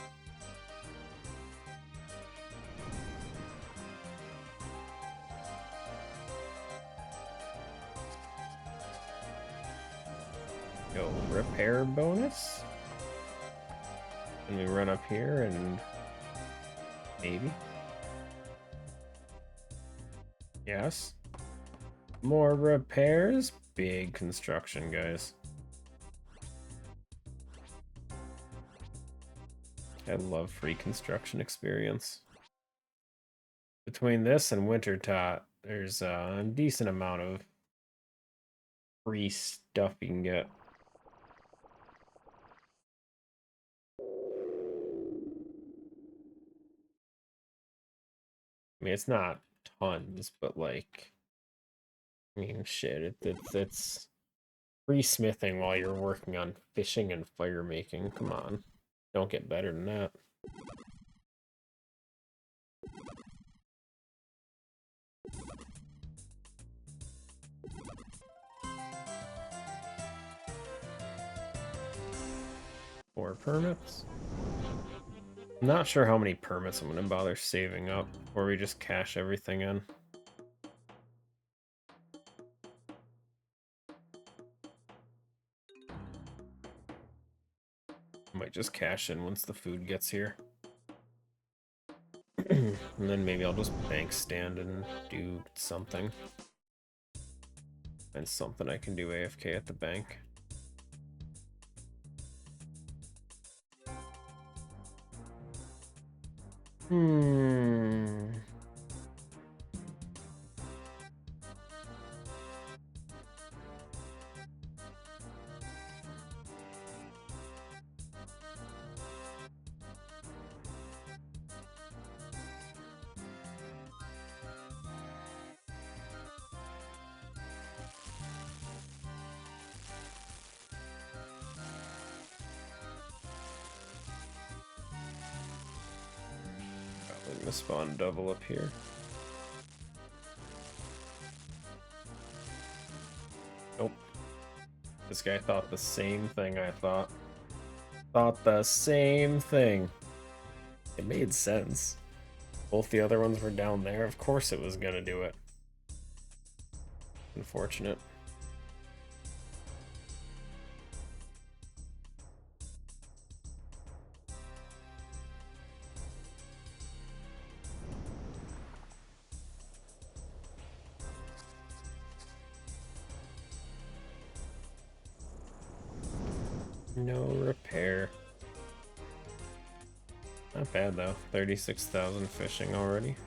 Go repair bonus. And we run up here and maybe. Yes. More repairs. Big construction, guys. I love free construction experience. Between this and Wintertot, there's a decent amount of free stuff you can get. I mean, it's not tons, but like, I mean, shit, it's free smithing while you're working on fishing and fire making. Come on, don't get better than that. More permits. I'm not sure how many permits I'm gonna bother saving up, or we just cash everything in. Might just cash in once the food gets here. And then maybe I'll just bank stand and do something. And something I can do AFK at the bank. Probably gonna spawn double up here. Nope. This guy thought the same thing I thought. Thought the same thing. It made sense. Both the other ones were down there. Of course it was gonna do it. Unfortunate. No repair. Not bad though. 36,000 fishing already.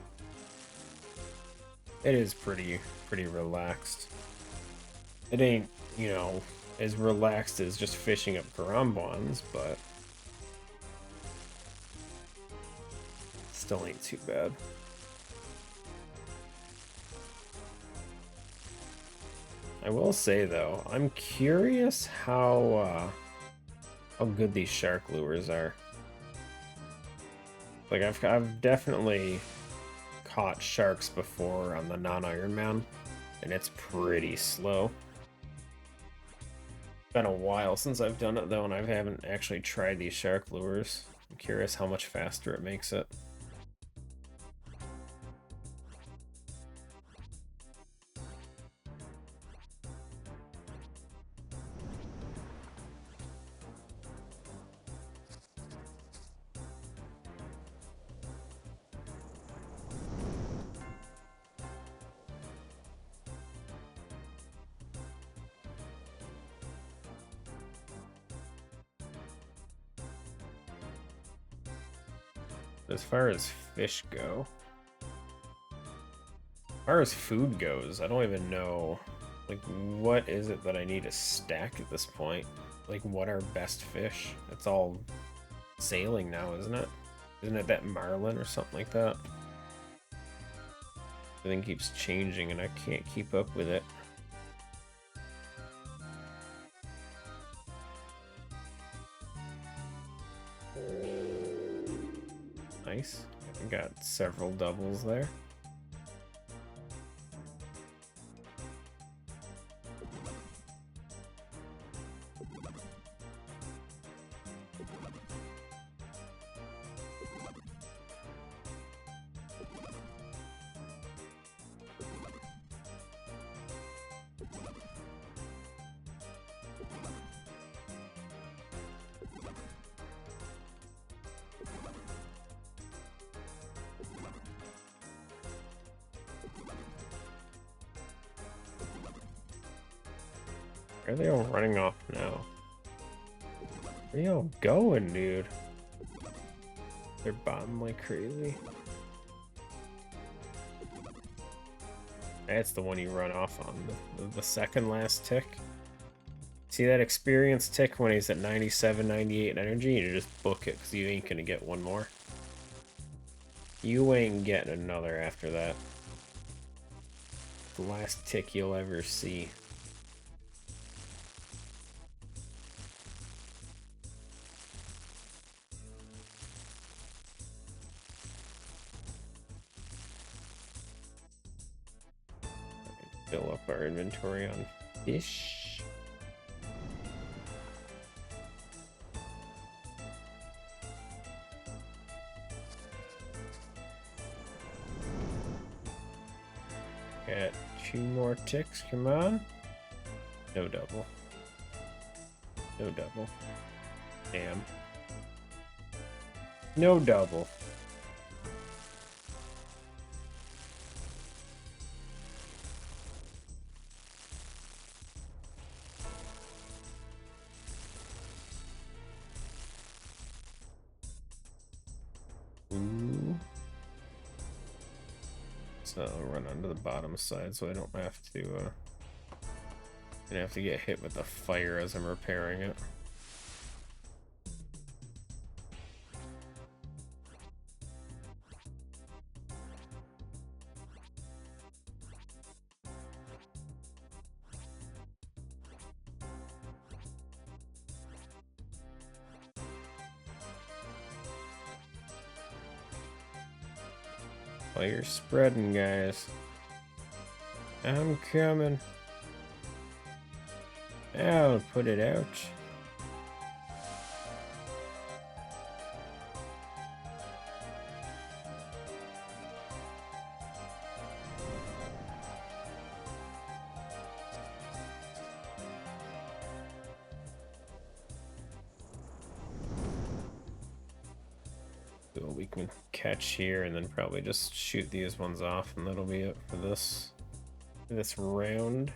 It is pretty relaxed. It ain't, you know, as relaxed as just fishing up Garambons, but still ain't too bad. I will say though, I'm curious how good these shark lures are. Like I've definitely caught sharks before on the non-Ironman, and it's pretty slow. It's been a while since I've done it though, and I haven't actually tried these shark lures. I'm curious how much faster it makes it. As far as fish go, as far as food goes, I don't even know, like, what is it that I need to stack at this point? Like, what are best fish? It's all sailing now, isn't it? Isn't it that marlin or something like that? Everything keeps changing and I can't keep up with it. Nice. I got several doubles there. Where are they all running off now? Where are you all going, dude? They're botting like crazy. That's the one you run off on, the second last tick. See that experience tick when he's at 97, 98 energy? You just book it, because you ain't gonna get one more. You ain't getting another after that. The last tick you'll ever see. Fill up our inventory on fish. Got 2 more ticks, come on. No double. No double. Damn. No double. Ooh. So I'll run onto the bottom side so I don't have to get hit with the fire as I'm repairing it. Fire spreading, guys. I'm coming. I'll put it out. So we can catch here and then probably just shoot these ones off, and that'll be it for this round.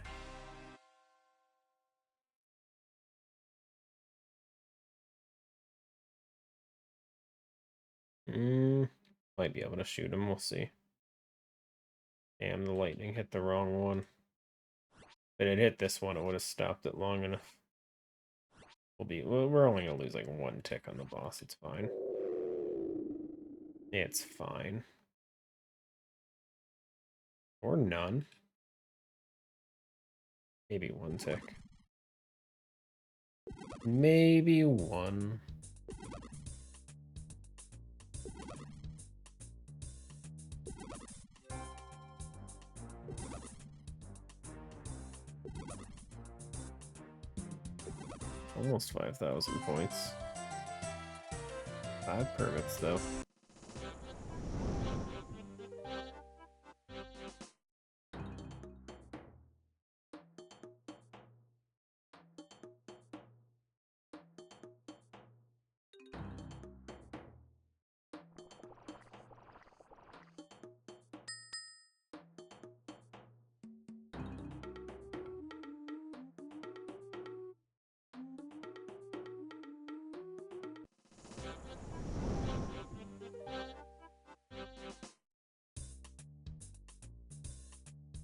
Might be able to shoot him, we'll see. Damn, the lightning hit the wrong one. If it hit this one, it would have stopped it long enough. We're only gonna lose like 1 tick on the boss, it's fine. It's fine. Or none. Maybe 1 tick. Maybe 1. Almost 5,000 points. 5 permits, though.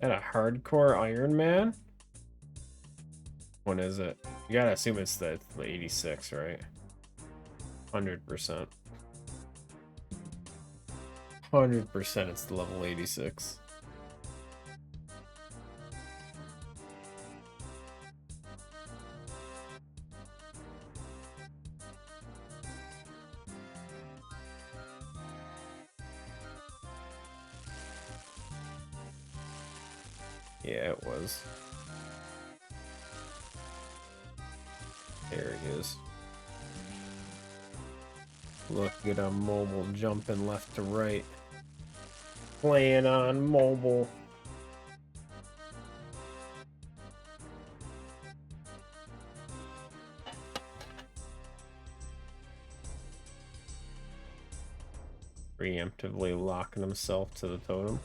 And a hardcore Ironman? What is it? You gotta assume it's the 86, right? 100%. 100% it's the level 86. Yeah, it was. There he is. Look at him mobile jumping left to right. Playing on mobile. Preemptively locking himself to the totem.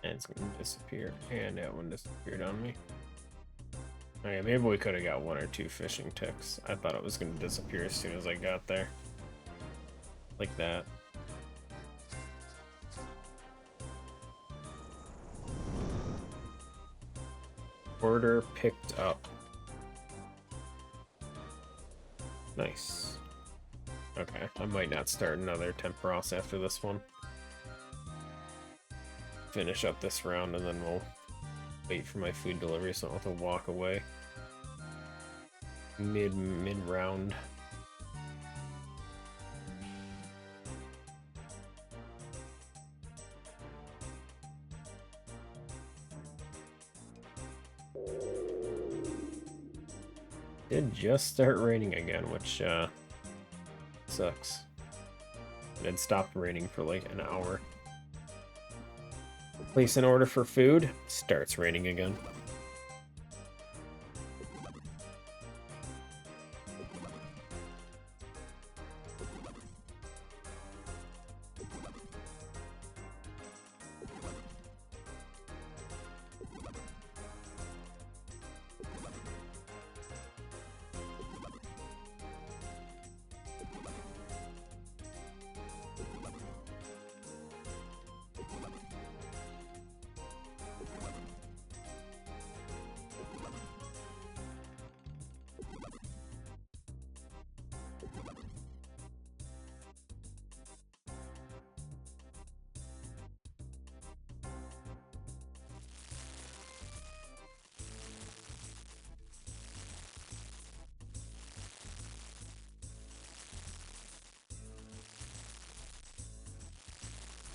And it's gonna disappear. And that one disappeared on me. Okay, maybe we could have got 1 or 2 fishing ticks. I thought it was gonna disappear as soon as I got there. Like that. Order picked up. Nice. Okay, I might not start another Temperos after this one. Finish up this round and then we'll wait for my food delivery so I don't have to walk away. Mid round. Did just start raining again, which sucks. It had stopped raining for like an hour. Place an order for food. Starts raining again.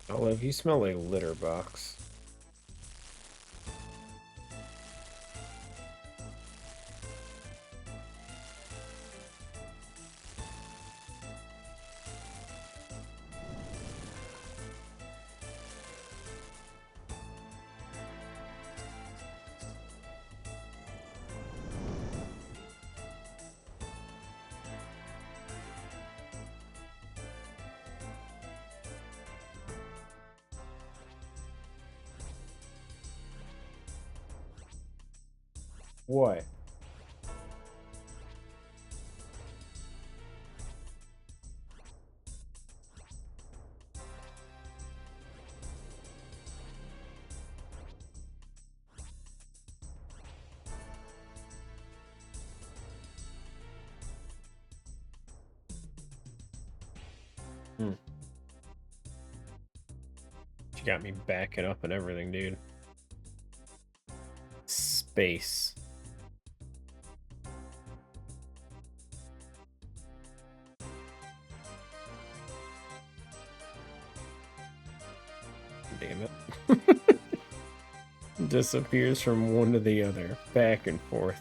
Olive, you smell like litter box. What? You got me backing up and everything, dude. Space. Damn it. Disappears from one to the other. Back and forth.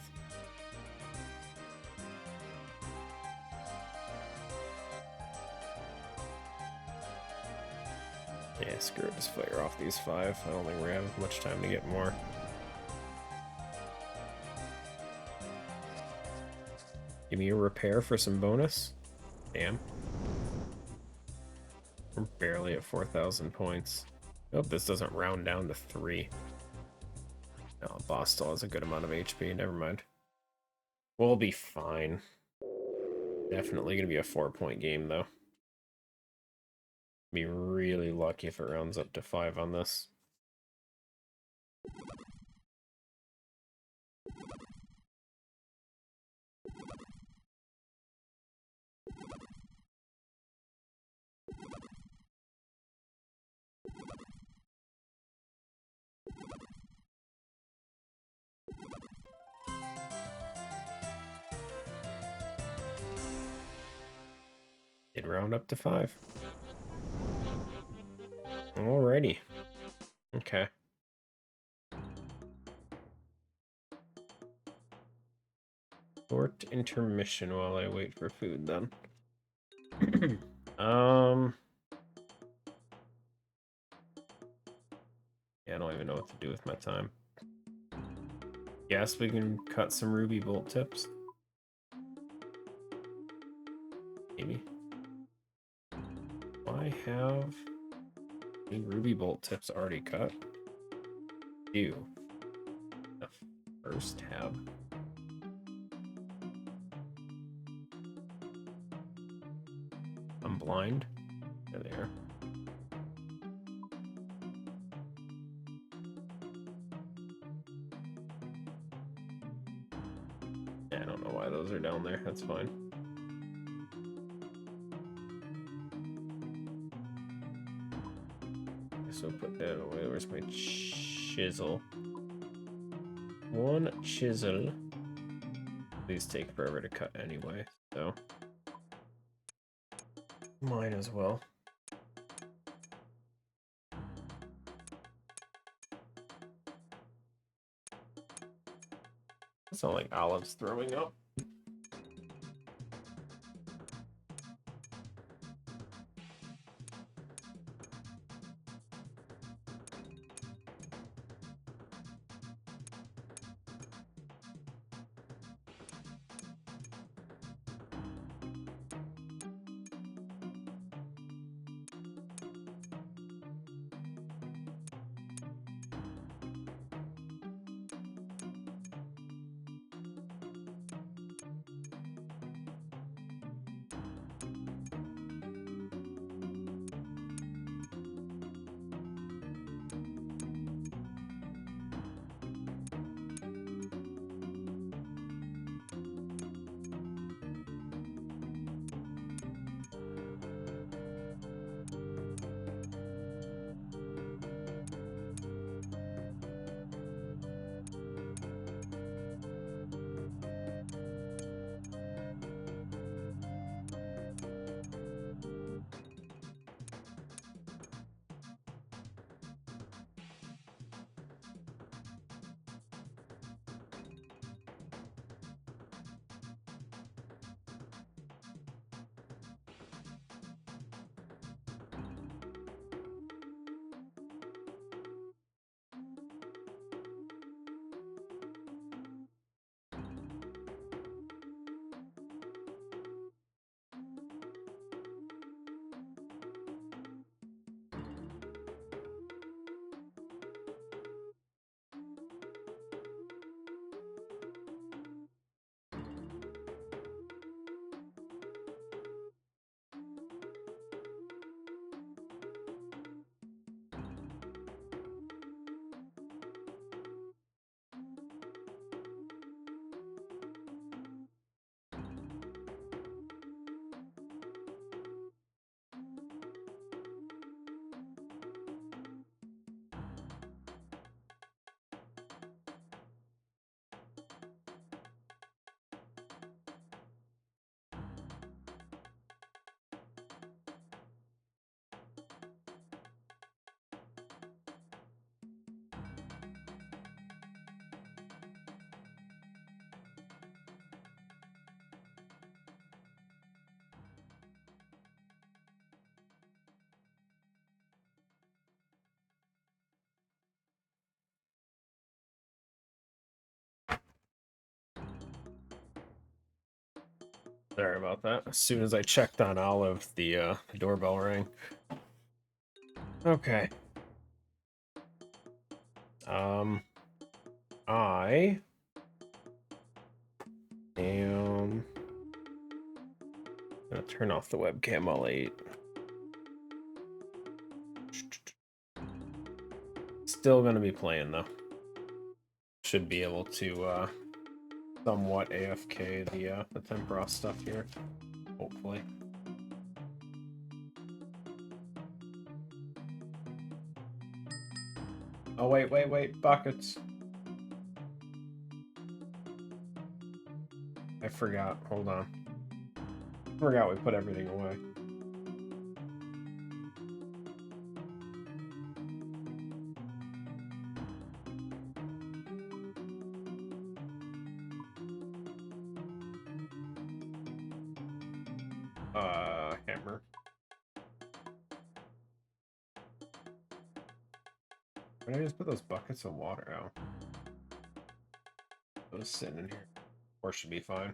Yeah, screw it. Just fire off these 5. I don't think we're having much time to get more. Give me a repair for some bonus. Damn. We're barely at 4,000 points. Hope this doesn't round down to 3. No, boss still has a good amount of HP. Never mind. We'll be fine. Definitely gonna be a 4-point game, though. Be really lucky if it rounds up to 5 on this. Did round up to 5. Alrighty. Okay. Short intermission while I wait for food, then. Yeah, I don't even know what to do with my time. Guess we can cut some ruby bolt tips. Maybe. Do I have any ruby bolt tips already cut? do? The first tab. I'm blind. There they are. Yeah, I don't know why those are down there. That's fine. So put that away. Where's my chisel? One chisel. These take forever to cut anyway, so might as well. It's not like Olive's throwing up. Sorry about that. As soon as I checked on Olive, the doorbell rang. Okay. I am gonna turn off the webcam while I eat. Still gonna be playing though. Should be able to somewhat AFK the Tempoross stuff here, hopefully. Oh wait, buckets. I forgot. Hold on. Forgot we put everything away. Hammer. Why did I just put those buckets of water out? Those sitting in here. Or should be fine.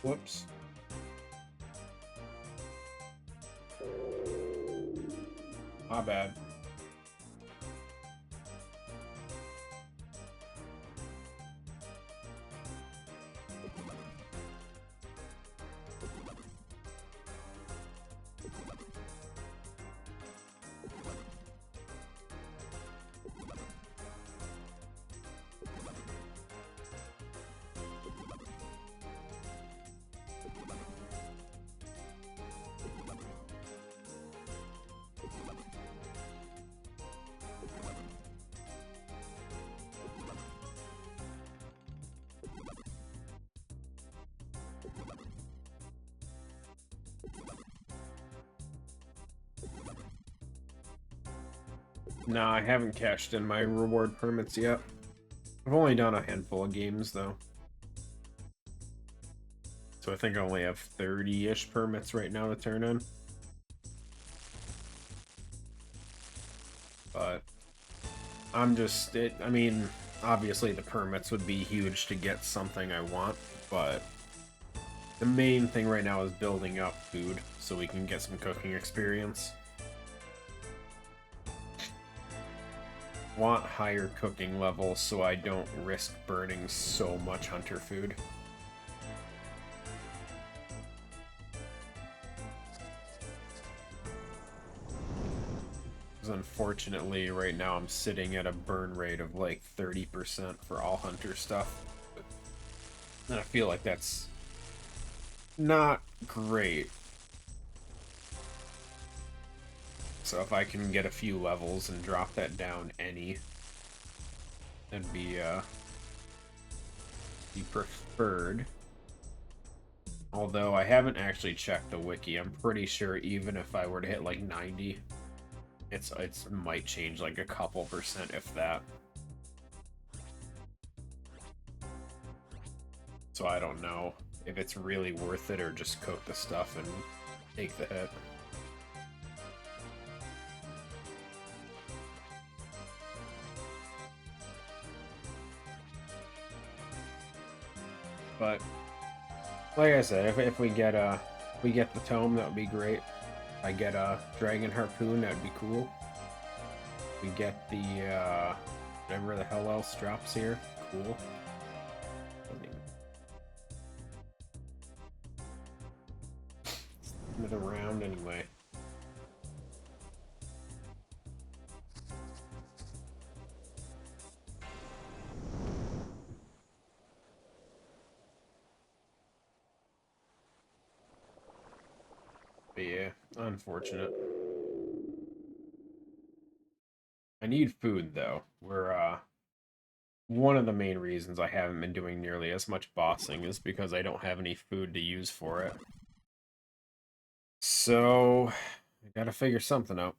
Whoops. My bad. No, I haven't cashed in my reward permits yet. I've only done a handful of games, though. So I think I only have 30-ish permits right now to turn in. But I'm just... I mean, obviously the permits would be huge to get something I want, but the main thing right now is building up food so we can get some cooking experience. Want higher cooking levels so I don't risk burning so much hunter food. Because unfortunately right now I'm sitting at a burn rate of like 30% for all hunter stuff. And I feel like that's not great. So if I can get a few levels and drop that down any, that'd be preferred. Although I haven't actually checked the wiki, I'm pretty sure even if I were to hit like 90, it's might change like a couple percent if that. So I don't know if it's really worth it or just cook the stuff and take the hit. But like I said, if we get the tome, that would be great. If I get a dragon harpoon, that'd be cool. If we get the whatever the hell else drops here, cool. Spin it around anyway. But yeah, unfortunate. I need food though. We're one of the main reasons I haven't been doing nearly as much bossing is because I don't have any food to use for it. So I gotta figure something out.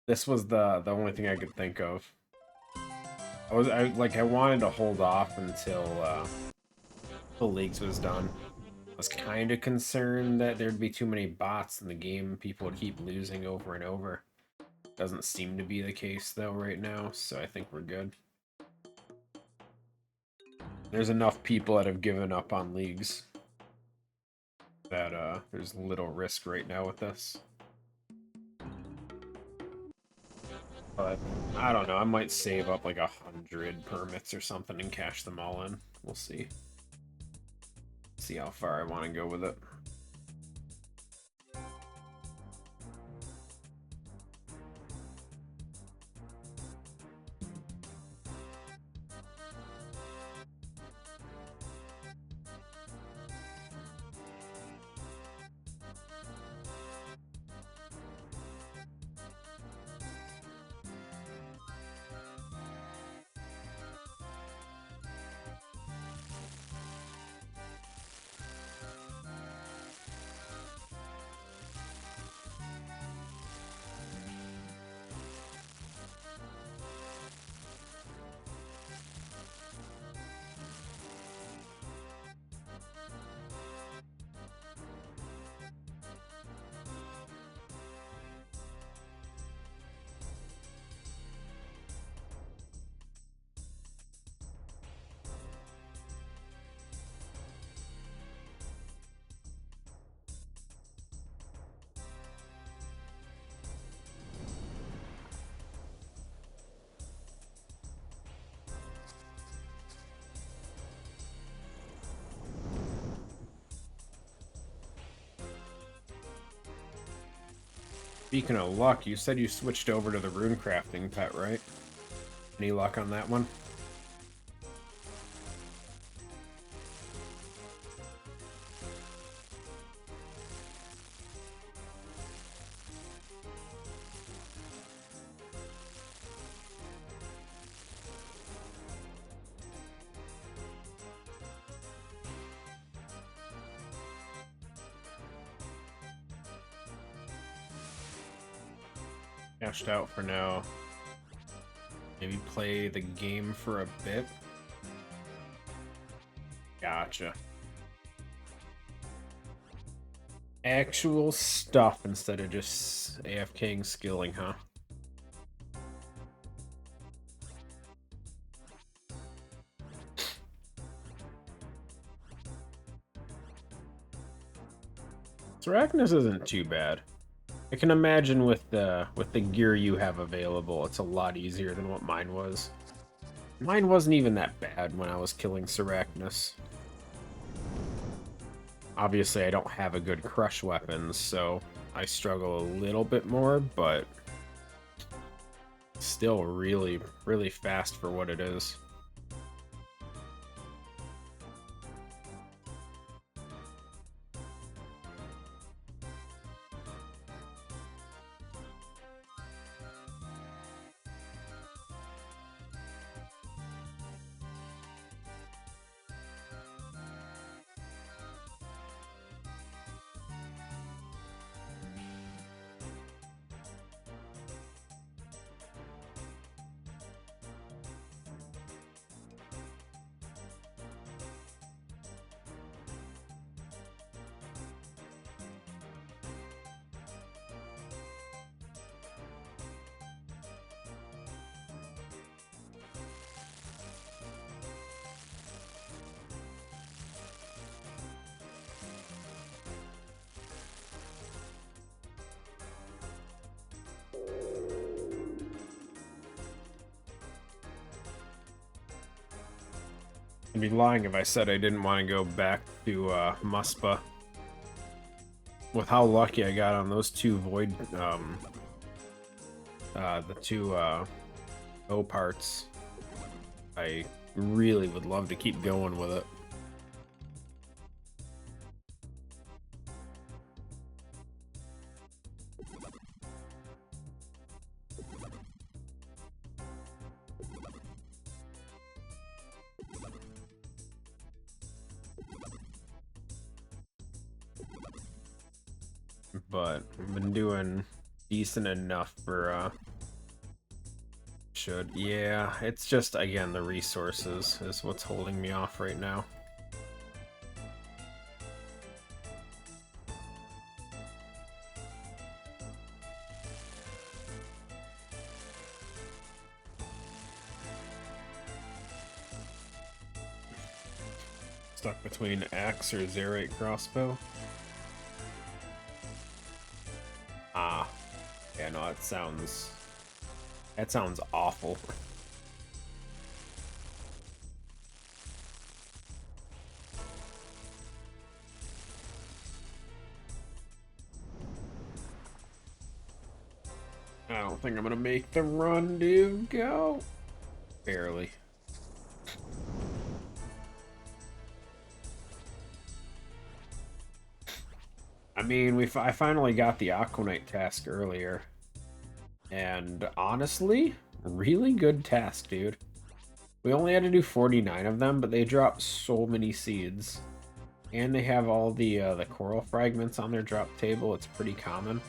This was the only thing I could think of. I wanted to hold off until the leagues was done. I was kind of concerned that there'd be too many bots in the game, people would keep losing over and over. Doesn't seem to be the case though right now, so I think we're good. There's enough people that have given up on leagues that there's little risk right now with this. But I don't know, I might save up like 100 permits or something and cash them all in. We'll see. See how far I want to go with it. Speaking of luck, you said you switched over to the rune crafting pet, right? Any luck on that one? Cashed out for now. Maybe play the game for a bit. Gotcha. Actual stuff instead of just AFKing skilling, huh? Arachnus isn't too bad. I can imagine with the gear you have available, it's a lot easier than what mine was. Mine wasn't even that bad when I was killing Arachnus. Obviously, I don't have a good crush weapon, so I struggle a little bit more, but still really, really fast for what it is. I'd be lying if I said I didn't want to go back to Muspa. With how lucky I got on those two void, the two O parts, I really would love to keep going with it. But I've been doing decent enough for yeah, it's just again the resources is what's holding me off right now. Stuck between axe or Zerite crossbow. Ah, yeah, no, that sounds awful. I don't think I'm gonna make the run, dude. Go. Barely. I mean, I finally got the Aquanite task earlier. And honestly, really good task, dude. We only had to do 49 of them, but they dropped so many seeds. And they have all the coral fragments on their drop table. It's pretty common.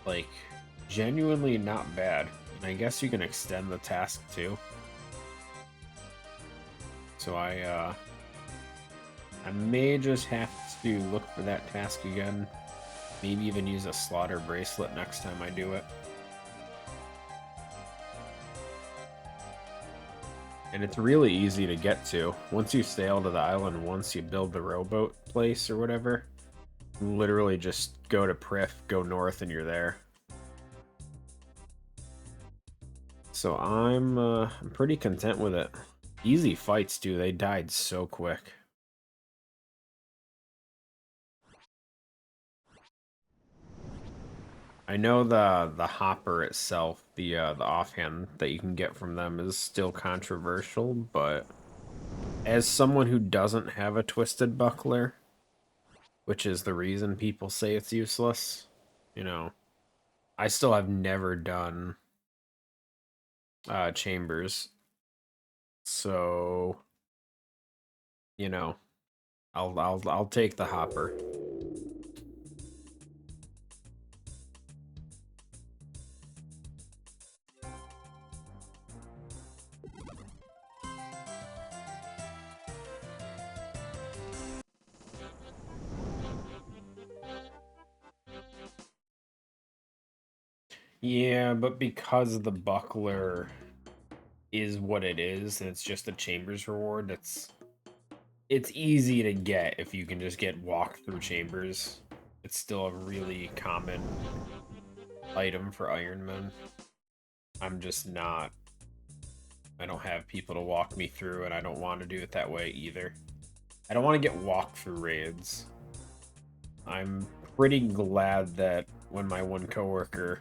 Like, genuinely not bad. And I guess you can extend the task too. So I may just have to look for that task again. Maybe even use a slaughter bracelet next time I do it. And it's really easy to get to. Once you sail to the island, once you build the rowboat place or whatever, literally just go to Prif, go north, and you're there. So I'm pretty content with it. Easy fights, too. They died so quick. I know the hopper itself, the offhand that you can get from them is still controversial, but as someone who doesn't have a twisted buckler, which is the reason people say it's useless, you know, I still have never done chambers. So, you know, I'll take the hopper. Yeah, but because the buckler is what it is, and it's just a chambers reward, it's easy to get if you can just get walk through chambers. It's still a really common item for Ironman. I'm just not. I don't have people to walk me through, and I don't want to do it that way either. I don't want to get walk through raids. I'm pretty glad that when my one coworker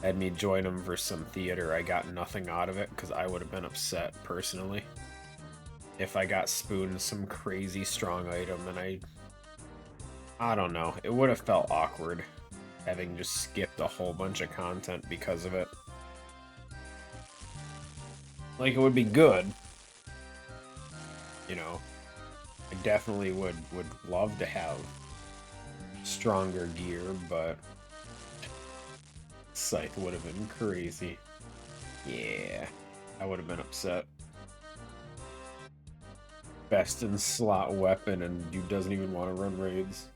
had me join him for some theater, I got nothing out of it, because I would have been upset personally if I got spooned some crazy strong item and I don't know, it would have felt awkward having just skipped a whole bunch of content because of it. Like, it would be good, you know. I definitely would love to have stronger gear, but Scythe would have been crazy. Yeah, I would have been upset. Best in slot weapon, and you doesn't even want to run raids.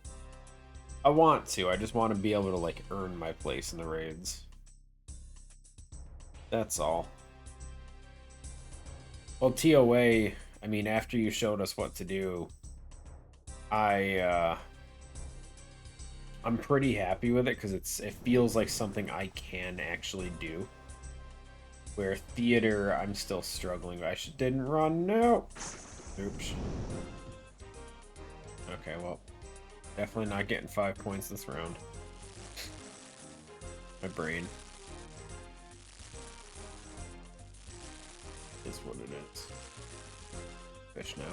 I want to, I just want to be able to, like, earn my place in the raids. That's all. Well, TOA, I mean, after you showed us what to do, I'm pretty happy with it, because it feels like something I can actually do. Where theater, I'm still struggling. Didn't run, no! Oops. Okay, well, definitely not getting 5 points this round. My brain. Is what it is. Fish now.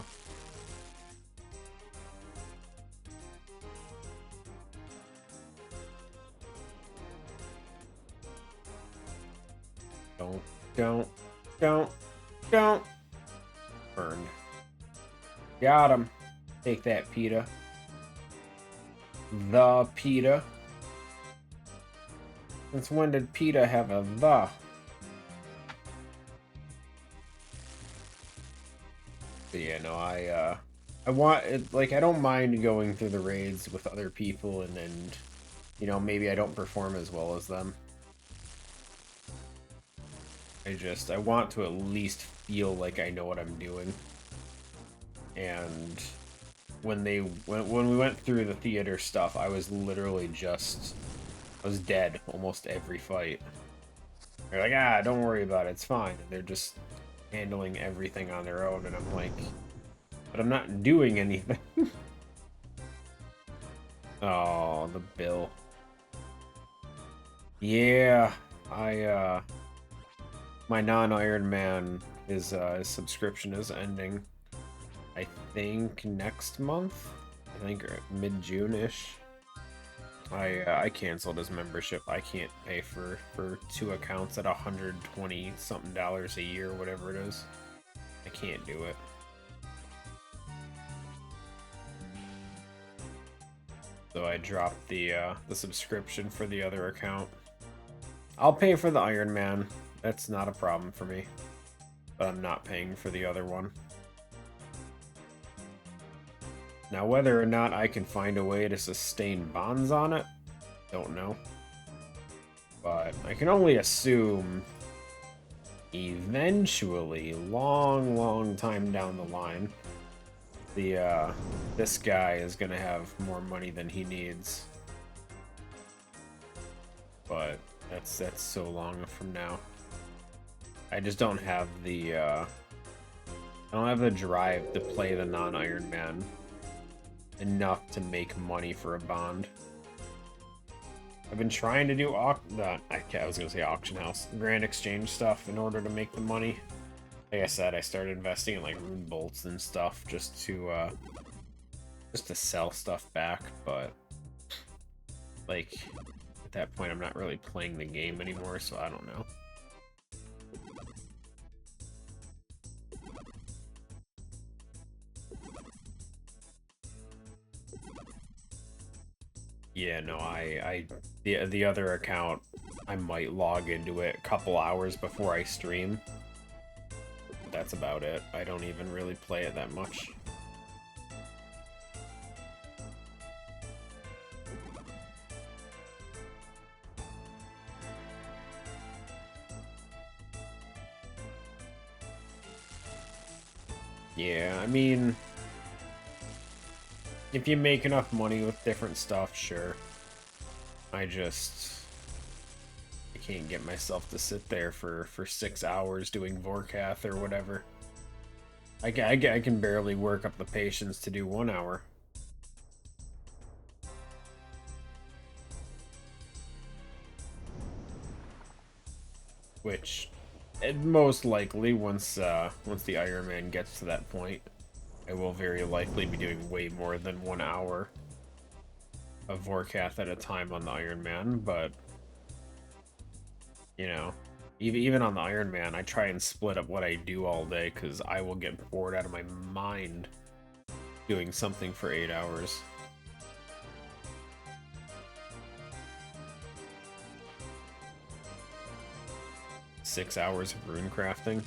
Don't. Burned. Got him. Take that, PETA. The PETA. Since when did PETA have a the? But yeah, no, I want it, like, I don't mind going through the raids with other people, and then, you know, maybe I don't perform as well as them. I want to at least feel like I know what I'm doing. And when we went through the theater stuff, I was literally I was dead almost every fight. They're like, don't worry about it, it's fine. And they're just handling everything on their own, and I'm like, but I'm not doing anything. Oh, the bill. Yeah, my non-Ironman, his subscription is ending, I think, next month? I think mid-June-ish. I canceled his membership. I can't pay for 2 accounts at $120 something a year, whatever it is. I can't do it. So I dropped the subscription for the other account. I'll pay for the Ironman. That's not a problem for me. But I'm not paying for the other one. Now, whether or not I can find a way to sustain bonds on it, don't know. But I can only assume eventually, long time down the line, this guy is gonna have more money than he needs. But that's so long from now. I just don't have I don't have the drive to play the non-Ironman enough to make money for a bond. I've been trying to do I was gonna say auction house, grand exchange stuff in order to make the money. Like I said, I started investing in like rune bolts and stuff just to sell stuff back, but like at that point I'm not really playing the game anymore, so I don't know. Yeah, no, the other account, I might log into it a couple hours before I stream. But that's about it. I don't even really play it that much. Yeah, I mean, if you make enough money with different stuff, sure. I can't get myself to sit there for 6 hours doing Vorkath or whatever. I can barely work up the patience to do 1 hour. Which, most likely, once the Ironman gets to that point, I will very likely be doing way more than 1 hour of Vorkath at a time on the Ironman, but you know, even on the Ironman, I try and split up what I do all day because I will get bored out of my mind doing something for 8 hours. Six hours of rune crafting.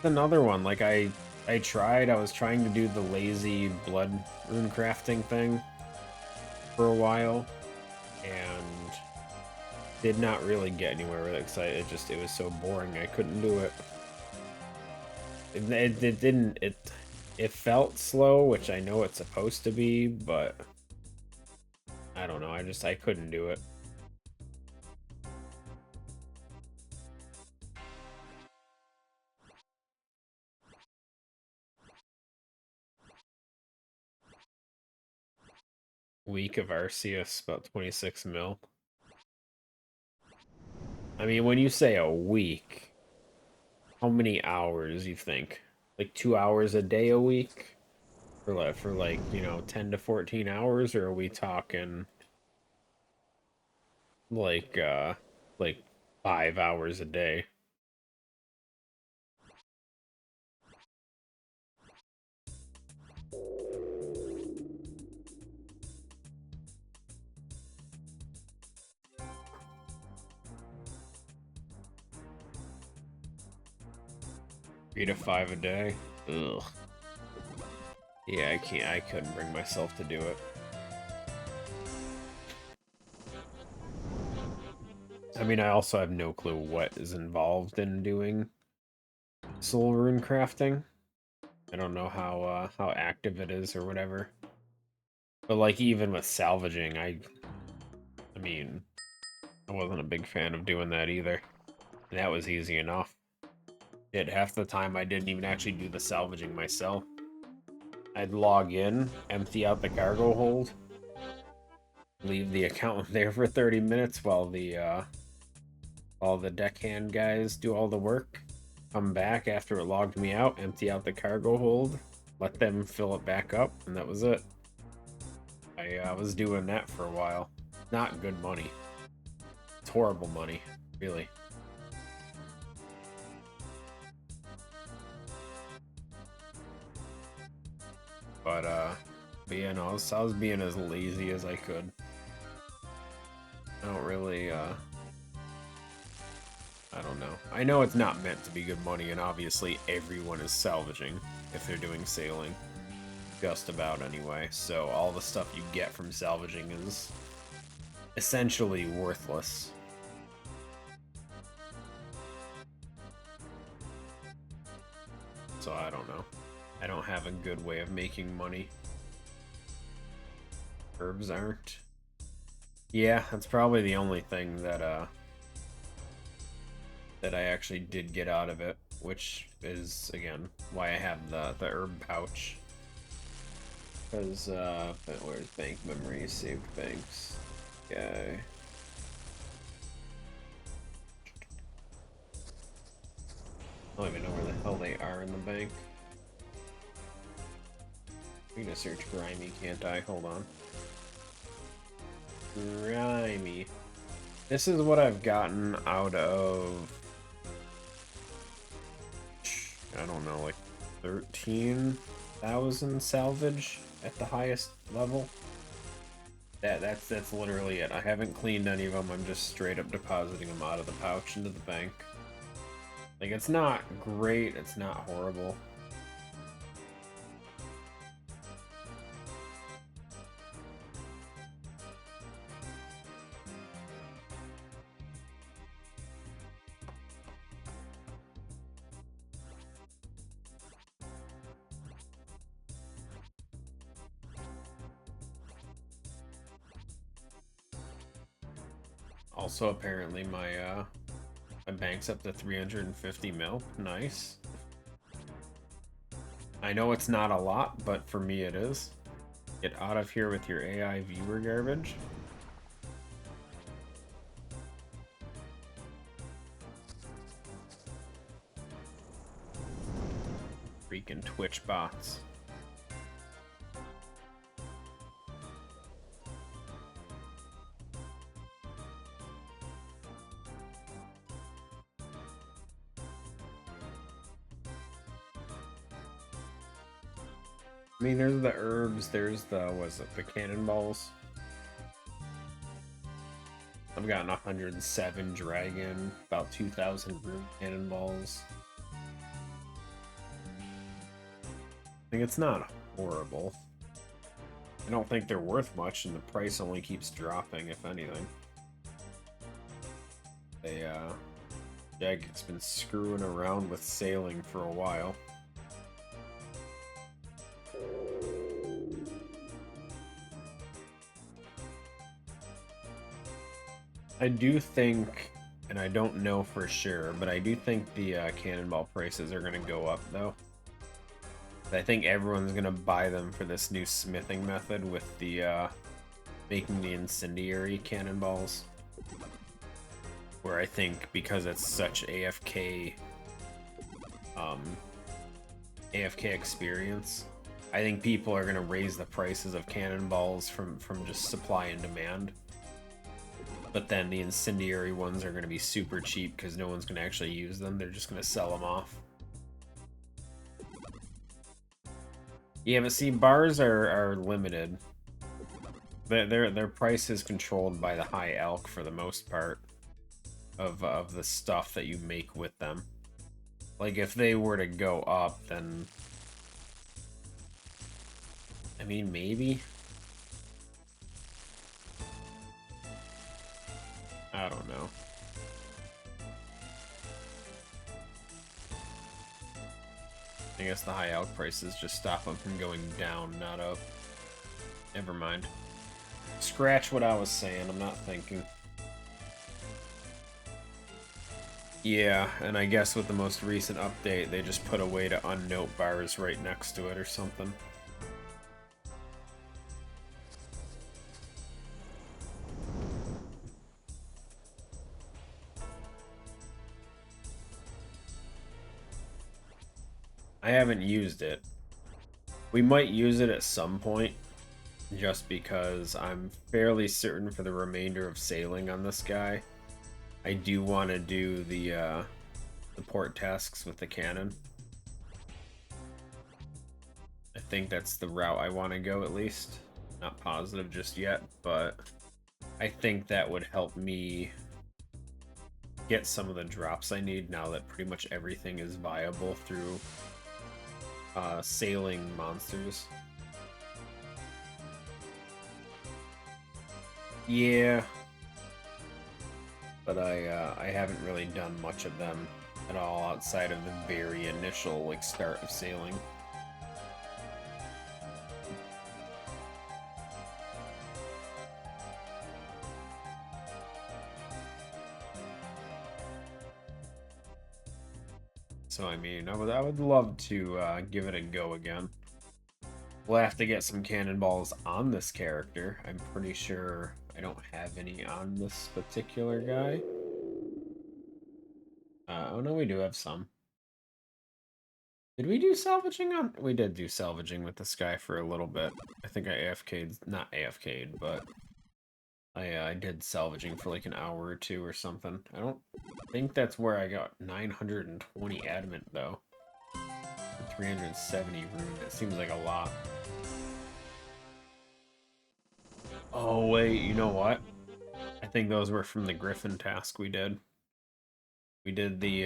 Another one, like I was trying to do the lazy blood rune crafting thing for a while, and did not really get anywhere with it because it was so boring. I couldn't do it. It felt slow, which I know it's supposed to be, but I don't know. I couldn't do it. Week of Arceus, about 26 mil. I mean, when you say a week, how many hours you think? Like 2 hours a day a week? For like, 10 to 14 hours, or are we talking like like 5 hours a day? Three to five a day? Ugh. Yeah, I couldn't bring myself to do it. I mean, I also have no clue what is involved in doing soul rune crafting. I don't know how active it is or whatever. But like even with salvaging, I mean, I wasn't a big fan of doing that either. And that was easy enough. Half the time I didn't even actually do the salvaging myself. I'd log in, empty out the cargo hold, leave the account there for 30 minutes while the deckhand guys do all the work. Come back after it logged me out, empty out the cargo hold, let them fill it back up, and that was it. I was doing that for a while. Not good money. It's horrible money, really. But yeah, no, I was being as lazy as I could. I don't really, I don't know. I know it's not meant to be good money, and obviously everyone is salvaging if they're doing sailing. Just about, anyway. So all the stuff you get from salvaging is essentially worthless. So I don't know. I don't have a good way of making money. Herbs aren't. Yeah, that's probably the only thing that I actually did get out of it, which is again why I have the herb pouch. Because where's bank memory? Saved banks. Okay. I don't even know where the hell they are in the bank. I'm gonna search Grimy, can't I? Hold on. Grimy. This is what I've gotten out of... I don't know, like 13,000 salvage at the highest level. That's literally it. I haven't cleaned any of them. I'm just straight up depositing them out of the pouch into the bank. Like, it's not great. It's not horrible. Also, apparently my bank's up to 350 mil. Nice. I know it's not a lot, but for me it is. Get out of here with your AI viewer garbage. Freaking Twitch bots. I mean, there's the herbs, there's the, what's it, the cannonballs. I've gotten 107 dragon, about 2,000 rune cannonballs. I think it's not horrible. I don't think they're worth much, and the price only keeps dropping, if anything. Jagex been screwing around with sailing for a while. I do think, and I don't know for sure, but I do think the cannonball prices are going to go up, though. I think everyone's going to buy them for this new smithing method with the making the incendiary cannonballs. Where I think because it's such AFK experience, I think people are going to raise the prices of cannonballs from just supply and demand. But then the incendiary ones are going to be super cheap because no one's going to actually use them. They're just going to sell them off. Yeah, but see, bars are limited. Their price is controlled by the high elk for the most part of the stuff that you make with them. Like, if they were to go up, then... I mean, maybe? I don't know. I guess the high elk prices just stop them from going down, not up. Never mind. Scratch what I was saying, I'm not thinking. Yeah, and I guess with the most recent update, they just put a way to unnote bars right next to it or something. I haven't used it. We might use it at some point, just because I'm fairly certain for the remainder of sailing on this guy, I do want to do the port tasks with the cannon. I think that's the route I want to go, at least. Not positive just yet, but I think that would help me get some of the drops I need now that pretty much everything is viable through sailing monsters. Yeah, but I haven't really done much of them at all outside of the very initial like start of sailing. So I mean, I would love to give it a go again. We'll have to get some cannonballs on this character. I'm pretty sure I don't have any on this particular guy. Oh no, we do have some. Did we do salvaging on? We did do salvaging with this guy for a little bit. I think I AFK'd, not AFK'd, but I did salvaging for like an hour or two or something. I don't think that's where I got 920 adamant though. 370 rune. That seems like a lot. Oh wait, you know what? I think those were from the Griffin task we did. We did the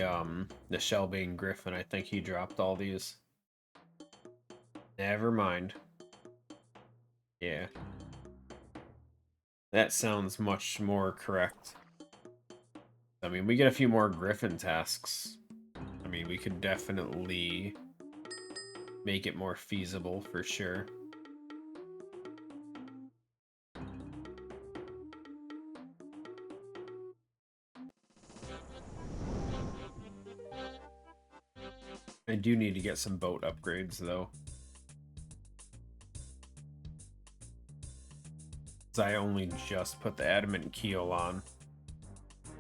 Shellbane Griffin. I think he dropped all these. Never mind. Yeah. That sounds much more correct. I mean, we get a few more Griffin tasks. I mean, we could definitely make it more feasible for sure. I do need to get some boat upgrades though. I only just put the adamant keel on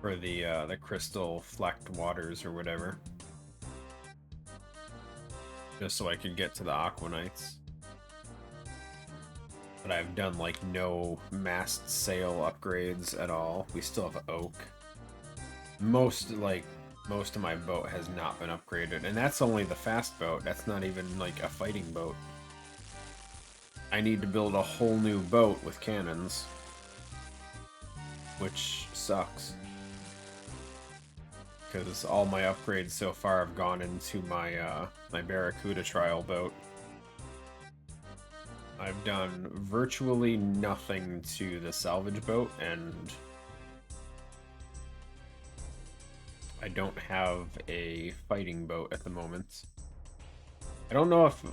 for the crystal flecked waters or whatever. Just so I could get to the Aquanites. But I've done like no mast sail upgrades at all. We still have oak. Most of my boat has not been upgraded, and that's only the fast boat. That's not even like a fighting boat. I need to build a whole new boat with cannons, which sucks. Because all my upgrades so far have gone into my my Barracuda trial boat. I've done virtually nothing to the salvage boat, and I don't have a fighting boat at the moment. I don't know if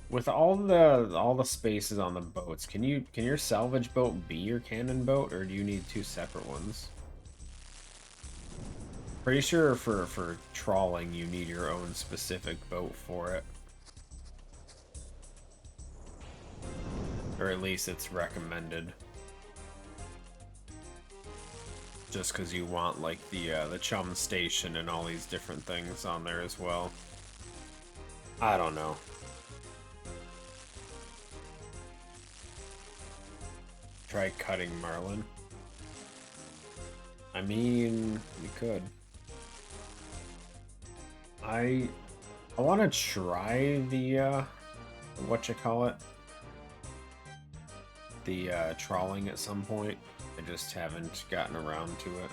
with all the spaces on the boats, can your salvage boat be your cannon boat, or do you need two separate ones? Pretty sure for trawling you need your own specific boat for it. Or at least it's recommended. Just because you want like the chum station and all these different things on there as well. I don't know. Try cutting marlin. I mean, we could. I want to try the whatchamacallit, the trawling at some point. I just haven't gotten around to it.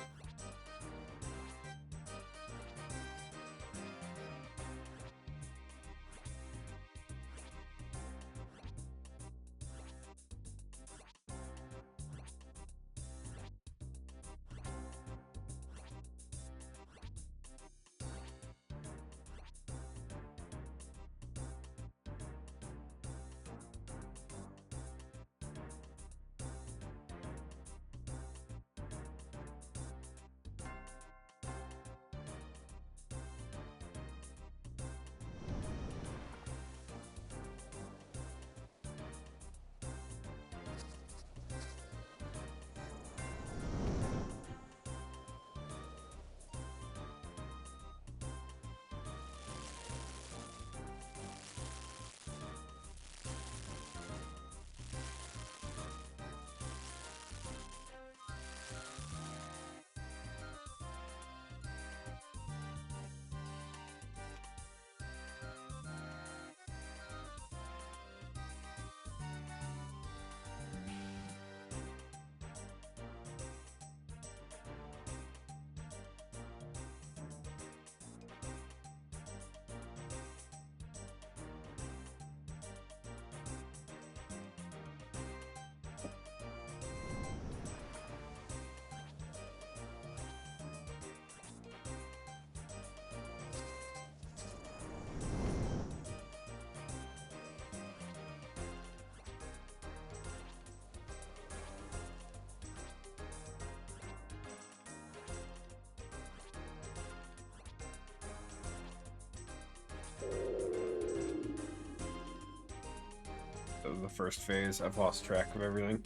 The first phase. I've lost track of everything.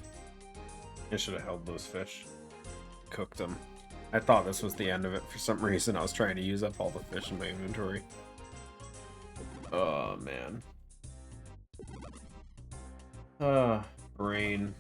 I should have held those fish. Cooked them. I thought this was the end of it for some reason. I was trying to use up all the fish in my inventory. Oh, man. Rain.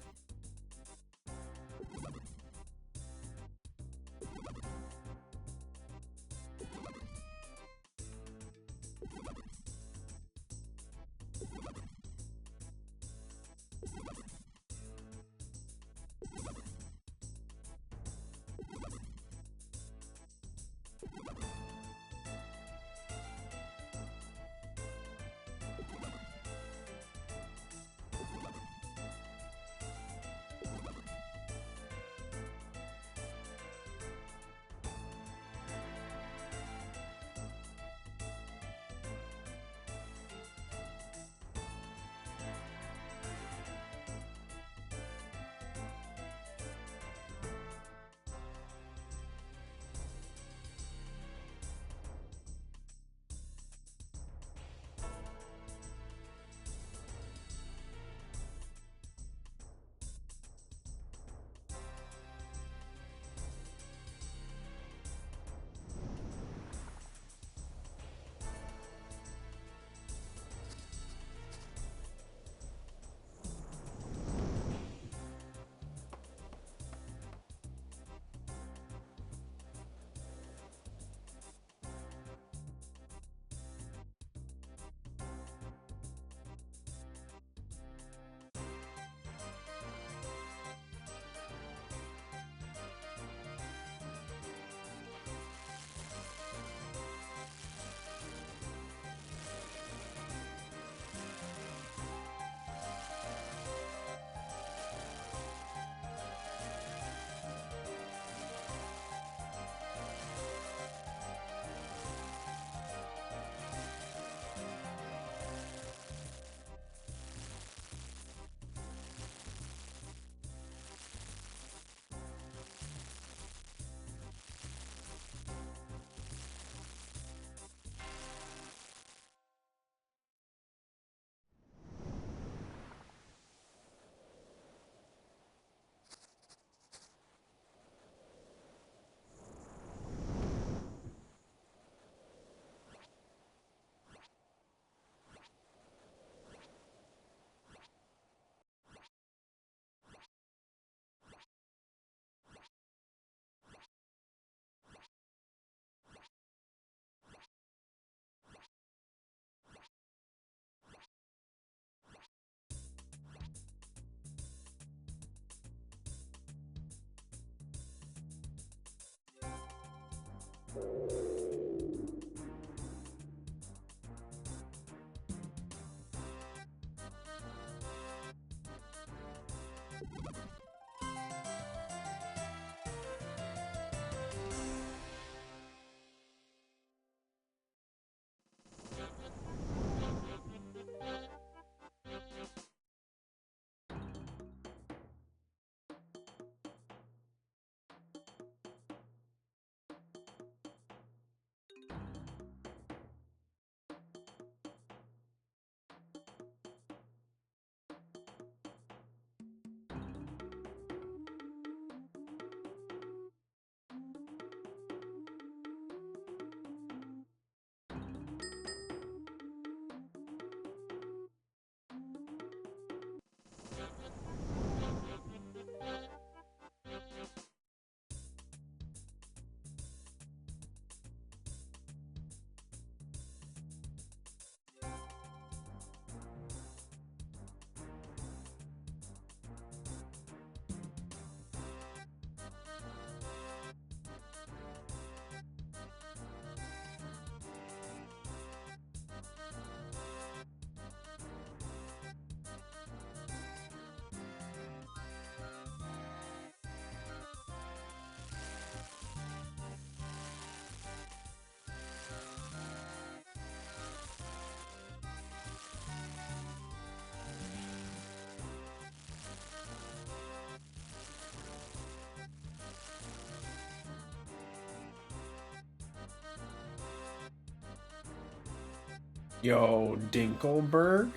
Yo, Dinkelberg?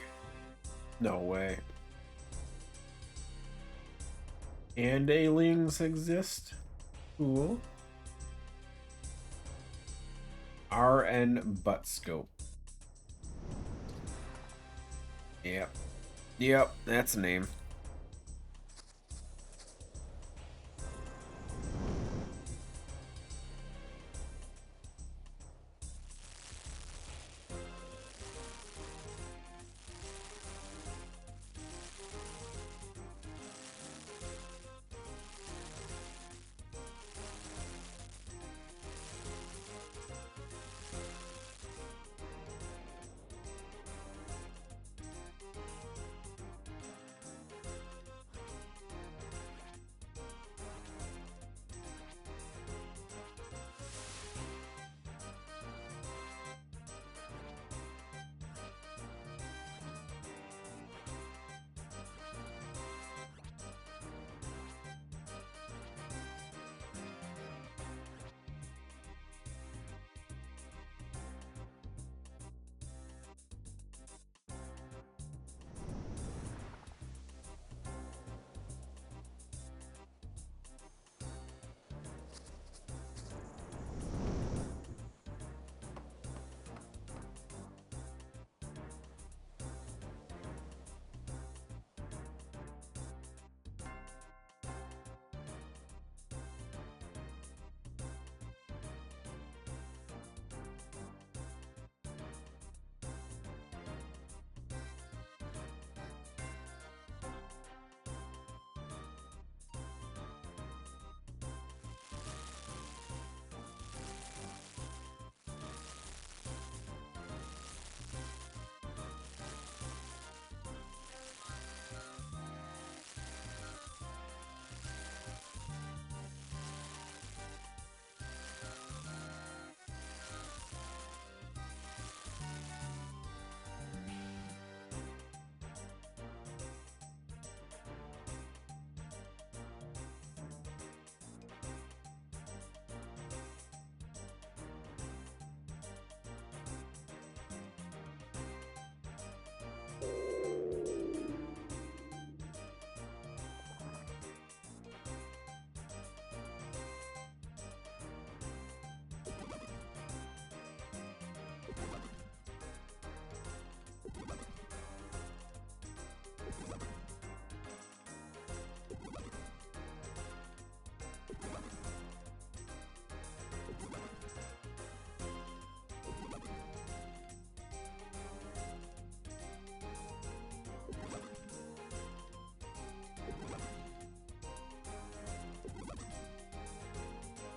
No way. And aliens exist? Cool. RN butt scope. Yep. Yep, that's the name.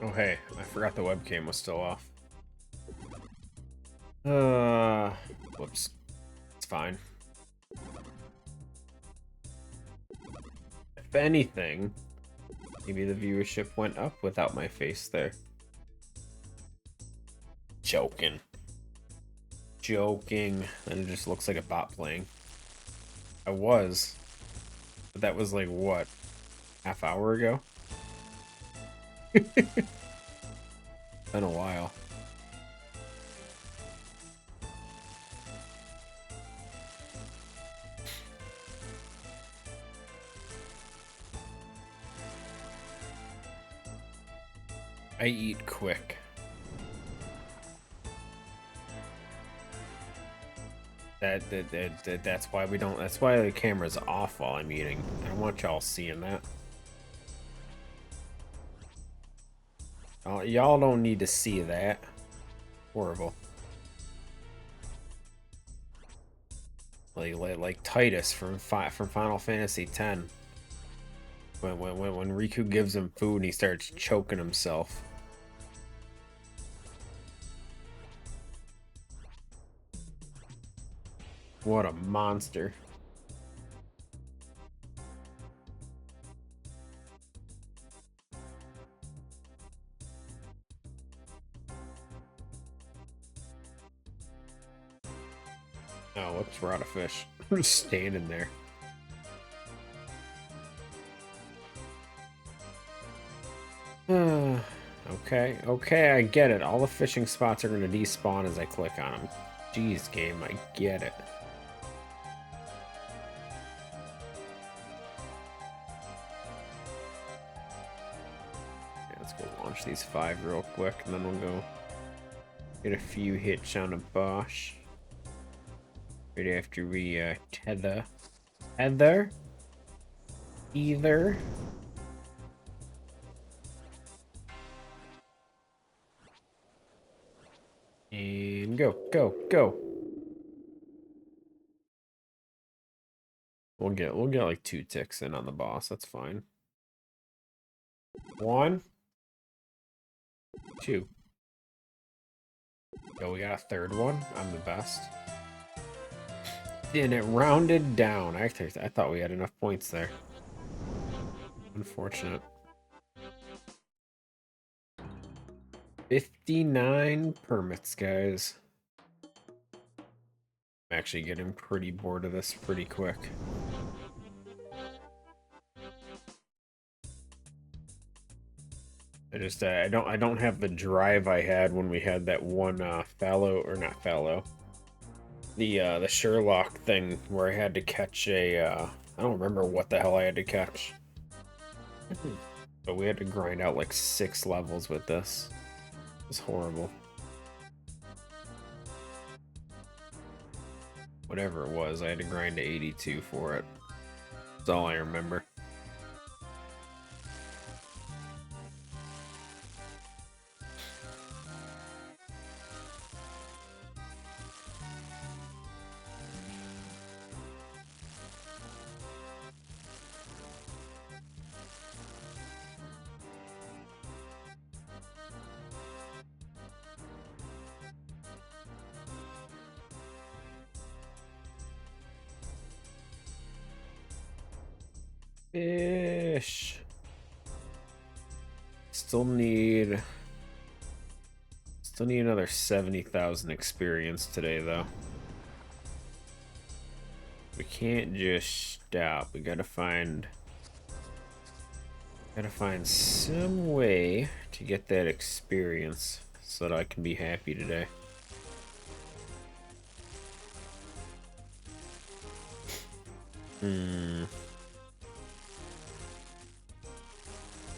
Oh hey, I forgot the webcam was still off. Whoops. It's fine. If anything, maybe the viewership went up without my face there. Joking. Joking. And it just looks like a bot playing. I was. But that was like, what? Half hour ago? Been a while. I eat quick. That's why we don't. That's why the camera's off while I'm eating. I don't want y'all seeing that. Y'all don't need to see that. Horrible. Like Titus from Final Fantasy X. When Riku gives him food and he starts choking himself. What a monster. Oh, whoops, we're out of fish. I'm just standing there. Okay, I get it. All the fishing spots are going to despawn as I click on them. Jeez, game, I get it. Okay, let's go launch these 5 real quick, and then we'll go. Get a few hits on a boss. Right after we tether. Either. And go, go, go. We'll get like 2 ticks in on the boss. That's fine. 1, 2. Yo, we got a third one. I'm the best. And it rounded down. I thought we had enough points there. Unfortunate. 59 permits, guys. I'm actually getting pretty bored of this pretty quick. I don't have the drive I had when we had that one fallow, or not fallow. The Sherlock thing where I had to catch a I don't remember what the hell I had to catch. But we had to grind out like 6 levels with this. It was horrible. Whatever it was, I had to grind to 82 for it. That's all I remember. Fish. Still need another 70,000 experience today, though. We can't just stop. We gotta find some way to get that experience so that I can be happy today.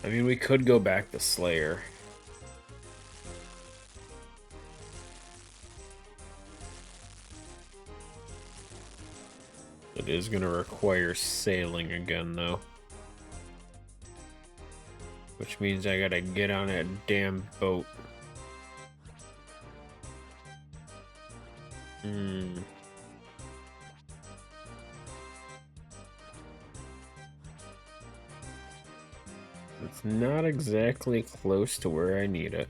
I mean, we could go back to Slayer. It is going to require sailing again, though. Which means I gotta get on that damn boat. It's not exactly close to where I need it.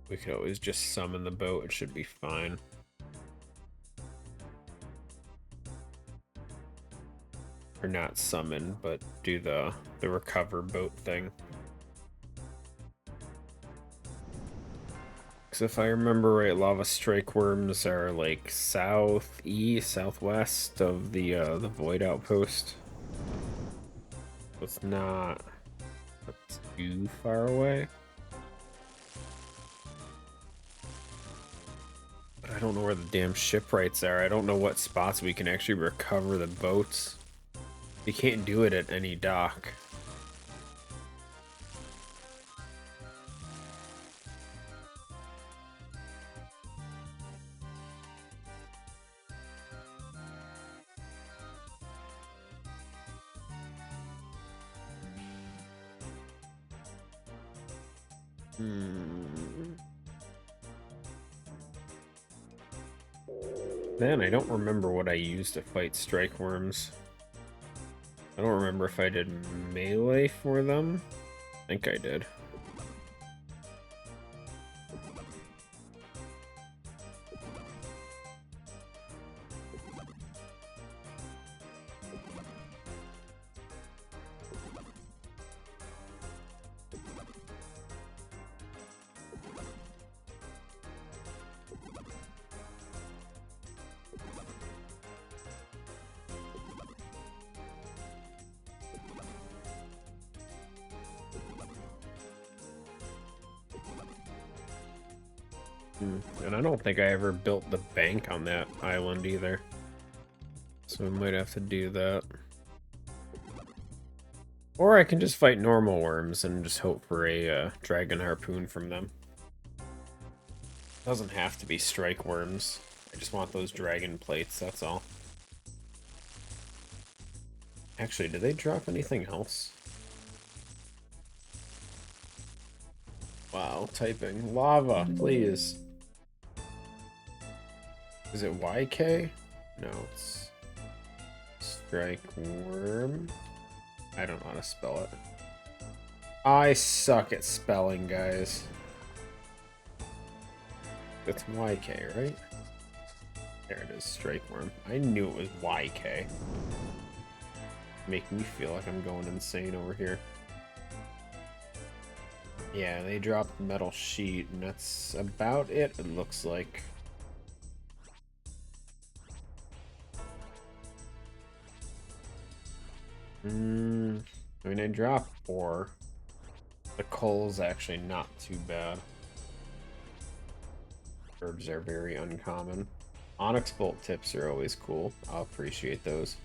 We could always just summon the boat, it should be fine. Or not summon, but do the recover boat thing. Because if I remember right, lava strike worms are like southwest of the void outpost. It's not too far away. But I don't know where the damn shipwrights are. I don't know what spots we can actually recover the boats. You can't do it at any dock. Then I don't remember what I used to fight strike worms. I don't remember if I did melee for them. I think I did. And I don't think I ever built the bank on that island either. So we might have to do that. Or I can just fight normal worms and just hope for a dragon harpoon from them. Doesn't have to be strike worms. I just want those dragon plates, that's all. Actually, did they drop anything else? Wow, typing. Lava, please. Is it YK? No, it's strike worm. I don't know how to spell it. I suck at spelling, guys. It's YK, right? There it is, strike worm. I knew it was YK. Making me feel like I'm going insane over here. Yeah, they dropped metal sheet, and that's about it, it looks like. I mean, I dropped 4. The coal's actually not too bad. Herbs are very uncommon. Onyx bolt tips are always cool. I'll appreciate those.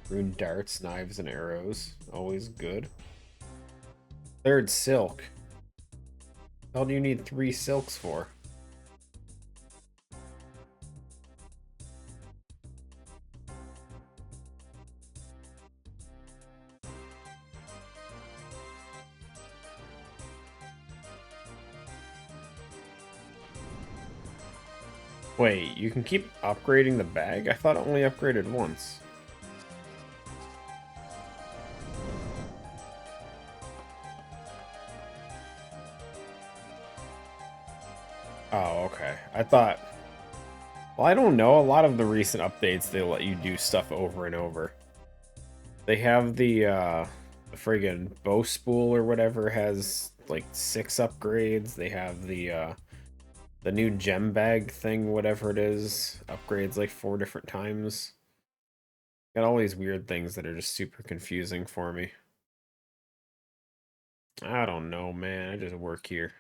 Rune darts, knives, and arrows. Always good. 3rd silk. What the hell do you need 3 silks for? Wait, you can keep upgrading the bag? I thought it only upgraded once. Oh, okay. I thought... Well, I don't know. A lot of the recent updates, they let you do stuff over and over. They have the friggin' bow spool or whatever has, like, 6 upgrades. They have the new gem bag thing, whatever it is, upgrades like 4 different times. Got all these weird things that are just super confusing for me. I don't know, man. I just work here.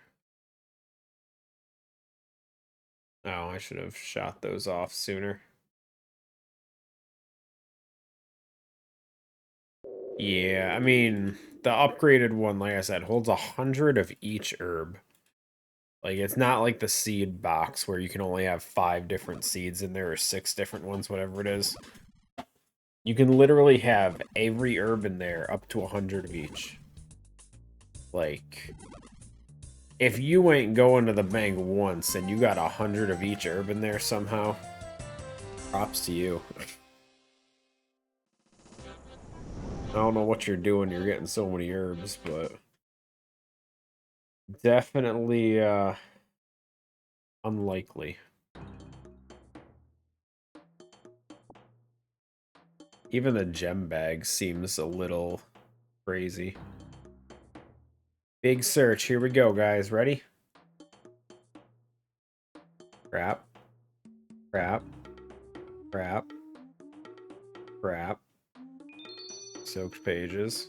Oh, I should have shot those off sooner. Yeah, I mean, the upgraded one, like I said, holds 100 of each herb. Like, it's not like the seed box where you can only have 5 different seeds in there or 6 different ones, whatever it is. You can literally have every herb in there up to 100 of each. Like, if you ain't going to the bank once and you got 100 of each herb in there somehow, props to you. I don't know what you're doing, you're getting so many herbs, but definitely unlikely. Even the gem bag seems a little crazy. Big search, here we go, guys. Ready? Crap. Crap. Crap. Crap. Soaked pages.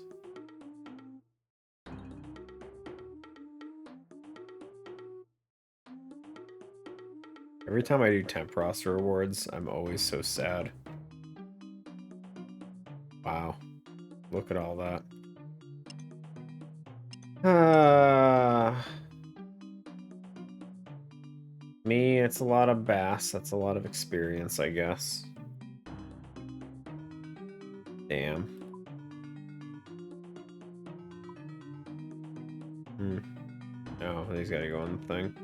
Every time I do temp roster rewards, I'm always so sad. Wow. Look at all that. Me, it's a lot of bass. That's a lot of experience, I guess. Damn. Oh, he's gotta go on the thing.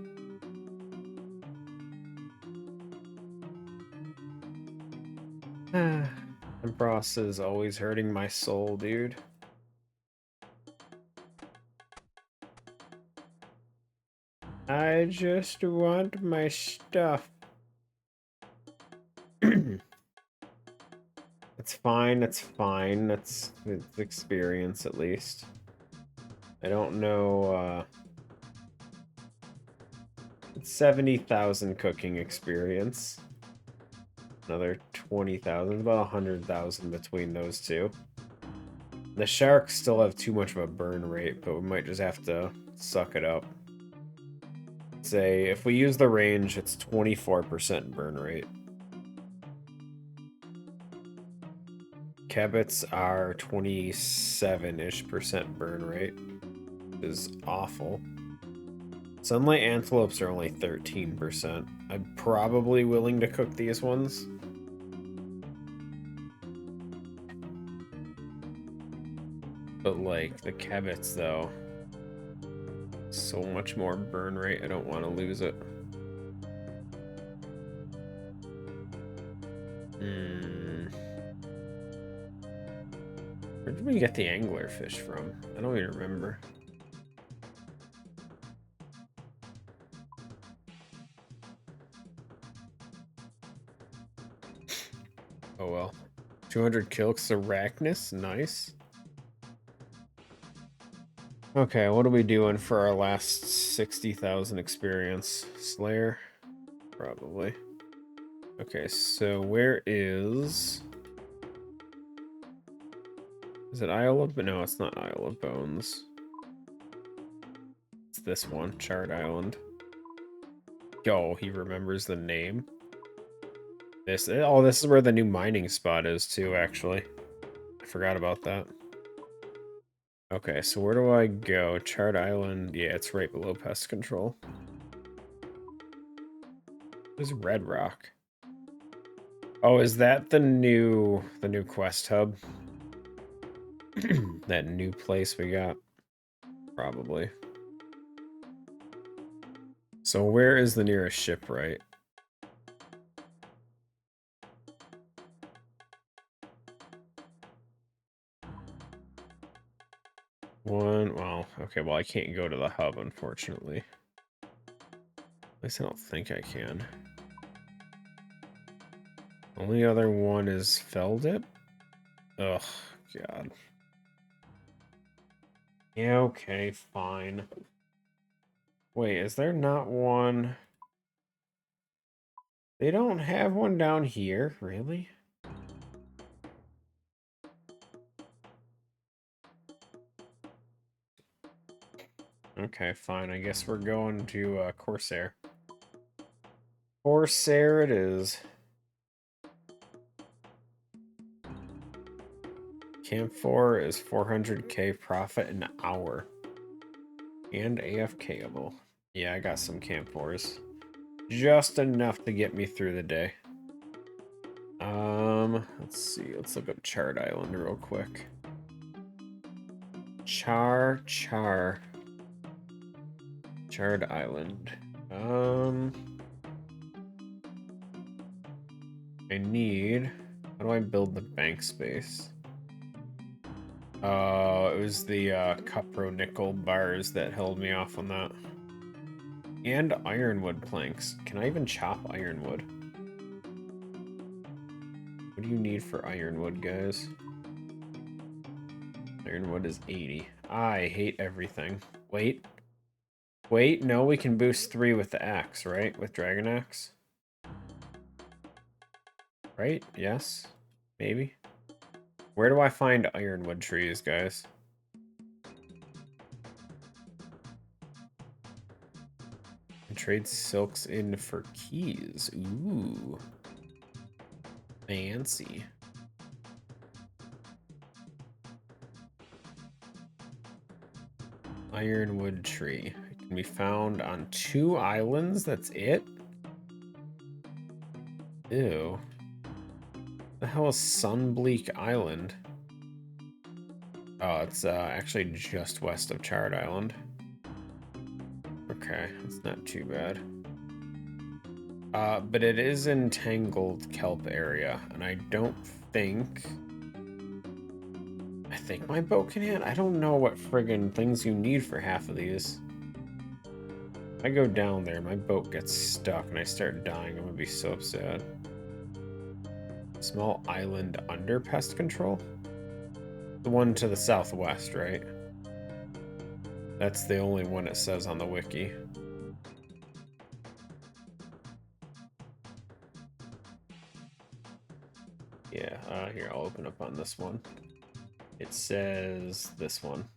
And Bros is always hurting my soul, dude. I just want my stuff. It's fine, it's fine. It's experience, at least. I don't know, it's 70,000 cooking experience. Another 20,000, about 100,000 between those two. The sharks still have too much of a burn rate, but we might just have to suck it up. Say, if we use the range, it's 24% burn rate. Kebits are 27-ish% burn rate. Which is awful. Sunlight antelopes are only 13%. I'm probably willing to cook these ones. But like the kebits though, so much more burn rate, I don't want to lose it. Where did we get the anglerfish from? I don't even remember. Oh well. 200 kills Arachnus, nice. Okay, what are we doing for our last 60,000 experience? Slayer? Probably. Okay, so where is... Is it Isle of... No, it's not Isle of Bones. It's this one, Charred Island. Yo, he remembers the name. This is where the new mining spot is too, actually. I forgot about that. Okay, so where do I go? Charred Island. Yeah, it's right below pest control. There's Red Rock. Oh, is that the new quest hub? That new place we got? Probably. So where is the nearest shipwright? Well, okay, well, I can't go to the hub, unfortunately. At least I don't think I can. Only other one is Feldip? Ugh, God. Yeah, okay, fine. Wait, is there not one? They don't have one down here, really? Okay, fine. I guess we're going to Corsair. Corsair it is. Camp 4 is 400k profit an hour. And AFKable. Yeah, I got some Camp 4s. Just enough to get me through the day. Let's see. Let's look up Charred Island real quick. Charred Island. I need... How do I build the bank space? It was the cupro nickel bars that held me off on that. And ironwood planks. Can I even chop ironwood? What do you need for ironwood, guys? Ironwood is 80. I hate everything. Wait. Wait, no, we can boost 3 with the axe, right? With Dragon Axe? Right? Yes? Maybe? Where do I find ironwood trees, guys? And trade silks in for keys. Ooh. Fancy. Ironwood tree. It can be found on 2 islands, that's it? Ew. The hell is Sunbleak Island? Oh, it's actually just west of Charred Island. Okay, that's not too bad. But it is in Tangled Kelp area, and I don't think... I think my boat can hit? I don't know what friggin' things you need for half of these. If I go down there, my boat gets stuck, and I start dying. I'm gonna be so sad. Small island under pest control? The one to the southwest, right? That's the only one it says on the wiki. Yeah, here, I'll open up on this one. It says this one.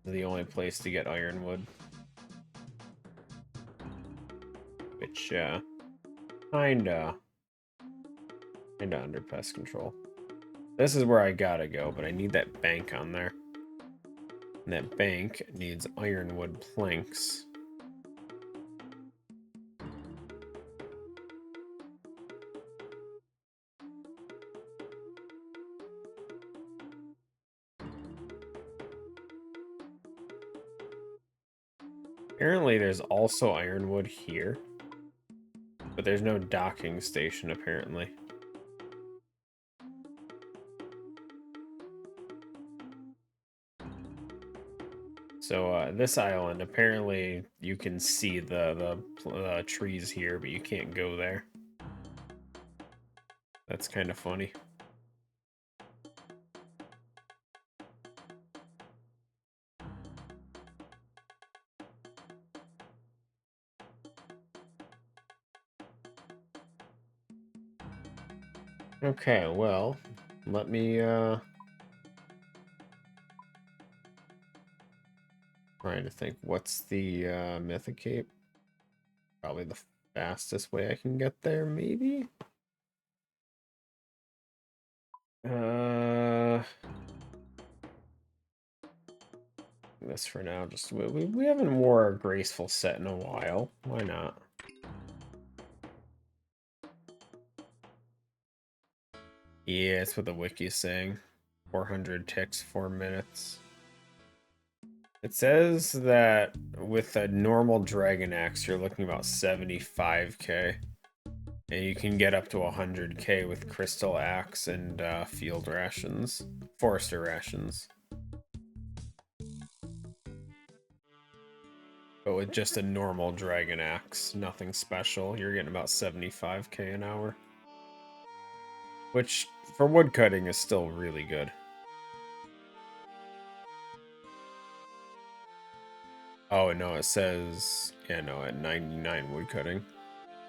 The only place to get ironwood. Which, kinda under pest control. This is where I gotta go, but I need that bank on there. And that bank needs ironwood planks. Apparently there's also ironwood here, but there's no docking station apparently. So this island, apparently you can see the trees here, but you can't go there. That's kind of funny. Okay, well, let me trying to think what's the Mythic Cape? Probably the fastest way I can get there, maybe? This for now. Just we haven't wore a graceful set in a while. Why not? Yeah, it's what the wiki's saying. 400 ticks, 4 minutes. It says that with a normal dragon axe, you're looking about 75k. And you can get up to 100k with crystal axe and field rations, forester rations. But with just a normal dragon axe, nothing special, you're getting about 75k an hour. Which, for woodcutting, is still really good. Oh, no, it says, yeah, no, at 99 woodcutting.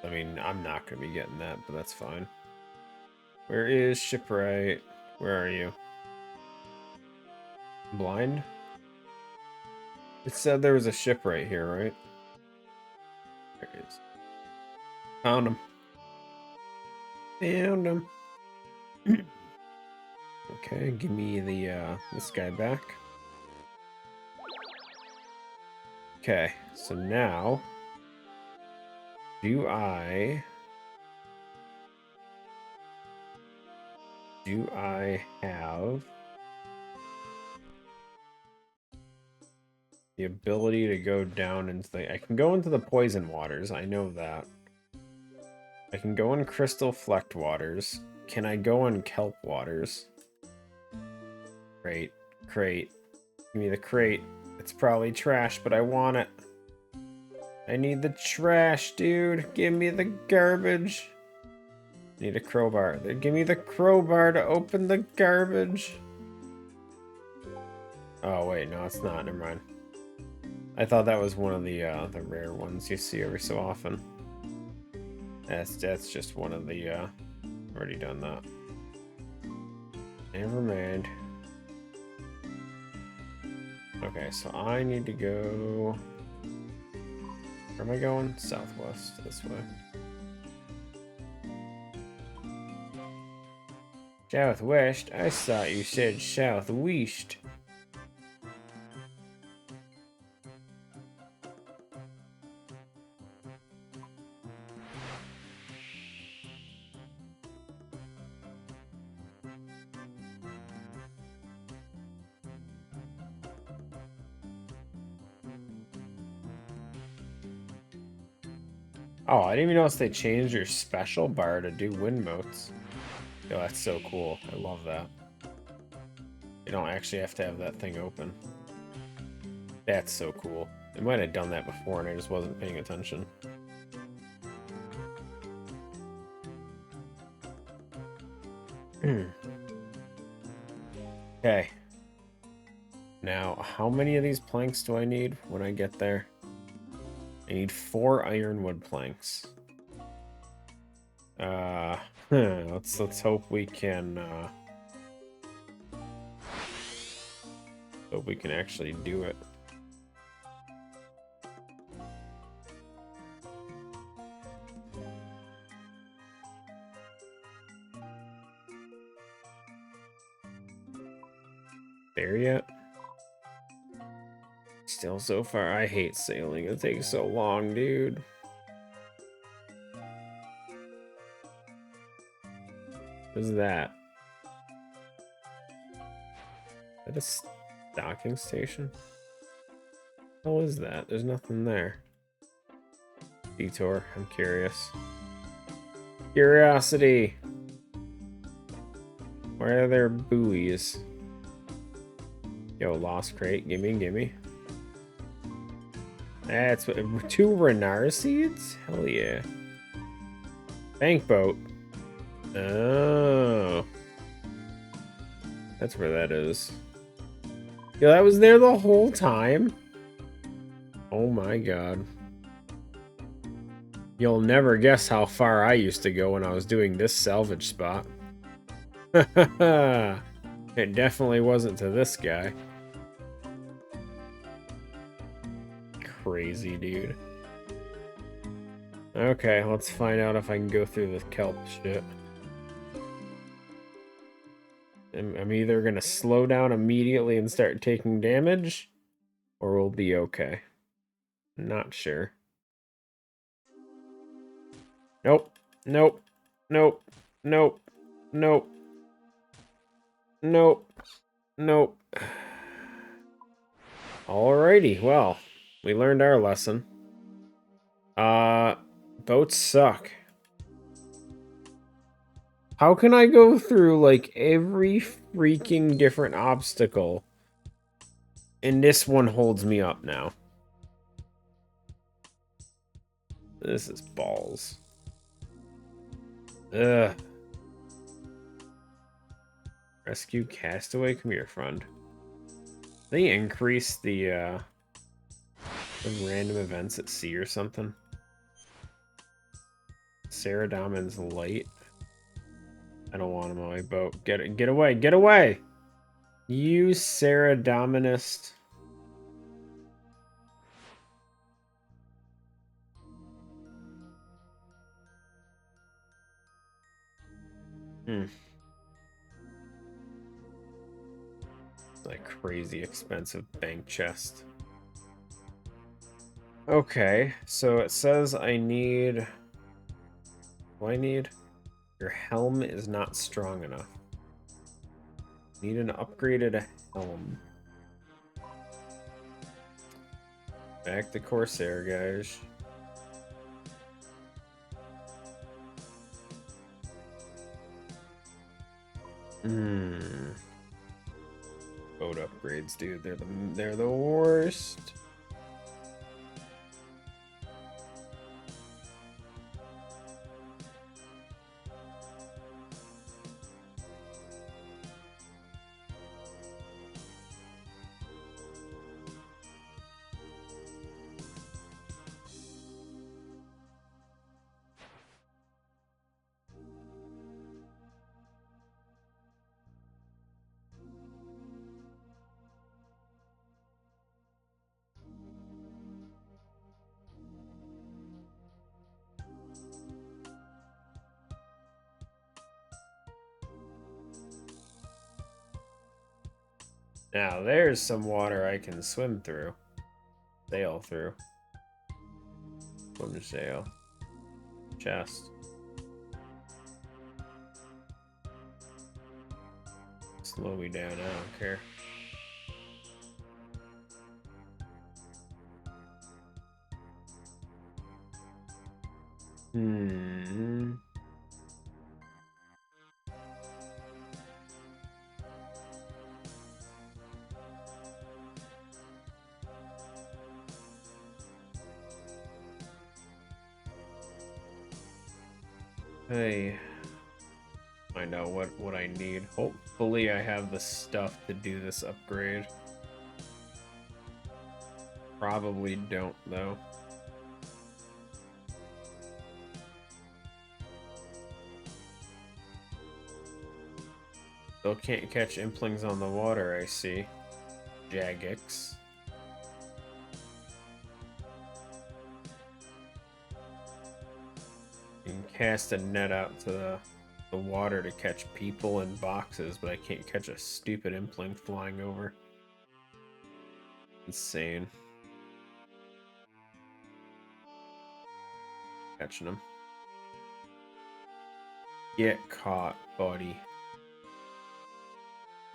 I mean, I'm not going to be getting that, but that's fine. Where is Shipwright? Where are you? Blind? It said there was a shipwright here, right? There it is. Found him. Found him. Okay, give me the this guy back. Okay, so now do I have the ability to go down into the... I can go into the poison waters, I know that. I can go in crystal flecked waters. Can I go in kelp waters? Crate. Crate. Give me the crate. It's probably trash, but I want it. I need the trash, dude. Give me the garbage. Need a crowbar. Give me the crowbar to open the garbage. Oh, wait, no, it's not. Never mind. I thought that was one of the rare ones you see every so often. That's just one of the, already done that. Never mind. Okay, so I need to go... Where am I going? Southwest, this way. Southwest? I thought you said southwest. Oh, I didn't even notice they changed your special bar to do wind motes. Yo, that's so cool. I love that. You don't actually have to have that thing open. That's so cool. They might have done that before and I just wasn't paying attention. Okay. Now, how many of these planks do I need when I get there? I need 4 ironwood planks. Let's hope we can actually do it. there yet? Still so far. I hate sailing. It takes so long, dude. What's that? Is that a docking station? What is that? There's nothing there. Detour. I'm curious. Curiosity. Where are there buoys? Yo, lost crate. Gimme. That's what. 2 Renar seeds? Hell yeah. Bank boat. Oh. That's where that is. Yo, that was there the whole time? Oh my god. You'll never guess how far I used to go when I was doing this salvage spot. It definitely wasn't to this guy. Crazy, dude. Okay, let's find out if I can go through this kelp shit. I'm either gonna slow down immediately and start taking damage, or we'll be okay. Not sure. Nope. Nope. Nope. Nope. Nope. Nope. Nope. Alrighty, well, we learned our lesson. Boats suck. How can I go through, like, every freaking different obstacle, and this one holds me up now? This is balls. Ugh. Rescue castaway? Come here, friend. They increased the random events at sea or something. Saradomin's light. I don't want him on my boat. Get away! Get away! You Saradominist. Like crazy expensive bank chest. Okay, so it says I need... What do I need? Your helm is not strong enough. Need an upgraded helm. Back to Corsair, guys. Boat upgrades, dude. They're the worst. Now, there's some water I can swim through. Sail through. Swim sail. Chest. Slow me down, I don't care. Hey, find out what I need. Hopefully I have the stuff to do this upgrade. Probably don't, though. Still can't catch implings on the water, I see. Jagex. You can cast a net out to the the water to catch people in boxes, but I can't catch a stupid impling flying over. Insane. Catching him. Get caught, buddy.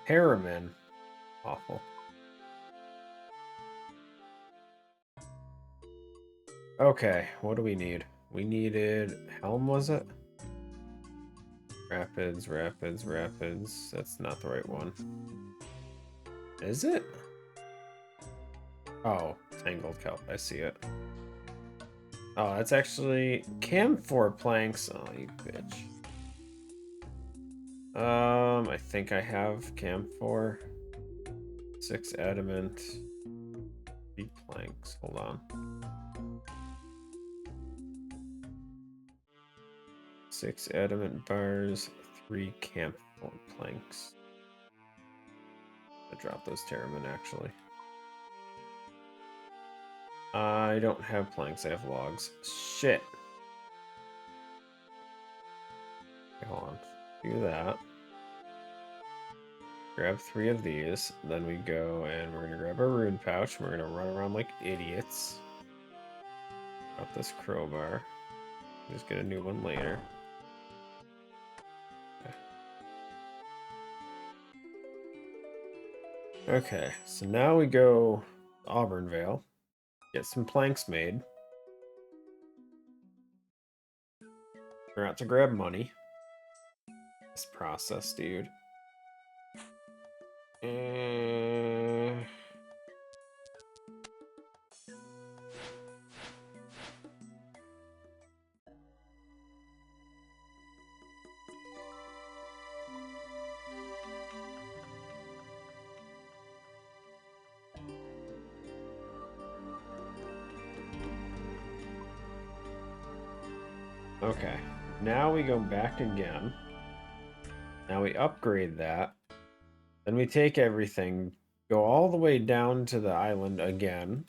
Harriman. Awful. Okay, what do we need? We needed Helm, was it? Rapids, rapids, rapids. That's not the right one. Is it? Oh, Tangled Kelp. I see it. Oh, that's actually camphor planks. Oh, you bitch. I think I have camphor. 6 adamant. 3 planks. Hold on. 6 adamant bars, 3 camphor planks. I dropped those Terramin actually. I don't have planks, I have logs. Shit. Okay, hold on. Do that. Grab 3 of these. Then we go and we're gonna grab our rune pouch. We're gonna run around like idiots. Drop this crowbar. Just get a new one later. Okay, so now we go to Auburnvale, get some planks made. We're out to grab money. This process, dude. Okay, now we go back again. Now we upgrade that. Then we take everything, go all the way down to the island again.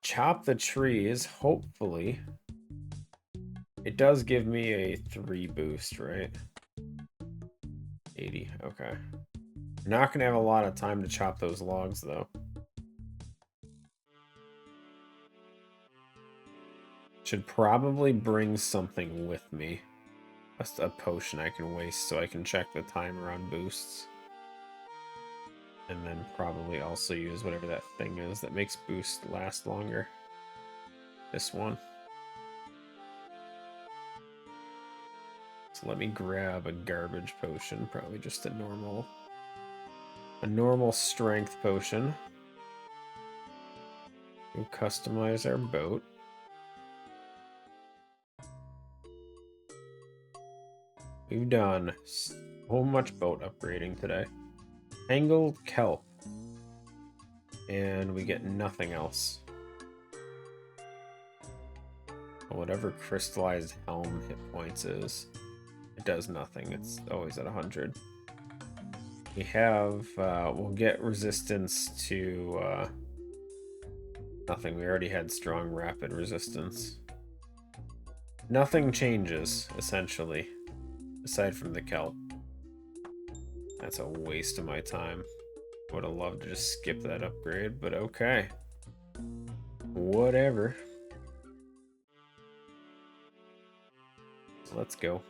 Chop the trees, hopefully. It does give me a 3 boost, right? 80, okay. Not gonna have a lot of time to chop those logs, though. Should probably bring something with me. Just a potion I can waste so I can check the timer on boosts. And then probably also use whatever that thing is that makes boost last longer. This one. So let me grab a garbage potion, probably just a normal strength potion. We'll customize our boat. We've done so much boat upgrading today. Tangled Kelp. And we get nothing else. Whatever crystallized helm hit points is, it does nothing. It's always at 100. We have, we'll get resistance to, nothing. We already had strong rapid resistance. Nothing changes, essentially, aside from the kelp. That's a waste of my time. Would have loved to just skip that upgrade, but okay. Whatever. So let's go.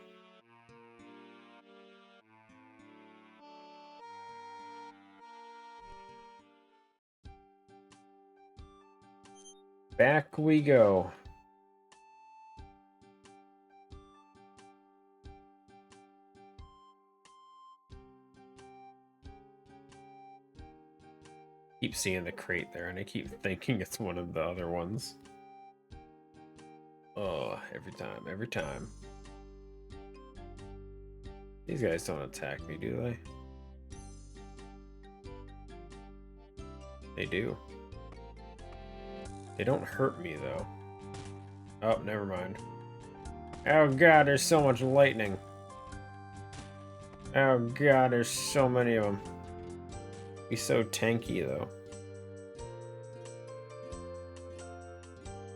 Back we go. Keep seeing the crate there, and I keep thinking it's one of the other ones. Oh, every time. These guys don't attack me, do they? They do. They don't hurt me, though. Oh, never mind. Oh god, there's so much lightning. Oh god, there's so many of them. He's so tanky, though.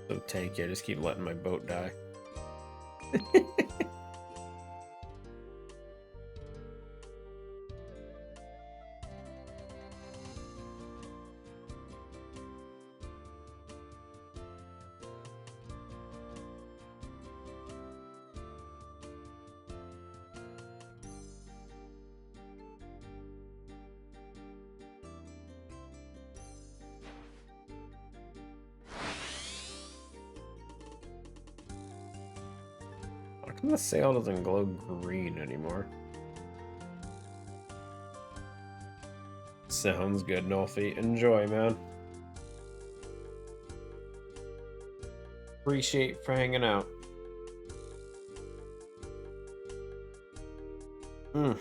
So tanky, I just keep letting my boat die. The sail doesn't glow green anymore. Sounds good, Nolfi. Enjoy, man. Appreciate for hanging out. Hmm.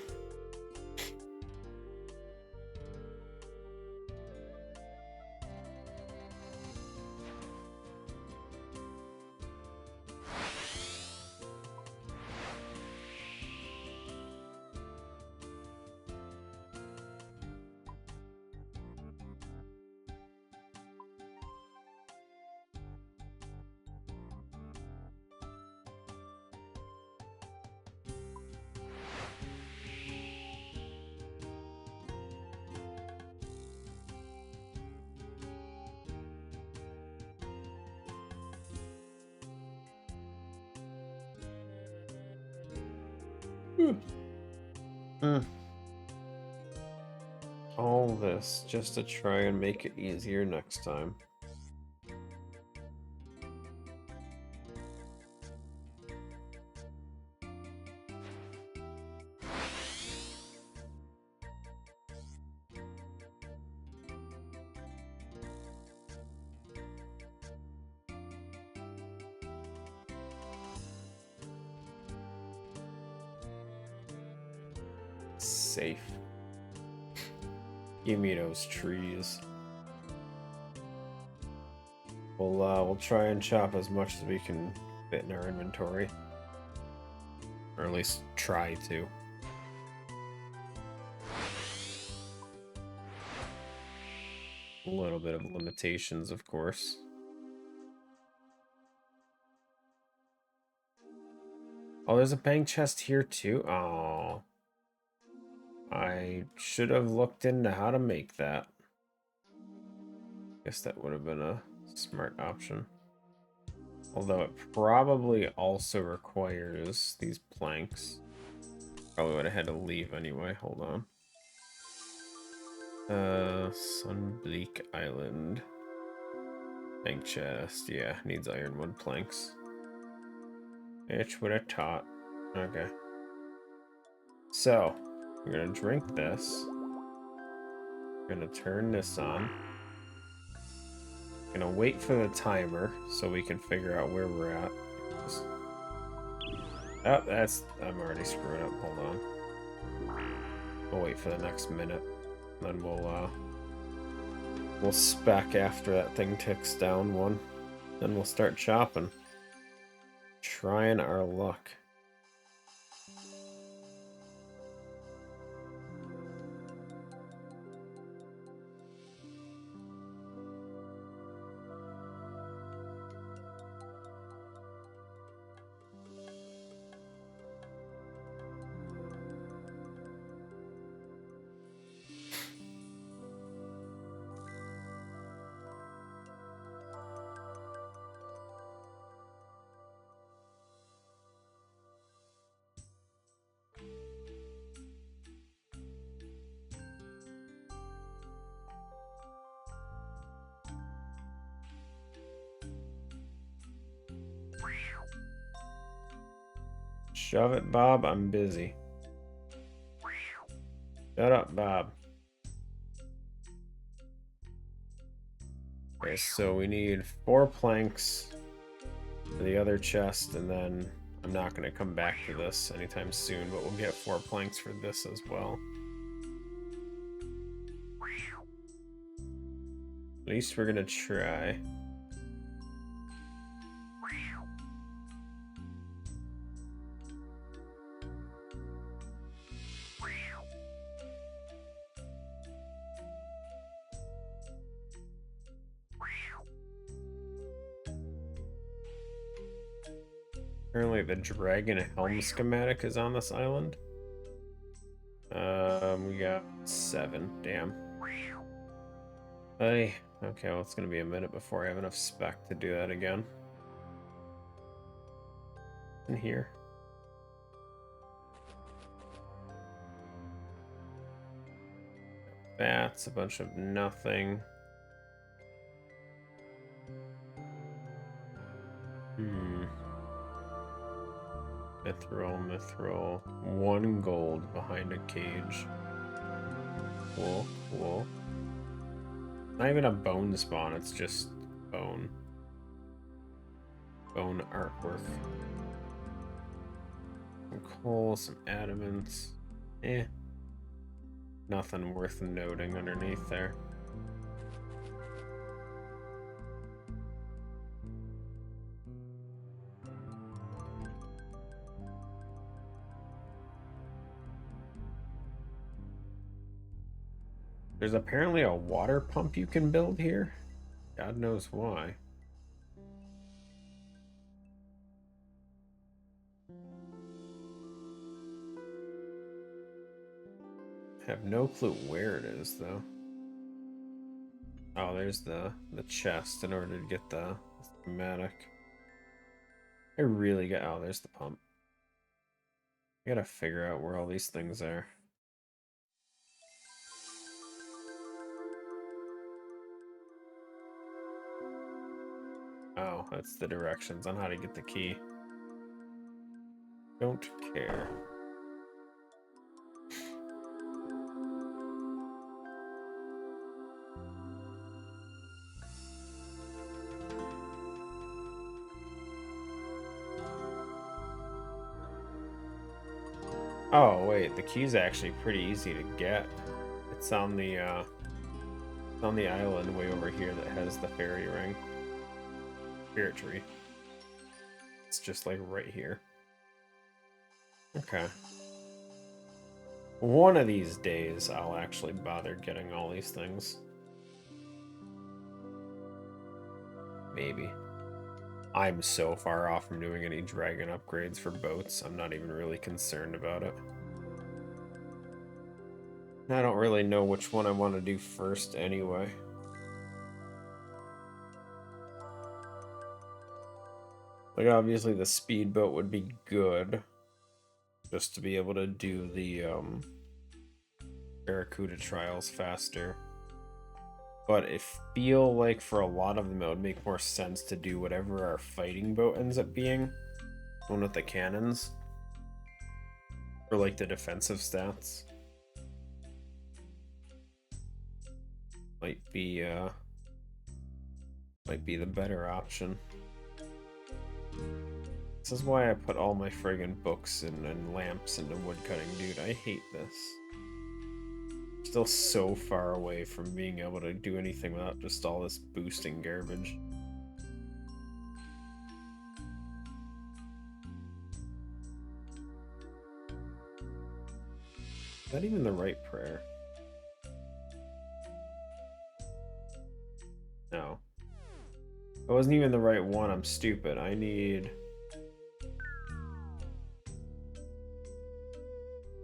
All this just to try and make it easier next time. Safe. Give me those trees. We'll try and chop as much as we can fit in our inventory. Or at least try to. A little bit of limitations, of course. Oh, there's a bank chest here too. Oh. I should have looked into how to make that. Guess that would have been a smart option. Although it probably also requires these planks. Probably would have had to leave anyway. Hold on. Sunbleak Island. Bank chest. Yeah, needs ironwood planks. Which would have taught. Okay. So, we're gonna drink this. We're gonna turn this on. Gonna wait for the timer so we can figure out where we're at. Oh, I'm already screwed up. Hold on. We'll wait for the next minute. Then we'll spec after that thing ticks down one. Then we'll start chopping. Trying our luck. Shove it, Bob. I'm busy. Shut up, Bob. Okay, so we need 4 planks for the other chest, and then I'm not going to come back to this anytime soon, but we'll get 4 planks for this as well. At least we're going to try. Apparently the dragon helm schematic is on this island. We got 7. Damn. Hey. Okay, well it's gonna be a minute before I have enough spec to do that again. In here. That's a bunch of nothing. Mithril. 1 gold behind a cage. Cool, cool. Not even a bone spawn, it's just bone. Bone artwork. Some coal, some adamants. Nothing worth noting underneath there. There's apparently a water pump you can build here. God knows why. Have no clue where it is though. Oh, there's the chest in order to get the schematic. I really got. Oh, there's the pump. I gotta figure out where all these things are. Oh, that's the directions on how to get the key. Don't care. Oh, wait, the key's actually pretty easy to get. It's on the island way over here that has the fairy ring. Spirit tree. It's just like right here. Okay. One of these days, I'll actually bother getting all these things. Maybe. I'm so far off from doing any dragon upgrades for boats, I'm not even really concerned about it. I don't really know which one I want to do first anyway. Like, obviously the speedboat would be good. Just to be able to do the Barracuda trials faster. But I feel like for a lot of them it would make more sense to do whatever our fighting boat ends up being. One with the cannons. Or like the defensive stats. Might be the better option. This is why I put all my friggin' books and lamps into woodcutting, dude. I hate this. Still so far away from being able to do anything without just all this boosting garbage. Is that even the right prayer? No. It wasn't even the right one, I'm stupid. I need...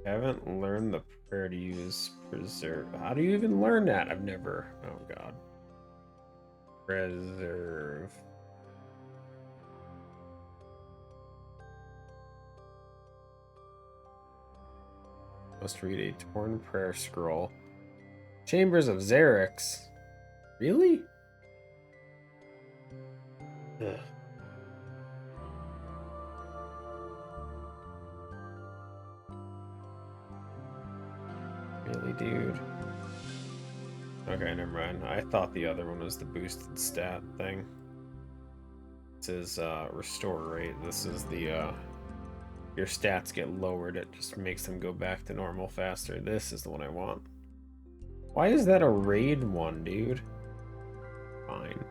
I haven't learned the prayer to use preserve. How do you even learn that? I've never... Oh god. Preserve. Must read a torn prayer scroll. Chambers of Xerix. Really? Ugh. Really, dude? Okay, never mind. I thought the other one was the boosted stat thing. This is restore rate. This is the your stats get lowered. It just makes them go back to normal faster. This is the one I want. Why is that a raid one, dude? Fine.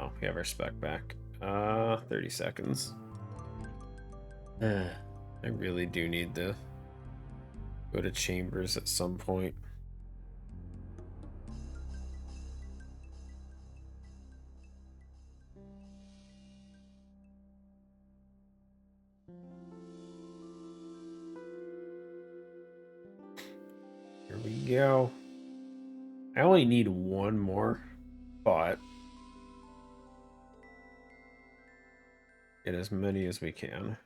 Oh, we have our spec back. 30 seconds. I really do need to go to chambers at some point. Here we go. I only need one more, but get as many as we can.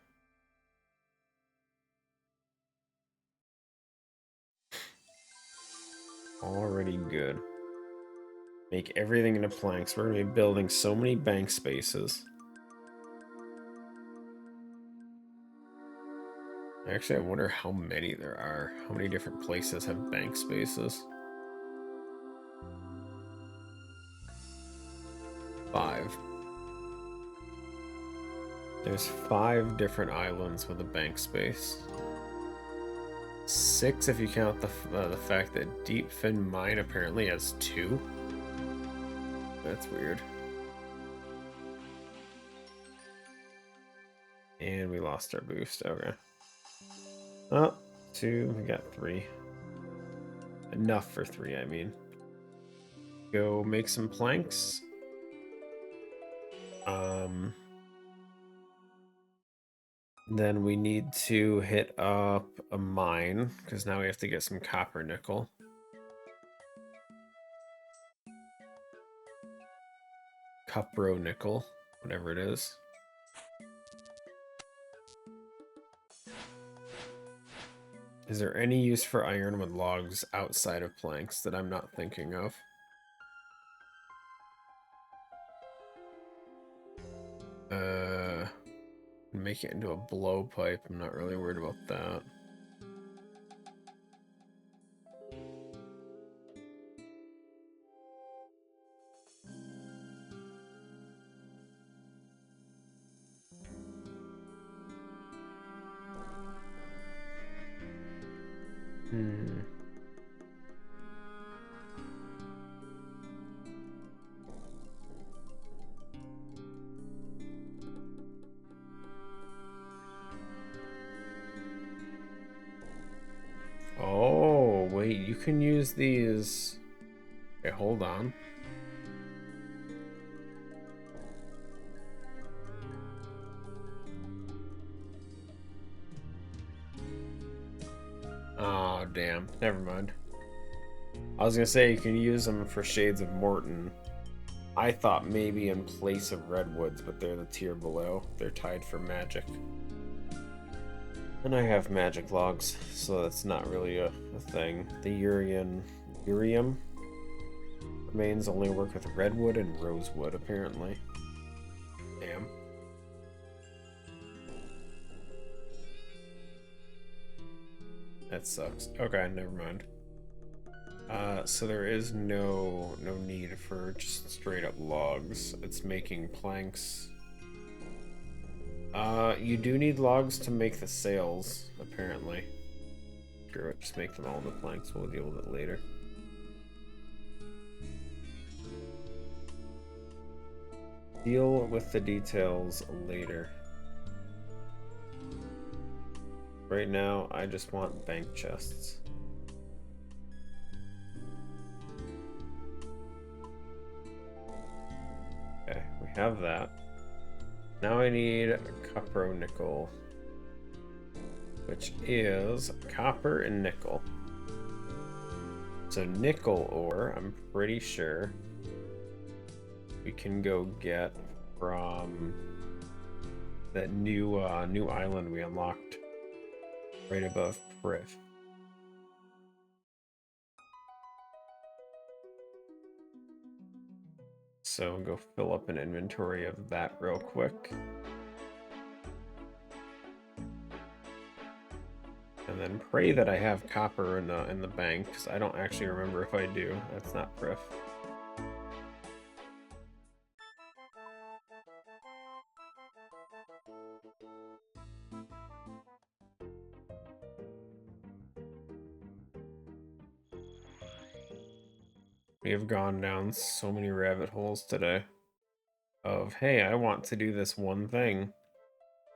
Already good. Make everything into planks. We're going to be building so many bank spaces. Actually, I wonder how many there are. How many different places have bank spaces? 5. There's 5 different islands with a bank space. 6 if you count the fact that Deepfin Mine apparently has 2. That's weird. And we lost our boost. Okay. Oh, 2. We got 3. Enough for 3, I mean. Go make some planks. Then we need to hit up a mine, because now we have to get some copper nickel. Cupro nickel, whatever it is. Is there any use for iron with logs outside of planks that I'm not thinking of? Make it into a blowpipe. I'm not really worried about that. Oh, wait, you can use these. Okay, hold on. Oh, damn. Never mind. I was gonna say you can use them for Shades of Morton. I thought maybe in place of Redwoods, but they're the tier below. They're tied for magic. And I have magic logs, so that's not really a thing. The Urium remains only work with Redwood and Rosewood, apparently. Damn. That sucks. Okay, never mind. So there is no need for just straight up logs. It's making planks. You do need logs to make the sails, apparently. Screw it, just make them all into planks. We'll deal with it later. Deal with the details later. Right now, I just want bank chests. Okay, we have that. Now I need copper nickel, which is copper and nickel. So nickel ore, I'm pretty sure we can go get from that new island we unlocked right above Priv. So go fill up an inventory of that real quick. And then pray that I have copper in the bank, because I don't actually remember if I do. That's not Priv. We have gone down so many rabbit holes today of, hey, I want to do this one thing.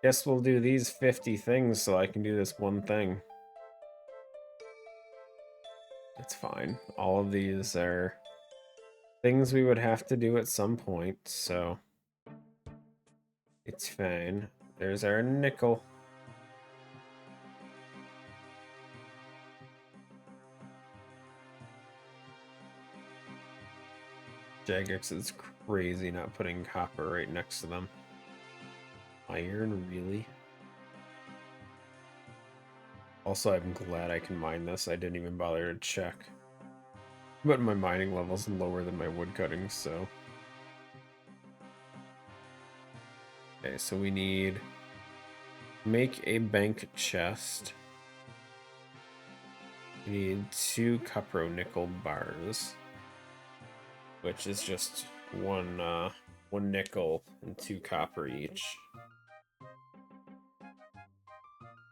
Guess we'll do these 50 things so I can do this one thing. It's fine. All of these are things we would have to do at some point, so it's fine. There's our nickel. Jagex is crazy not putting copper right next to them. Iron, really? Also, I'm glad I can mine this. I didn't even bother to check. But my mining level's lower than my woodcutting, so... Okay, so we need Make a bank chest. We need 2 copper nickel bars, which is just one nickel and 2 copper each.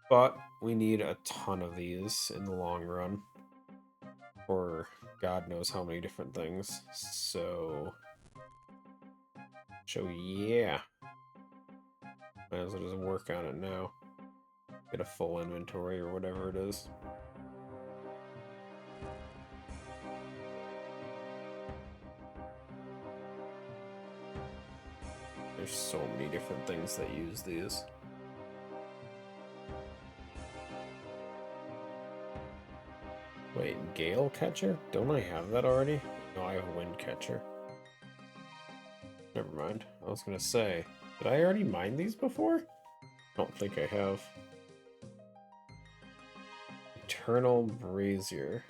But we need a ton of these in the long run for God knows how many different things. So yeah, might as well just work on it now. Get a full inventory or whatever it is. There's so many different things that use these. Wait, Gale Catcher? Don't I have that already? No, I have Wind Catcher. Never mind. I was gonna say, did I already mine these before? I don't think I have. Eternal Brazier.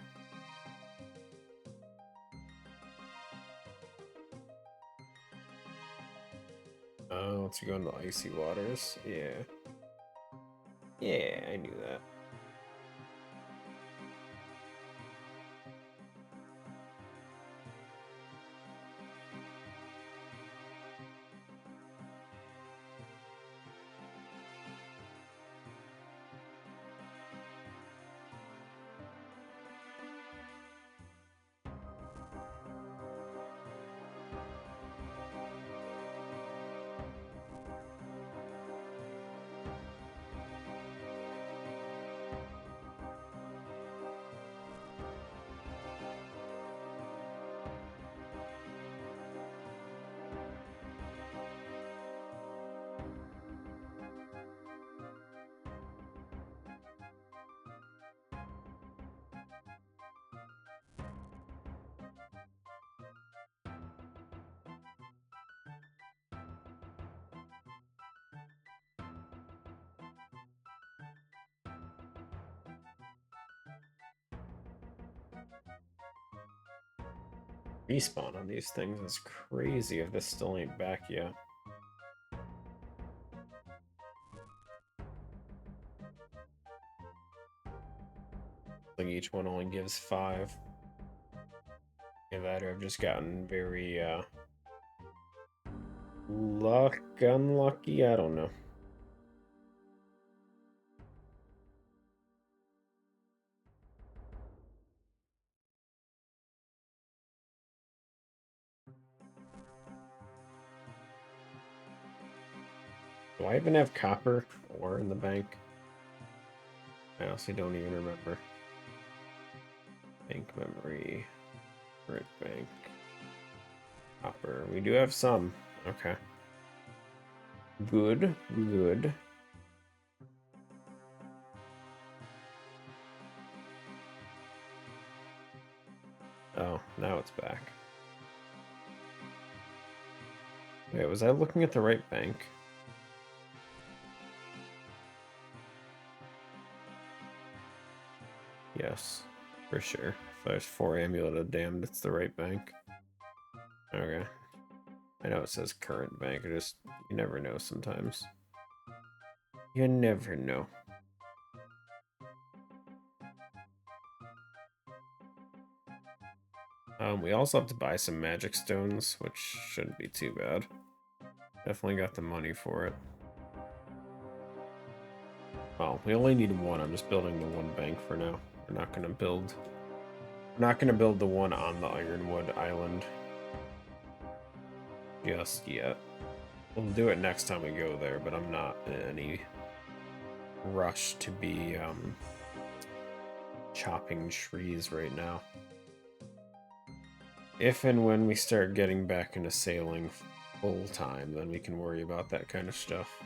Oh, let's go into Icy Waters. Yeah. Yeah, I knew that. Respawn on these things is crazy if this still ain't back yet. Like each one only gives 5. Either that or I've just gotten very unlucky, I don't know. Do I even have copper ore in the bank? I honestly don't even remember. Bank memory. Red bank. Copper. We do have some. Okay. Good. Good. Oh, now it's back. Wait, was I looking at the right bank? Yes, for sure. If there's 4 Amulet of Damned, it's the right bank. Okay. I know it says current bank, you never know sometimes. You never know. We also have to buy some magic stones, which shouldn't be too bad. Definitely got the money for it. Well, we only need 1. I'm just building the 1 bank for now. We're not gonna build the one on the Ironwood Island just yet. We'll do it next time we go there, but I'm not in any rush to be chopping trees right now. If and when we start getting back into sailing full time, then we can worry about that kind of stuff.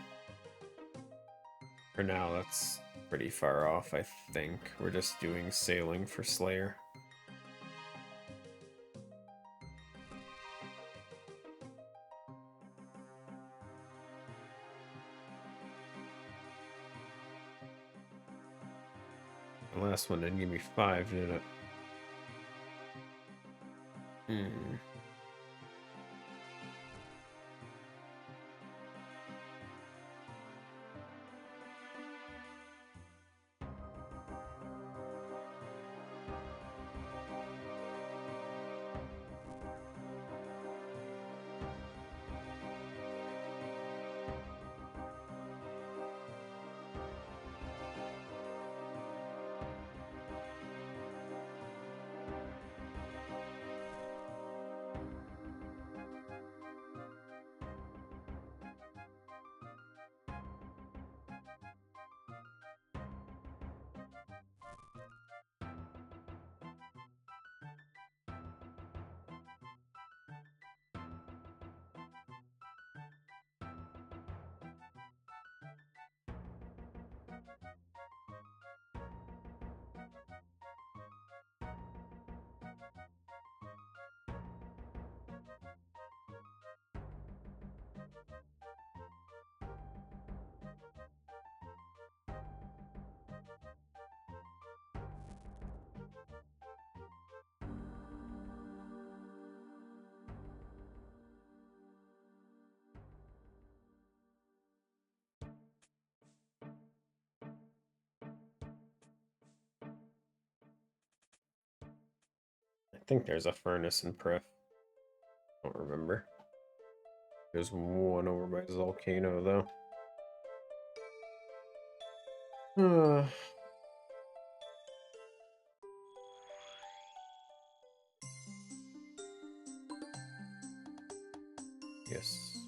For now, that's pretty far off, I think. We're just doing sailing for Slayer. The last one didn't give me 5, did it? think there's a furnace in Pref. I don't remember. There's one over by Volcano, though. Yes.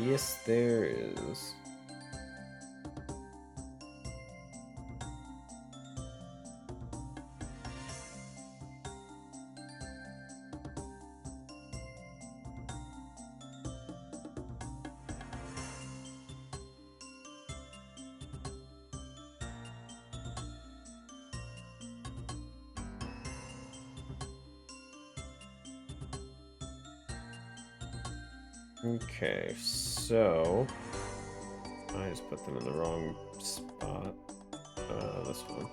Yes, there is. Okay, so I just put them in the wrong spot. This one.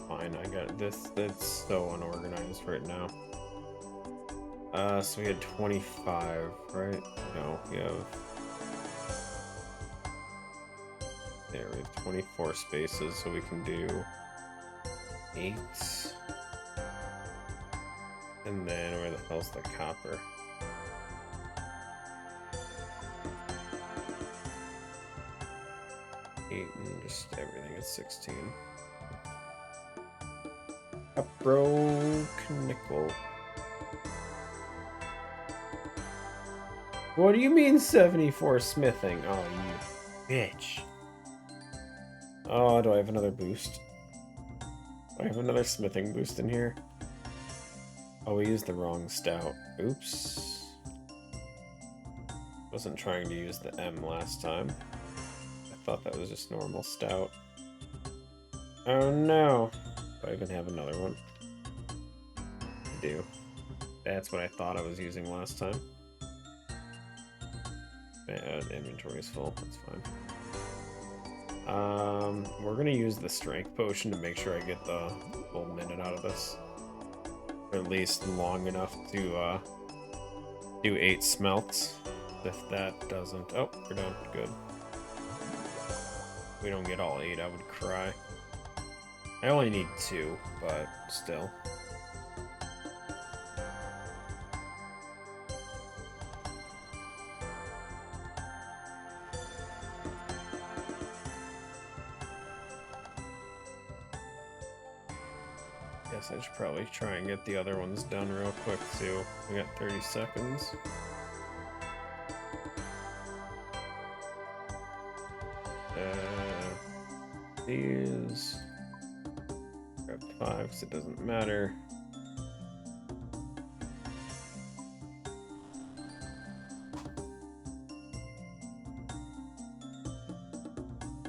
Fine, I got this. That's so unorganized right now. So we had 25, right? No, we have... There, we have 24 spaces, so we can do 8. And then where the hell's the copper? 8 and just everything is 16. A broke nickel. What do you mean 74 smithing? Oh, you bitch. Oh, do I have another boost? Do I have another smithing boost in here? Oh, we used the wrong stout. Oops. Wasn't trying to use the M last time. I thought that was just normal stout. Oh no. Do I even have another one? I do. That's what I thought I was using last time. Inventory is full. That's fine. We're gonna use the strength potion to make sure I get the full minute out of this. Or at least long enough to do 8 smelts. If that doesn't... Oh, we're done. Good. If we don't get all 8, I would cry. I only need 2, but still. Guess I should probably try and get the other ones done real quick too. We got 30 seconds. These... Grab 5 because it doesn't matter.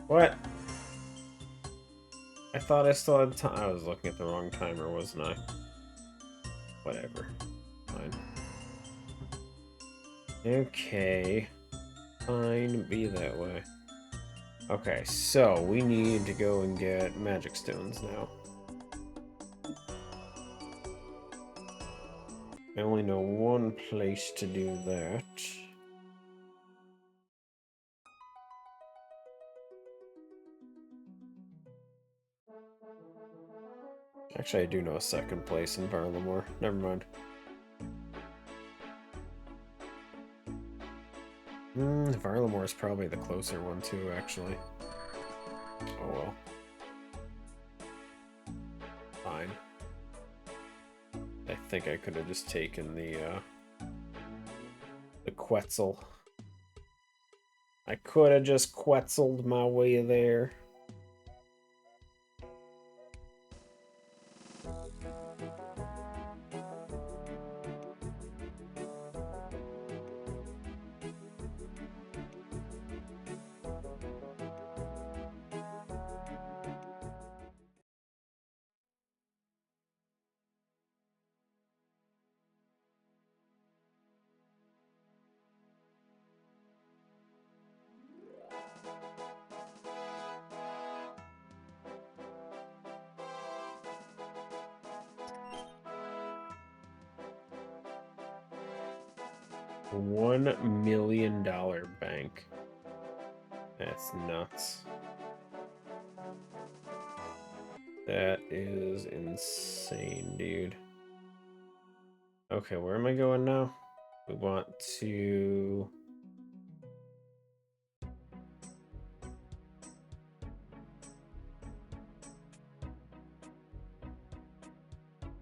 What? I thought I still had time. I was looking at the wrong timer, wasn't I? Whatever. Fine. Okay. Fine, be that way. Okay, so we need to go and get magic stones now. I only know one place to do that. Actually, I do know a second place in Varlamore. Never mind. Varlamore is probably the closer one too, actually. Oh well. Fine. I think I could have just taken the Quetzal. I could have just Quetzaled my way there. $1 million bank. That's nuts. That is insane, dude. Okay, where am I going now? We want to...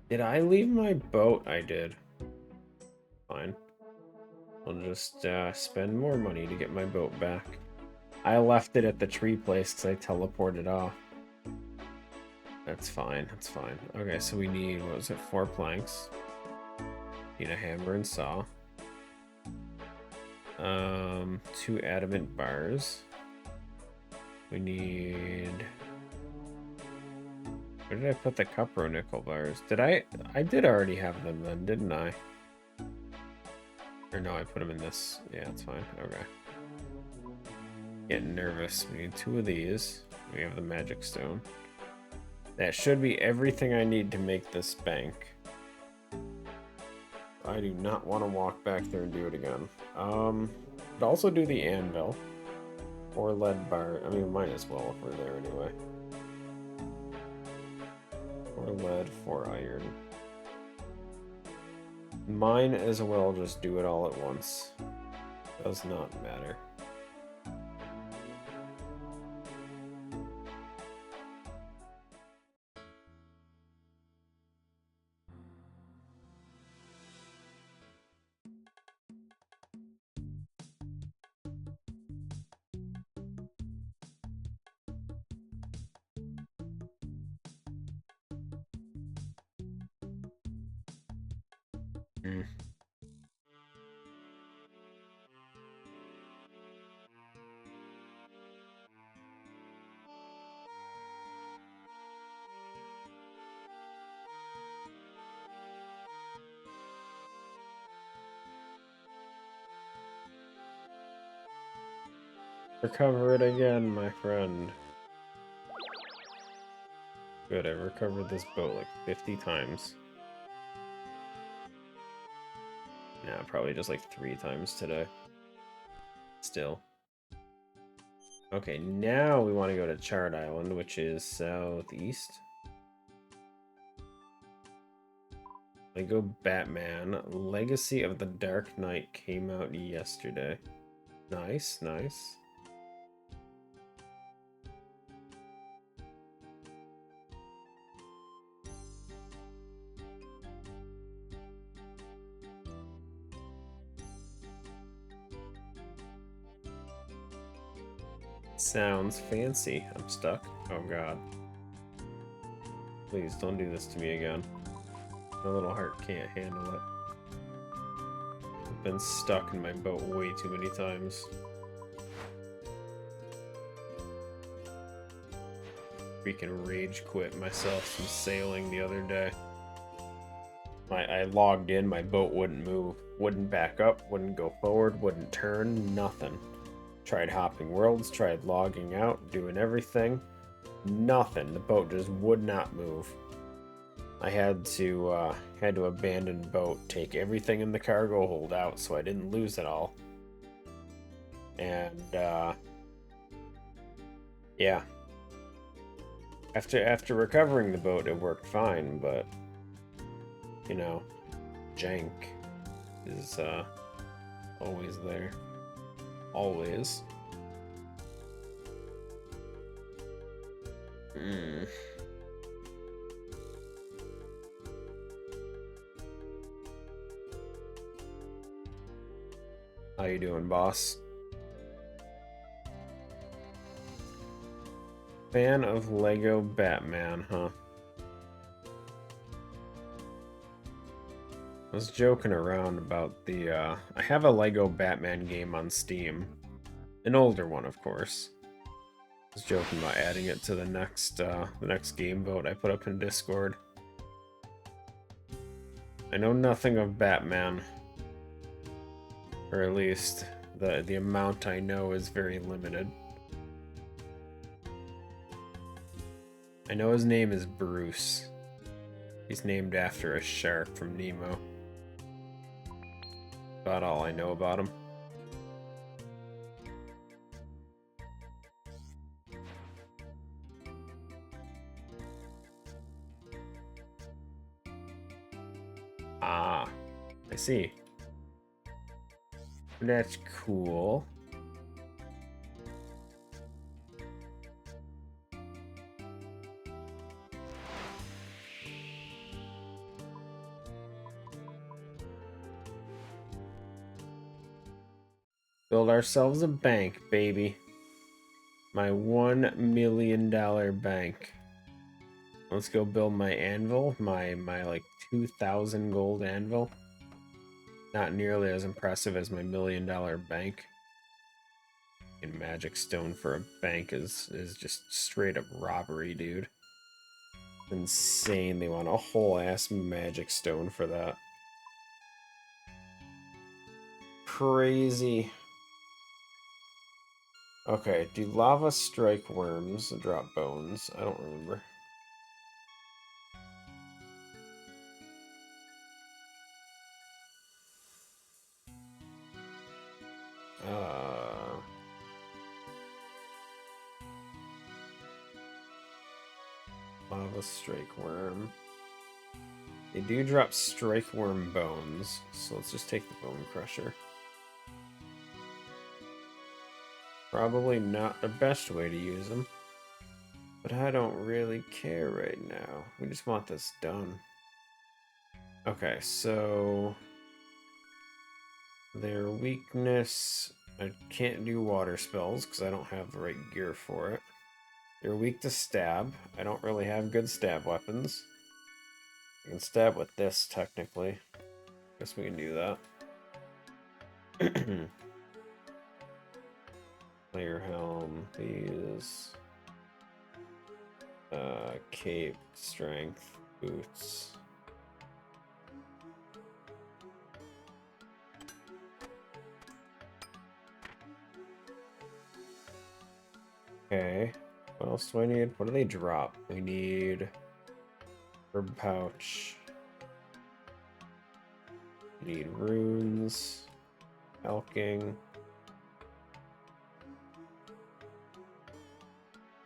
Did I leave my boat? I did. Fine. I'll just spend more money to get my boat back. I left it at the tree place because I teleported off. That's fine, that's fine. Okay, so we need, what was it, 4 planks. Need a hammer and saw. 2 adamant bars. We need... Where did I put the copper nickel bars? Did I did already have them then, didn't I? Or no, I put them in this. Yeah, it's fine. Okay. Getting nervous. We need 2 of these. We have the magic stone. That should be everything I need to make this bank. I do not want to walk back there and do it again. Could also do the anvil. Or lead bar. I mean, might as well if we're there anyway. 4 lead, 4 iron. Mine as well, just do it all at once. Does not matter. Recover it again, my friend. Good, I've recovered this boat like 50 times. Yeah, probably just like 3 times today. Still. Okay, now we want to go to Chart Island, which is southeast. Lego Batman Legacy of the Dark Knight came out yesterday. Nice, nice. Sounds fancy. I'm stuck. Oh god. Please don't do this to me again. My little heart can't handle it. I've been stuck in my boat way too many times. Freaking rage quit myself from sailing the other day. I logged in, my boat wouldn't move. Wouldn't back up, wouldn't go forward, wouldn't turn, nothing. Tried hopping worlds, tried logging out, doing everything. Nothing. The boat just would not move. I had to abandon the boat, take everything in the cargo hold out so I didn't lose it all. And yeah. After recovering the boat, it worked fine, but you know, jank is always there. Always. How you doing, boss? Fan of Lego Batman, huh? I was joking around about the, I have a Lego Batman game on Steam. An older one, of course. I was joking about adding it to the next game vote I put up in Discord. I know nothing of Batman. Or at least, the amount I know is very limited. I know his name is Bruce. He's named after a shark from Nemo. About all I know about him. I see. That's cool. Build ourselves a bank, baby. My $1 million bank. Let's go build my anvil, my like 2,000 gold anvil. Not nearly as impressive as my $1 million bank. And magic stone for a bank is just straight up robbery, dude. Insane. They want a whole ass magic stone for that. Crazy. Okay, do lava strike worms and drop bones? I don't remember. Lava strike worm. They do drop strike worm bones, so let's just take the bone crusher. Probably not the best way to use them, but I don't really care right now. We just want this done. Okay, so their weakness, I can't do water spells because I don't have the right gear for it. They're weak to stab. I don't really have good stab weapons. I can stab with this, technically. Guess we can do that. Player helm, these. Cape, strength, boots. Okay. What else do I need? What do they drop? We need herb pouch. We need runes. Elking.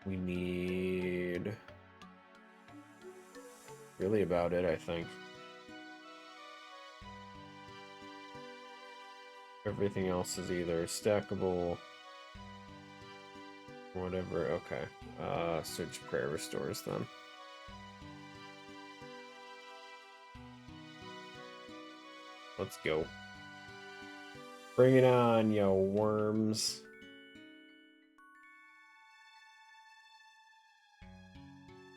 We need... really about it, I think. Everything else is either stackable... whatever, okay. Search prayer restores then. Let's go. Bring it on, yo worms.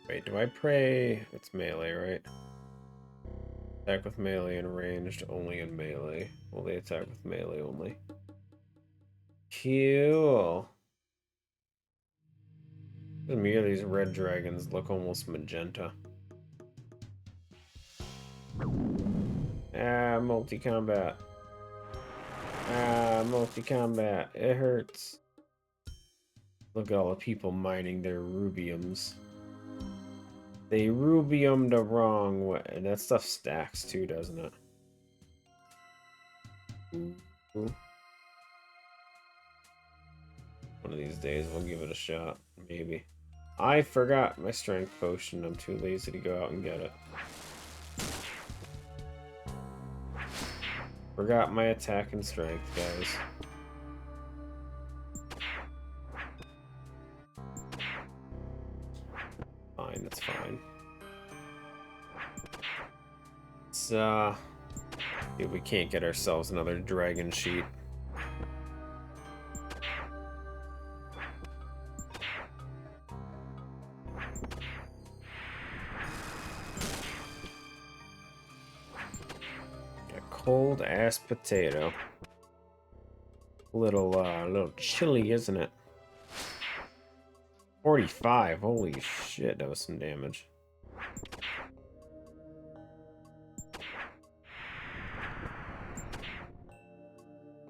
Wait, do I pray? It's melee, right? Attack with melee and ranged only in melee. Will they attack with melee only? Cool. To me, these red dragons look almost magenta. Ah, multi-combat. Ah, multi-combat. It hurts. Look at all the people mining their rubiums. They rubium the wrong way. And that stuff stacks too, doesn't it? Ooh. One of these days, we'll give it a shot. Maybe. I forgot my strength potion. I'm too lazy to go out and get it. Forgot my attack and strength, guys. Fine, that's fine. So, dude, we can't get ourselves another dragon sheet. Cold ass potato. Little chilly, isn't it? 45. Holy shit, that was some damage.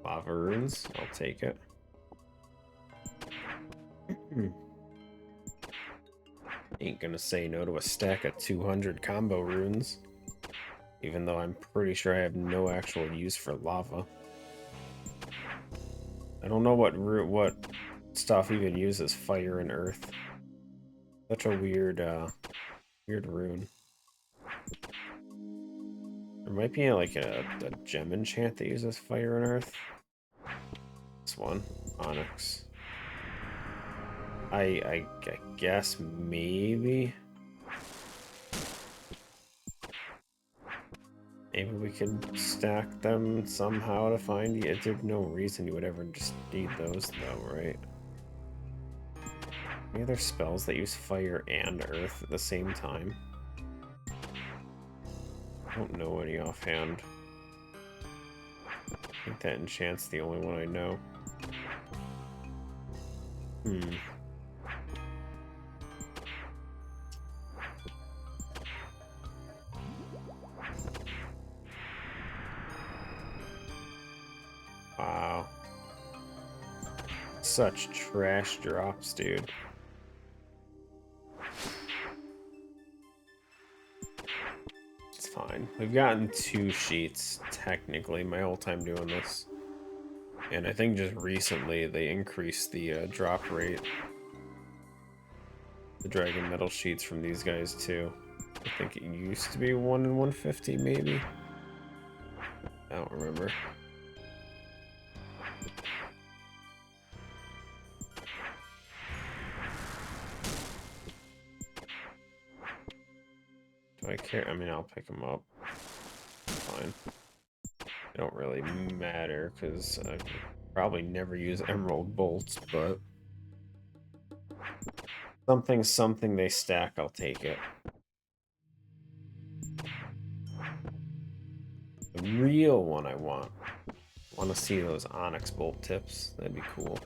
Lava runes, I'll take it. Ain't gonna say no to a stack of 200 combo runes. Even though I'm pretty sure I have no actual use for lava. I don't know what stuff even uses fire and earth. Such a weird rune. There might be like a gem enchant that uses fire and earth. This one, onyx. I guess maybe. Maybe we could stack them somehow to find you. There's no reason you would ever just need those though, right? Any other spells that use fire and earth at the same time? I don't know any offhand. I think that enchant's the only one I know. Wow. Such trash drops, dude. It's fine. We've gotten 2 sheets, technically, my whole time doing this. And I think just recently they increased the drop rate. The Dragon Metal sheets from these guys, too. I think it used to be 1 in 150, maybe? I don't remember. Do I care? I mean, I'll pick them up. Fine. They don't really matter, because I probably never use emerald bolts, but... something they stack, I'll take it. The real one I want to see those onyx bolt tips. That'd be cool.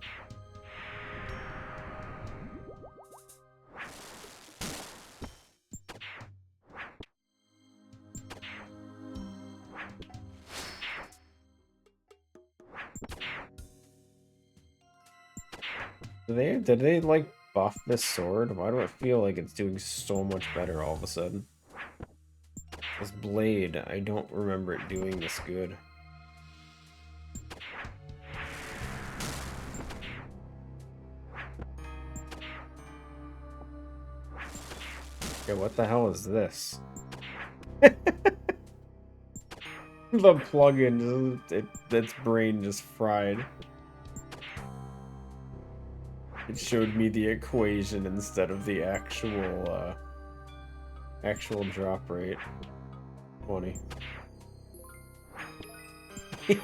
Did they like buff this sword? Why do I feel like it's doing so much better all of a sudden? This blade, I don't remember it doing this good. Okay, what the hell is this? The plugin, its brain just fried. It showed me the equation instead of the actual drop rate. 20. Oh,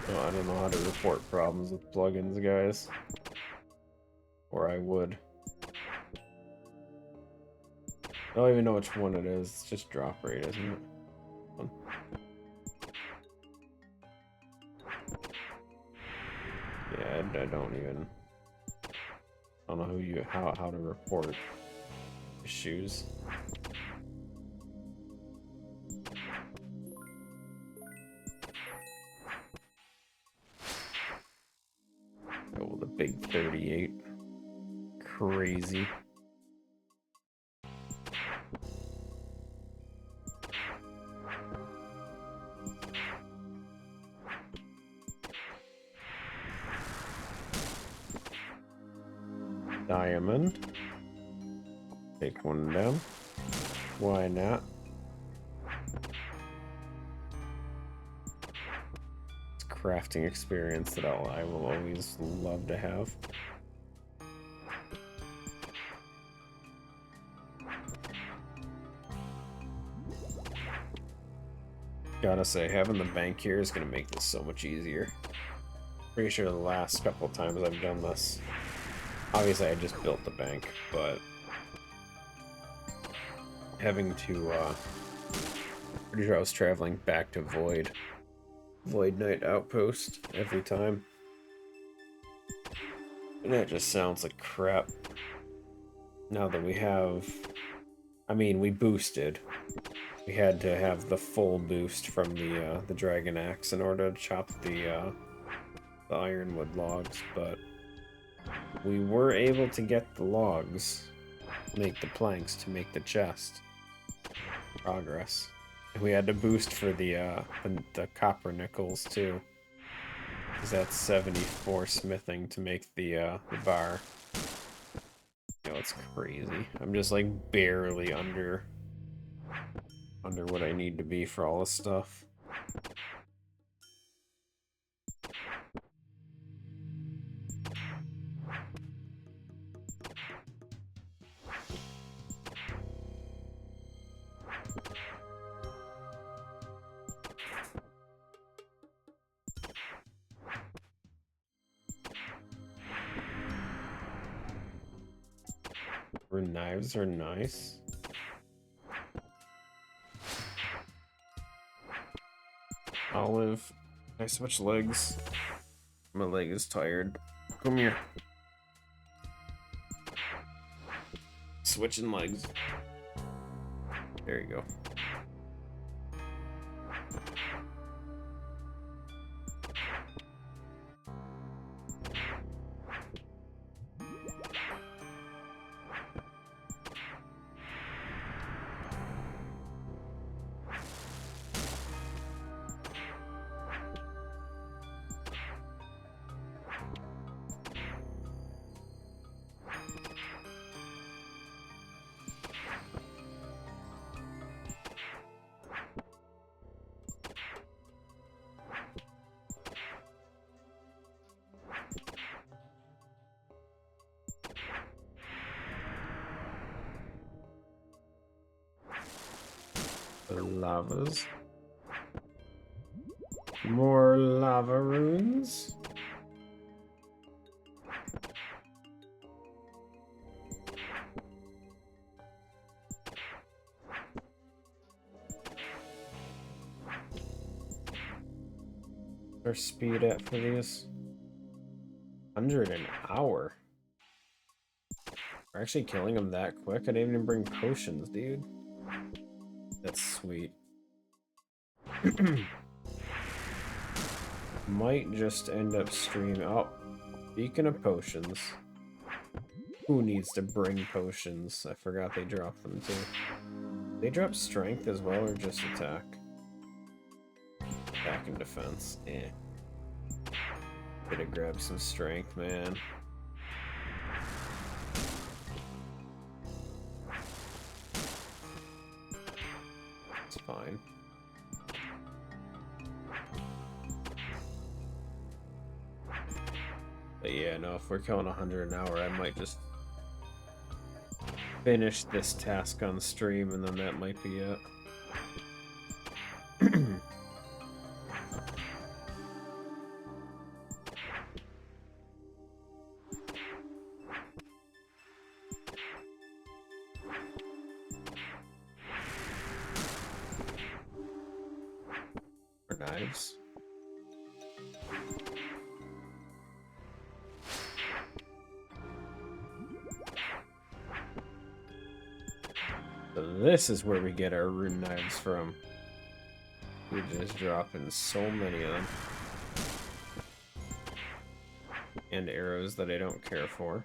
I don't know how to report problems with plugins, guys. Or I would. I don't even know which one it is. It's just drop rate, isn't it? Yeah, I don't even. I don't know how to report issues. Oh, the big 38. Crazy. Diamond. Take one down. Why not? It's crafting experience that I will always love to have. Gotta say, having the bank here is gonna make this so much easier. Pretty sure the last couple times I've done this, obviously I just built the bank, but having to, pretty sure I was traveling back to Void Knight Outpost every time. And that just sounds like crap. Now that we have, I mean, we boosted. We had to have the full boost from the Dragon Axe in order to chop the ironwood logs, but we were able to get the logs, make the planks to make the chest. Progress. We had to boost for the copper nickels too, because that's 74 smithing to make the bar. You know, it's crazy. I'm just like barely under what I need to be for all this stuff. Rune knives are nice. Olive. Can I switch legs? My leg is tired. Come here. Switching legs. There you go. The lavas. More lava runes. Our speed at for these? 100 an hour. We're actually killing them that quick. I didn't even bring potions, dude. That's sweet. Might just end up streaming. Oh, speaking of potions, who needs to bring potions? I forgot they dropped them too. They drop strength as well, or just attack? Attack and defense. Eh. Gotta grab some strength, man. It's fine. But yeah, no, if we're killing 100 an hour, I might just finish this task on stream, and then that might be it. For knives. So this is where we get our rune knives from. We're just dropping so many of them. And arrows that I don't care for.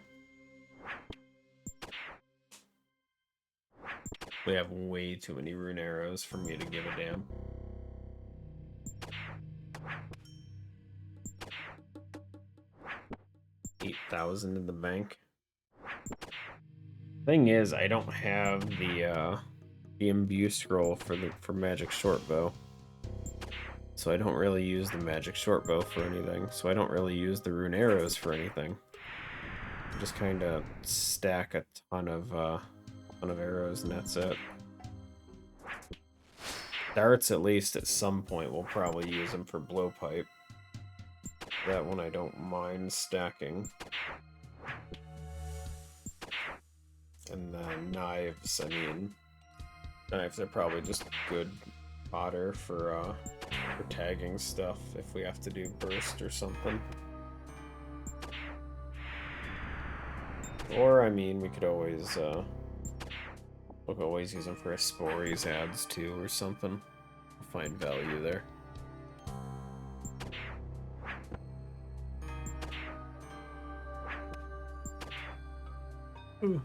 We have way too many rune arrows for me to give a damn. $8,000 in the bank. Thing is, I don't have the imbue scroll for magic shortbow, so I don't really use the magic shortbow for anything. So I don't really use the rune arrows for anything. I just kind of stack a ton of arrows, and that's it. Darts, at least at some point, we'll probably use them for blowpipe. That one I don't mind stacking. And then knives, I mean, knives are probably just good fodder for tagging stuff if we have to do burst or something. Or, I mean, we could always, use them for a Spories ads too or something. We'll find value there. Ooh.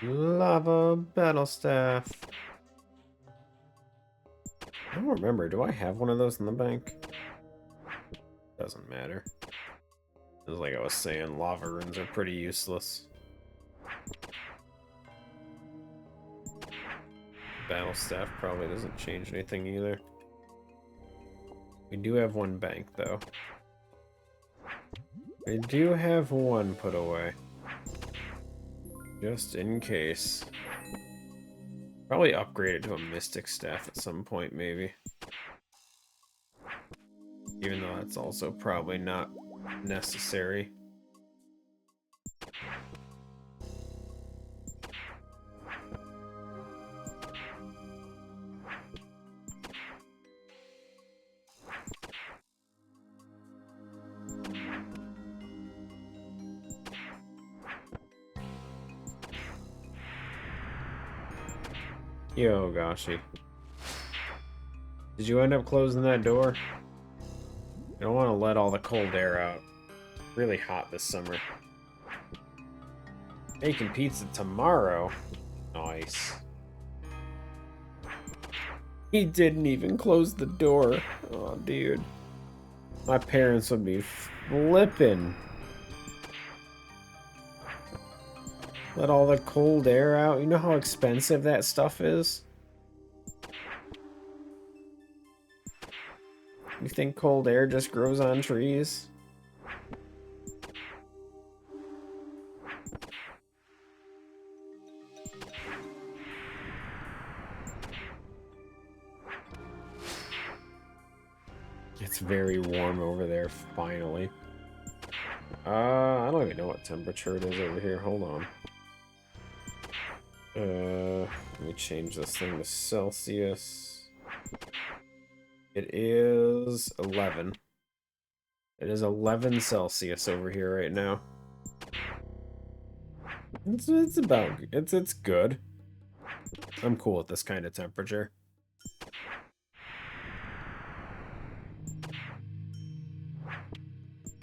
Lava battle staff. I don't remember. Do I have one of those in the bank? Doesn't matter. Just like I was saying, lava runes are pretty useless. Battle staff probably doesn't change anything either. We do have one bank, though. We do have one put away. Just in case. Probably upgrade it to a mystic staff at some point, maybe. Even though that's also probably not necessary. Yo, goshy. Did you end up closing that door? I don't want to let all the cold air out. Really hot this summer. Making pizza tomorrow? Nice. He didn't even close the door. Oh, dude. My parents would be flipping. Let all the cold air out. You know how expensive that stuff is? You think cold air just grows on trees? It's very warm over there, finally. I don't even know what temperature it is over here. Hold on. Let me change this thing to Celsius. It is 11. It is 11 Celsius over here right now. It's about, it's good. I'm cool with this kind of temperature.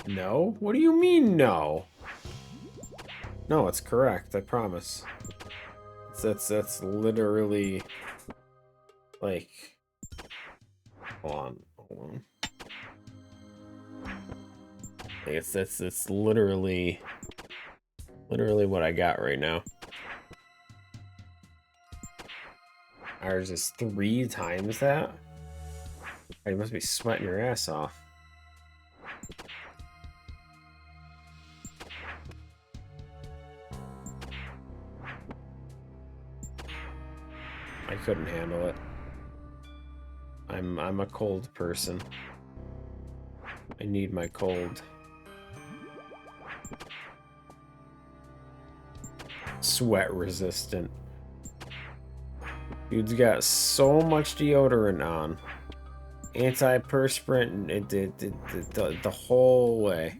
No? What do you mean no? No, it's correct, I promise. That's literally like, hold on. It's literally what I got right now. Ours is 3 times that? You must be sweating your ass off. I couldn't handle it. I'm a cold person. I need my cold. Sweat resistant. Dude's got so much deodorant on. Antiperspirant, and it did the whole way.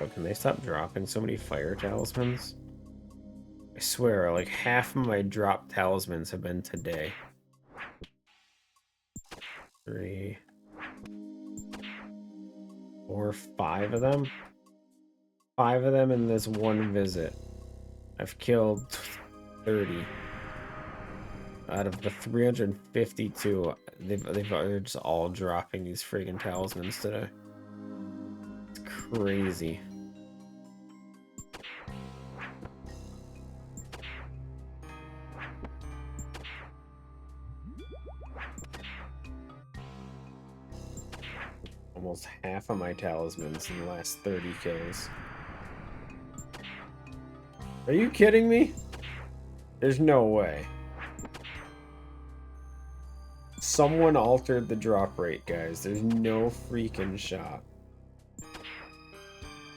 Oh, can they stop dropping so many fire talismans? I swear, like half of my drop talismans have been today. 3, 4, 5 of them? 5 of them in this one visit. I've killed 30. Out of the 352, they're just all dropping these friggin' talismans today. It's crazy. Almost half of my talismans in the last 30 kills. Are you kidding me? There's no way. Someone altered the drop rate, guys. There's no freaking shot.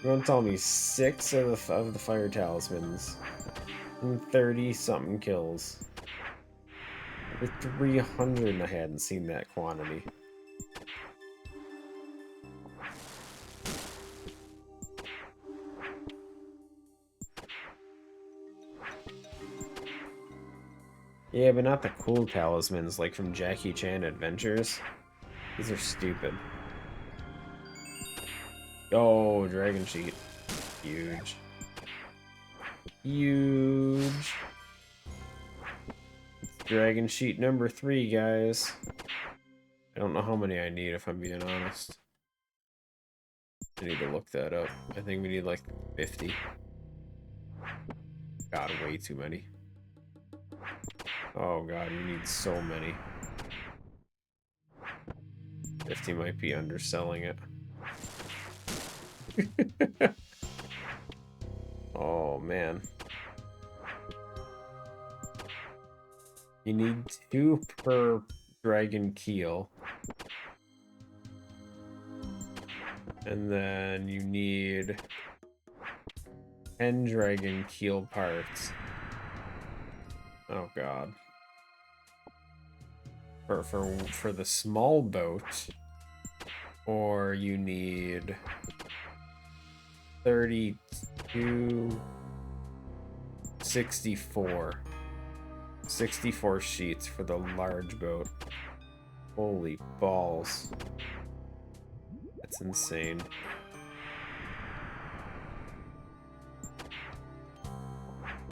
You want to tell me 6 of the fire talismans and 30-something kills. Over 300 and I hadn't seen that quantity. Yeah, but not the cool talismans like from Jackie Chan Adventures. These are stupid. Oh, Dragon Sheet. Huge. Huge. Dragon Sheet number 3, guys. I don't know how many I need, if I'm being honest. I need to look that up. I think we need like 50. God, way too many. Oh god, you need so many. 50 might be underselling it. Oh man. You need 2 per dragon keel. And then you need 10 dragon keel parts. Oh god. For the small boat, or you need 32, 64 sheets for the large boat. Holy balls. That's insane.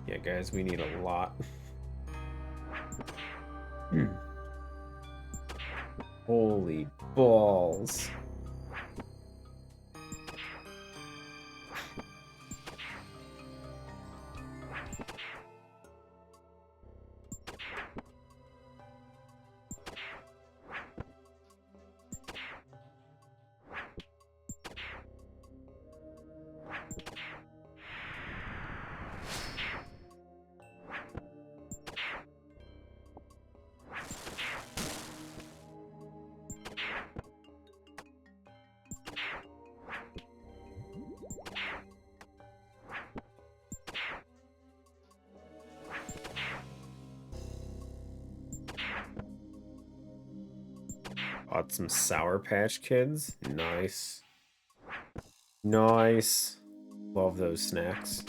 Yeah, guys, we need a lot. Holy balls. Bought some Sour Patch Kids. Nice. Nice. Love those snacks.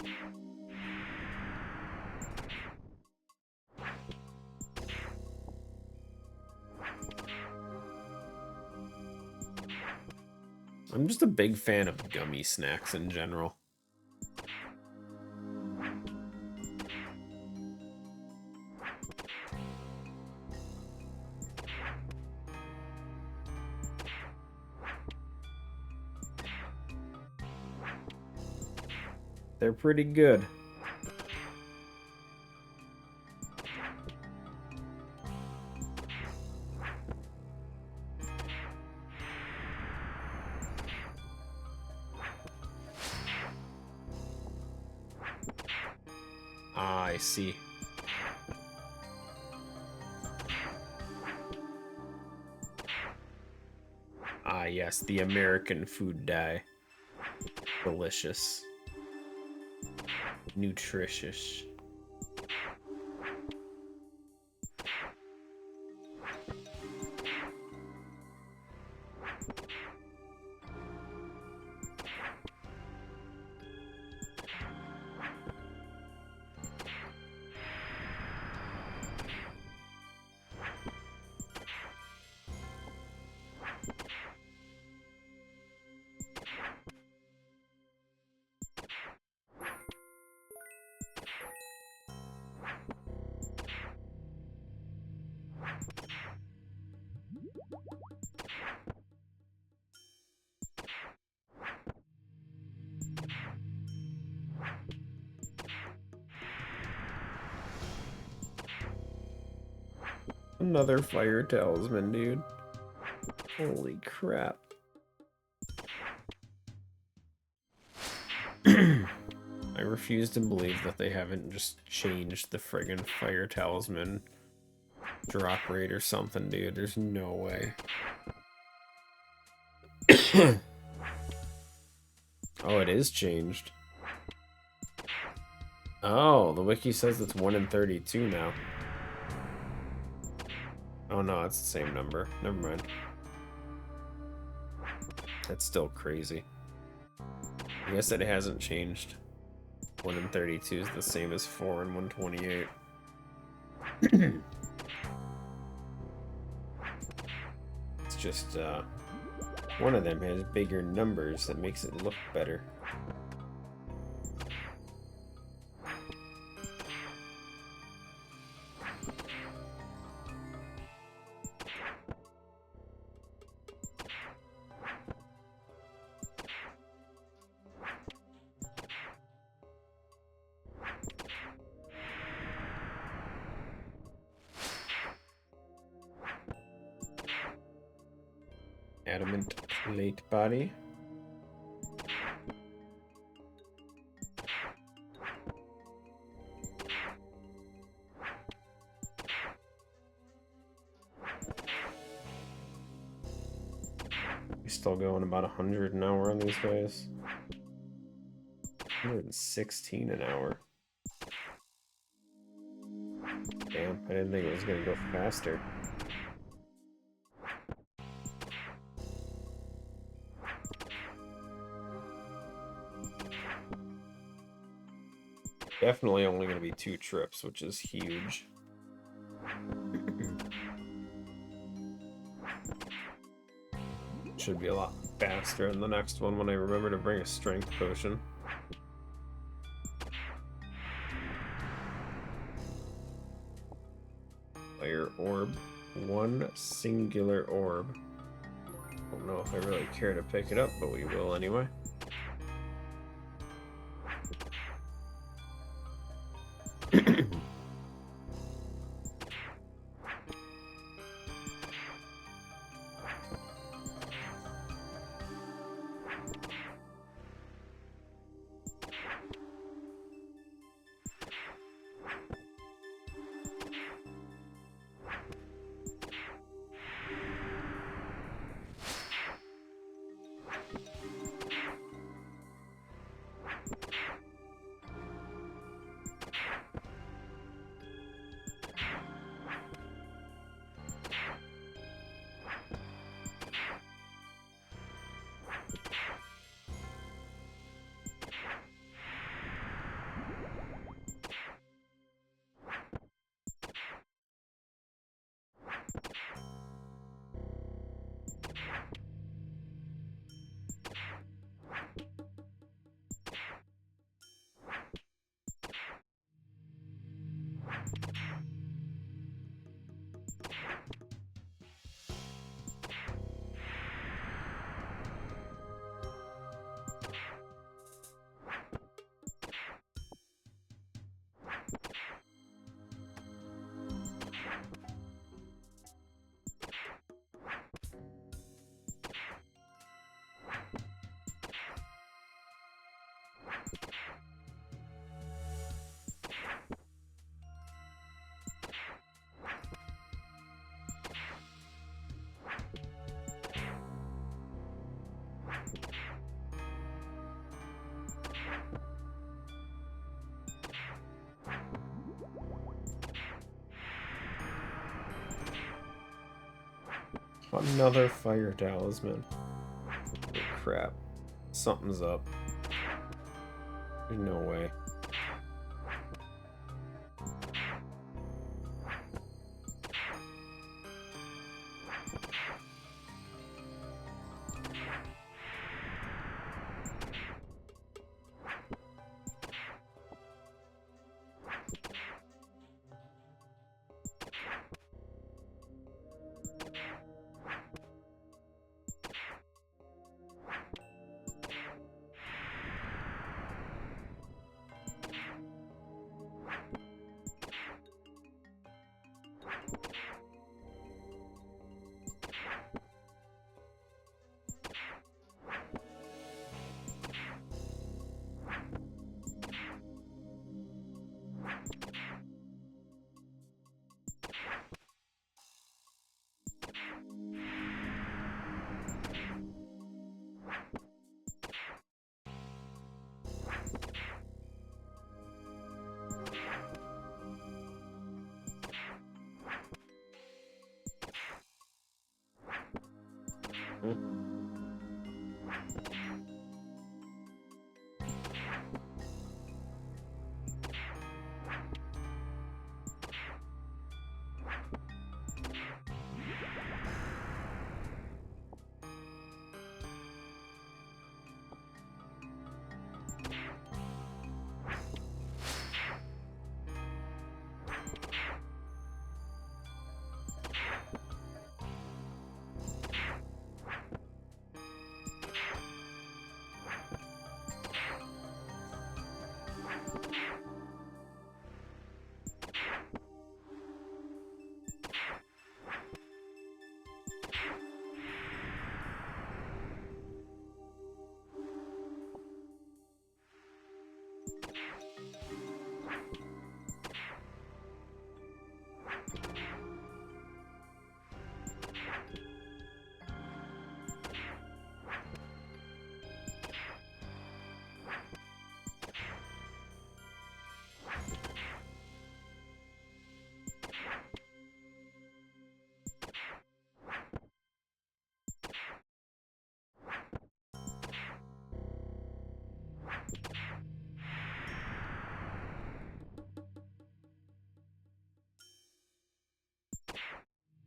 I'm just a big fan of gummy snacks in general. They're pretty good. Ah, I see. Ah, yes, the American food dye. Delicious. Nutritious. Another fire talisman, dude. Holy crap. I refuse to believe that they haven't just changed the friggin' fire talisman drop rate or something, dude. There's no way. Oh, it is changed. Oh, the wiki says it's 1 in 32 now. Oh no, it's the same number. Never mind. That's still crazy. I guess it hasn't changed. 1 in 32 is the same as 4 in 128. It's just, one of them has bigger numbers that makes it look better. Adamant plate body. We still going about 100 an hour on these guys. 116 an hour. Damn, I didn't think it was gonna go faster. Definitely only going to be 2 trips, which is huge. Should be a lot faster in the next one when I remember to bring a strength potion. Fire orb. 1 singular orb. Don't know if I really care to pick it up, but we will anyway. Another fire talisman. Oh, crap. Something's up. There's no way.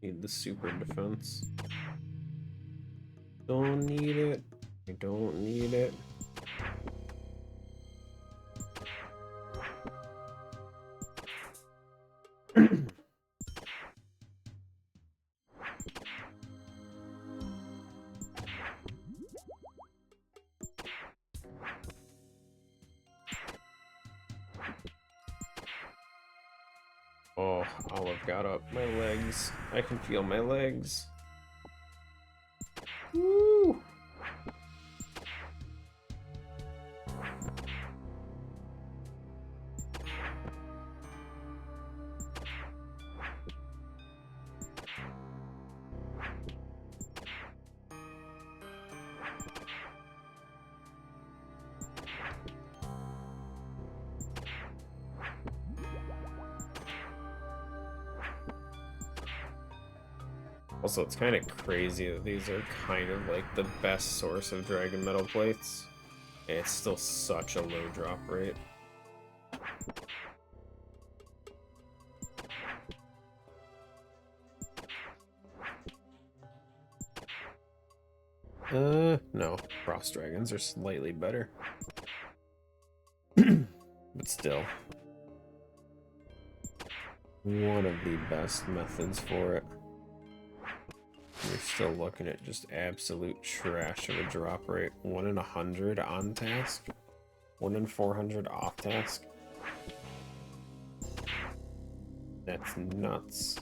Need the super defense. Don't need it. I don't need it. Oh, Olive got up my legs. I can feel my legs. Woo! Also, it's kind of crazy that these are kind of like the best source of dragon metal plates. And it's still such a low drop rate. No. Frost dragons are slightly better. But still. One of the best methods for it. You're still looking at just absolute trash of a drop rate. 1 in 100 on task. 1 in 400 off task. That's nuts.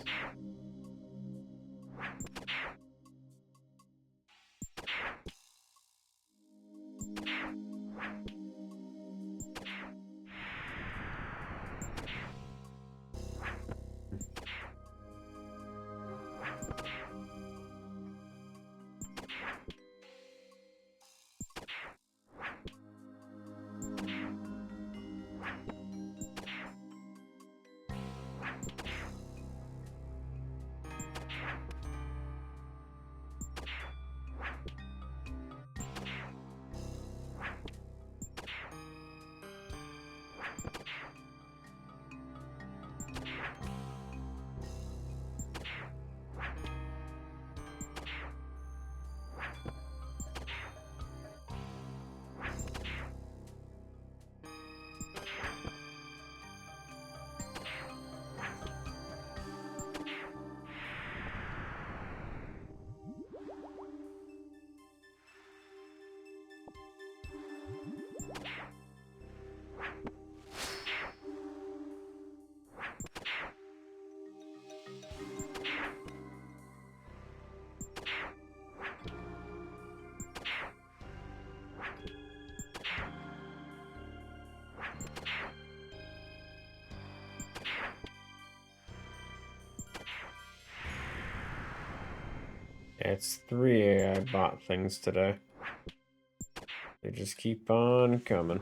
It's 3 AI bot things today. They just keep on coming.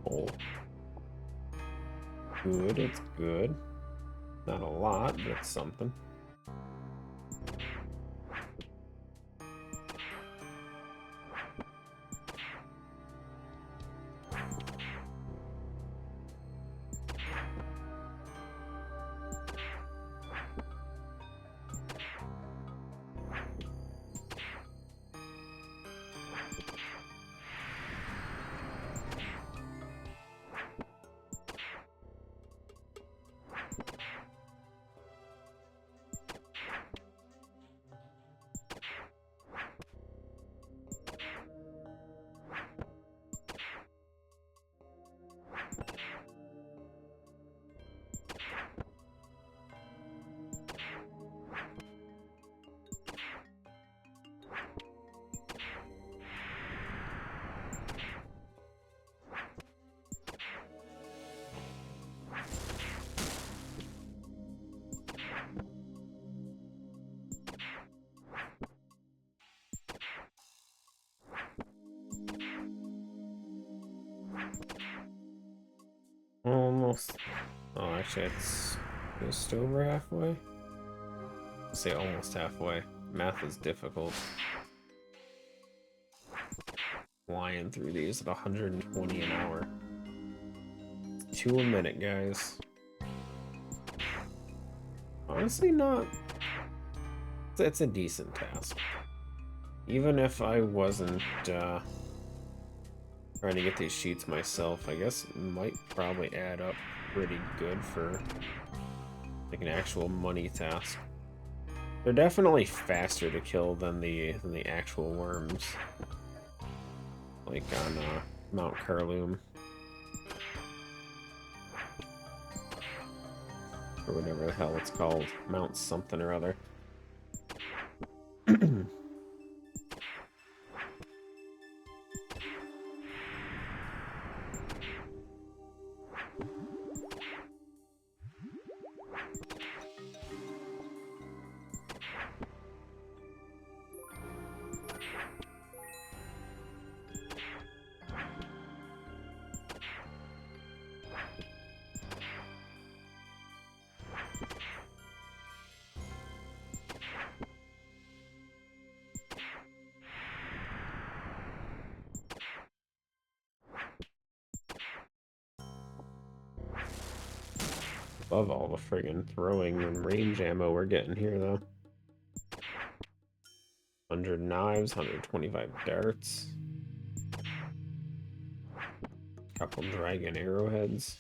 Oh. Good, it's good. Not a lot, but it's something. almost... Oh, actually, it's just over halfway. I'll say almost halfway. Math is difficult. Flying through these at 120 an hour. 2 a minute, guys. Honestly, not... It's a decent task. Even if I wasn't trying to get these sheets myself, I guess it might probably add up pretty good for like an actual money task. They're definitely faster to kill than the actual worms, like on Mount Carloom or whatever the hell it's called, Mount something or other. Love all the friggin' throwing and range ammo we're getting here, though. 100 knives, 125 darts. Couple dragon arrowheads.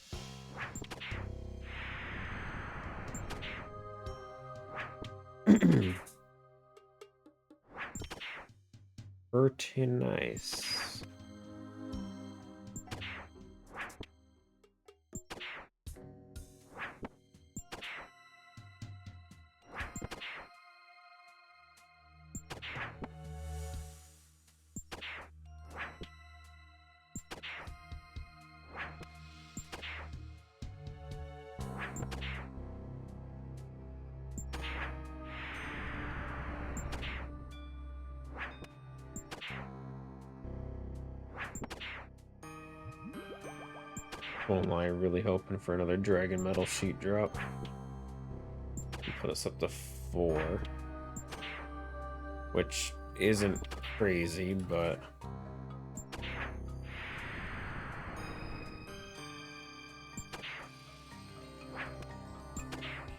Pretty nice. Won't lie, really hoping for another dragon metal sheet drop. Put us up to 4. Which isn't crazy, but...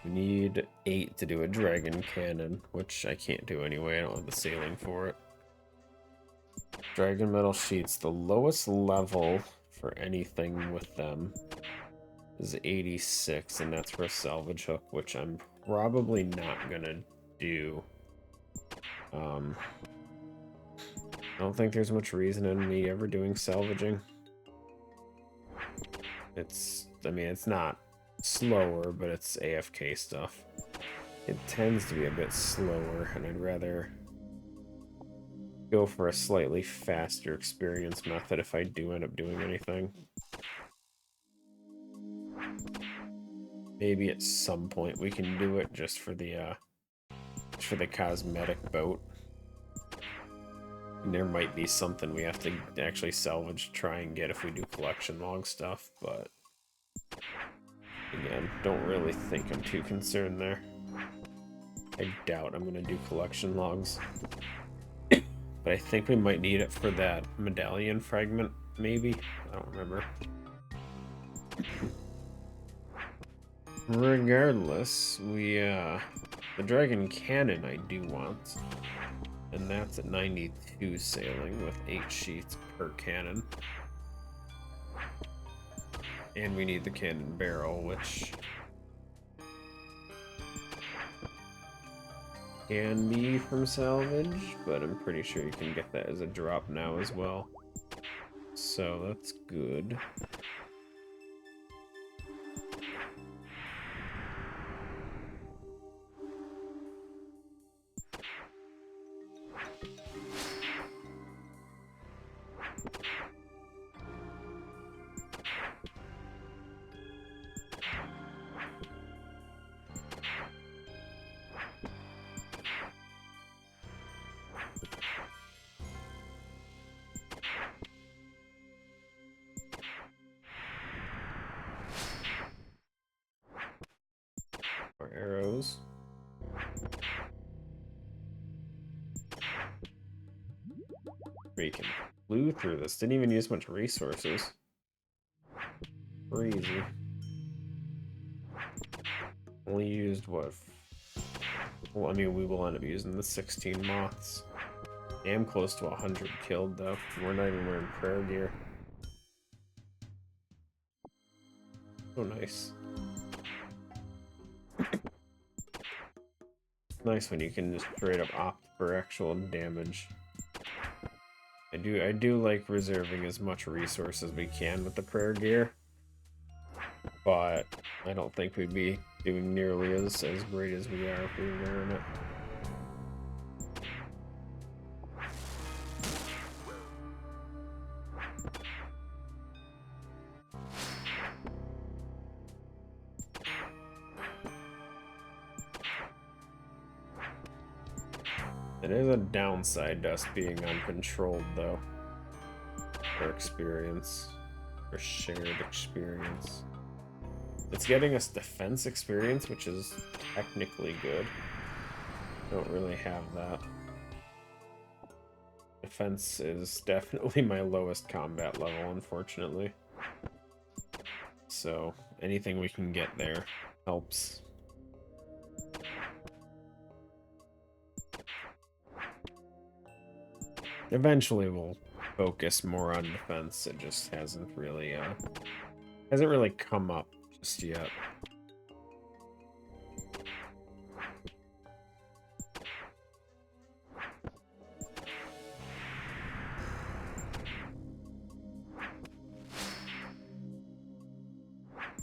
we need 8 to do a dragon cannon, which I can't do anyway, I don't have the sailing for it. Dragon metal sheets, the lowest level for anything with them is 86, and that's for a salvage hook, which I'm probably not gonna do. I don't think there's much reason in me ever doing salvaging. I mean, it's not slower, but it's AFK stuff. It tends to be a bit slower, and I'd rather go for a slightly faster experience method if I do end up doing anything. Maybe at some point we can do it just for the cosmetic boat. And there might be something we have to actually salvage to try and get if we do collection log stuff, but again, don't really think I'm too concerned there. I doubt I'm gonna do collection logs. But I think we might need it for that medallion fragment, maybe? I don't remember. Regardless, the dragon cannon I do want. And that's at 92 sailing with 8 sheets per cannon. And we need the cannon barrel, which can be from salvage, but I'm pretty sure you can get that as a drop now as well. So that's good. Freaking flew through this. Didn't even use much resources. Crazy. Only used what? Well, I mean, we will end up using the 16 moths. Damn close to 100 killed, though. We're not even wearing prayer gear. So nice. Nice when you can just straight up opt for actual damage. I do like reserving as much resource as we can with the prayer gear, but I don't think we'd be doing nearly as great as we are if we were wearing it. It is a downside to us being uncontrolled, though. For experience. For shared experience. It's getting us defense experience, which is technically good. Don't really have that. Defense is definitely my lowest combat level, unfortunately. So, anything we can get there helps. Eventually we'll focus more on defense. It just hasn't really come up just yet.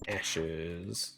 Ashes.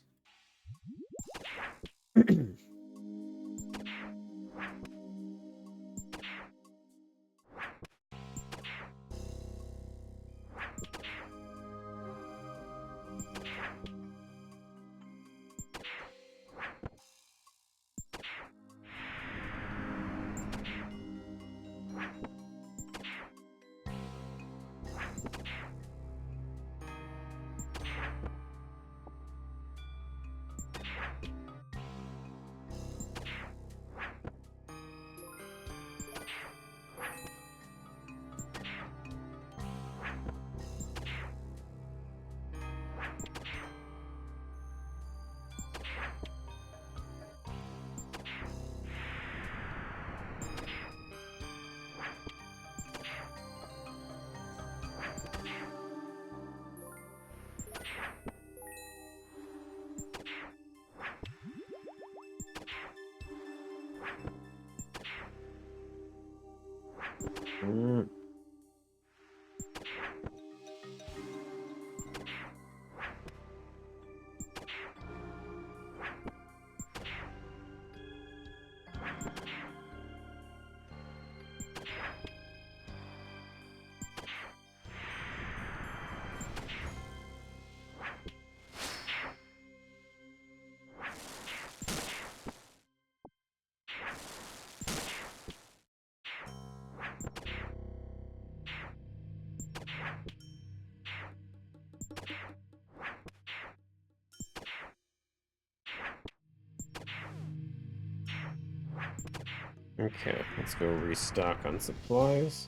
Okay, let's go restock on supplies.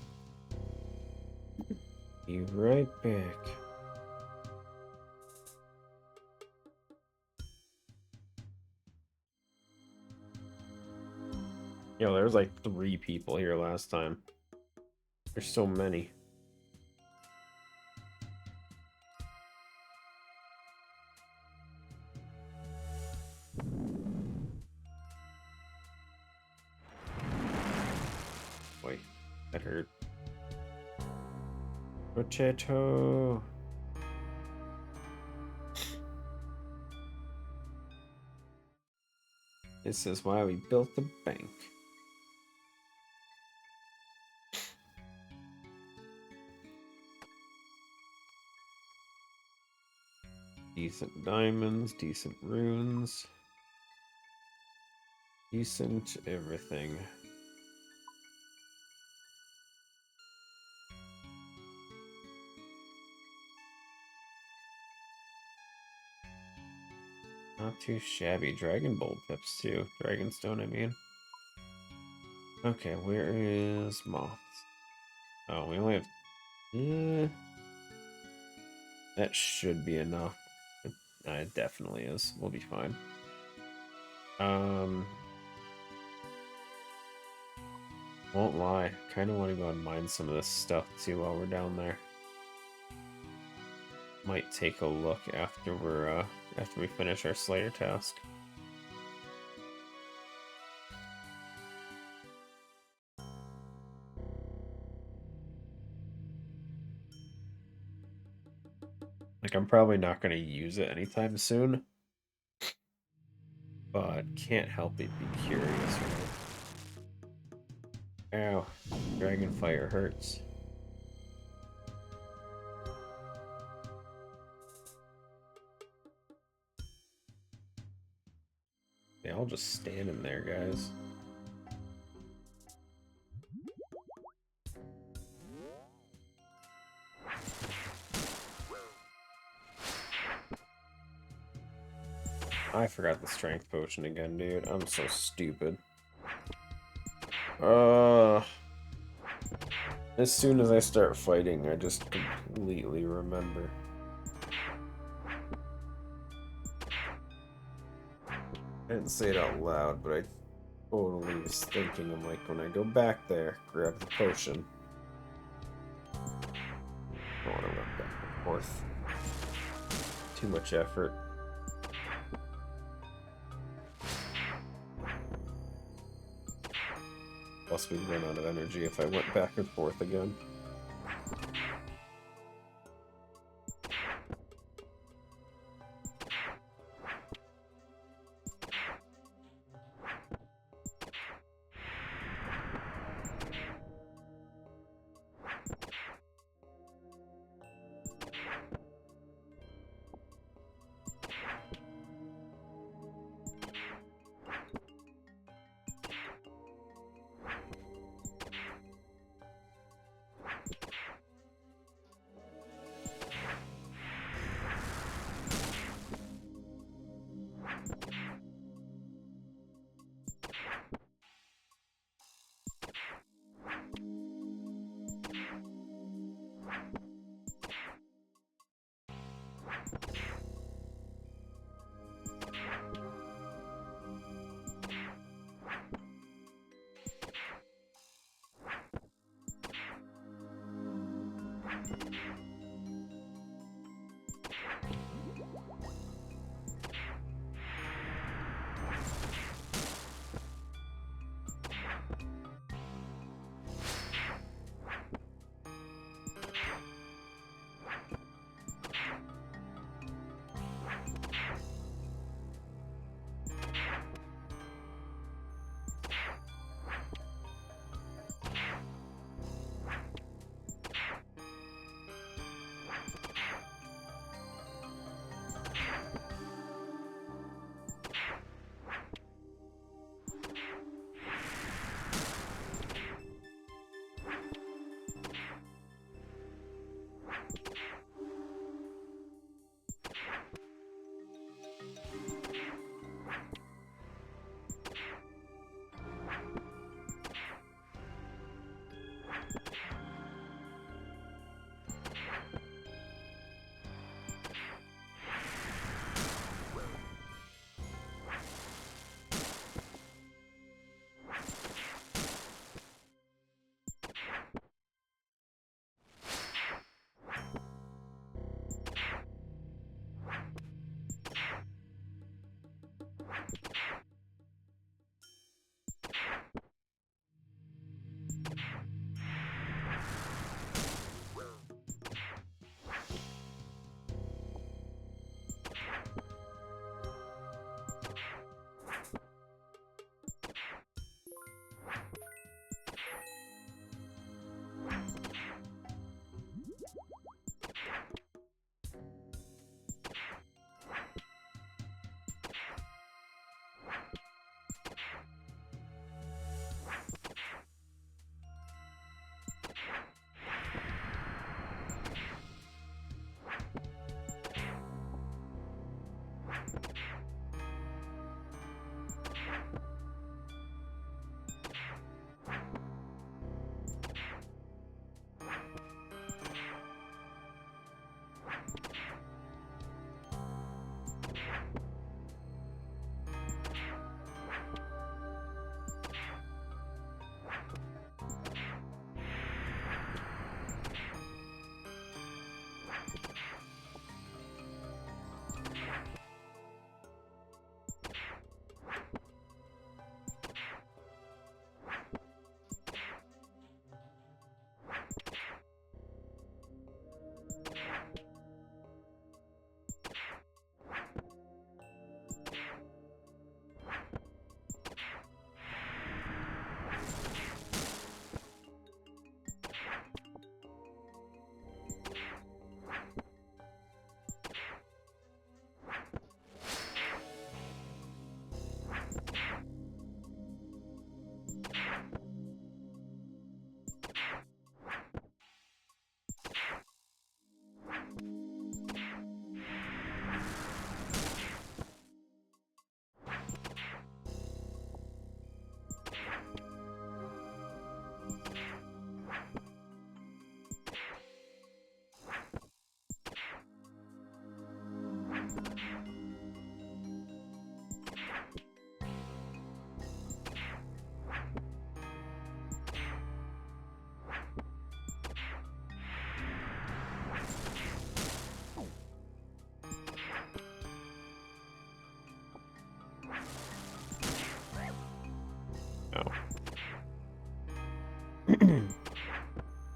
Be right back. Yo, there was like 3 people here last time. There's so many. Boy, that hurt. Potato. This is why we built the bank. Decent diamonds, decent runes. Decent everything. Not too shabby. Dragon Bolt tips too. Dragonstone, I mean. Okay, where is Moths? Oh, we only have... that should be enough. It definitely is. We'll be fine. Won't lie. Kind of want to go and mine some of this stuff too while we're down there. Might take a look after after we finish our Slayer task. Like, I'm probably not going to use it anytime soon, but can't help but be curious. Ow, dragon fire hurts. They all just stand in there, guys. I forgot the strength potion again, dude. I'm so stupid. As soon as I start fighting, I just completely remember. I didn't say it out loud, but I totally was thinking, I'm like, when I go back there, grab the potion. I don't want to run back and forth. Too much effort. Plus, we'd run out of energy if I went back and forth again.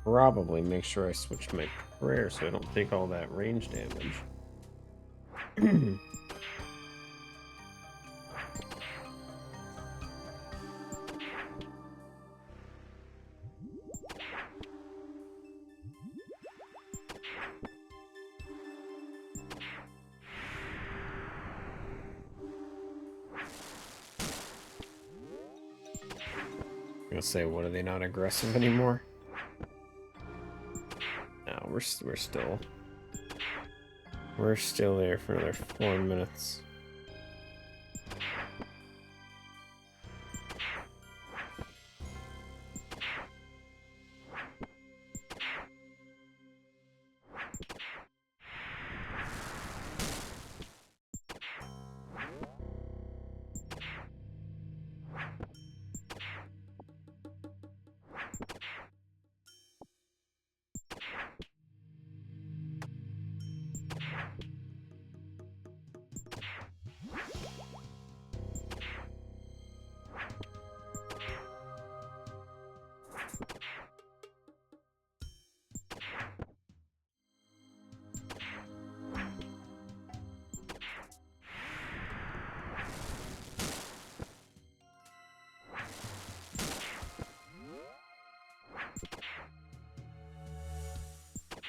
Probably make sure I switch my prayer so I don't take all that range damage. I'm gonna say, what, are they not aggressive anymore? No, we're still there for another 4 minutes.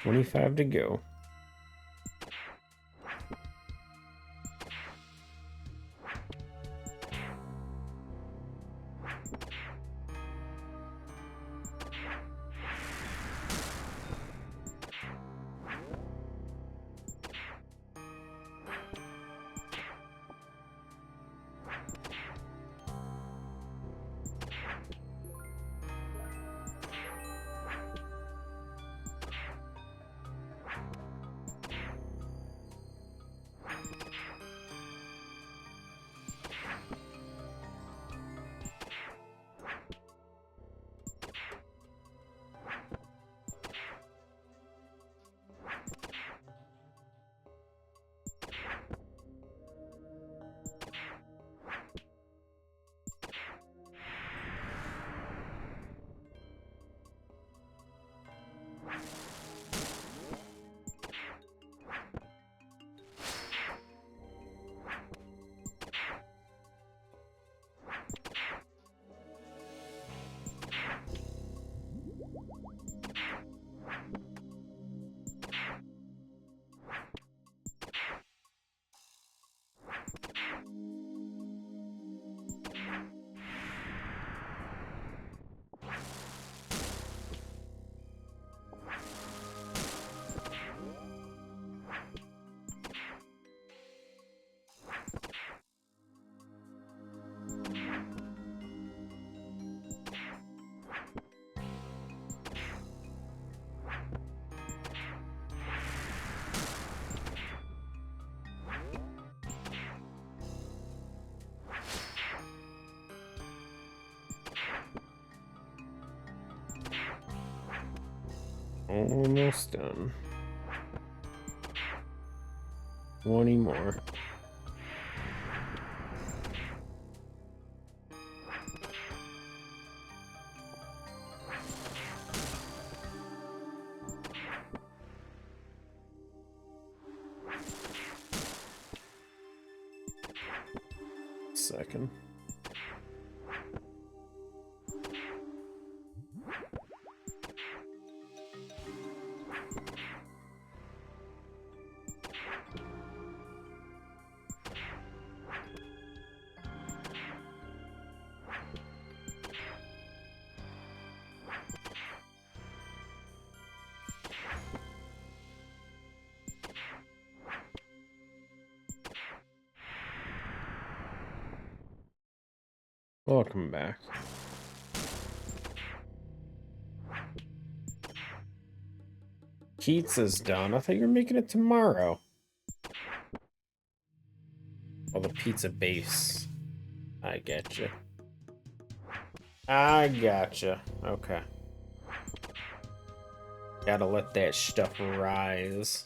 $25 to go. Almost done. 20 more. Second. Welcome back. Pizza's done. I thought you were making it tomorrow. Oh, the pizza base. I getcha. I gotcha. Okay. Gotta let that stuff rise.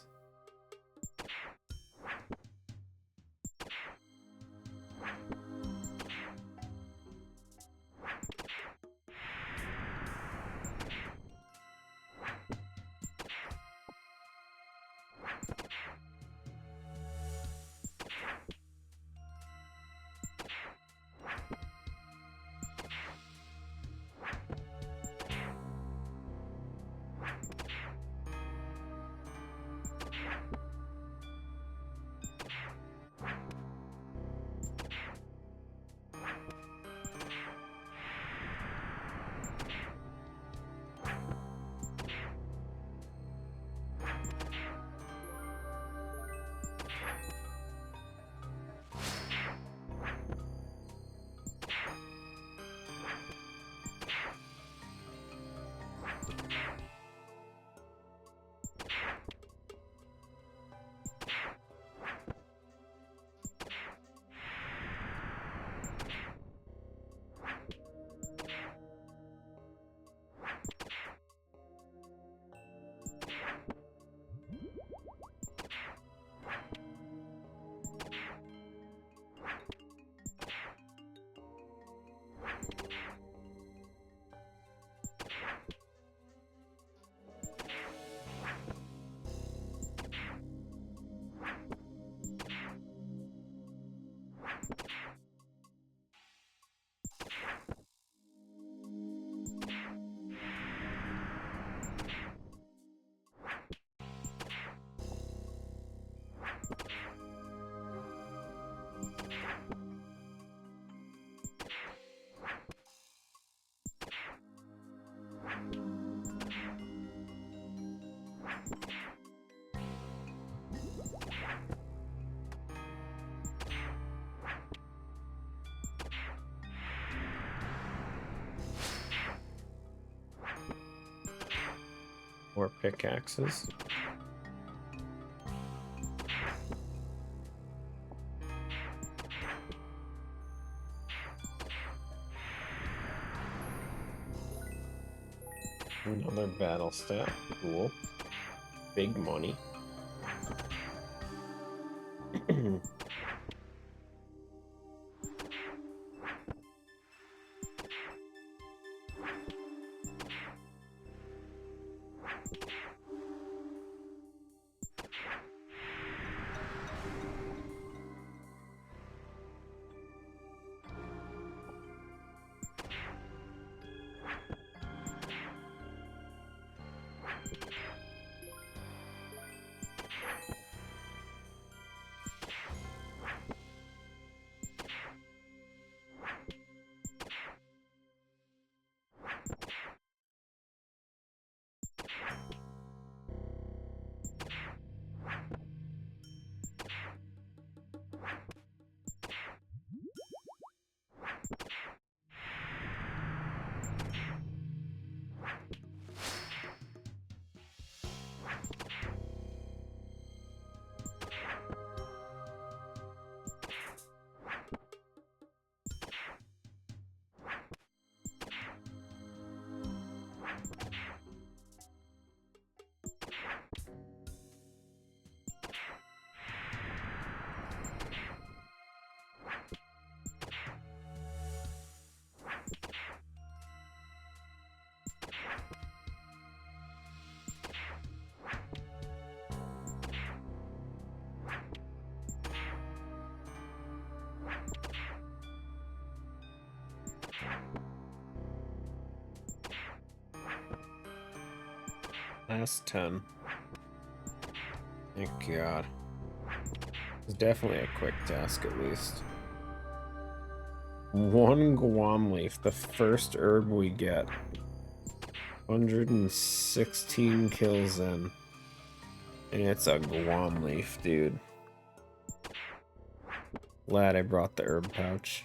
More pickaxes. Another battle staff. Cool. Big money. Last 10. Thank God. It's definitely a quick task, at least. One guam leaf, the first herb we get. 116 kills in. And it's a guam leaf, dude. Glad I brought the herb pouch.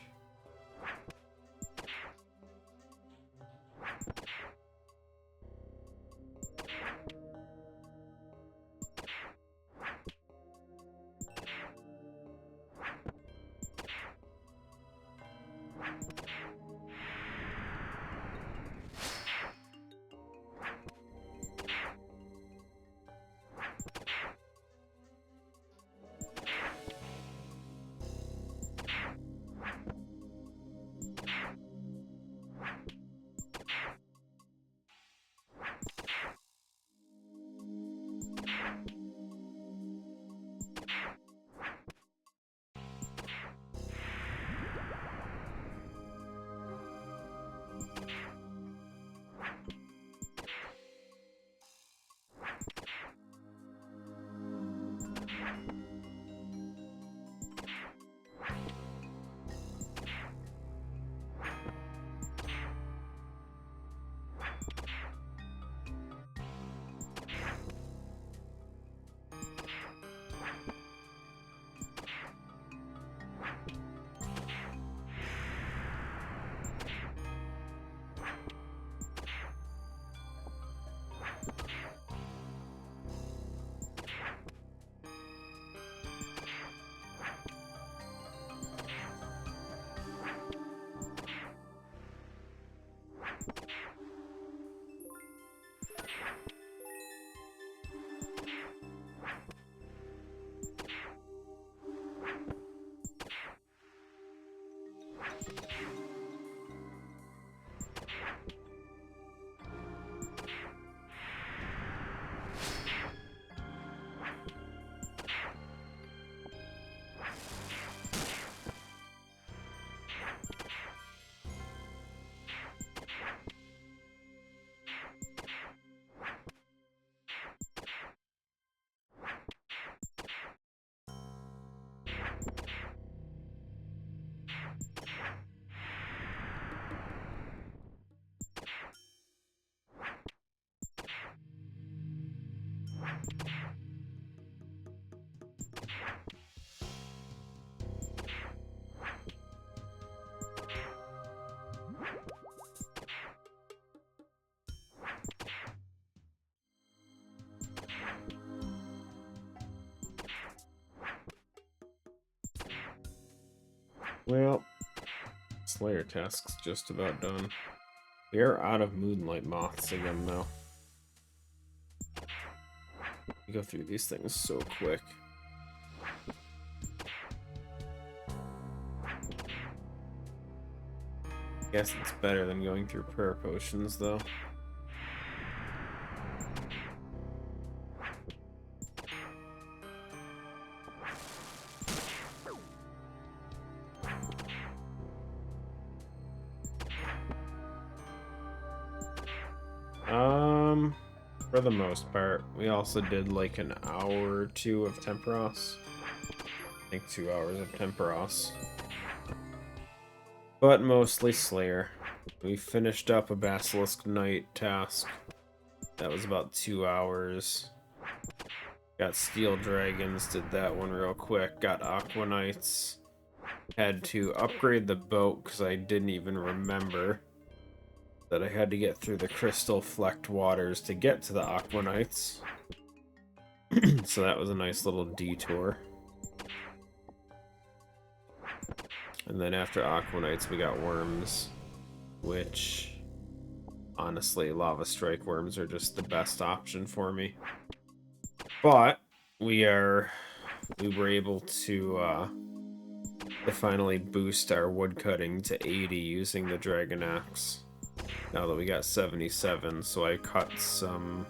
Well, Slayer task's just about done. We are out of Moonlight Moths again, though. We go through these things so quick. Guess it's better than going through prayer potions, though. For the most part. We also did like an hour or two of Temperos. I think 2 hours of Temperos. But mostly Slayer. We finished up a Basilisk Knight task. That was about 2 hours. Got Steel Dragons, did that one real quick. Got Aqua Knights. Had to upgrade the boat because I didn't even remember that I had to get through the crystal flecked waters to get to the Aqua Knights. So that was a nice little detour. And then after Aqua Knights we got Worms, which honestly Lava Strike Worms are just the best option for me. But we were able to finally boost our woodcutting to 80 using the Dragon Axe. Now that we got 77, so I cut some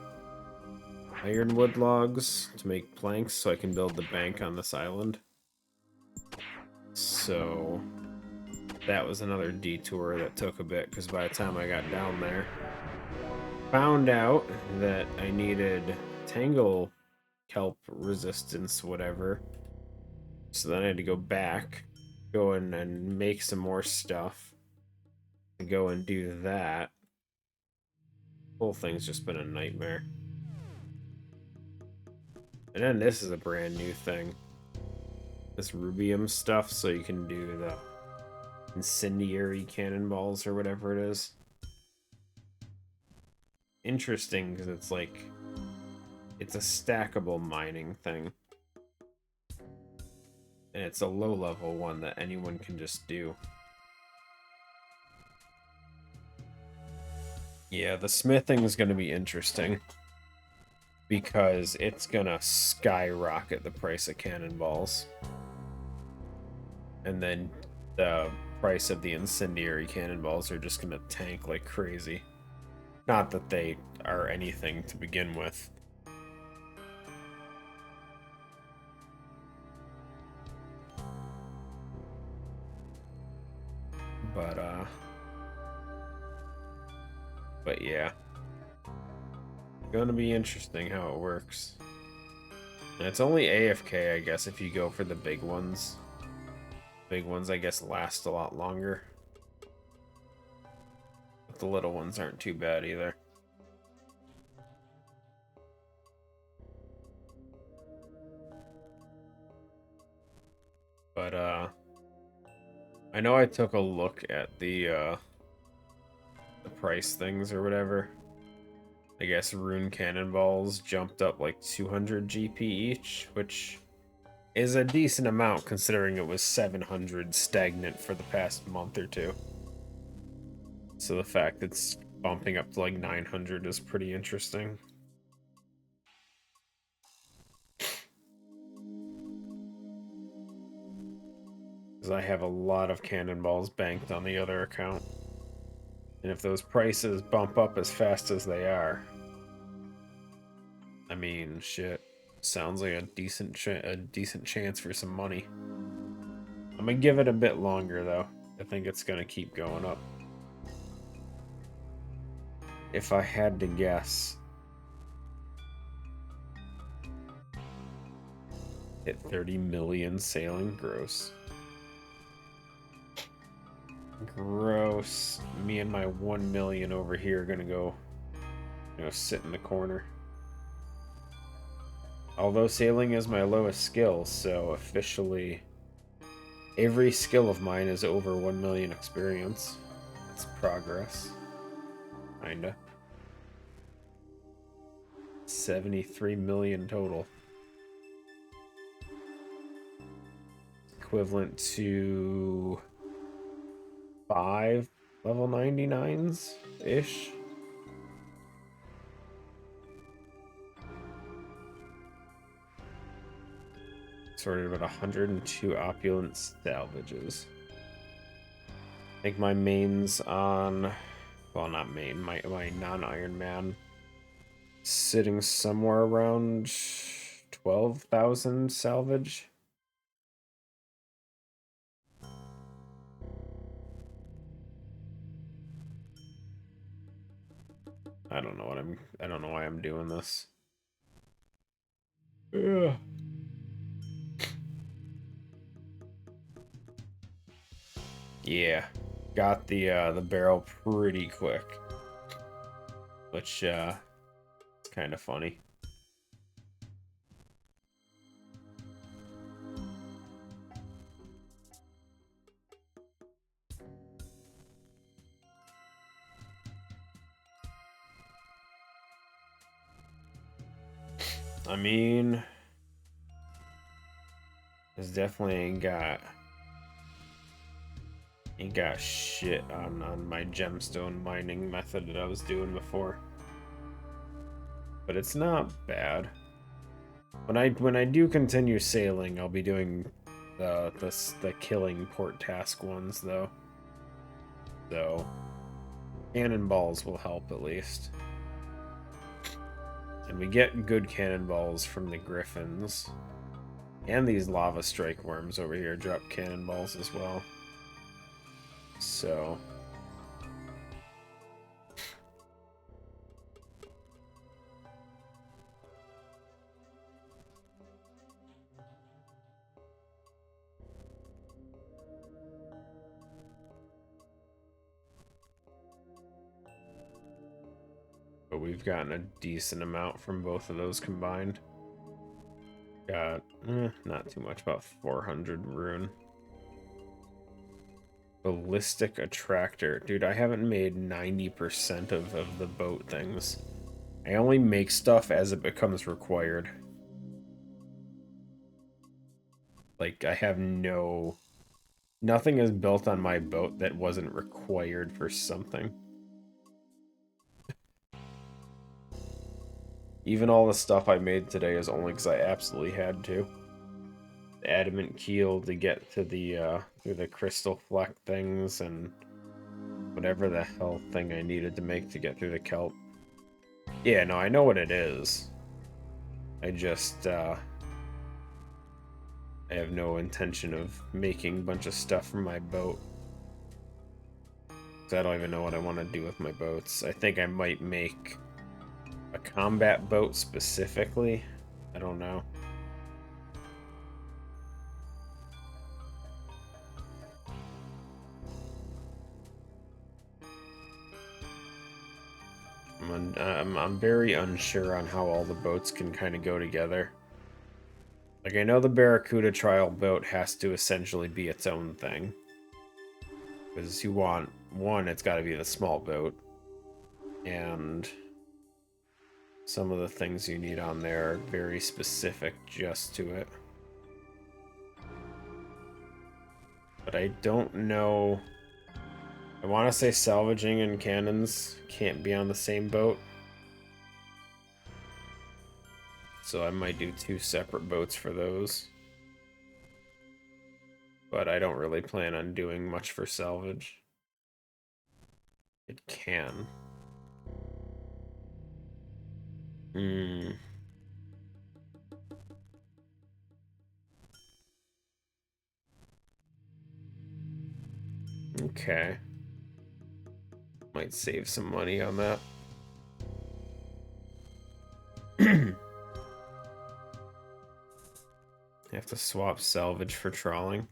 ironwood logs to make planks so I can build the bank on this island. So that was another detour that took a bit, because by the time I got down there, found out that I needed tangle kelp resistance, whatever. So then I had to go back, go in and make some more stuff. Go and do that. Whole thing's just been a nightmare. And then this is a brand new thing. This rubium stuff, so you can do the incendiary cannonballs or whatever it is. Interesting, because it's like, it's a stackable mining thing. And it's a low-level one that anyone can just do. Yeah, the smithing is going to be interesting, because it's going to skyrocket the price of cannonballs. And then the price of the incendiary cannonballs are just going to tank like crazy. Not that they are anything to begin with. But yeah. Gonna be interesting how it works. And it's only AFK, I guess, if you go for the big ones. Big ones, I guess, last a lot longer. But the little ones aren't too bad either. But, I know I took a look at the price things or whatever. I guess rune cannonballs jumped up like 200 GP each, which is a decent amount considering it was 700 stagnant for the past month or two. So the fact that it's bumping up to like 900 is pretty interesting. Because I have a lot of cannonballs banked on the other account. And if those prices bump up as fast as they are, I mean, shit, sounds like a decent chance for some money. I'm gonna give it a bit longer though. I think it's gonna keep going up. If I had to guess, hit 30 million sailing gross. Gross. Me and my 1 million over here are gonna go, sit in the corner. Although sailing is my lowest skill, so officially every skill of mine is over 1 million experience. It's progress. Kinda. 73 million total. equivalent to 5 level 99s-ish. Sorted about 102 opulent salvages. I think my main's on, well, not main, my non-Ironman sitting somewhere around 12,000 salvage. I don't know why I'm doing this. Ugh. Yeah, got the barrel pretty quick, which is kind of funny. I mean, this definitely ain't got shit on my gemstone mining method that I was doing before. But it's not bad. When I do continue sailing, I'll be doing the killing port task ones though. So cannonballs will help at least. And we get good cannonballs from the griffins. And these lava strike worms over here drop cannonballs as well. So but we've gotten a decent amount from both of those combined. Got not too much, about 400 rune. Ballistic attractor. Dude, I haven't made 90% of the boat things. I only make stuff as it becomes required. Like, I have nothing is built on my boat that wasn't required for something. Even all the stuff I made today is only because I absolutely had to. The adamant keel to get to the crystal fleck things and whatever the hell thing I needed to make to get through the kelp. Yeah, no, I know what it is. I just I have no intention of making a bunch of stuff from my boat. I don't even know what I want to do with my boats. I think I might make a combat boat specifically. I don't know. I'm very unsure on how all the boats can kind of go together. Like, I know the Barracuda trial boat has to essentially be its own thing. Because you want, one, it's got to be the small boat. And some of the things you need on there are very specific just to it. But I don't know. I want to say salvaging and cannons can't be on the same boat. So I might do 2 separate boats for those. But I don't really plan on doing much for salvage. It can. Okay. Might save some money on that. I have to swap salvage for trawling. I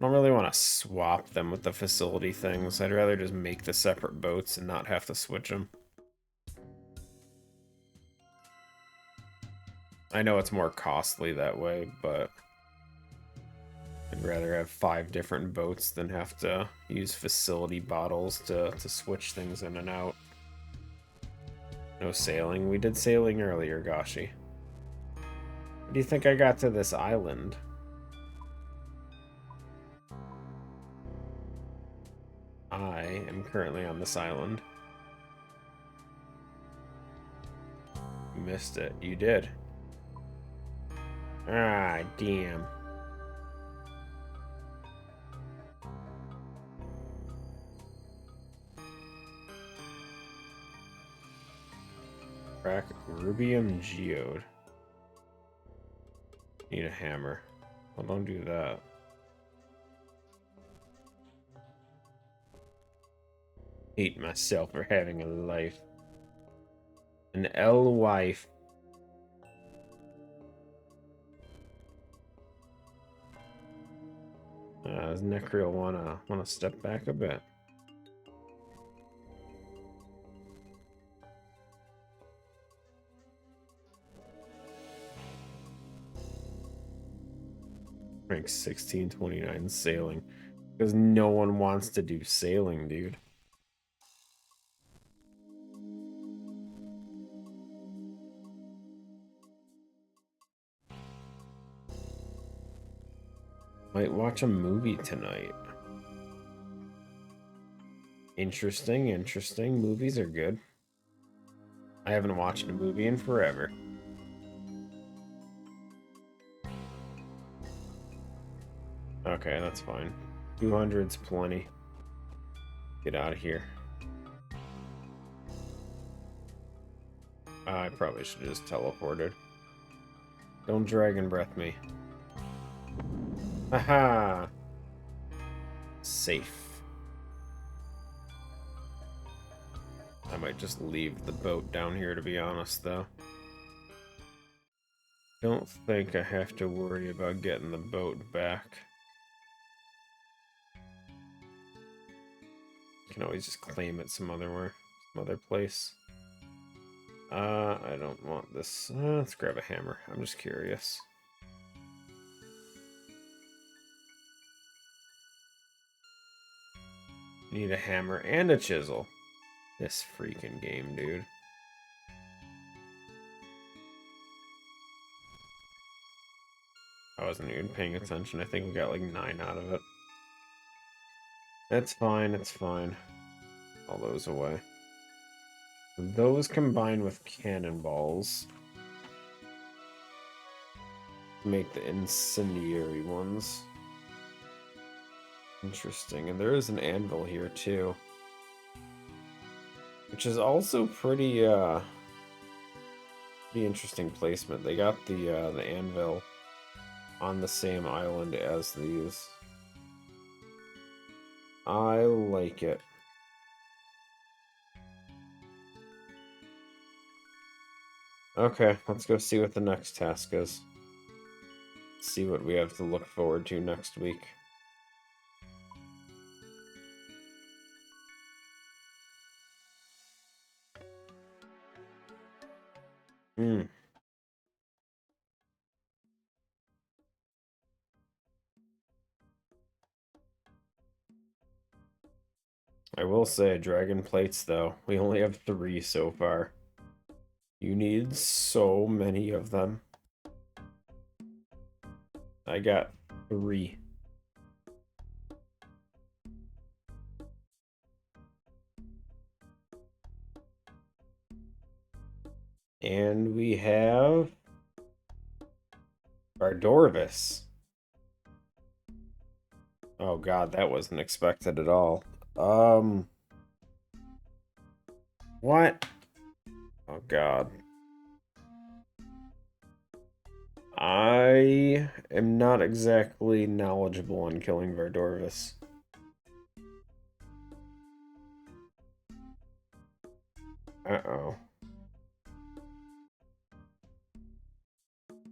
don't really want to swap them with the facility things. I'd rather just make the separate boats and not have to switch them. I know it's more costly that way, but I'd rather have 5 different boats than have to use facility bottles to switch things in and out. No sailing. We did sailing earlier, Gashi. How do you think I got to this island? am currently on this island. You missed it. You did. Ah, damn. Crack rubium geode. Need a hammer. Well, don't do that. Hate myself for having a life. An L wife. Does Necreal wanna step back a bit? Rank 1629 sailing. Because no one wants to do sailing, dude. Might watch a movie tonight. Interesting, interesting. Movies are good. I haven't watched a movie in forever. Okay, that's fine. 200's plenty. Get out of here. I probably should have just teleported. Don't dragon breath me. Haha! Safe. I might just leave the boat down here, to be honest, though. Don't think I have to worry about getting the boat back. Can always just claim it some other place. I don't want this. Let's grab a hammer. I'm just curious. Need a hammer and a chisel. This freaking game, dude. I wasn't even paying attention. I think we got like 9 out of it. It's fine, it's fine. All those away. Those combined with cannonballs make the incendiary ones. Interesting. And there is an anvil here too. Which is also pretty interesting placement. They got the anvil on the same island as these. I like it. Okay, let's go see what the next task is. See what we have to look forward to next week. I will say, dragon plates, though. We only have 3 so far. You need so many of them. I got 3. And we have Bardorvis. Oh god, that wasn't expected at all. What? Oh god. I am not exactly knowledgeable on killing Bardorvis. Uh-oh.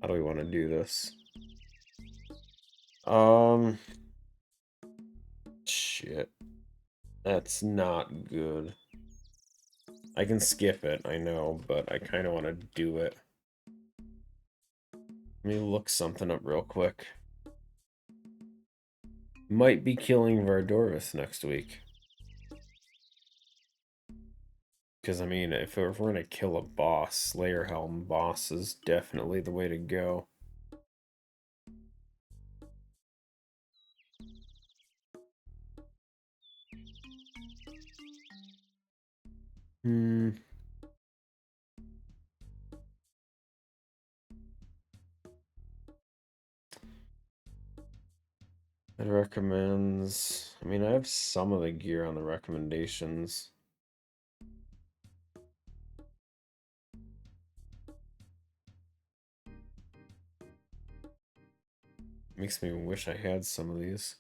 How do we want to do this? Shit. That's not good. I can skip it, I know, but I kind of want to do it. Let me look something up real quick. Might be killing Bardorvis next week. Because, I mean, if we're going to kill a boss, Slayer Helm boss is definitely the way to go. It recommends... I mean, I have some of the gear on the recommendations. Makes me wish I had some of these.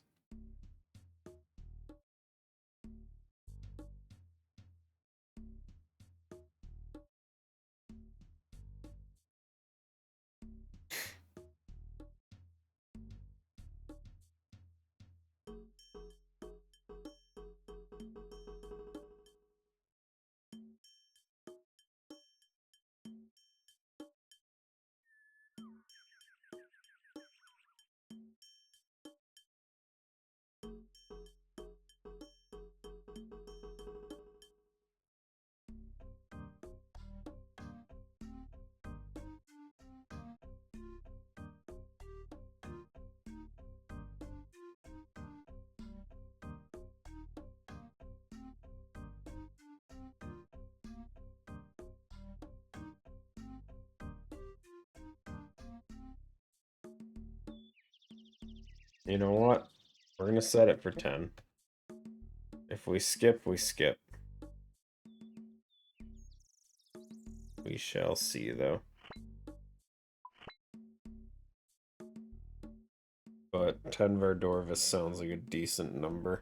You know what? We're gonna set it for 10. If we skip, we skip. We shall see, though. But 10 Verdorvis sounds like a decent number.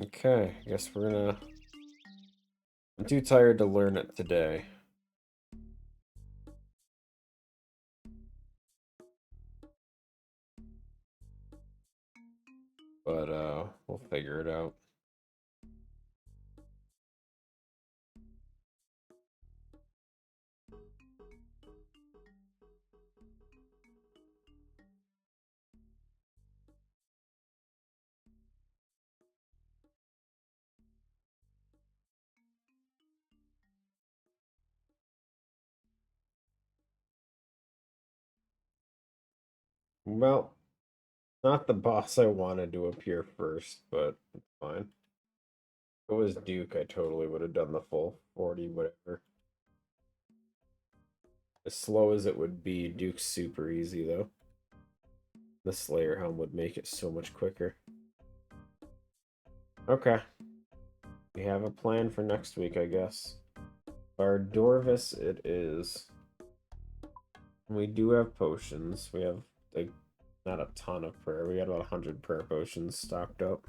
Okay, I guess we're gonna... I'm too tired to learn it today. But, we'll figure it out. Well, not the boss I wanted to appear first, but it's fine. If it was Duke, I totally would have done the full 40, whatever. As slow as it would be, Duke's super easy, though. The Slayer Helm would make it so much quicker. Okay. We have a plan for next week, I guess. Bardorvis it is. We do have potions. We have, like, not a ton of prayer. We got about 100 prayer potions stocked up.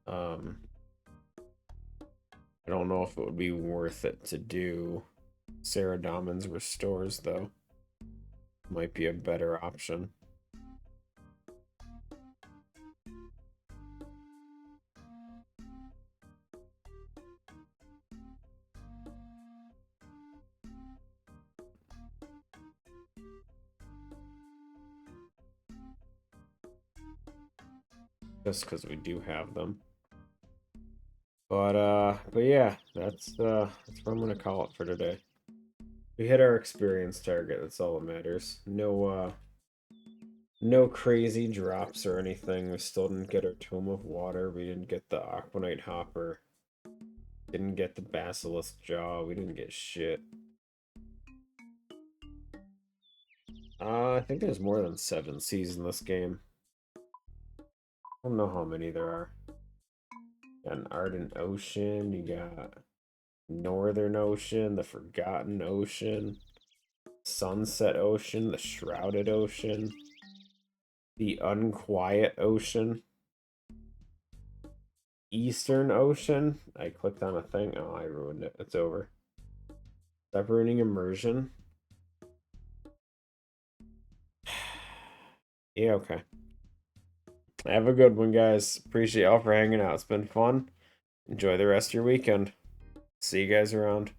I don't know if it would be worth it to do Saradomin's Restores, though. Might be a better option. Just because we do have them. But yeah, that's what I'm gonna call it for today. We hit our experience target, that's all that matters. No crazy drops or anything. We still didn't get our Tome of Water, we didn't get the Aquanite Hopper. Didn't get the Basilisk Jaw, we didn't get shit. I think there's more than 7 Cs in this game. I don't know how many there are. You got an Ardent Ocean, you got Northern Ocean, the Forgotten Ocean, Sunset Ocean, the Shrouded Ocean, the Unquiet Ocean, Eastern Ocean. I clicked on a thing. Oh, I ruined it. It's over. Separating Immersion. Yeah, okay. Have a good one, guys. Appreciate y'all for hanging out. It's been fun. Enjoy the rest of your weekend. See you guys around.